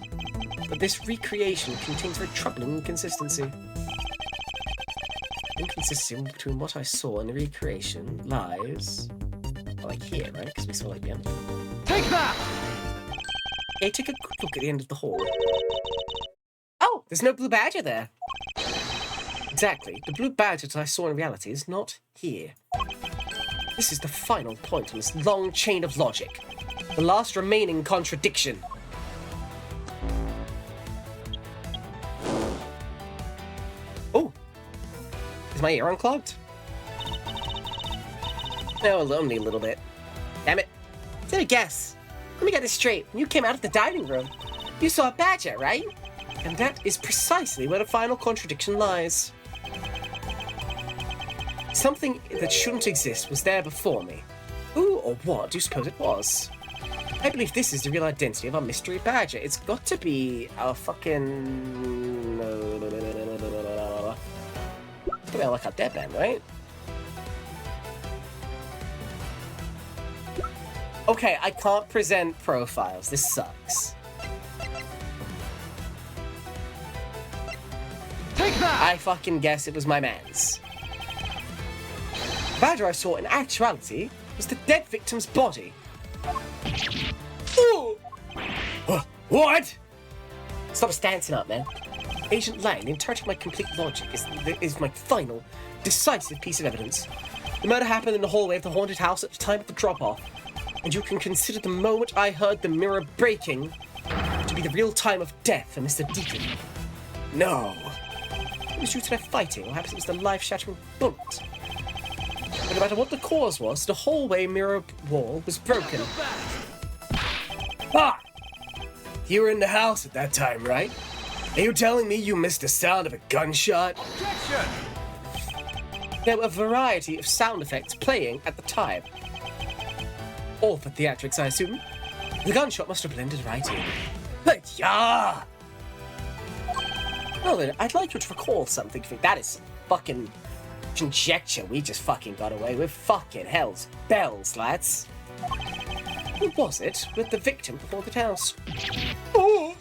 but this recreation contains very troubling inconsistency. Inconsistency between what I saw in the recreation lies... like here, right? Because we saw like the end. Take that! Okay, take a quick look at the end of the hall. Oh, there's no blue badger there. Exactly. The blue badger that I saw in reality is not here. This is the final point in this long chain of logic. The last remaining contradiction. Oh! Is my ear unclogged? No, only a little bit. Damn it. Let me guess. Let me get this straight. When you came out of the dining room, you saw a badger, right? And that is precisely where the final contradiction lies. Something that shouldn't exist was there before me. Who or what do you suppose it was? I believe this is the real identity of our mystery badger. It's got to be our fucking... It's gonna be like our dead man, right? Okay, I can't present profiles. This sucks. Take that! I fucking guess it was my man's. The badger I saw in actuality was the dead victim's body. Ooh! What? Stop stancing up, man. Agent Lang, the entirety of my complete logic is my final, decisive piece of evidence. The murder happened in the hallway of the haunted house at the time of the drop-off, and you can consider the moment I heard the mirror breaking to be the real time of death for Mr. Deacon. No. It was due to their fighting, or perhaps it was the life-shattering bullet. But no matter what the cause was, the hallway mirror wall was broken. Ah! You were in the house at that time, right? Are you telling me you missed the sound of a gunshot? There were a variety of sound effects playing at the time. All for theatrics, I assume. The gunshot must have blended right in. But yeah! Well then, I'd like you to recall something. That is some fucking conjecture we just fucking got away with. Fucking hell's bells, lads. Who was it with the victim before the house? Oh!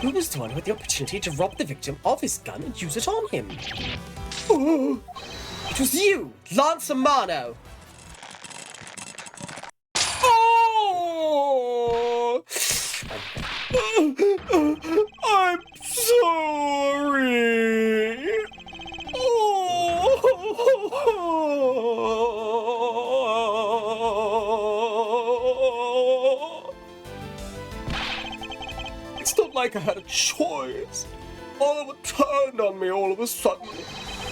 Who was the one who had the opportunity to rob the victim of his gun and use it on him? Oh! It was you, Lance Amano! Oh! I'm sorry! Oh! It's not like I had a choice. Oliver turned on me all of a sudden.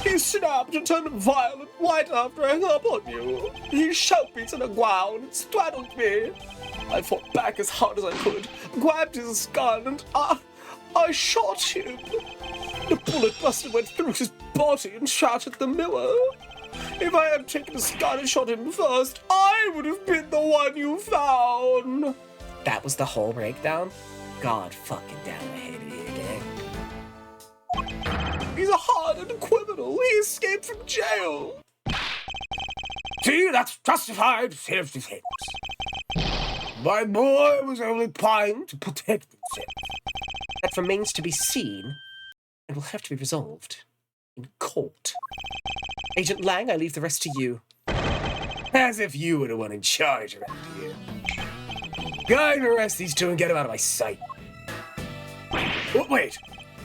He snapped and turned violent right after I hung up on you. He shoved me to the ground and straddled me. I fought back as hard as I could, grabbed his gun, and I shot him. The bullet busted went through his body and shattered the mirror. If I had taken his gun and shot him first, I would have been the one you found. That was the whole breakdown? God fucking damn, I hate it here, gang. He's a hardened criminal. He escaped from jail. See, that's justified self-defense. My boy was only trying to protect himself. That remains to be seen and will have to be resolved in court. Agent Lang, I leave the rest to you. As if you were the one in charge around here. Go and arrest these two and get them out of my sight. Oh, wait,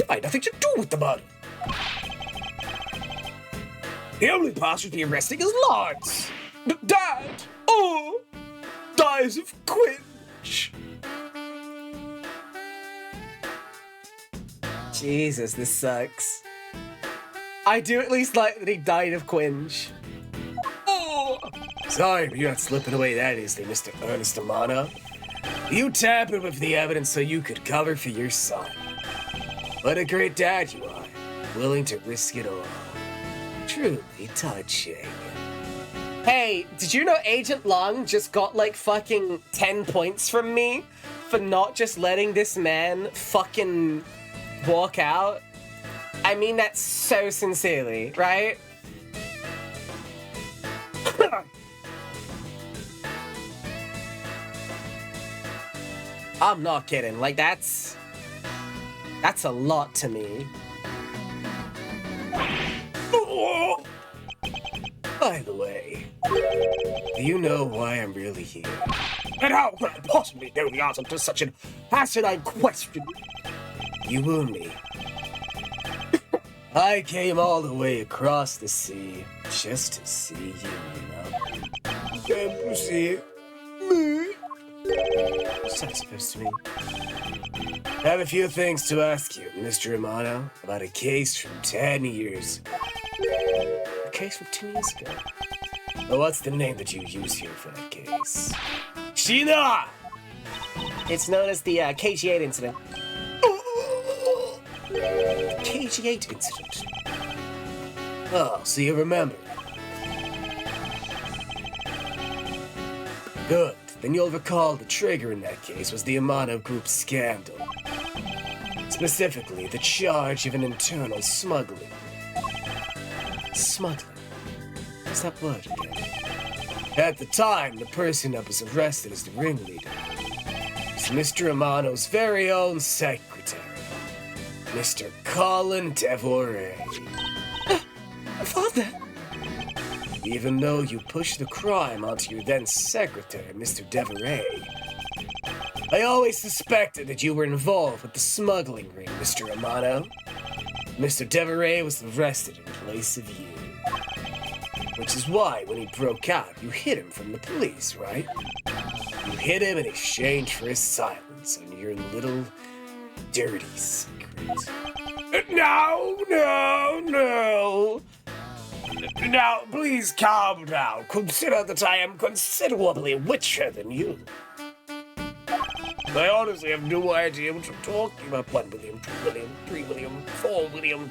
I had nothing to do with the murder. The only person to be arresting is Lawrence. Dad! Oh! Dies of cringe! Jesus, this sucks. I do at least like that he died of cringe. Oh! Sorry, but you're not slipping away that easily, Mr. Ernest Amano. You tampered with the evidence so you could cover for your son. What a great dad you are, willing to risk it all. Truly touching. Hey, did you know Agent Lang just got like fucking 10 points from me for not just letting this man fucking walk out? I mean that so sincerely, right? I'm not kidding. Like that's a lot to me. By the way, do you know why I'm really here? And how could I possibly know the answer to such an asinine question? You wound me. I came all the way across the sea just to see you know. And to see me. What's that supposed to mean? I have a few things to ask you, Mr. Amano, about a case from 10 years. A case from 10 years ago. Well, what's the name that you use here for that case? Sheena! It's known as the KG8 incident. KG8 incident. Oh, so you remember. Good. Then you'll recall the trigger in that case was the Amano Group scandal. Specifically, the charge of an internal smuggling. Smuggling. What's that word again? At the time, the person that was arrested as the ringleader was Mr. Amano's very own secretary, Mr. Colin Devoret. Father! even though you pushed the crime onto your then secretary, Mr. Deveray. I always suspected that you were involved with the smuggling ring, Mr. Amano. Mr. Deveray was arrested in place of you. Which is why, when he broke out, you hid him from the police, right? You hid him in exchange for his silence on your little dirty secret. No! Now, please calm down. Consider that I am considerably richer than you. I honestly have no idea what you're talking about. $1 million, $2 million, $3 million, $4 million.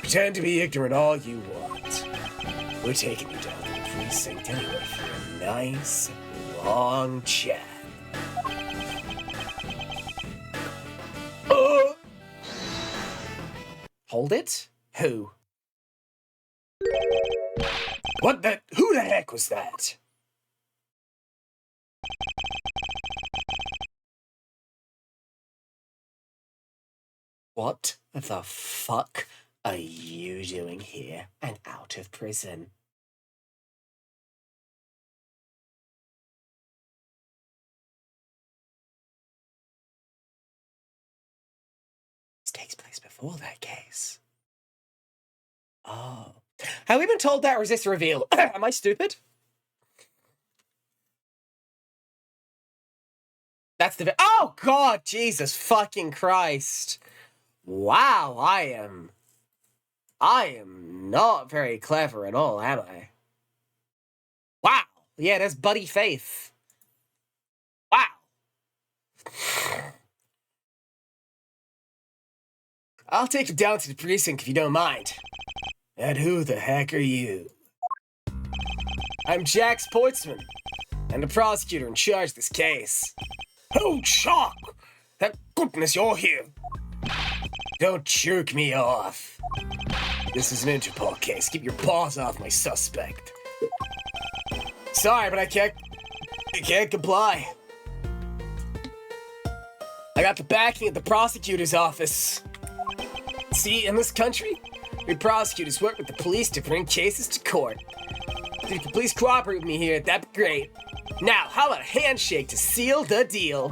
Pretend to be ignorant all you want. We're taking you down to the precinct anyway for a nice, long chat. Hold it? Who? What the? Who the heck was that? What the fuck are you doing here and out of prison? This takes place before that case. Oh. Have we been told that, or is this a reveal? Am I stupid? That's the... Oh, God! Jesus fucking Christ! Wow, I am not very clever at all, am I? Wow! Yeah, that's Buddy Faith. Wow! I'll take you down to the precinct if you don't mind. And who the heck are you? I'm Jack Sportsman, and the prosecutor in charge of this case. Oh, Chuck! Thank goodness you're here. Don't jerk me off. This is an Interpol case. Keep your paws off my suspect. Sorry, but I can't comply. I got the backing of the prosecutor's office. See, in this country, we prosecutors work with the police to bring cases to court. If the police cooperate with me here, that'd be great. Now, how about a handshake to seal the deal?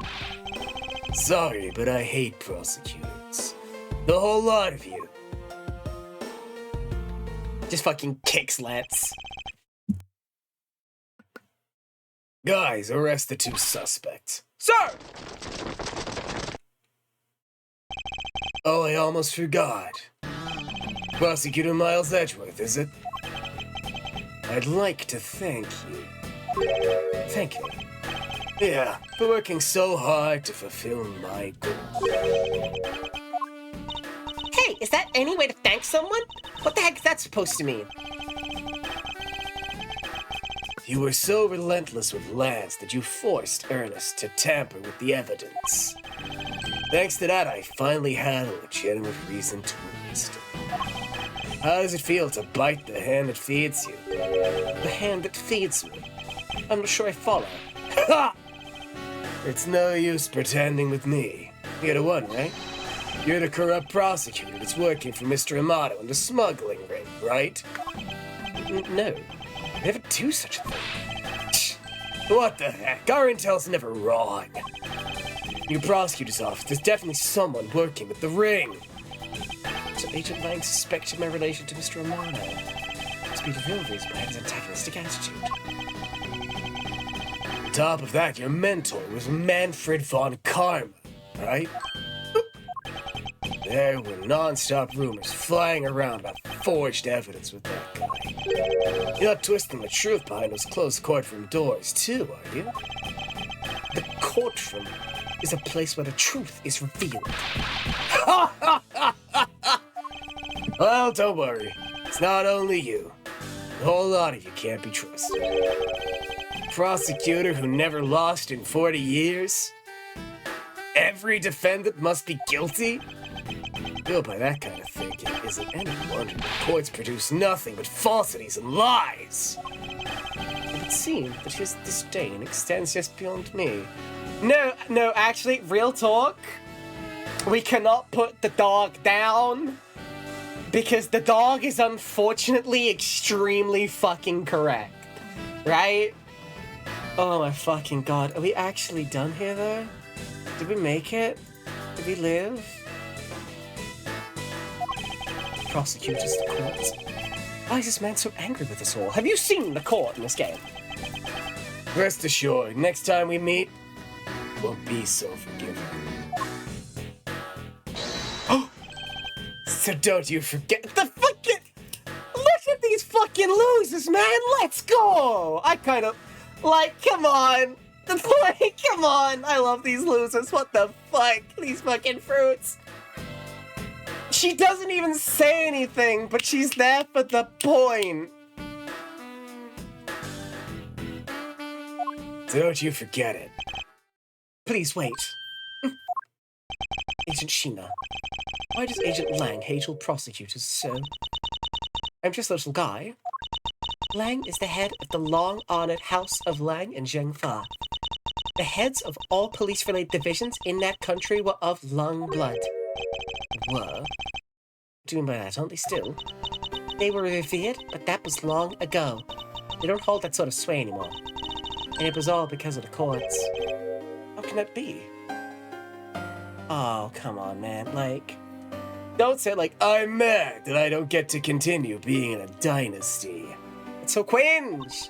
Sorry, but I hate prosecutors. The whole lot of you. Just fucking kicks Lance. Guys, arrest the two suspects. Sir! Oh, I almost forgot. Prosecutor Miles Edgeworth, is it? I'd like to thank you. Thank you. Yeah, for working so hard to fulfill my goal. Hey, is that any way to thank someone? What the heck is that supposed to mean? You were so relentless with Lance that you forced Ernest to tamper with the evidence. Thanks to that, I finally had a legitimate reason to arrest him. How does it feel to bite the hand that feeds you? The hand that feeds me? I'm not sure I follow. Ha! It's no use pretending with me. You're the one, right? You're the corrupt prosecutor that's working for Mr. Amato in the smuggling ring, right? No, I never do such a thing. What the heck? Our intel's never wrong. In your prosecutor's office, there's definitely someone working with the ring. So Agent Lang suspected my relation to Mr. Amano. To be revealed is by his antagonistic attitude. On top of that, your mentor was Manfred von Karma, right? There were non-stop rumors flying around about forged evidence with that guy. You're not twisting the truth behind those closed courtroom doors, too, are you? The courtroom is a place where the truth is revealed. Well, don't worry. It's not only you. A whole lot of you can't be trusted. Prosecutor who never lost in 40 years? Every defendant must be guilty? Go by that kind of thinking, is it any wonder the courts produce nothing but falsities and lies? It would seem that his disdain extends just beyond me. No, actually, real talk. We cannot put the dog down. Because the dog is unfortunately extremely fucking correct. Right? Oh my fucking god. Are we actually done here, though? Did we make it? Did we live? Prosecutors, the courts. Why is this man so angry with us all? Have you seen the court in this game? Rest assured, next time we meet, we'll be so forgiving. So don't you forget the fucking... Look at these fucking losers, man! Let's go! I kind of... Like, come on! Like, come on! I love these losers, what the fuck? These fucking fruits! She doesn't even say anything, but she's there for the point! Don't you forget it. Please wait. Agent Sheena. Why does Agent Lang hate all prosecutors so? I'm just a little guy. Lang is the head of the long-honored House of Lang and Zhengfa. The heads of all police-related divisions in that country were of Lang blood. Were? What do you mean by that? Aren't they still? They were revered, but that was long ago. They don't hold that sort of sway anymore. And it was all because of the courts. How can that be? Oh, come on, man. Like, don't say like, I'm mad that I don't get to continue being in a dynasty. It's so cringe!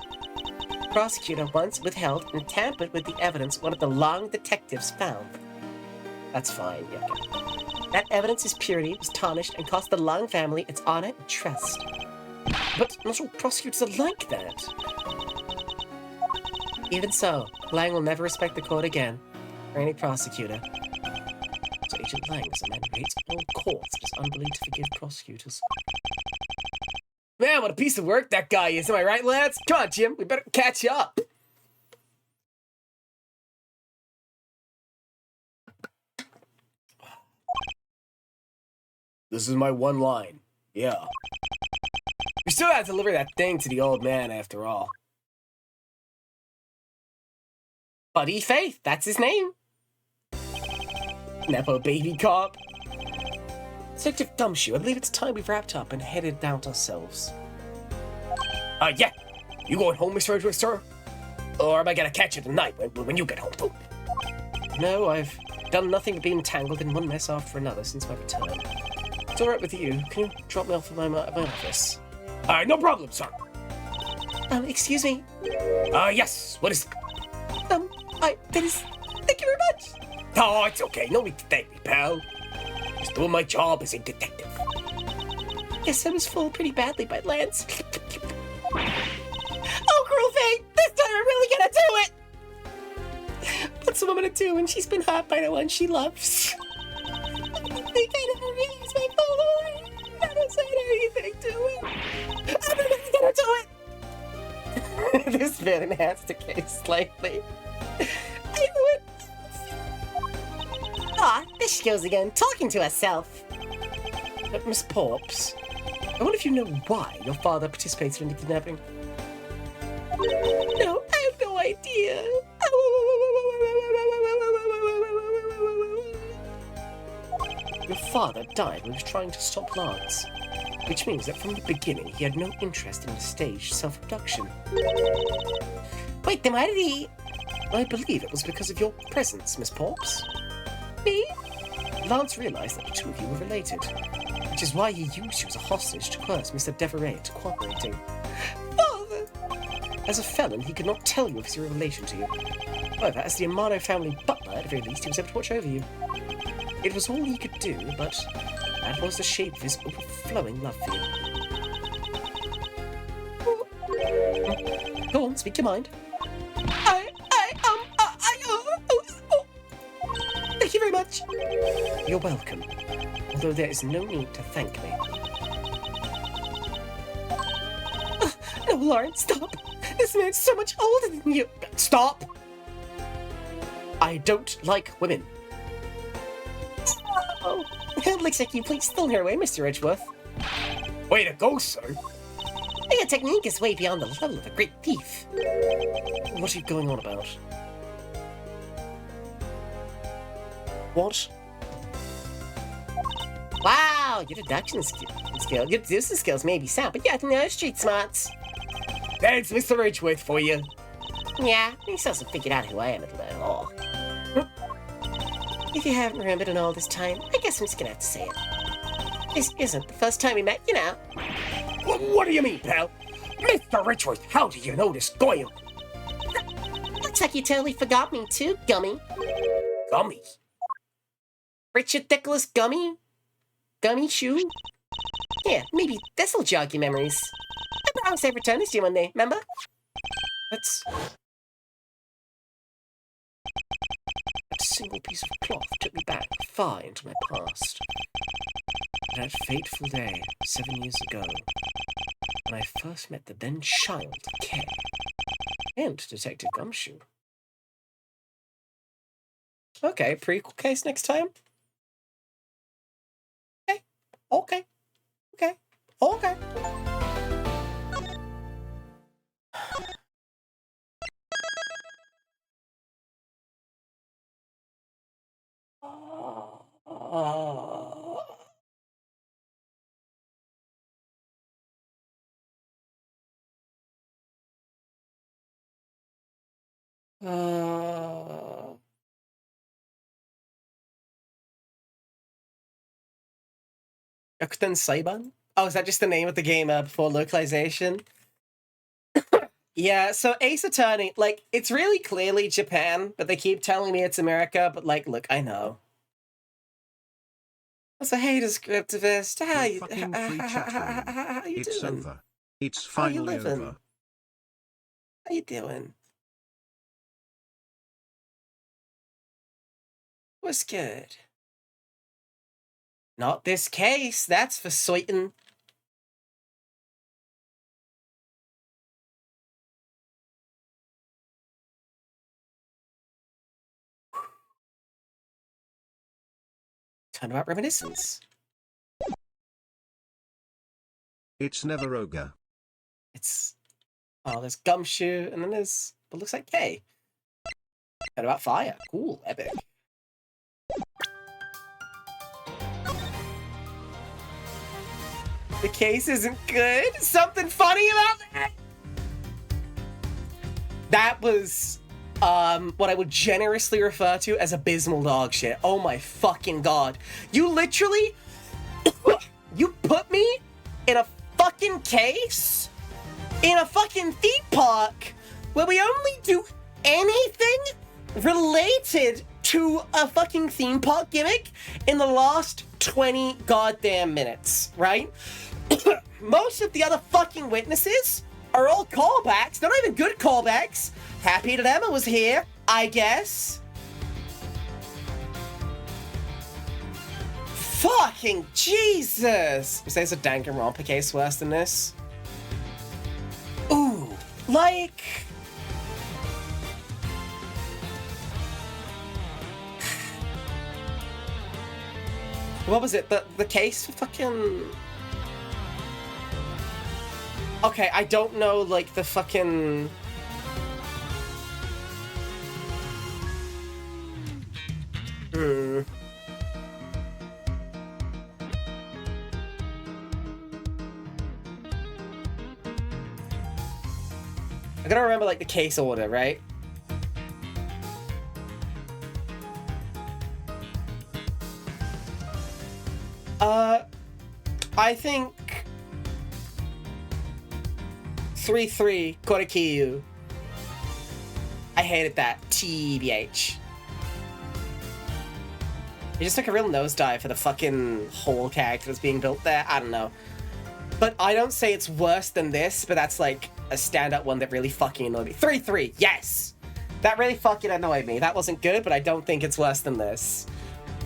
The prosecutor once withheld and tampered with the evidence one of the Lang detectives found. That's fine, yeah. That evidence's purity was tarnished and cost the Lang family its honor and trust. But not all prosecutors are like that. Even so, Lang will never respect the court again, or any prosecutor. So Agent Lang is a man who hates all courts but is unwilling to forgive prosecutors. Man, what a piece of work that guy is, am I right, lads? Come on, Jim, we better catch up. This is my one line. Yeah. We still gotta deliver that thing to the old man after all. Buddy Faith, that's his name. Nepo baby cop. Detective Gumshoe, I believe it's time we've wrapped up and headed down to ourselves. Yeah. You going home, Mr. Edgeworth, sir? Or am I gonna catch you tonight when you get home? Oh. No, I've done nothing but be entangled in one mess after another since my return. It's alright with you. Can you drop me off at my office? No problem, sir. Excuse me? Yes. What is it? Thank you very much. Oh, it's okay. No need to thank me, pal. Just doing my job as a detective. Guess I was fooled pretty badly by Lance. Oh, cruel fate! This time I'm really gonna do it! What's a woman to do when she's been hurt by the one she loves? I don't think I never realized my following. I don't say anything to it. I'm really gonna do it! This villain has to case slightly. I knew it! Ah, there she goes again, talking to herself. But Miss Porps, I wonder if you know why your father participated in the kidnapping? No, I have no idea. Your father died when he was trying to stop Lance, which means that from the beginning he had no interest in the staged self-abduction. Wait, then why did he... I believe it was because of your presence, Miss Porps. Me? Lance realized that the two of you were related, which is why he used you as a hostage to coerce Mr. Devereux into cooperating. Father! As a felon, he could not tell you of his relation to you. However, as the Amano family butler, at the very least, he was able to watch over you. It was all he could do, but that was the shape of his overflowing love for you. Go on, speak your mind. Thank you very much. You're welcome. Although there is no need to thank me. No, Lawrence, stop. This man's so much older than you. Stop. I don't like women. Oh, it looks like you please stolen her away, Mr. Edgeworth. Way to go, sir. Your technique is way beyond the level of a great thief. What are you going on about? What? Wow, your deduction skill, your deducing skills may be sound, but yeah, no street smarts. That's Mr. Edgeworth for you. Yeah, he still hasn't figured out who I am at all. If you haven't remembered in all this time, I guess I'm just gonna have to say it. This isn't the first time we met, you know. What do you mean, pal? Mr. Edgeworth, how do you know this Goyle? Looks like you totally forgot me too, Gummy. Gummy? Richard Nicholas Gummy? Gummy Shoe? Yeah, maybe this'll jog your memories. I promised I'd return this to you one day, remember? That's... That single piece of cloth took me back far into my past. That fateful day, 7 years ago, when I first met the then child, Kay, and Detective Gumshoe. Okay, prequel case next time? Okay. Yakuten Saiban? Oh, is that just the name of the game before localization? Yeah, so Ace Attorney, like, it's really clearly Japan, but they keep telling me it's America, but, like, look, I know. So, hey, descriptivist, how you Fucking free chat room. how you It's doing? over. It's How you finally living? over. How you doing? What's good? Not this case, that's for certain. Turnabout reminiscence. It's never ogre. It's... Oh, there's Gumshoe, and then there's... What looks like K. Turnabout fire. Cool, epic. The case isn't good? Something funny about that? That was... what I would generously refer to as abysmal dog shit. Oh my fucking god. You literally... you put me in a fucking case? In a fucking theme park? Where we only do anything related to a fucking theme park gimmick in the last 20 goddamn minutes, right? Most of the other fucking witnesses are all callbacks. They're not even good callbacks. Happy that Emma was here, I guess. Fucking Jesus! There's a Danganronpa case worse than this. Ooh, like... What was it? The case for fucking... Okay, I don't know, like, the fucking... I gotta remember, like, the case order, right? I think... 3-3, Korekiyu. I hated that, TBH. It just took a real nosedive for the fucking whole character that's being built there. I don't know. But I don't say it's worse than this, but that's like a standout one that really fucking annoyed me. 3-3, yes! That really fucking annoyed me. That wasn't good, but I don't think it's worse than this.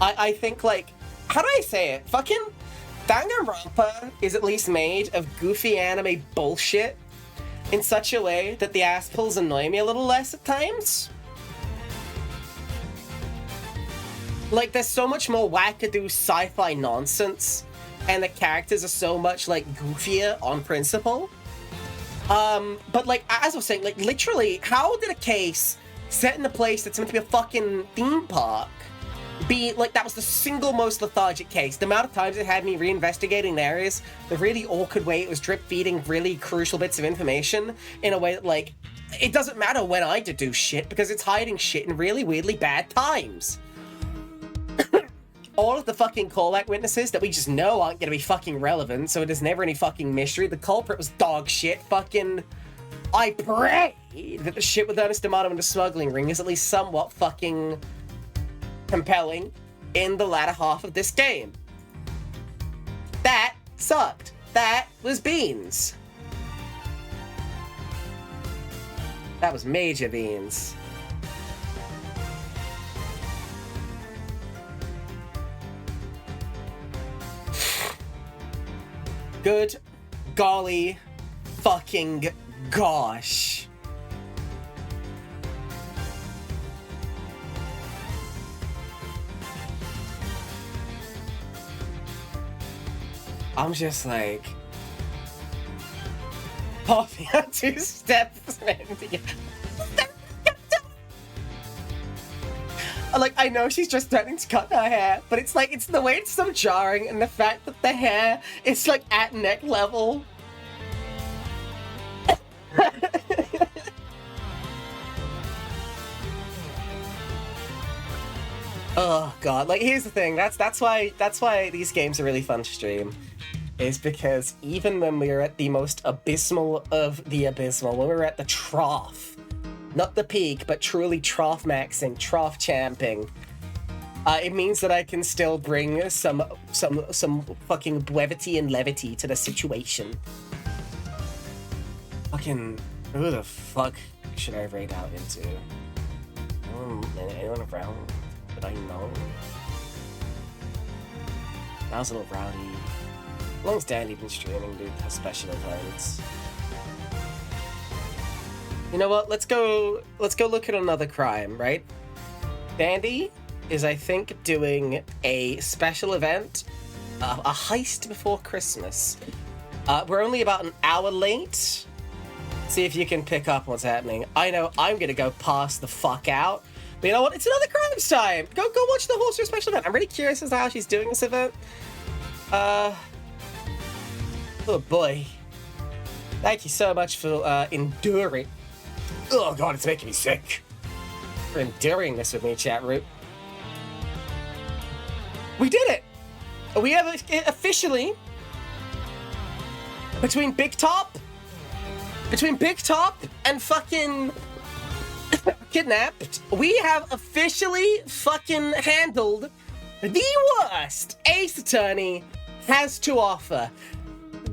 I think, like, how do I say it? Fucking Danganronpa is at least made of goofy anime bullshit in such a way that the ass pulls annoy me a little less at times. Like, there's so much more wackadoo sci-fi nonsense, and the characters are so much, like, goofier on principle. But, like, as I was saying, like, literally, how did a case set in a place that's meant to be a fucking theme park that was the single most lethargic case. The amount of times it had me reinvestigating areas, the really awkward way it was drip feeding really crucial bits of information in a way that, like, it doesn't matter when I do shit because it's hiding shit in really weirdly bad times. All of the fucking callback witnesses that we just know aren't gonna be fucking relevant, so there's never any fucking mystery. The culprit was dog shit. Fucking, I pray that the shit with Ernest D'Amato and the smuggling ring is at least somewhat fucking compelling in the latter half of this game. That sucked. That was beans. That was major beans. Good golly fucking gosh. I'm just like, popping out 2 steps, man. Like, I know she's just threatening to cut her hair, but it's like, it's the way it's so jarring, and the fact that the hair is like at neck level. Oh god, like here's the thing, that's why these games are really fun to stream. Is because even when we are at the most abysmal of the abysmal, when we're at the trough, not the peak, but truly trough maxing, trough champing, it means that I can still bring some fucking brevity and levity to the situation. Fucking, who the fuck should I raid out into? Anyone around that I know? That was a little rowdy. How long's Dandy been streaming, dude? Has special events. You know what? Let's go look at another crime, right? Dandy is, I think, doing a special event, a heist before Christmas. We're only about an hour late. See if you can pick up what's happening. I know I'm gonna go pass the fuck out. But you know what? It's another crimes time! Go watch the Horse Race special event. I'm really curious as to how she's doing this event. Oh boy. Thank you so much for enduring. Oh god, it's making me sick. For enduring this with me, chat root. We did it! We have officially, between Big Top and fucking Kidnapped, we have officially fucking handled the worst Ace Attorney has to offer.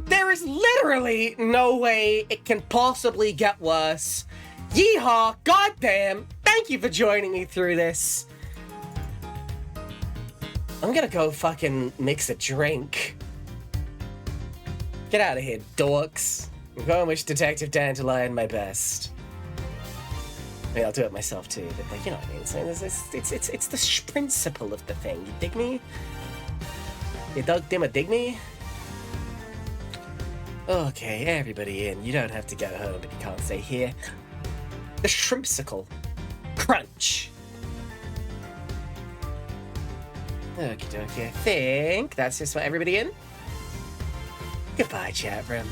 There is literally no way it can possibly get worse. Yeehaw, goddamn, thank you for joining me through this. I'm gonna go fucking mix a drink. Get out of here, dorks. I'm going to wish Detective Dandelion my best. I mean, I'll do it myself too, but like, you know what I mean? So it's the principle of the thing. You dig me? You dig me? Okay, everybody in. You don't have to go home, but you can't stay here. The shrimpsicle. Crunch. Okie dokie, I think that's just what everybody in. Goodbye, chat room.